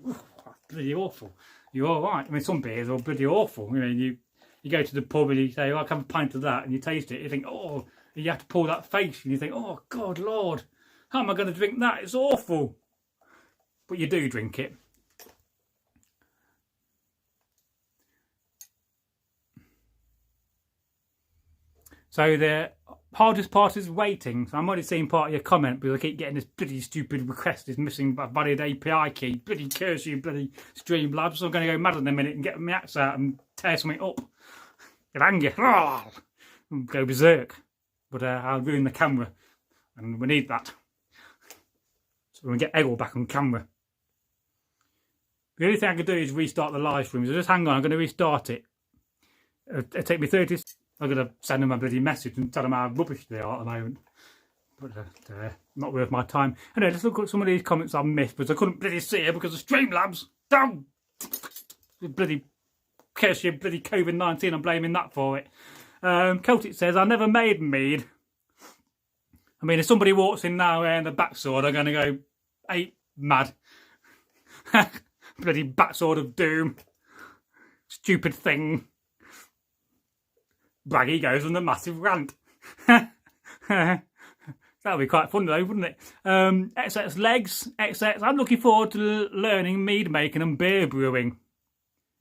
bloody awful. You're all right. I mean, some beers are bloody awful. I mean, you go to the pub and you say, oh, I'll have a pint of that, and you taste it. You think, oh, you have to pull that face, and you think, oh, God, Lord, how am I going to drink that? It's awful. But you do drink it. So the hardest part is waiting. So I'm already seeing part of your comment, because I keep getting this bloody stupid request is missing a valid API key. Bloody curse you, bloody Streamlabs. So I'm going to go mad in a minute and get my axe out and tear something up. Get angry. And go berserk. But I'll ruin the camera. And we need that. So we're going to get Egil back on camera. The only thing I can do is restart the live stream. So just hang on, I'm going to restart it. It'll take me 30 seconds. I'm going to send them a bloody message and tell them how rubbish they are at the moment. But not worth my time. Anyway, let's look at some of these comments I've missed, because I couldn't bloody see it because of Streamlabs. Damn! Bloody curse you, bloody COVID-19, I'm blaming that for it. Celtic says, I never made mead. I mean, if somebody walks in now wearing the backsword, I'm going to go, ain't mad. Bloody backsword of doom. Stupid thing. Bragi goes on a massive rant. That would be quite fun though, wouldn't it? XX Legs, XX, I'm looking forward to learning mead making and beer brewing.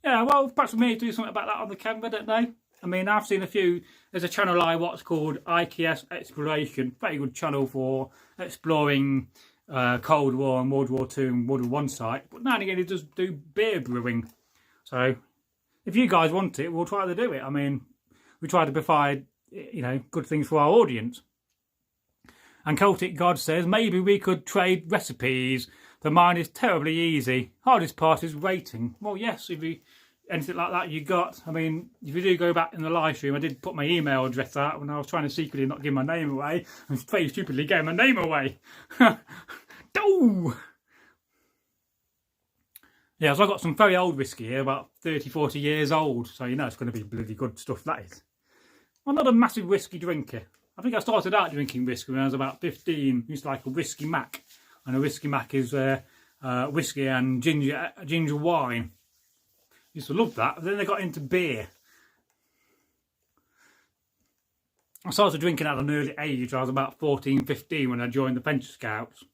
Yeah, well, perhaps we may do something about that on the camera, don't know. I mean, I've seen a few. There's a channel I watch called IKS Exploration. Very good channel for exploring Cold War and World War II and World War I site. But now and again, he does do beer brewing. So, if you guys want it, we'll try to do it. I mean, we try to provide, you know, good things for our audience. And Celtic God says, maybe we could trade recipes. The mine is terribly easy. Hardest part is waiting. Well, yes, if you anything like that you got. I mean, if you do go back in the live stream, I did put my email address out when I was trying to secretly not give my name away. And very stupidly gave my name away. No! Yeah, so I've got some very old whiskey here, about 30, 40 years old. So you know it's going to be bloody good stuff, that is. I'm not a massive whiskey drinker. I think I started out drinking whiskey when I was about 15. I used to like a whiskey mac. And a whiskey mac is whiskey and ginger wine. Used to love that. But then I got into beer. I started drinking at an early age. I was about 14, 15 when I joined the Pension Scouts.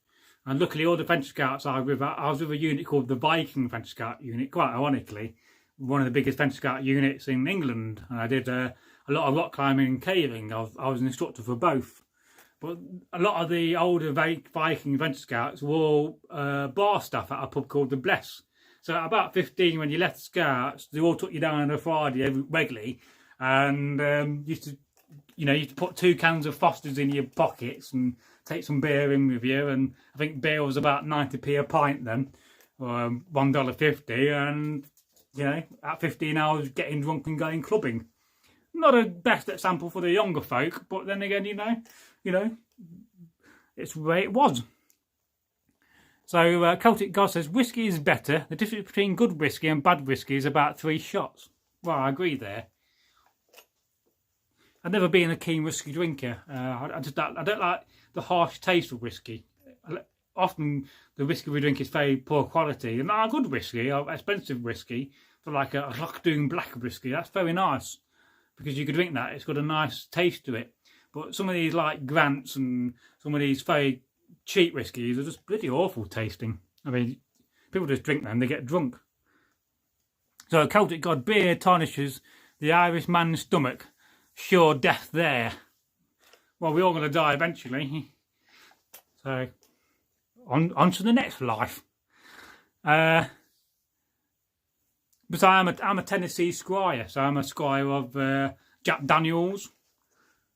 And luckily all the French Scouts I was with a unit called the Viking French Scout unit, quite ironically. One of the biggest French Scout units in England. And I did a lot of rock climbing and caving. I was an instructor for both. But a lot of the older Viking French Scouts were all bar staff at a pub called the Bless. So at about 15, when you left the Scouts, they all took you down on a Friday regularly, and used to put 2 cans of Foster's in your pockets and take some beer in with you. And I think beer was about 90p a pint then, or $1.50. And at 15 hours getting drunk and going clubbing. Not a best example for the younger folk, but then again, it's the way it was. So Celtic God says, whiskey is better. The difference between good whiskey and bad whiskey is about 3 shots. Well, I agree there. I've never been a keen whiskey drinker. I don't like the harsh taste of whiskey. Often the whiskey we drink is very poor quality. And our good whiskey, our expensive whiskey, for like a Lochdoon black whiskey, that's very nice. Because you could drink that, it's got a nice taste to it. But some of these like Grants and some of these very cheap whiskies are just pretty awful tasting. I mean, people just drink them, they get drunk. So Celtic God, beer tarnishes the Irish man's stomach. Sure death there. Well, we're all going to die eventually. So, on to the next life. But I'm a Tennessee squire, so I'm a squire of Jack Daniels.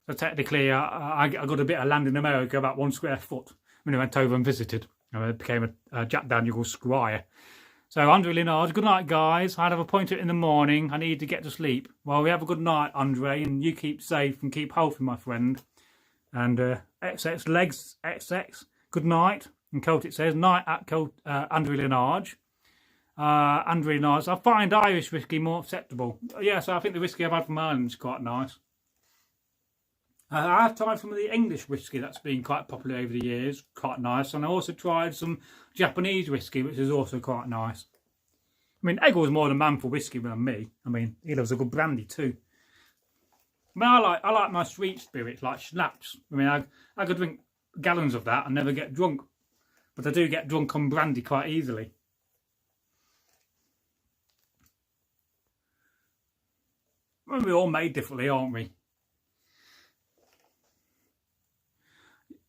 So technically, I got a bit of land in America, about 1 square foot, when I went over and visited. I became a Jack Daniels squire. So Andre Linard, good night, guys. I'd have a appointment in the morning. I need to get to sleep. Well, we have a good night, Andre, and you keep safe and keep healthy, my friend. And XX Legs XX, good night. And Celtic says, night at Andre Linard. Andre Linard, I find Irish whiskey more acceptable. Yes, I think the whiskey I've had from Ireland is quite nice. I've tried some of the English whiskey that's been quite popular over the years, quite nice. And I also tried some Japanese whiskey, which is also quite nice. I mean, Egil's more the man for whiskey than me. I mean, he loves a good brandy too. I mean, I like my sweet spirits, like schnapps. I mean, I could drink gallons of that and never get drunk. But I do get drunk on brandy quite easily. Well, we're all made differently, aren't we?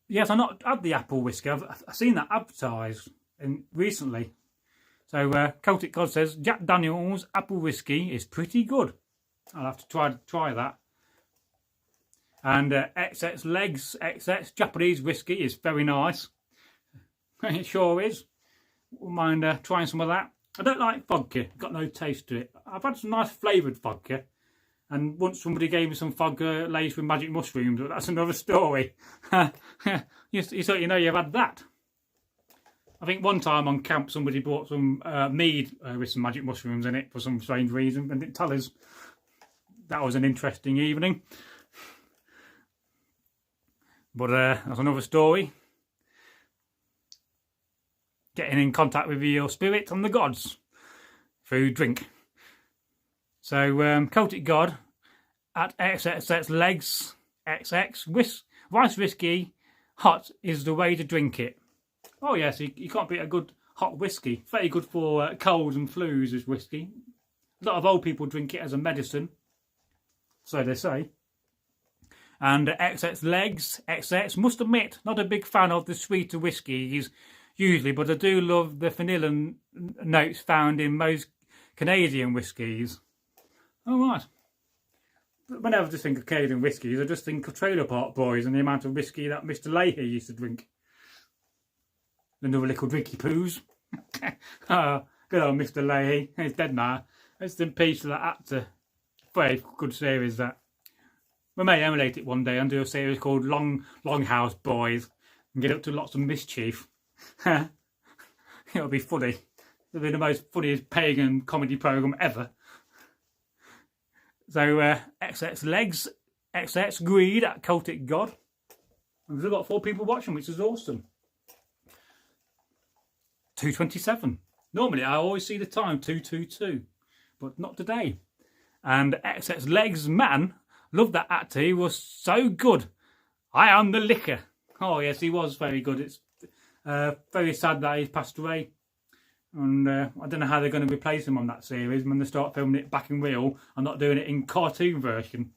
Yes, I've not had the apple whiskey. I've seen that advertised recently. So Celtic God says, Jack Daniels apple whiskey is pretty good. I'll have to try that. And XX Legs XX Japanese whiskey is very nice. It sure is. Wouldn't mind trying some of that. I don't like vodka. Got no taste to it. I've had some nice flavoured vodka. And once somebody gave me some vodka laced with magic mushrooms, but that's another story. you thought you've had that. I think one time on camp somebody brought some mead with some magic mushrooms in it for some strange reason and didn't tell us. That was an interesting evening. But that's another story. Getting in contact with your spirit and the gods through drink. So, Celtic God at XXX Legs XX rice whiskey hot is the way to drink it. Oh yes, you can't beat a good hot whiskey. Very good for colds and flus is whiskey. A lot of old people drink it as a medicine, so they say. And XX Legs XX, must admit, not a big fan of the sweeter whiskies usually, but I do love the vanilla notes found in most Canadian whiskies. Oh, right. Whenever I just think of Canadian whiskies, I just think of Trailer Park Boys and the amount of whiskey that Mr. Leahy used to drink. Another little drinky poos. Oh, good old Mr. Leahy. He's dead now. Rest in peace to that actor. Very good series, that. We may emulate it one day and do a series called Longhouse Boys and get up to lots of mischief. It'll be funny. It'll be the most funniest pagan comedy programme ever. So, XX Legs, XX Greed at Celtic God. And we've got 4 people watching, which is awesome. 2:27. Normally, I always see the time, 2:22. But not today. And XX Legs Man, loved that actor. He was so good. I am the liquor. Oh, yes, he was very good. Very sad that he's passed away. And I don't know how they're going to replace him on that series when they start filming it back in real and not doing it in cartoon version.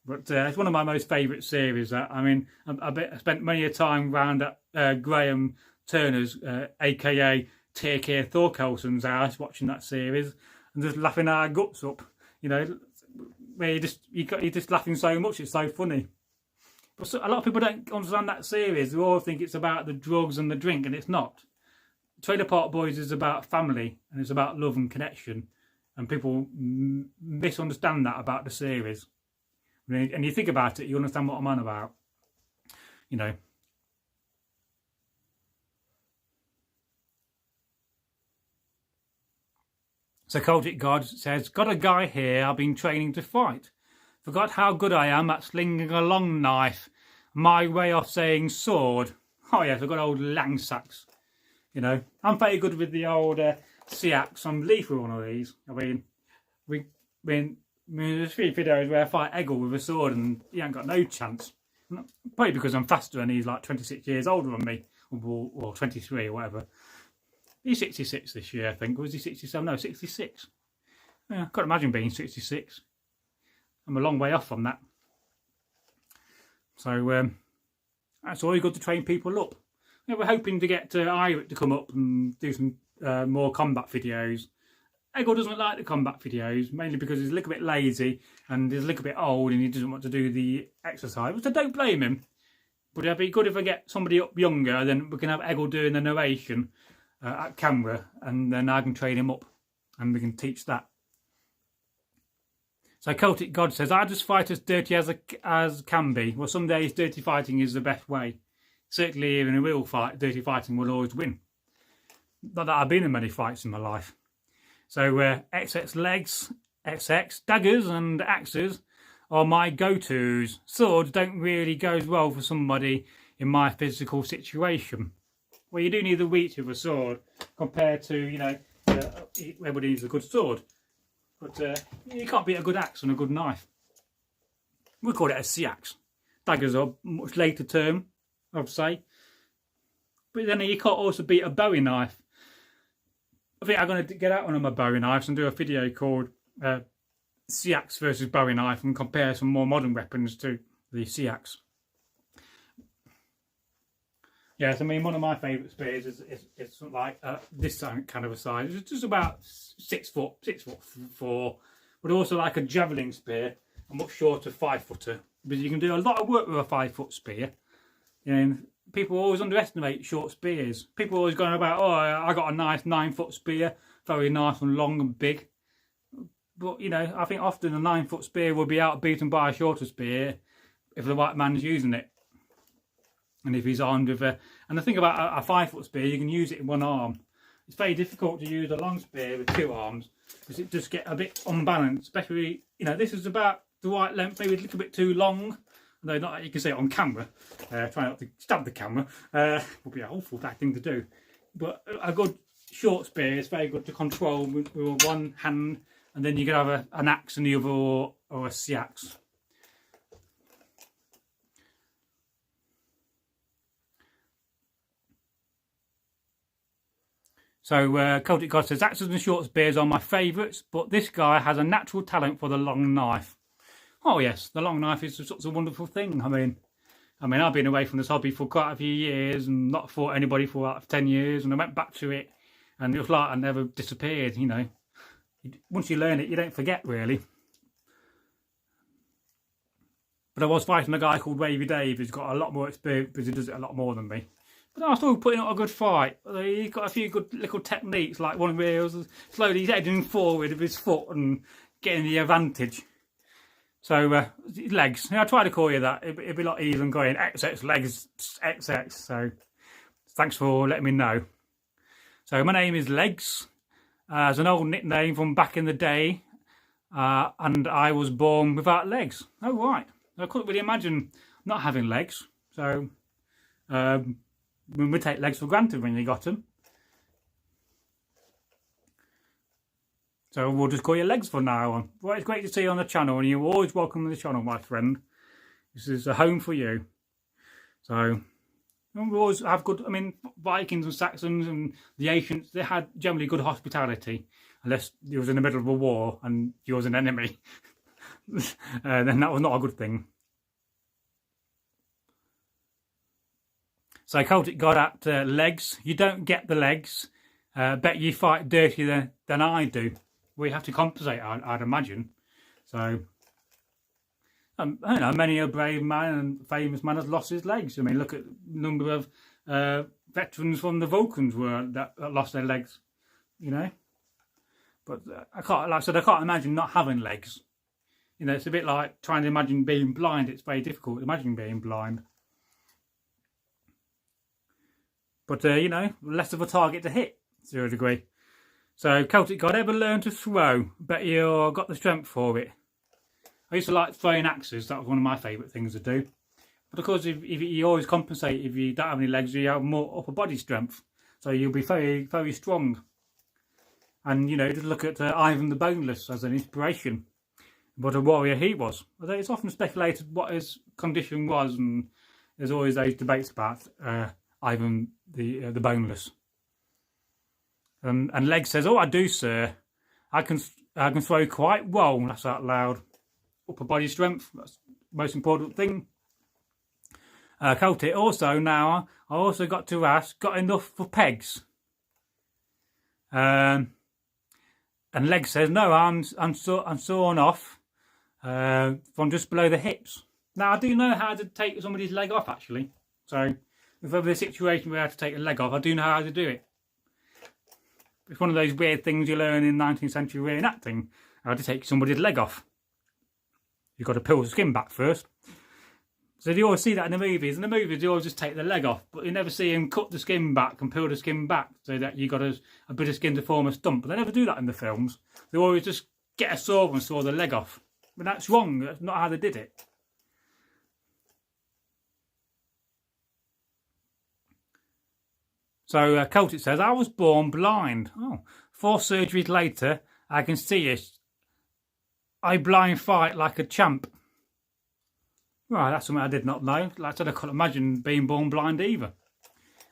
But it's one of my most favourite series. I mean, I spent many a time round at Graham Turner's, aka T.K. Thorkelson's house, watching that series and just laughing our guts up. You know, where you're just laughing so much, it's so funny. But a lot of people don't understand that series. They all think it's about the drugs and the drink, and it's not. Trailer Park Boys is about family and it's about love and connection, and people misunderstand that about the series. And you think about it, you understand what I'm on about. You know. So Celtic God says, got a guy here I've been training to fight. Forgot how good I am at slinging a long knife. My way of saying sword. Oh yes, I've got old langseax. You know, I'm very good with the old Seax. I'm lethal on one of these. I mean, there's 3 videos where I fight Egil with a sword and he ain't got no chance. Probably because I'm faster and he's like 26 years older than me, or 23 or whatever. He's 66 this year, I think. Or was he 67? No, 66. Yeah, I can't imagine being 66. I'm a long way off from that. So that's always good to train people up. Yeah, we're hoping to get Iric to come up and do some more combat videos. Egil doesn't like the combat videos, mainly because he's a little bit lazy and he's a little bit old and he doesn't want to do the exercise, which I don't blame him. But it'd be good if I get somebody up younger, then we can have Egil doing the narration at camera, and then I can train him up and we can teach that. So Celtic God says, I just fight as dirty as can be. Well, some days dirty fighting is the best way. Certainly in a real fight, dirty fighting will always win. Not that I've been in many fights in my life. So XX legs, XX daggers and axes are my go-tos. Swords don't really go as well for somebody in my physical situation. Well, you do need the reach of a sword compared to, you know, everybody needs a good sword. But you can't beat a good axe and a good knife. We call it a Seax. Daggers are a much later term, I'd say. But then you can't also beat a Bowie knife. I think I'm going to get out one of my Bowie knives and do a video called Seax versus Bowie knife and compare some more modern weapons to the Seax. Yes, I mean, one of my favourite spears is like this kind of a size. It's just about 6 foot 4, but also like a javelin spear, a much shorter 5-footer. Because you can do a lot of work with a 5-foot spear. You know, people always underestimate short spears. People always going about, oh, I got a nice 9-foot spear, very nice and long and big. But, you know, I think often a 9-foot spear will be outbeaten by a shorter spear if the right man's using it. And if he's armed with a... And the thing about a 5-foot spear, you can use it in one arm. It's very difficult to use a long spear with 2 arms because it just get a bit unbalanced. Especially, you know, this is about the right length, maybe a little bit too long. Although not, you can see it on camera. Try not to stab the camera. Would be a awful bad thing to do. But a good short spear is very good to control with one hand. And then you can have an axe in the other or a Seax. So Celtic God says, axes and short spears are my favourites, but this guy has a natural talent for the long knife. Oh yes, the long knife is such a wonderful thing. I mean, I've been away from this hobby for quite a few years and not fought anybody for about 10 years, and I went back to it and it was like I never disappeared, you know. Once you learn it, you don't forget really. But I was fighting a guy called Wavy Dave who's got a lot more experience because he does it a lot more than me. But I was still putting up a good fight. He's got a few good little techniques, like one where he was slowly heading forward with his foot and getting the advantage. So, legs. I try to call you that. It'd be a lot easier than going XX legs, XX. So, thanks for letting me know. So, my name is Legs. It's an old nickname from back in the day. And I was born without legs. Oh, right. I couldn't really imagine not having legs. So, we take legs for granted when you got them. So we'll just call you Legs from now on. Well, it's great to see you on the channel, and you're always welcome on the channel, my friend. This is a home for you. So, And we always have good, I mean, Vikings and Saxons and the ancients, they had generally good hospitality, unless you was in the middle of a war and you was an enemy. Then that was not a good thing. So Celtic got at legs. You don't get the legs. Bet you fight dirtier than I do. We have to compensate, I'd imagine. So, I don't know, many a brave man and famous man has lost his legs. I mean, look at the number of veterans from the Vulcans that lost their legs, you know. But I can't, like I said, I can't imagine not having legs. You know, it's a bit like trying to imagine being blind. It's very difficult to imagine being blind. But, you know, less of a target to hit to a degree. So, Celtic God, ever learn to throw? Bet you got the strength for it. I used to like throwing axes. That was one of my favourite things to do. But of course, if you always compensate, if you don't have any legs, you have more upper body strength. So you'll be very, very strong. And, you know, just look at Ivan the Boneless as an inspiration. What a warrior he was. Although it's often speculated what his condition was, and there's always those debates about Ivan the Boneless. And Leg says, "Oh, I do, sir. I can throw quite well." That's out loud. Upper body strength. That's the most important thing. Celtic also now. I also got to ask, got enough for pegs? And Leg says, "No, I'm sawn off from just below the hips." Now I do know how to take somebody's leg off actually. So if ever a situation where I have to take a leg off, I do know how to do it. It's one of those weird things you learn in 19th century reenacting, how to take somebody's leg off. You've got to peel the skin back first. So you always see that in the movies. In the movies, you always just take the leg off, but you never see him cut the skin back and peel the skin back so that you got a bit of skin to form a stump. But they never do that in the films. They always just get a saw and saw the leg off. But that's wrong. That's not how they did it. So Celtic says, "I was born blind. Oh, 4 surgeries later, I can see it. I blind fight like a champ." Right, that's something I did not know. Like I said, I couldn't imagine being born blind either.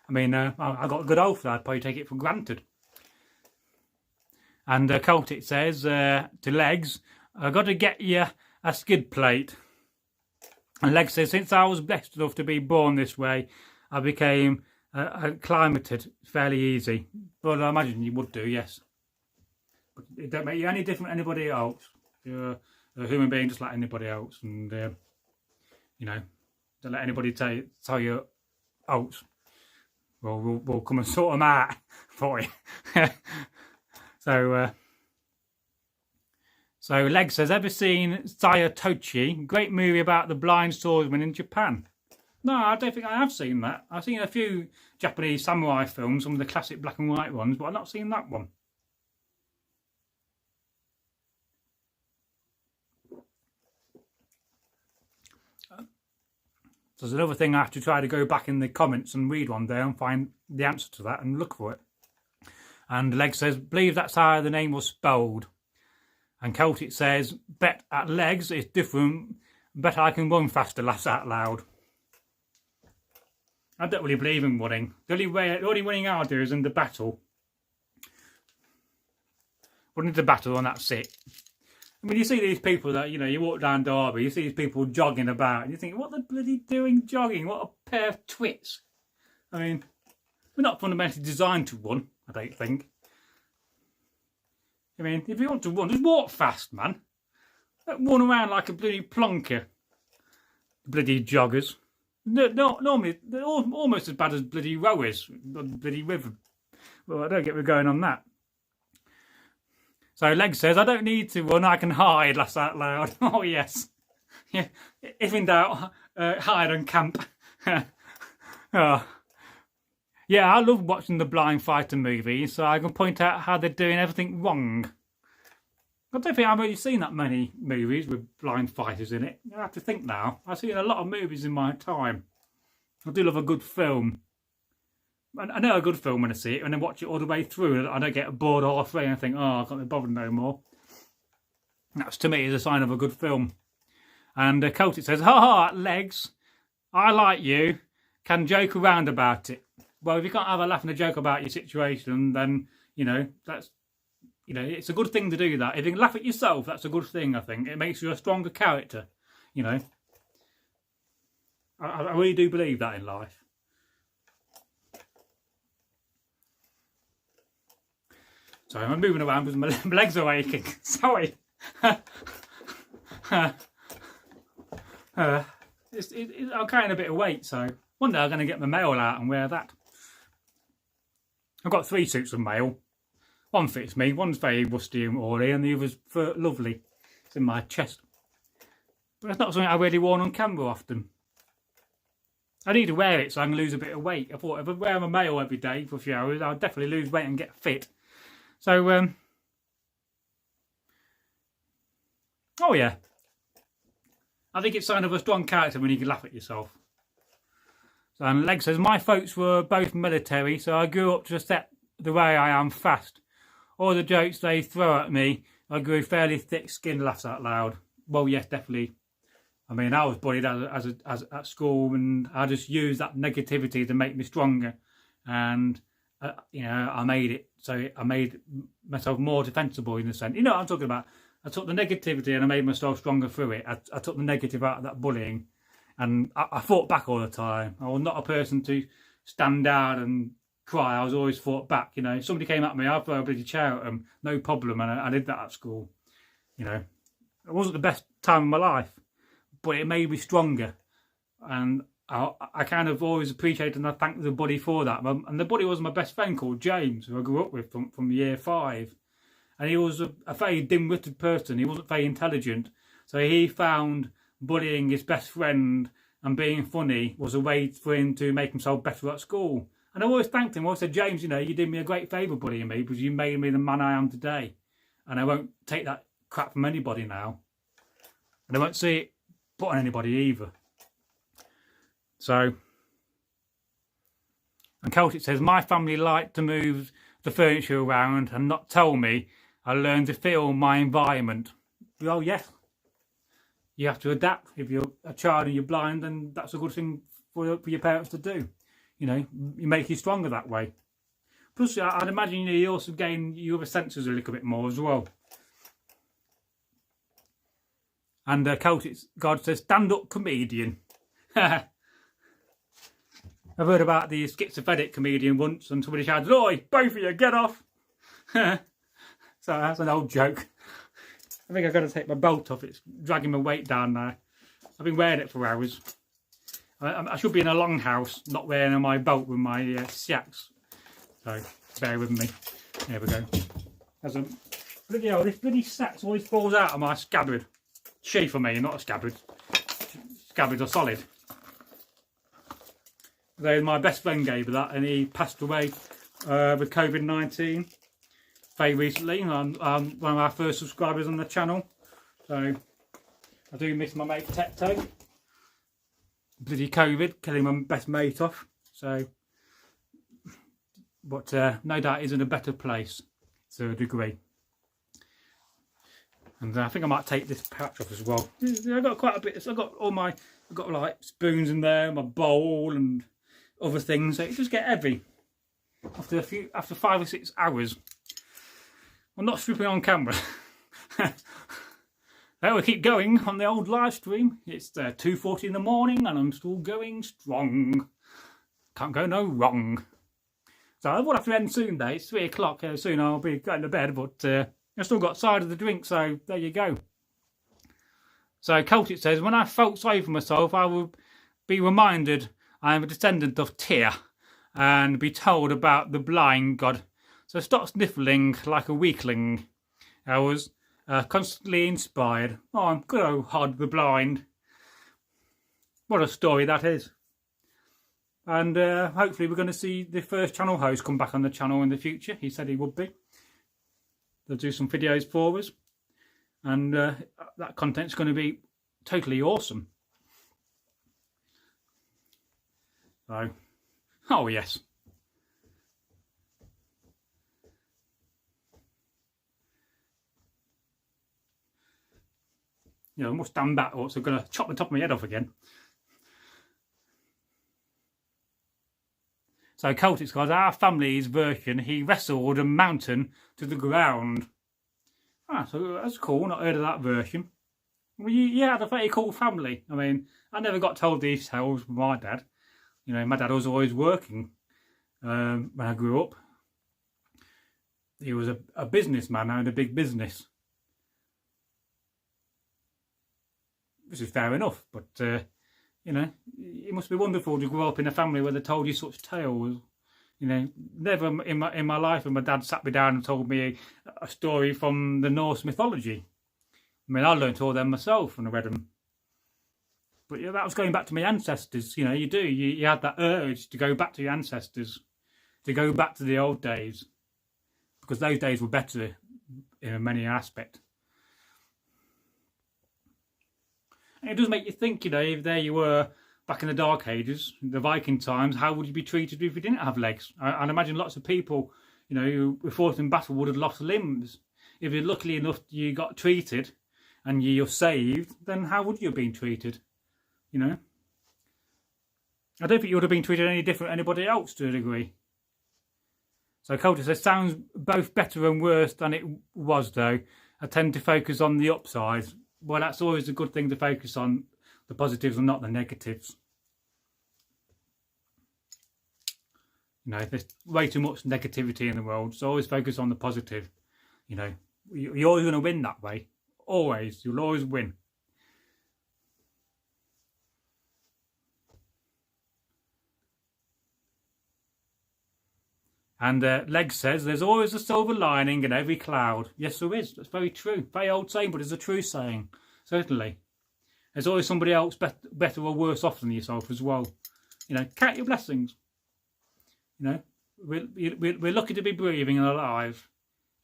I mean, I got a good oath, I'd probably take it for granted. And Celtic says to Legs, "I got to get you a skid plate." And Legs says, "Since I was blessed enough to be born this way, I became acclimated fairly easy." But I imagine you would do, yes. But it don't make you any different than anybody else. You're a human being just like anybody else, and you know, don't let anybody tell you else. Well, we'll come and sort them out for you. So Leg says, "Ever seen Saya Tochi? Great movie about the blind swordsman in Japan." No, I don't think I have seen that. I've seen a few Japanese samurai films, some of the classic black and white ones, but I've not seen that one. So there's another thing I have to try to go back in the comments and read one day and find the answer to that and look for it. And Leg says, "Believe that's how the name was spelled." And Celtic says, "Bet at Legs it's different. Bet I can run faster," laughs out loud. I don't really believe in running. The only running I do is in the battle. Run into battle and that's it. I mean, you see these people that, you know, you walk down Derby, you see these people jogging about, and you think, what the bloody doing jogging? What a pair of twits. I mean, we're not fundamentally designed to run, I don't think. I mean, if you want to run, just walk fast, man. Don't run around like a bloody plonker. Bloody joggers. No, normally, they're almost as bad as bloody rowers on the bloody river. Well, I don't get what's going on that. So Leg says, "I don't need to run, I can hide," laughs out loud. Oh, yes. Yeah. If in doubt, hide and camp. Oh. Yeah, I love watching the blind fighter movies, so I can point out how they're doing everything wrong. I don't think I've really seen that many movies with blind fighters in it. I have to think now. I've seen a lot of movies in my time. I do love a good film. I know a good film when I see it, and I watch it all the way through, I don't get bored halfway and I think, oh, I can't be bothered no more. That's, to me, is a sign of a good film. And Celtic says, "Ha ha, Legs, I like you. can joke around about it. Well, if you can't have a laugh and a joke about your situation, then, you know, that's, you know, it's a good thing to do that. If you can laugh at yourself, that's a good thing, I think. It makes you a stronger character, you know. I really do believe that in life. Sorry, I'm moving around because my legs are aching. Sorry. I'm carrying a bit of weight, so one day I'm going to get my mail out and wear that. I've got 3 suits of mail. One fits me, one's very rusty and oily, and the other's lovely. It's in my chest. But it's not something I've really worn on camera often. I need to wear it so I can lose a bit of weight. I thought if I wear my mail every day for a few hours, I'll definitely lose weight and get fit. So, oh yeah. I think it's a sign of a strong character when you can laugh at yourself. So, and Leg says, my folks were both military, so I grew up to accept the way I am fast. All the jokes they throw at me, I grew fairly thick-skinned, laughs out loud. Well, yes, definitely. I mean, I was bullied as at school, and I just used that negativity to make me stronger. And, you know, I made it. So I made myself more defensible in a sense. You know what I'm talking about? I took the negativity and I made myself stronger through it. I took the negative out of that bullying. And I fought back all the time. I was not a person to stand down and cry. I was always fought back. You know, if somebody came at me, I'd throw a bloody chair at them. No problem. And I did that at school. You know, it wasn't the best time of my life, but it made me stronger. And I kind of always appreciated and I thanked the buddy for that. And the buddy was my best friend called James, who I grew up with from year 5. And he was a very dim-witted person. He wasn't very intelligent. So he found bullying his best friend and being funny was a way for him to make himself better at school. And I always thanked him. I always said, James, you know, you did me a great favour bullying me because you made me the man I am today. And I won't take that crap from anybody now. And I won't see it put on anybody either. So, and Celtic says, my family liked to move the furniture around and not tell me. I learned to feel my environment. Well, yes. You have to adapt. If you're a child and you're blind, then that's a good thing for your parents to do. You know, you make you stronger that way. Plus, I'd imagine you also gain your other senses a little bit more as well. And Celtic God says, stand-up comedian. I've heard about the schizophrenic comedian once, and somebody shouted, "Oi, both of you, get off!" So that's an old joke. I think I've got to take my belt off. It's dragging my weight down now. I've been wearing it for hours. I should be in a longhouse, not wearing my belt with my Seax. So bear with me. There we go. There's a, you know, this bloody Seax always falls out of my scabbard. Sheath for me, not a scabbard. Scabbards are solid. So my best friend gave me that, and he passed away with COVID-19 very recently. I'm one of our first subscribers on the channel, so I do miss my mate Techno. Bloody COVID killing my best mate off. So, but no doubt he's in a better place to a degree. And I think I might take this pouch off as well. I've got quite a bit. So I've got like spoons in there, my bowl, and other things. So it just get heavy after 5 or 6 hours. I'm not stripping on camera. Well, we keep going on the old live stream. It's 2:40 in the morning and I'm still going strong. Can't go no wrong. So I will have to end soon though. It's 3 o'clock. Soon I'll be going to bed, but I've still got side of the drink, so there you go. So Celtic says, when I felt sorry for myself, I will be reminded I am a descendant of Tyr and be told about the blind god. So stop sniffling like a weakling. I was constantly inspired. Oh, I'm good old Hod the blind. What a story that is. And hopefully we're going to see the first channel host come back on the channel in the future. He said he would be. They'll do some videos for us. And that content's going to be totally awesome. So, oh yes. You know, I must stand back or else I'm going to chop the top of my head off again. So Celtic Skies, our family's version, he wrestled a mountain to the ground. Ah, so that's cool. Not heard of that version. Well, you had a very cool family. I mean, I never got told these tales from my dad. You know, my dad was always working when I grew up. He was a businessman, owned a big business. Which is fair enough, but, you know, it must be wonderful to grow up in a family where they told you such tales. You know, never in my life when my dad sat me down and told me a story from the Norse mythology. I mean, I learnt all them myself when I read them. But yeah, that was going back to my ancestors. You know, you do. You had that urge to go back to your ancestors, to go back to the old days, because those days were better in many aspects. And it does make you think, you know, if there you were back in the Dark Ages, the Viking times, how would you be treated if you didn't have legs? I'd imagine lots of people, you know, who were fought in battle would have lost limbs. If you're lucky enough you got treated and you're saved, then how would you have been treated? You know? I don't think you would have been treated any different than anybody else to a degree. So Coulter says, sounds both better and worse than it was though. I tend to focus on the upsides. Well, that's always a good thing to focus on, the positives and not the negatives. You know, there's way too much negativity in the world, so always focus on the positive. You know, you're always going to win that way. Always. You'll always win. And Leg says, there's always a silver lining in every cloud. Yes, there is. That's very true. Very old saying, but it's a true saying. Certainly. There's always somebody else better or worse off than yourself as well. You know, count your blessings. You know, we're lucky to be breathing and alive.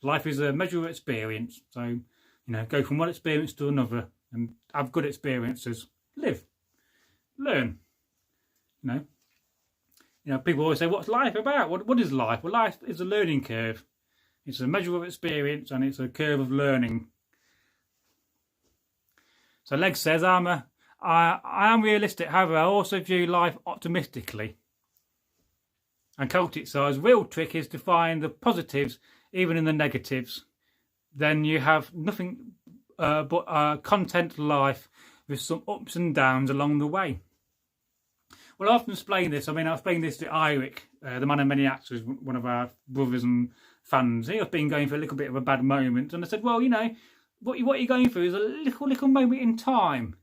Life is a measure of experience. So, you know, go from one experience to another and have good experiences. Live. Learn. You know, people always say, what's life about? What is life? Well, life is a learning curve. It's a measure of experience and it's a curve of learning. So Leg says, I am realistic, however, I also view life optimistically. And Celtic says, real trick is to find the positives even in the negatives. Then you have nothing but a content life with some ups and downs along the way. Well, I often explain this. I mean, I explained this to Eirik, the man of many acts, who's one of our brothers and fans. He has been going through a little bit of a bad moment. And I said, well, you know, what you're going through is a little moment in time.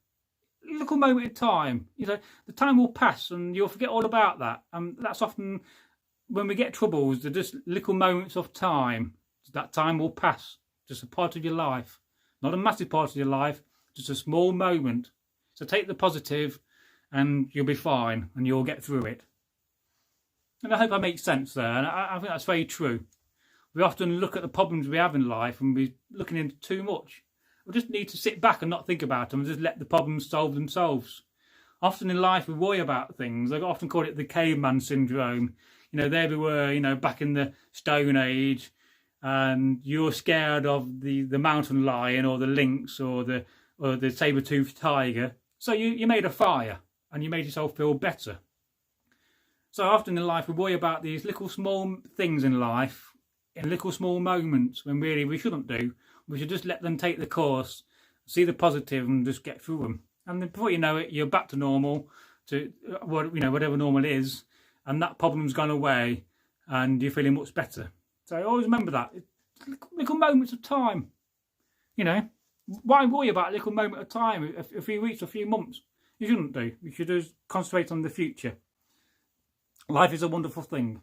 Little moment in time. You know, the time will pass and you'll forget all about that. And that's often, when we get troubles, they're just little moments of time. That time will pass. Just a part of your life. Not a massive part of your life, just a small moment. So take the positive and you'll be fine and you'll get through it. And I hope I make sense there. And I think that's very true. We often look at the problems we have in life and we're looking into too much. We just need to sit back and not think about them and just let the problems solve themselves. Often in life we worry about things. I often call it the caveman syndrome. You know, there we were, you know, back in the Stone Age, and you're scared of the mountain lion or the lynx or the saber-toothed tiger. So you made a fire and you made yourself feel better. So often in life we worry about these little small things in life, in little small moments, when really we shouldn't do. We should just let them take the course, see the positive and just get through them. And then before you know it, you're back to normal, to whatever normal is, and that problem's gone away and you're feeling much better. So I always remember that. It's little moments of time. You know, why worry about a little moment of time, a few weeks, a few months? You shouldn't do. You should just concentrate on the future. Life is a wonderful thing.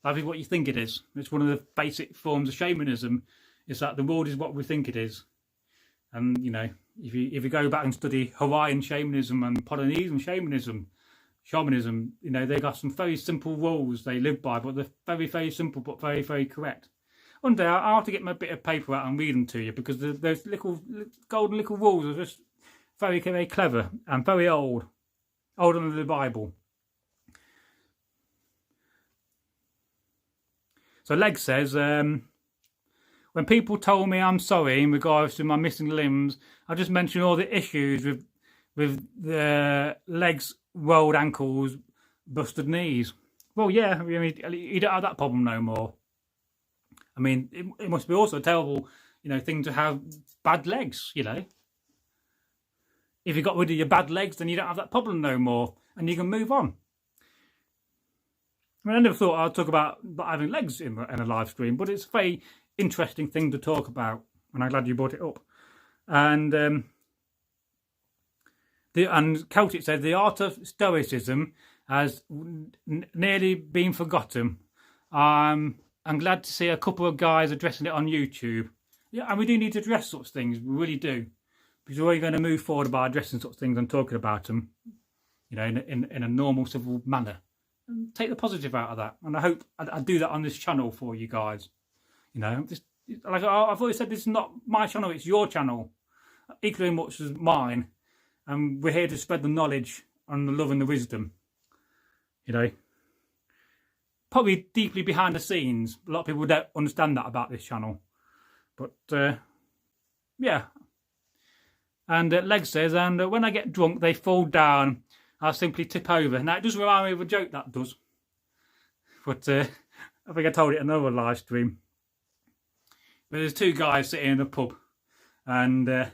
Life is what you think it is. It's one of the basic forms of shamanism, is that the world is what we think it is. And, you know, if you go back and study Hawaiian shamanism and Polynesian shamanism, you know, they got some very simple rules they live by, but they're very, very simple, but very, very correct. One day I'll have to get my bit of paper out and read them to you, because those little golden little rules are just very, very clever and very old. Older than the Bible. So Leg says, when people told me I'm sorry in regards to my missing limbs, I just mentioned all the issues with the legs, rolled ankles, busted knees. Well, yeah, I mean, you don't have that problem no more. I mean, it must be also a terrible, thing to have bad legs, If you got rid of your bad legs, then you don't have that problem no more, and you can move on. I mean, I never thought I'd talk about not having legs in a live stream, but it's a very interesting thing to talk about, and I'm glad you brought it up. And Celtic said the art of stoicism has nearly been forgotten. I'm glad to see a couple of guys addressing it on YouTube. Yeah, and we do need to address such things, we really do. Because we're only going to move forward by addressing such things and talking about them, in a normal, civil manner. And take the positive out of that. And I hope I do that on this channel for you guys. Like I've always said, this is not my channel, it's your channel. Equally much as mine. And we're here to spread the knowledge and the love and the wisdom. Probably deeply behind the scenes. A lot of people don't understand that about this channel. But, yeah. And Leg says, and when I get drunk, they fall down. I'll simply tip over. Now, it does remind me of a joke, that does. But I think I told it in another live stream. But there's two guys sitting in a pub. And the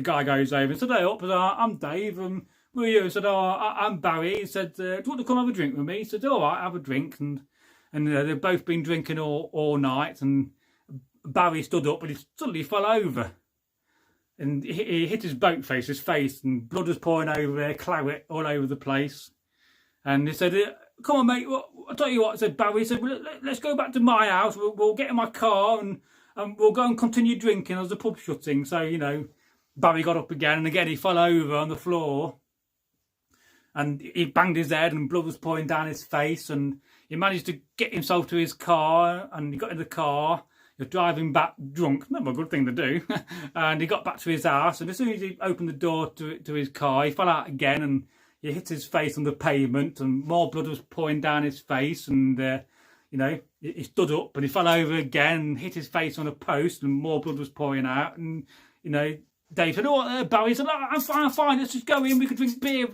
guy goes over and said, hey, up, I'm Dave. Who are you? He said, I'm Barry. He said, do you want to come have a drink with me? He said, all right, have a drink. And they've both been drinking all night. And Barry stood up, but he suddenly fell over. And he hit his boat face, his face, and blood was pouring over there, claret all over the place. And he said, come on, mate, I'll tell you what, said Barry. He said, well, let's go back to my house. We'll get in my car and we'll go and continue drinking as the pub shutting. So, Barry got up again, and again he fell over on the floor. And he banged his head, and blood was pouring down his face. And he managed to get himself to his car, and he got in the car. He was driving back drunk, not a good thing to do. And he got back to his house, and as soon as he opened the door to his car, he fell out again, and he hit his face on the pavement, and more blood was pouring down his face. And he stood up, and he fell over again, and hit his face on a post, and more blood was pouring out. And Dave said, oh, Barry said, oh, I'm fine, let's just go in, we could drink beer,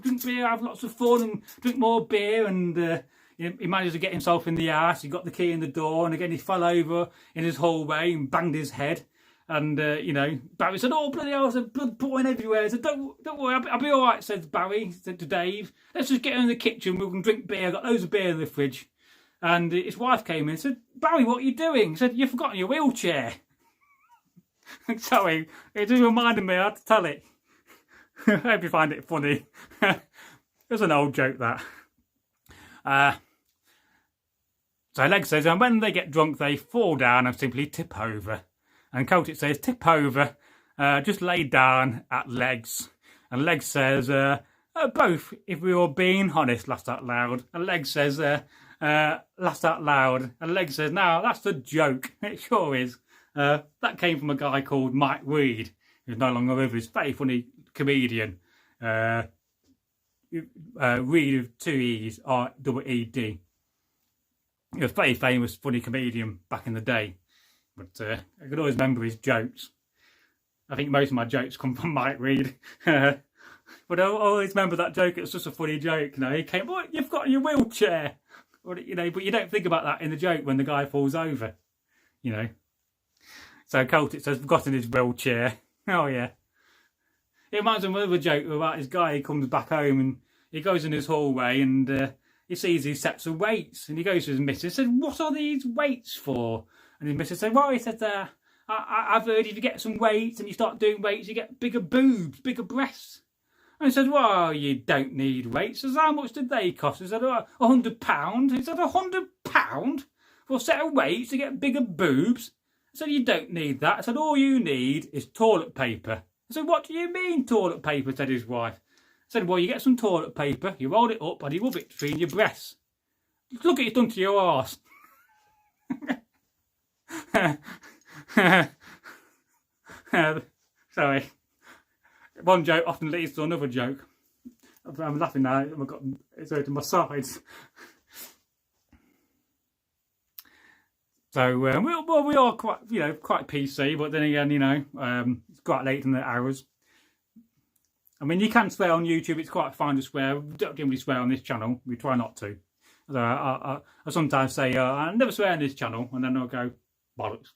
have lots of fun, and drink more beer. And he managed to get himself in the house. He got the key in the door, and again he fell over in his hallway and banged his head. And Barry said, "Oh bloody hell!" There's blood pouring everywhere. He said, "Don't worry, I'll be all right." Said Barry. He said to Dave, "Let's just get in the kitchen. We can drink beer. I've got loads of beer in the fridge." And his wife came in and said, "Barry, what are you doing?" He said, "You've forgotten your wheelchair." Sorry, it just reminded me. I had to tell it. I hope you find it funny. It's an old joke, that. So Leg says, and when they get drunk, they fall down and simply tip over. And Celtic says, tip over, just lay down at Legs. And Leg says, both, if we were being honest, laughed out loud. And Leg says, laughed out loud. And Leg says, no, that's the joke. It sure is. That came from a guy called Mike Reed, who's no longer with us. Very funny comedian. Reed with two E's, R-E-E-D. He was a very famous, funny comedian back in the day. But I could always remember his jokes. I think most of my jokes come from Mike Reed. But I always remember that joke. It's just a funny joke. He came, "What, you've got your wheelchair." Or, but you don't think about that in the joke when the guy falls over. So Celtic says, forgotten his wheelchair. Oh, yeah. It reminds me of another joke about this guy. He comes back home and he goes in his hallway and he sees these sets of weights. And he goes to his missus and says, "What are these weights for?" And his missus said, "Well," he said, I've heard if you get some weights and you start doing weights, you get bigger boobs, bigger breasts. And he said, "Well, you don't need weights." He says, "How much did they cost?" He said, £100. He said, £100 for a set of weights to get bigger boobs? I said, "You don't need that." I said, "All you need is toilet paper." I said, "What do you mean toilet paper?" said his wife. I said, "Well, you get some toilet paper, you roll it up and you rub it between your breasts. Look at it done to your arse." Sorry. One joke often leads to another joke. I'm laughing now. It's hurting my sides. So we are quite, quite PC, but then again, it's quite late in the hours. I mean, you can swear on YouTube. It's quite fine to swear. We don't generally swear on this channel. We try not to. So I sometimes say, I never swear on this channel, and then I'll go, bollocks.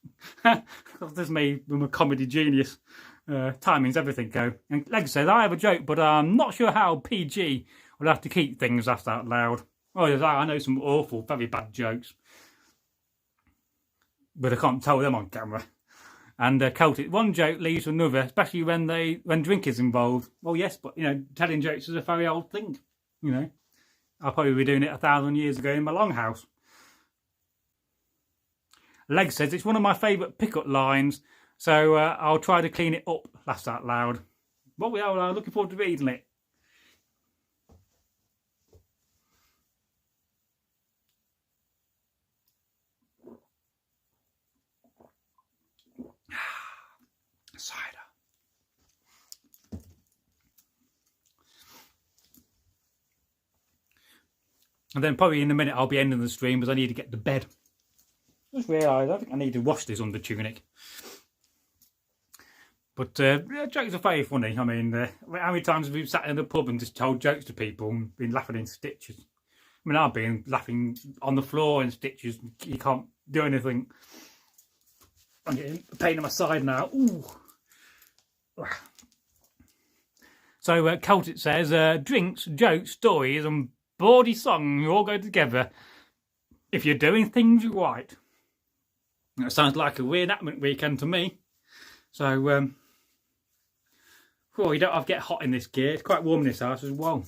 This is me, I'm a comedy genius. Timing's everything, go. And like I said, I have a joke, but I'm not sure how PG would have to keep things laughed out loud. Oh, I know some awful, very bad jokes, but I can't tell them on camera. And Celtic, one joke leads to another, especially when drink is involved. Well, yes, but you know, telling jokes is a very old thing. You know, I'll probably be doing it 1,000 years ago in my longhouse. Leg says it's one of my favourite pickup lines, so I'll try to clean it up. Laughs out loud. Well, we are looking forward to reading it. Cider. And then probably in a minute I'll be ending the stream because I need to get to bed. Just realised I think I need to wash this under tunic. But jokes are very funny. I mean, how many times have we sat in the pub and just told jokes to people and been laughing in stitches? I mean, I've been laughing on the floor in stitches. You can't do anything. I'm getting a pain in my side now. Ooh. So Celtic says, drinks, jokes, stories and bawdy songs all go together if you're doing things right. That sounds like a reenactment weekend to me. So, you don't have to get hot in this gear. It's quite warm in this house as well.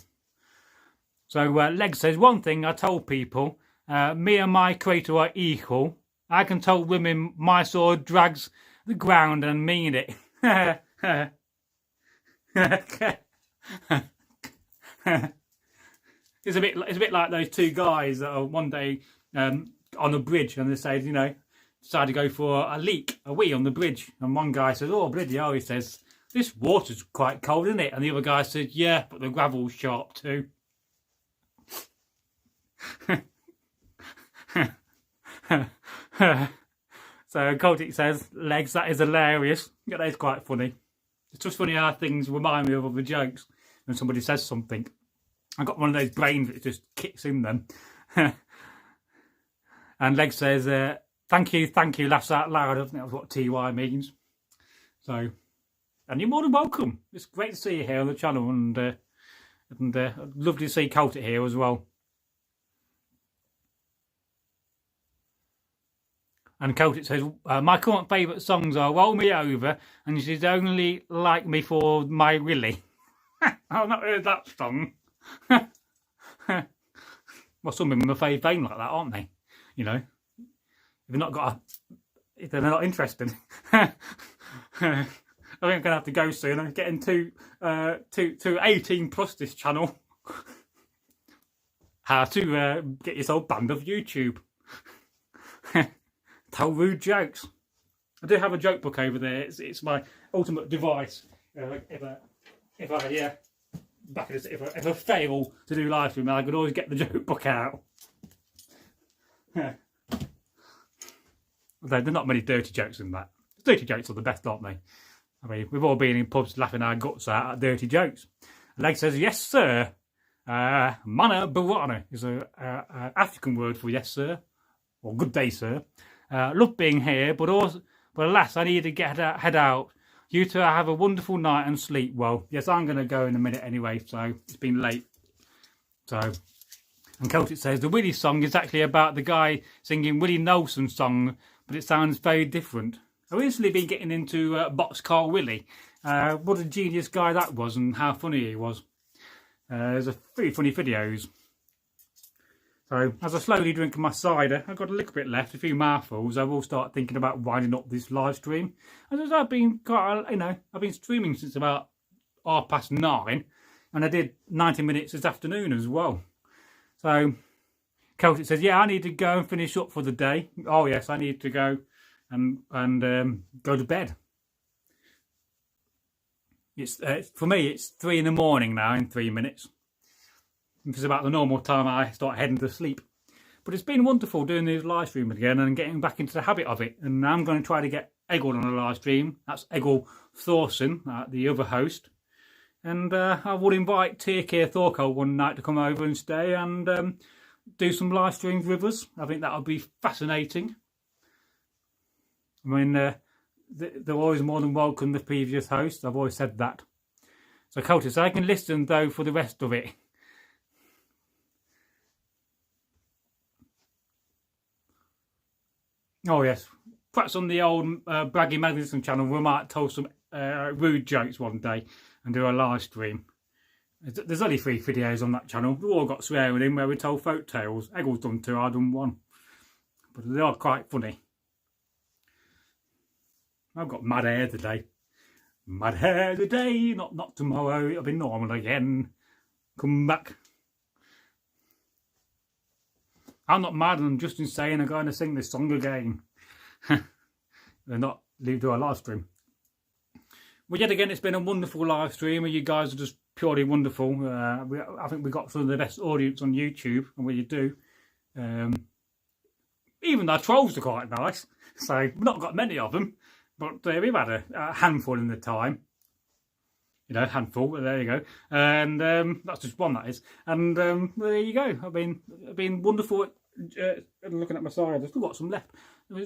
So Leg says, one thing I told people, me and my creator are equal. I can tell women my sword drags the ground and mean it. It's a bit like those two guys that are one day on a bridge and they say, you know, decided to go for a wee on the bridge. And one guy says, oh, bloody hell, he says, this water's quite cold, isn't it? And the other guy said, yeah, but the gravel's sharp too. So Celtic says, Legs, that is hilarious. Yeah, that is quite funny. It's just funny how things remind me of other jokes when somebody says something. I've got one of those brains that just kicks in them. And Leg says, thank you, laughs out loud. I think that's what TY means. So, and you're more than welcome. It's great to see you here on the channel, and I'd love to see Celtic here as well. And Celtic says, my current favourite songs are Roll Me Over and She's Only Like Me for My Willy. I've not heard that song. Well, some women are fade vain like that, aren't they? You know, if they're not interested. I think I'm going to have to go soon. I'm getting to 18 plus this channel. How to get yourself banned off YouTube. Tell rude jokes. I do have a joke book over there. It's my ultimate device. If I fail to do live stream, I could always get the joke book out. There's not many dirty jokes in that. Dirty jokes are the best, aren't they? I mean, we've all been in pubs laughing our guts out at dirty jokes. Leg says, yes, sir. Mana Barana is an African word for yes, sir. Or good day, sir. Love being here, but alas, I need to head out. You two have a wonderful night and sleep well. Yes, I'm going to go in a minute anyway, so it's been late. So, and Celtic says, the Willie song is actually about the guy singing Willie Nelson's song, but it sounds very different. I've recently been getting into Boxcar Willie. What a genius guy that was and how funny he was. There's a pretty funny videos. So, as I slowly drink my cider, I've got a little bit left, a few mouthfuls. I will start thinking about winding up this live stream. As I've been I've been streaming since about 9:30, and I did 90 minutes this afternoon as well. So, Celtic says, yeah, I need to go and finish up for the day. Oh yes, I need to go and go to bed. It's for me, it's 3 in the morning now in 3 minutes. It's about the normal time I start heading to sleep. But it's been wonderful doing these live streams again and getting back into the habit of it. And I'm going to try to get Egil on a live stream. That's Egil Thorsson, the other host. And I would invite TK Thorko one night to come over and stay and do some live streams with us. I think that would be fascinating. I mean, they're always more than welcome, the previous hosts. I've always said that. So, Cultist, I can listen, though, for the rest of it. Oh, yes. Perhaps on the old Bragi Magnarsson channel, we might tell some rude jokes one day and do a live stream. There's only 3 videos on that channel. We've all got swearing in where we tell folk tales. Egil's done 2, I've done 1. But they are quite funny. I've got mad hair today. Mad hair today, not tomorrow. It'll be normal again. Come back. I'm not mad, I'm just insane. I'm going to sing this song again. And not do a live stream. Well, yet again, it's been a wonderful live stream. You guys are just purely wonderful. I think we got some of the best audience on YouTube, and what you do. Even our trolls are quite nice. So, we've not got many of them. But we've had a handful in the time. You know, handful, there you go. And that's just one, that is. And there you go. I've been wonderful at looking at my side. I've still got some left.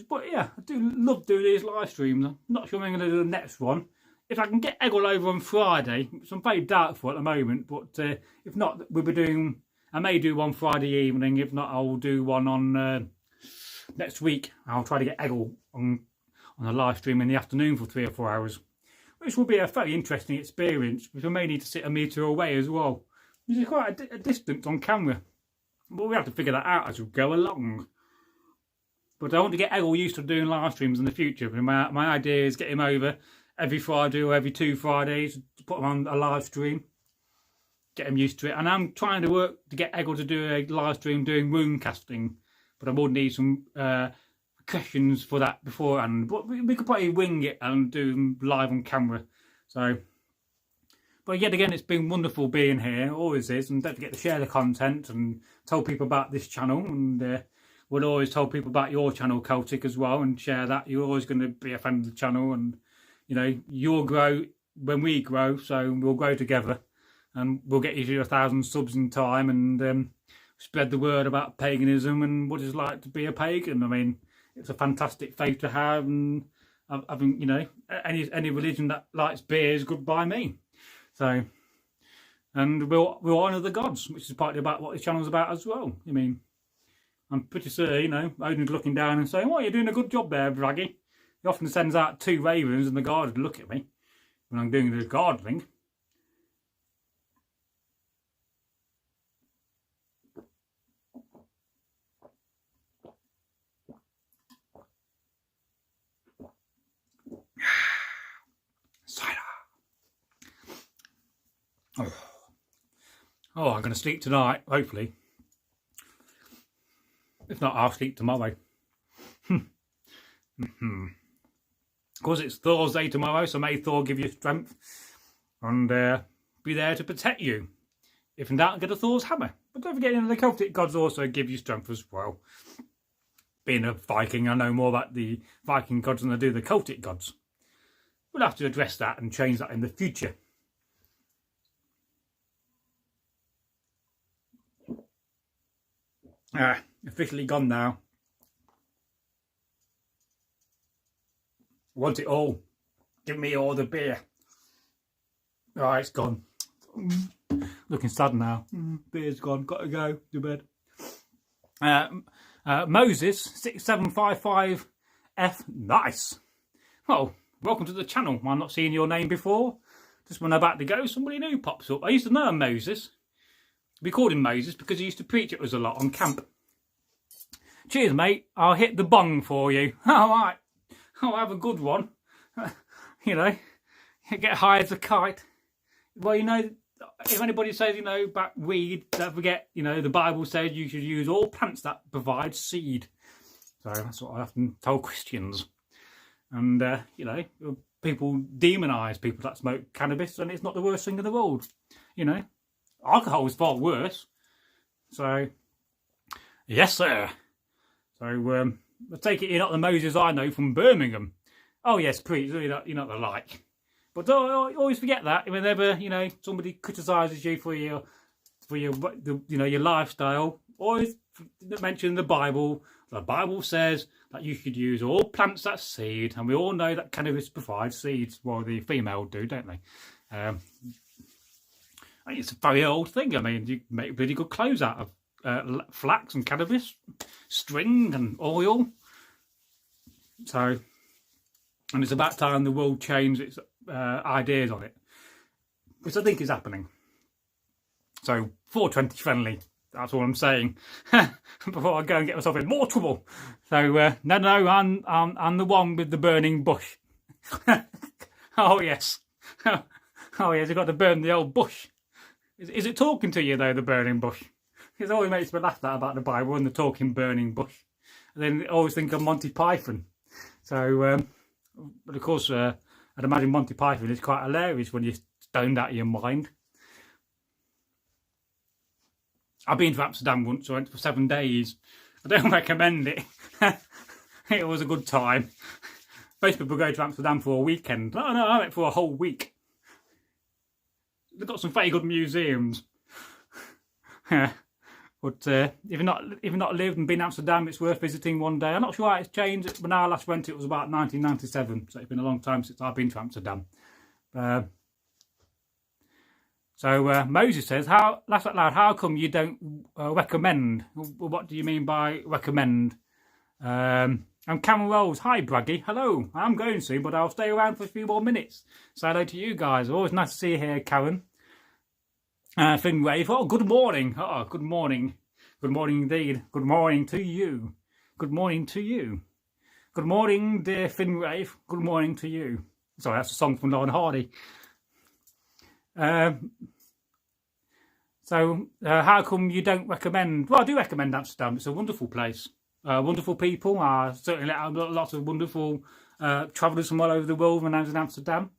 But yeah, I do love doing these live streams. I'm not sure when I'm going to do the next one. If I can get Egil over on Friday, which I'm very doubtful at the moment, but if not, we'll be doing, I may do one Friday evening. If not, I'll do one on next week. I'll try to get Egil on a live stream in the afternoon for 3 or 4 hours, which will be a very interesting experience, which I may need to sit a metre away as well, which is quite a distance on camera. But we have to figure that out as we go along. But I want to get Egil used to doing live streams in the future. My idea is get him over every Friday or every 2 Fridays, to put him on a live stream, get him used to it. And I'm trying to work to get Egil to do a live stream doing rune casting, but I would need some questions for that beforehand. But we could probably wing it and do them live on camera. So, but yet again, it's been wonderful being here, always is. And don't forget to share the content and tell people about this channel. And we'll always tell people about your channel, Celtic, as well, and share that. You're always going to be a fan of the channel, and you know, you'll grow when we grow, so we'll grow together, and we'll get you to 1,000 subs in time, and spread the word about paganism and what it's like to be a pagan. I mean, it's a fantastic faith to have, and I think, you know, any religion that likes beer is good by me. So, and we'll honour the gods, which is partly about what this channel's about as well. I mean, I'm pretty sure, you know, Odin's looking down and saying, "Well, you're doing a good job there, Bragi." He often sends out 2 ravens and the guard would look at me when I'm doing the gardening. Cider. Oh, I'm going to sleep tonight, hopefully. If not, I'll sleep tomorrow. Of course, it's Thor's day tomorrow, so may Thor give you strength and be there to protect you. If in doubt, get a Thor's hammer. But don't forget, you know, the Celtic gods also give you strength as well. Being a Viking, I know more about the Viking gods than I do the Celtic gods. We'll have to address that and change that in the future. Officially gone now. Want it all. Give me all the beer. Oh, it's gone. Looking sad now. Beer's gone. Got to go to bed. Moses 6755F. Nice. Oh, welcome to the channel. I'm not seeing your name before. Just when I'm about to go, somebody new pops up. I used to know Moses. We called him Moses because he used to preach at us a lot on camp. Cheers, mate. I'll hit the bong for you. All right. I'll have a good one. You know, get high as a kite. Well, you know, if anybody says, you know, about weed, don't forget, you know, the Bible says you should use all plants that provide seed. So that's what I often tell Christians. And, you know, people demonise people that smoke cannabis, and it's not the worst thing in the world. You know, alcohol is far worse. So, yes, sir. So, I take it you're not the Moses I know from Birmingham. Oh yes, please, you're not the like. But don't always forget that whenever, you know, somebody criticises you for your you know, your lifestyle, always mentioned in the Bible. The Bible says that you should use all plants that seed, and we all know that cannabis provides seeds. Well, the female do, don't they? It's a very old thing. I mean, you make really good clothes out of flax and cannabis, string and oil. So, and it's about time the world changed its ideas on it, which I think is happening. So, 420 friendly. That's all I'm saying. Before I go and get myself in more trouble. So no, I'm the one with the burning bush. Oh yes, oh yes, you've got to burn the old bush. Is it talking to you though, the burning bush? It always makes me laugh that about the Bible and the talking burning bush. And then I always think of Monty Python. So, but of course, I'd imagine Monty Python is quite hilarious when you're stoned out of your mind. I've been to Amsterdam once. I went for 7 days. I don't recommend it. It was a good time. Most people go to Amsterdam for a weekend. No, I went for a whole week. They've got some very good museums. But if you've not lived and been to Amsterdam, it's worth visiting one day. I'm not sure how it's changed. When I last went, it was about 1997. So it's been a long time since I've been to Amsterdam. So Moses says, laugh out loud, how come you don't recommend? What do you mean by recommend? I'm Cameron Rolls. Hi, Bragi. Hello. I'm going soon, but I'll stay around for a few more minutes. Say hello to you guys. Always nice to see you here, Karen. Finn Wave. Oh, good morning. Oh, good morning. Good morning indeed. Good morning to you. Good morning to you. Good morning, dear Finn Wave. Good morning to you. Sorry, that's a song from Lauren Hardy. So how come you don't recommend? Well, I do recommend Amsterdam. It's a wonderful place. Wonderful people. Certainly lots of wonderful travellers from all over the world when I was in Amsterdam.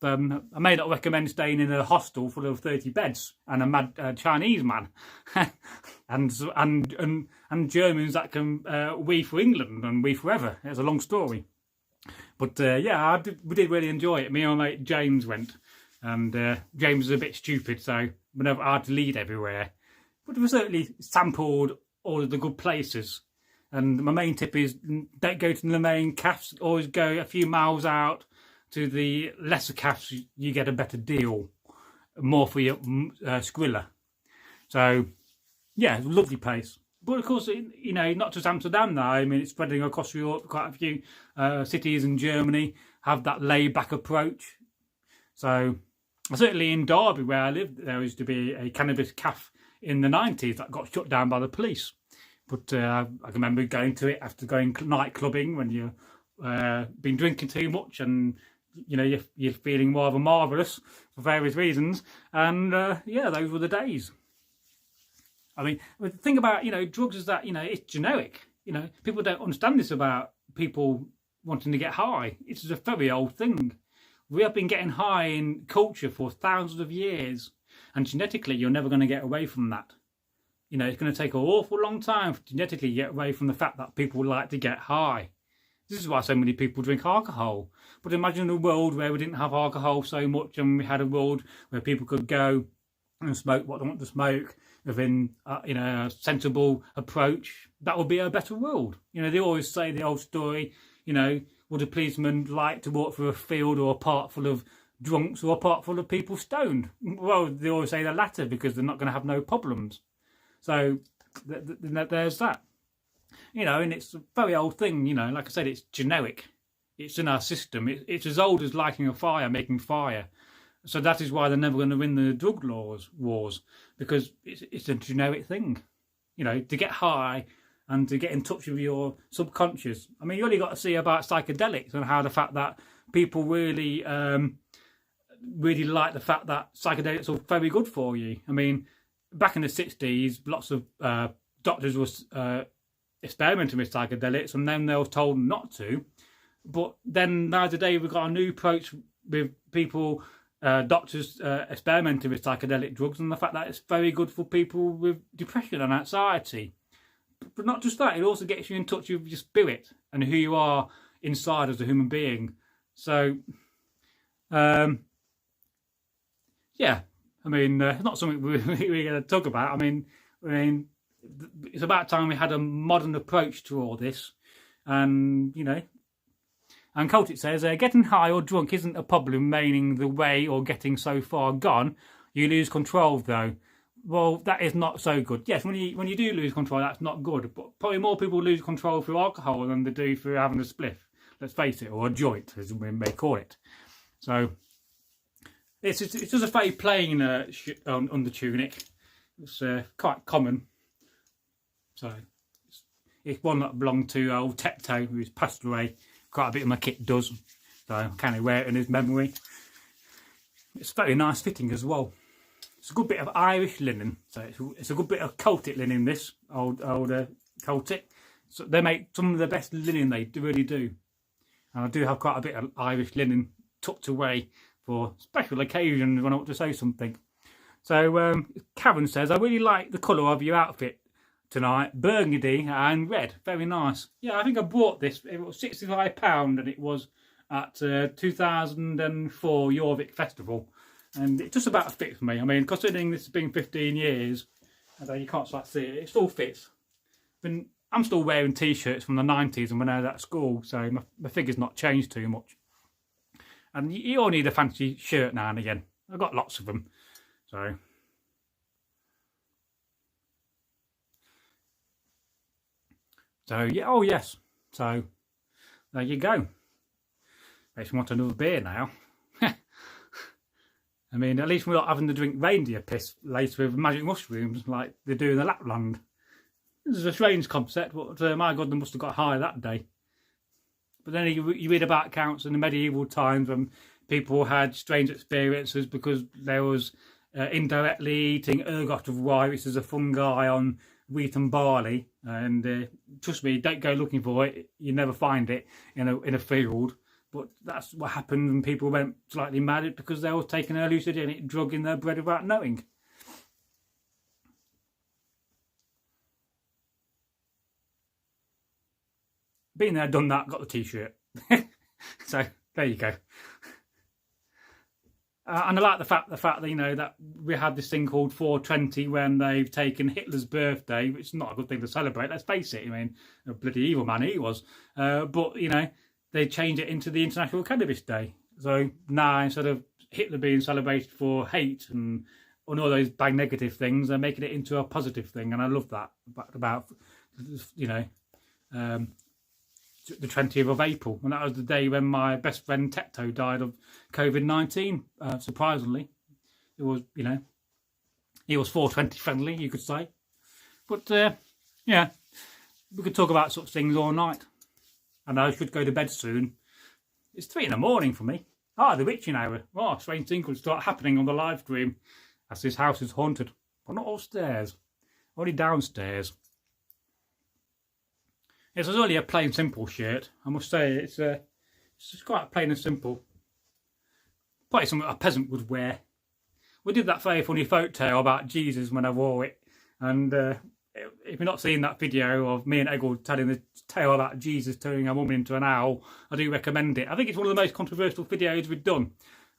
I may not recommend staying in a hostel full of 30 beds and a mad Chinese man and Germans that can we for England and we forever. It's a long story. But yeah, we did really enjoy it. Me and my mate James went. And James was a bit stupid, so we never had to lead everywhere. But we certainly sampled all of the good places. And my main tip is don't go to the main cafes. Always go a few miles out to the lesser cafes. You get a better deal, more for your skrilla. So, yeah, it's a lovely place. But of course, you know, not just Amsterdam now. I mean, it's spreading across Europe. Quite a few cities in Germany have that laid-back approach. So, certainly in Derby, where I lived, there used to be a cannabis cafe in the 90s that got shut down by the police. But I can remember going to it after going night clubbing when you've been drinking too much and, you know, you're feeling rather marvellous for various reasons. And, yeah, those were the days. I mean, the thing about, you know, drugs is that, you know, it's generic. You know, people don't understand this about people wanting to get high. It's a very old thing. We have been getting high in culture for thousands of years, and genetically you're never going to get away from that. You know, it's going to take an awful long time to genetically get away from the fact that people like to get high. This is why so many people drink alcohol. But imagine a world where we didn't have alcohol so much and we had a world where people could go and smoke what they want to smoke within, you know, a sensible approach. That would be a better world. You know, they always say the old story, you know, would a policeman like to walk through a field or a park full of drunks or a park full of people stoned? Well, they always say the latter because they're not going to have no problems. So there's that. You know, and it's a very old thing, you know, like I said, it's generic. It's in our system. It's as old as lighting a fire, making fire. So that is why they're never going to win the drug wars, because it's a generic thing. You know, to get high and to get in touch with your subconscious. I mean, you only got to see about psychedelics and how the fact that people really, really like the fact that psychedelics are very good for you. I mean, back in the 60s, lots of doctors were experimenting with psychedelics and then they were told not to. But then nowadays we've got a new approach with people, doctors experimenting with psychedelic drugs and the fact that it's very good for people with depression and anxiety. But not just that, it also gets you in touch with your spirit and who you are inside as a human being. So, yeah, I mean, not something we're going to talk about. I mean, it's about time we had a modern approach to all this. And, you know, and Coltic says, getting high or drunk isn't a problem, meaning the way or getting so far gone. You lose control, though. Well, that is not so good. Yes, when you do lose control, that's not good. But probably more people lose control through alcohol than they do through having a spliff. Let's face it, or a joint, as we may call it. So it's just a very plain under tunic. It's quite common. So it's one that belonged to old Techno, who's passed away. Quite a bit of my kit does, so I can't wear it in his memory. It's very nice fitting as well. It's a good bit of Irish linen, so it's a good bit of Celtic linen. This old Celtic, so they make some of the best linen, they really do. And I do have quite a bit of Irish linen tucked away for special occasions when I want to say something. So Karen says, I really like the colour of your outfit tonight, burgundy and red, very nice. Yeah, I think I bought this, it was £65 and it was at 2004 Jorvik Festival, and it just about fits me. I mean, considering this has been 15 years, although you can't quite see it, it still fits. I'm still wearing t-shirts from the 90s and when I was at school, so my figure's not changed too much. And you all need a fancy shirt now and again. I've got lots of them, so... So, yeah, oh yes, so there you go. Makes me want another beer now. I mean, at least we're not having to drink reindeer piss laced with magic mushrooms like they do in the Lapland. This is a strange concept, but my God, they must have got high that day. But then you read about accounts in the medieval times when people had strange experiences because there was indirectly eating ergot of rye, which is a fungi on wheat and barley, and trust me, don't go looking for it, you never find it in a field, but that's what happened when people went slightly mad because they were taking a hallucinogenic drug in their bread without knowing. Been there, done that, got the t-shirt. So there you go. And I like the fact that, you know, that we had this thing called 420 when they've taken Hitler's birthday, which is not a good thing to celebrate, let's face it. I mean, a bloody evil man he was. But, you know, they changed it into the International Cannabis Day. So now, instead of Hitler being celebrated for hate and all those bad negative things, they're making it into a positive thing. And I love that about you know, the 20th of April, and that was the day when my best friend Techno died of COVID-19. Surprisingly, it was, you know, he was 420 friendly, you could say. But yeah, we could talk about such things all night. And I should go to bed soon. It's 3 in the morning for me. The witching hour. Strange things will start happening on the live stream as this house is haunted. But not upstairs, only downstairs. It's only a plain simple shirt, I must say. It's just quite plain and simple. Probably something a peasant would wear. We did that very funny folk tale about Jesus when I wore it. And if you've not seen that video of me and Egil telling the tale about Jesus turning a woman into an owl, I do recommend it. I think it's one of the most controversial videos we've done.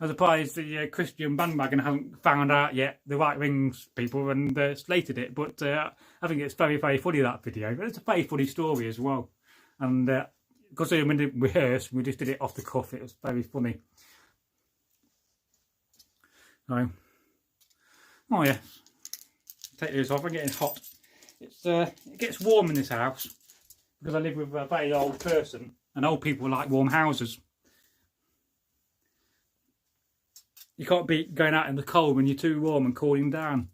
I'm surprised the Christian bandwagon hasn't found out yet, the right wings people, and slated it. But I think it's very, very funny, that video. But it's a very funny story as well. And because we didn't rehearse, we just did it off the cuff. It was very funny. So, oh yeah, take this off. I'm getting hot. It gets warm in this house because I live with a very old person, and old people like warm houses. You can't be going out in the cold when you're too warm and cooling down.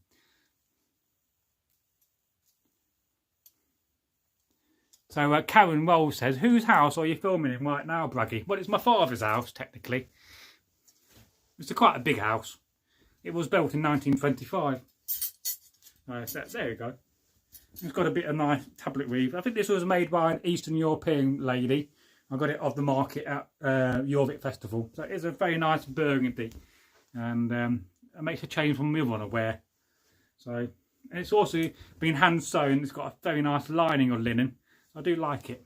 So Karen Roll says, whose house are you filming in right now, Bragi? Well, it's my father's house, technically. It's quite a big house. It was built in 1925. There you go. It's got a bit of nice tablet weave. I think this was made by an Eastern European lady. I got it off the market at Jorvik Festival. So it's a very nice burgundy. And it makes a change from the other one I wear. So, and it's also been hand sewn. It's got a very nice lining of linen. I do like it.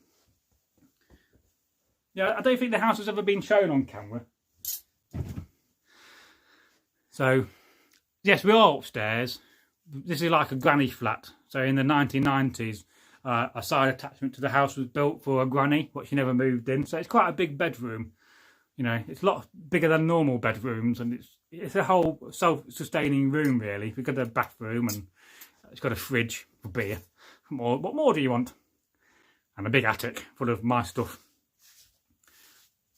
Yeah, I don't think the house has ever been shown on camera. So, yes, we are upstairs. This is like a granny flat. So in the 1990s, a side attachment to the house was built for a granny, but she never moved in. So it's quite a big bedroom. You know, it's a lot bigger than normal bedrooms, and it's a whole self-sustaining room, really. We've got a bathroom, and it's got a fridge for beer. What more do you want? And a big attic full of my stuff.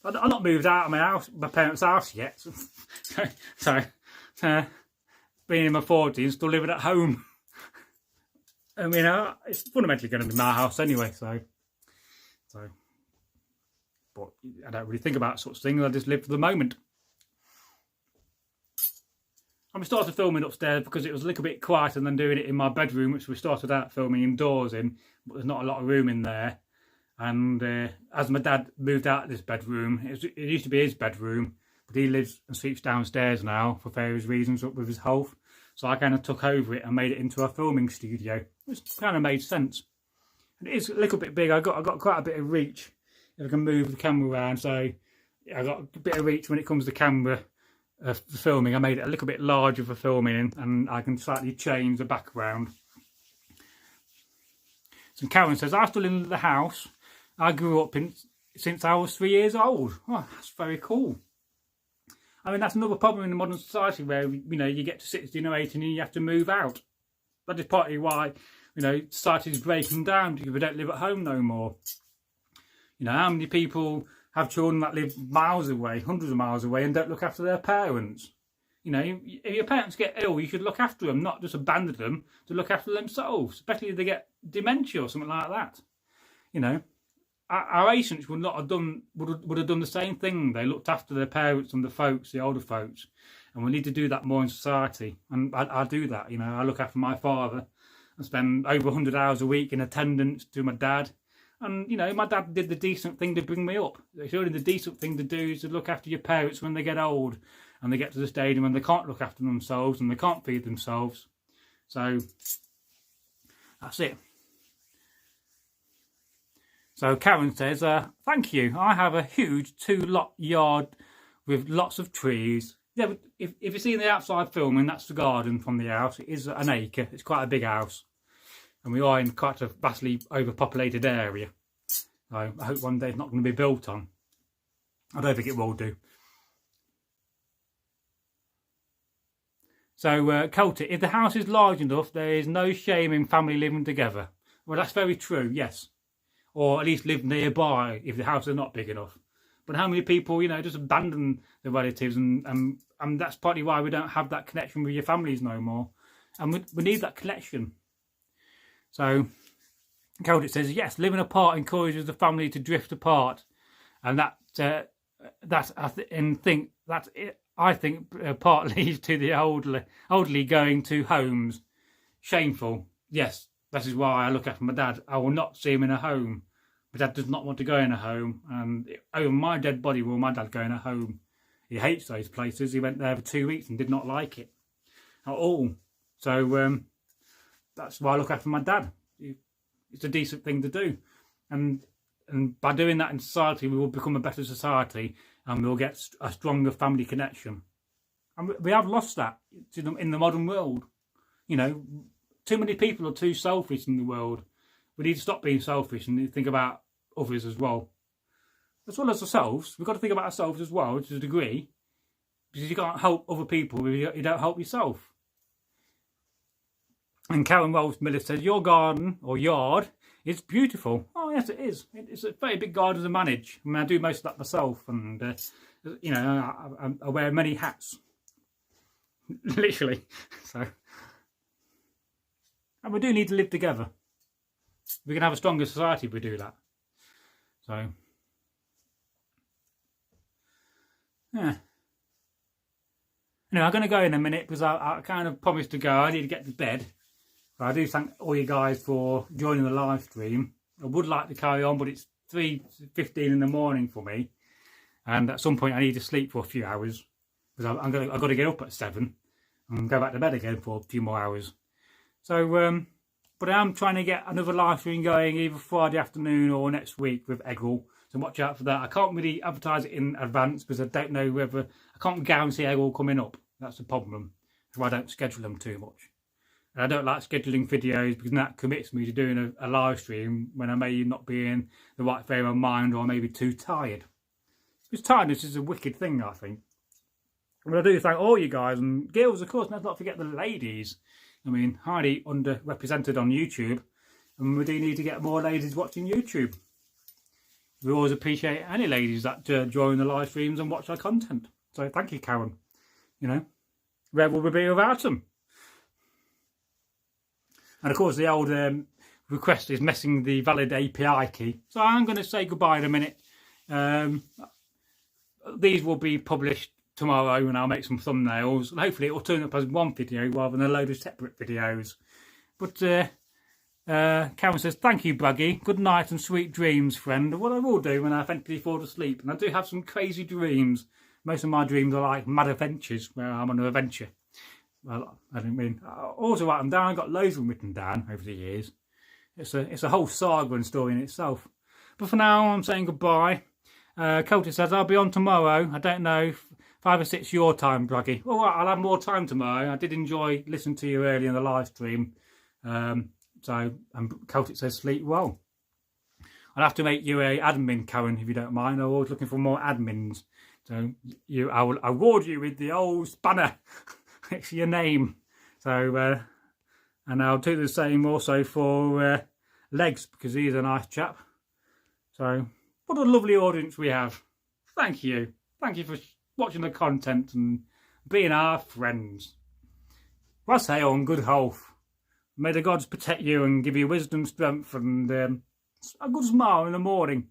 I've not moved out of my parents' house yet. So being in my 40s, still living at home. I mean, it's fundamentally going to be my house anyway, so. But I don't really think about such things. I just live for the moment. And we started filming upstairs because it was a little bit quieter than doing it in my bedroom, which we started out filming indoors in, but there's not a lot of room in there. And as my dad moved out of this bedroom, it used to be his bedroom, but he lives and sleeps downstairs now for various reasons up with his health. So I kind of took over it and made it into a filming studio, which kind of made sense. And it is a little bit big. I got quite a bit of reach if I can move the camera around. So I got a bit of reach when it comes to camera for filming. I made it a little bit larger for filming, and I can slightly change the background. So Karen says, I still live in the house I grew up in since I was 3 years old. Oh, that's very cool. I mean, that's another problem in the modern society where, you know, you get to 16 or 18 and you have to move out. That is partly why, you know, society is breaking down because we don't live at home no more. You know, how many people have children that live miles away, hundreds of miles away, and don't look after their parents? You know, if your parents get ill, you should look after them, not just abandon them to look after themselves, especially if they get dementia or something like that. You know, our ancients would have done the same thing. They looked after their parents and the older folks, and we need to do that more in society. And I do that. You know, I look after my father. I spend over 100 hours a week in attendance to my dad. And, you know, my dad did the decent thing to bring me up. Surely the decent thing to do is to look after your parents when they get old and they get to the stage when they can't look after themselves and they can't feed themselves. So, that's it. So Karen says, thank you. I have a huge 2-lot yard with lots of trees. Yeah, but if you see the outside filming, that's the garden from the house. It is an acre. It's quite a big house. And we are in quite a vastly overpopulated area. So I hope one day it's not going to be built on. I don't think it will do. So, Celtic, if the house is large enough, there is no shame in family living together. Well, that's very true, yes. Or at least live nearby if the house is not big enough. But how many people, you know, just abandon their relatives, and that's partly why we don't have that connection with your families no more. And we need that connection. So, Celtic says, yes, living apart encourages the family to drift apart. And I think part leads to the elderly going to homes. Shameful. Yes, that is why I look after my dad. I will not see him in a home. My dad does not want to go in a home. And over my dead body will my dad go in a home. He hates those places. He went there for 2 weeks and did not like it at all. So that's why I look after my dad. It's a decent thing to do. And by doing that in society, we will become a better society and we'll get a stronger family connection. And we have lost that in the modern world. You know, too many people are too selfish in the world. We need to stop being selfish and think about others as well. As well as ourselves. We've got to think about ourselves as well, to a degree. Because you can't help other people if you don't help yourself. And Karen Rolls Miller says, your garden or yard is beautiful. Oh, yes, it is. It's a very big garden to manage. I mean, I do most of that myself. And, you know, I wear many hats. Literally. So, and we do need to live together. We can have a stronger society if we do that. So, yeah. Anyway, I'm going to go in a minute because I kind of promised to go. I need to get to bed. But I do thank all you guys for joining the live stream. I would like to carry on, but it's 3:15 in the morning for me. And at some point I need to sleep for a few hours. Because I've got to get up at 7 and go back to bed again for a few more hours. So, but I am trying to get another live stream going either Friday afternoon or next week with Egil. So watch out for that. I can't really advertise it in advance because I don't know whether... I can't guarantee Egil coming up. That's the problem. That's why I don't schedule them too much. And I don't like scheduling videos because that commits me to doing a live stream when I may not be in the right frame of mind or maybe too tired. Because tiredness is a wicked thing, I think. But I do thank all you guys and girls, of course, let's not forget the ladies. I mean, highly underrepresented on YouTube, and we do need to get more ladies watching YouTube. We always appreciate any ladies that join the live streams and watch our content. So thank you, Karen. You know, where would we be without them? And of course, the old request is missing the valid API key. So I'm going to say goodbye in a minute. These will be published tomorrow, and I'll make some thumbnails. And hopefully, it will turn up as one video rather than a load of separate videos. But Karen says, "Thank you, Bragi. Good night and sweet dreams, friend." What I will do when I eventually fall asleep, and I do have some crazy dreams. Most of my dreams are like mad adventures, where I'm on an adventure. Well, I didn't mean. I also write them down. I've got loads of them written down over the years. It's a whole saga and story in itself. But for now, I'm saying goodbye. Cody says, "I'll be on tomorrow. I don't know, 5 or 6 your time, Bragi." All right, I'll have more time tomorrow. I did enjoy listening to you earlier in the live stream. Celtic says, "Sleep well." I'll have to make you a admin, Karen, if you don't mind. I'm always looking for more admins. So I will award you with the old spanner. It's your name. So, and I'll do the same also for Legs, because he's a nice chap. So, what a lovely audience we have. Thank you. Thank you for watching the content and being our friends. Well, I say on good health. May the gods protect you and give you wisdom, strength, and a good smile in the morning.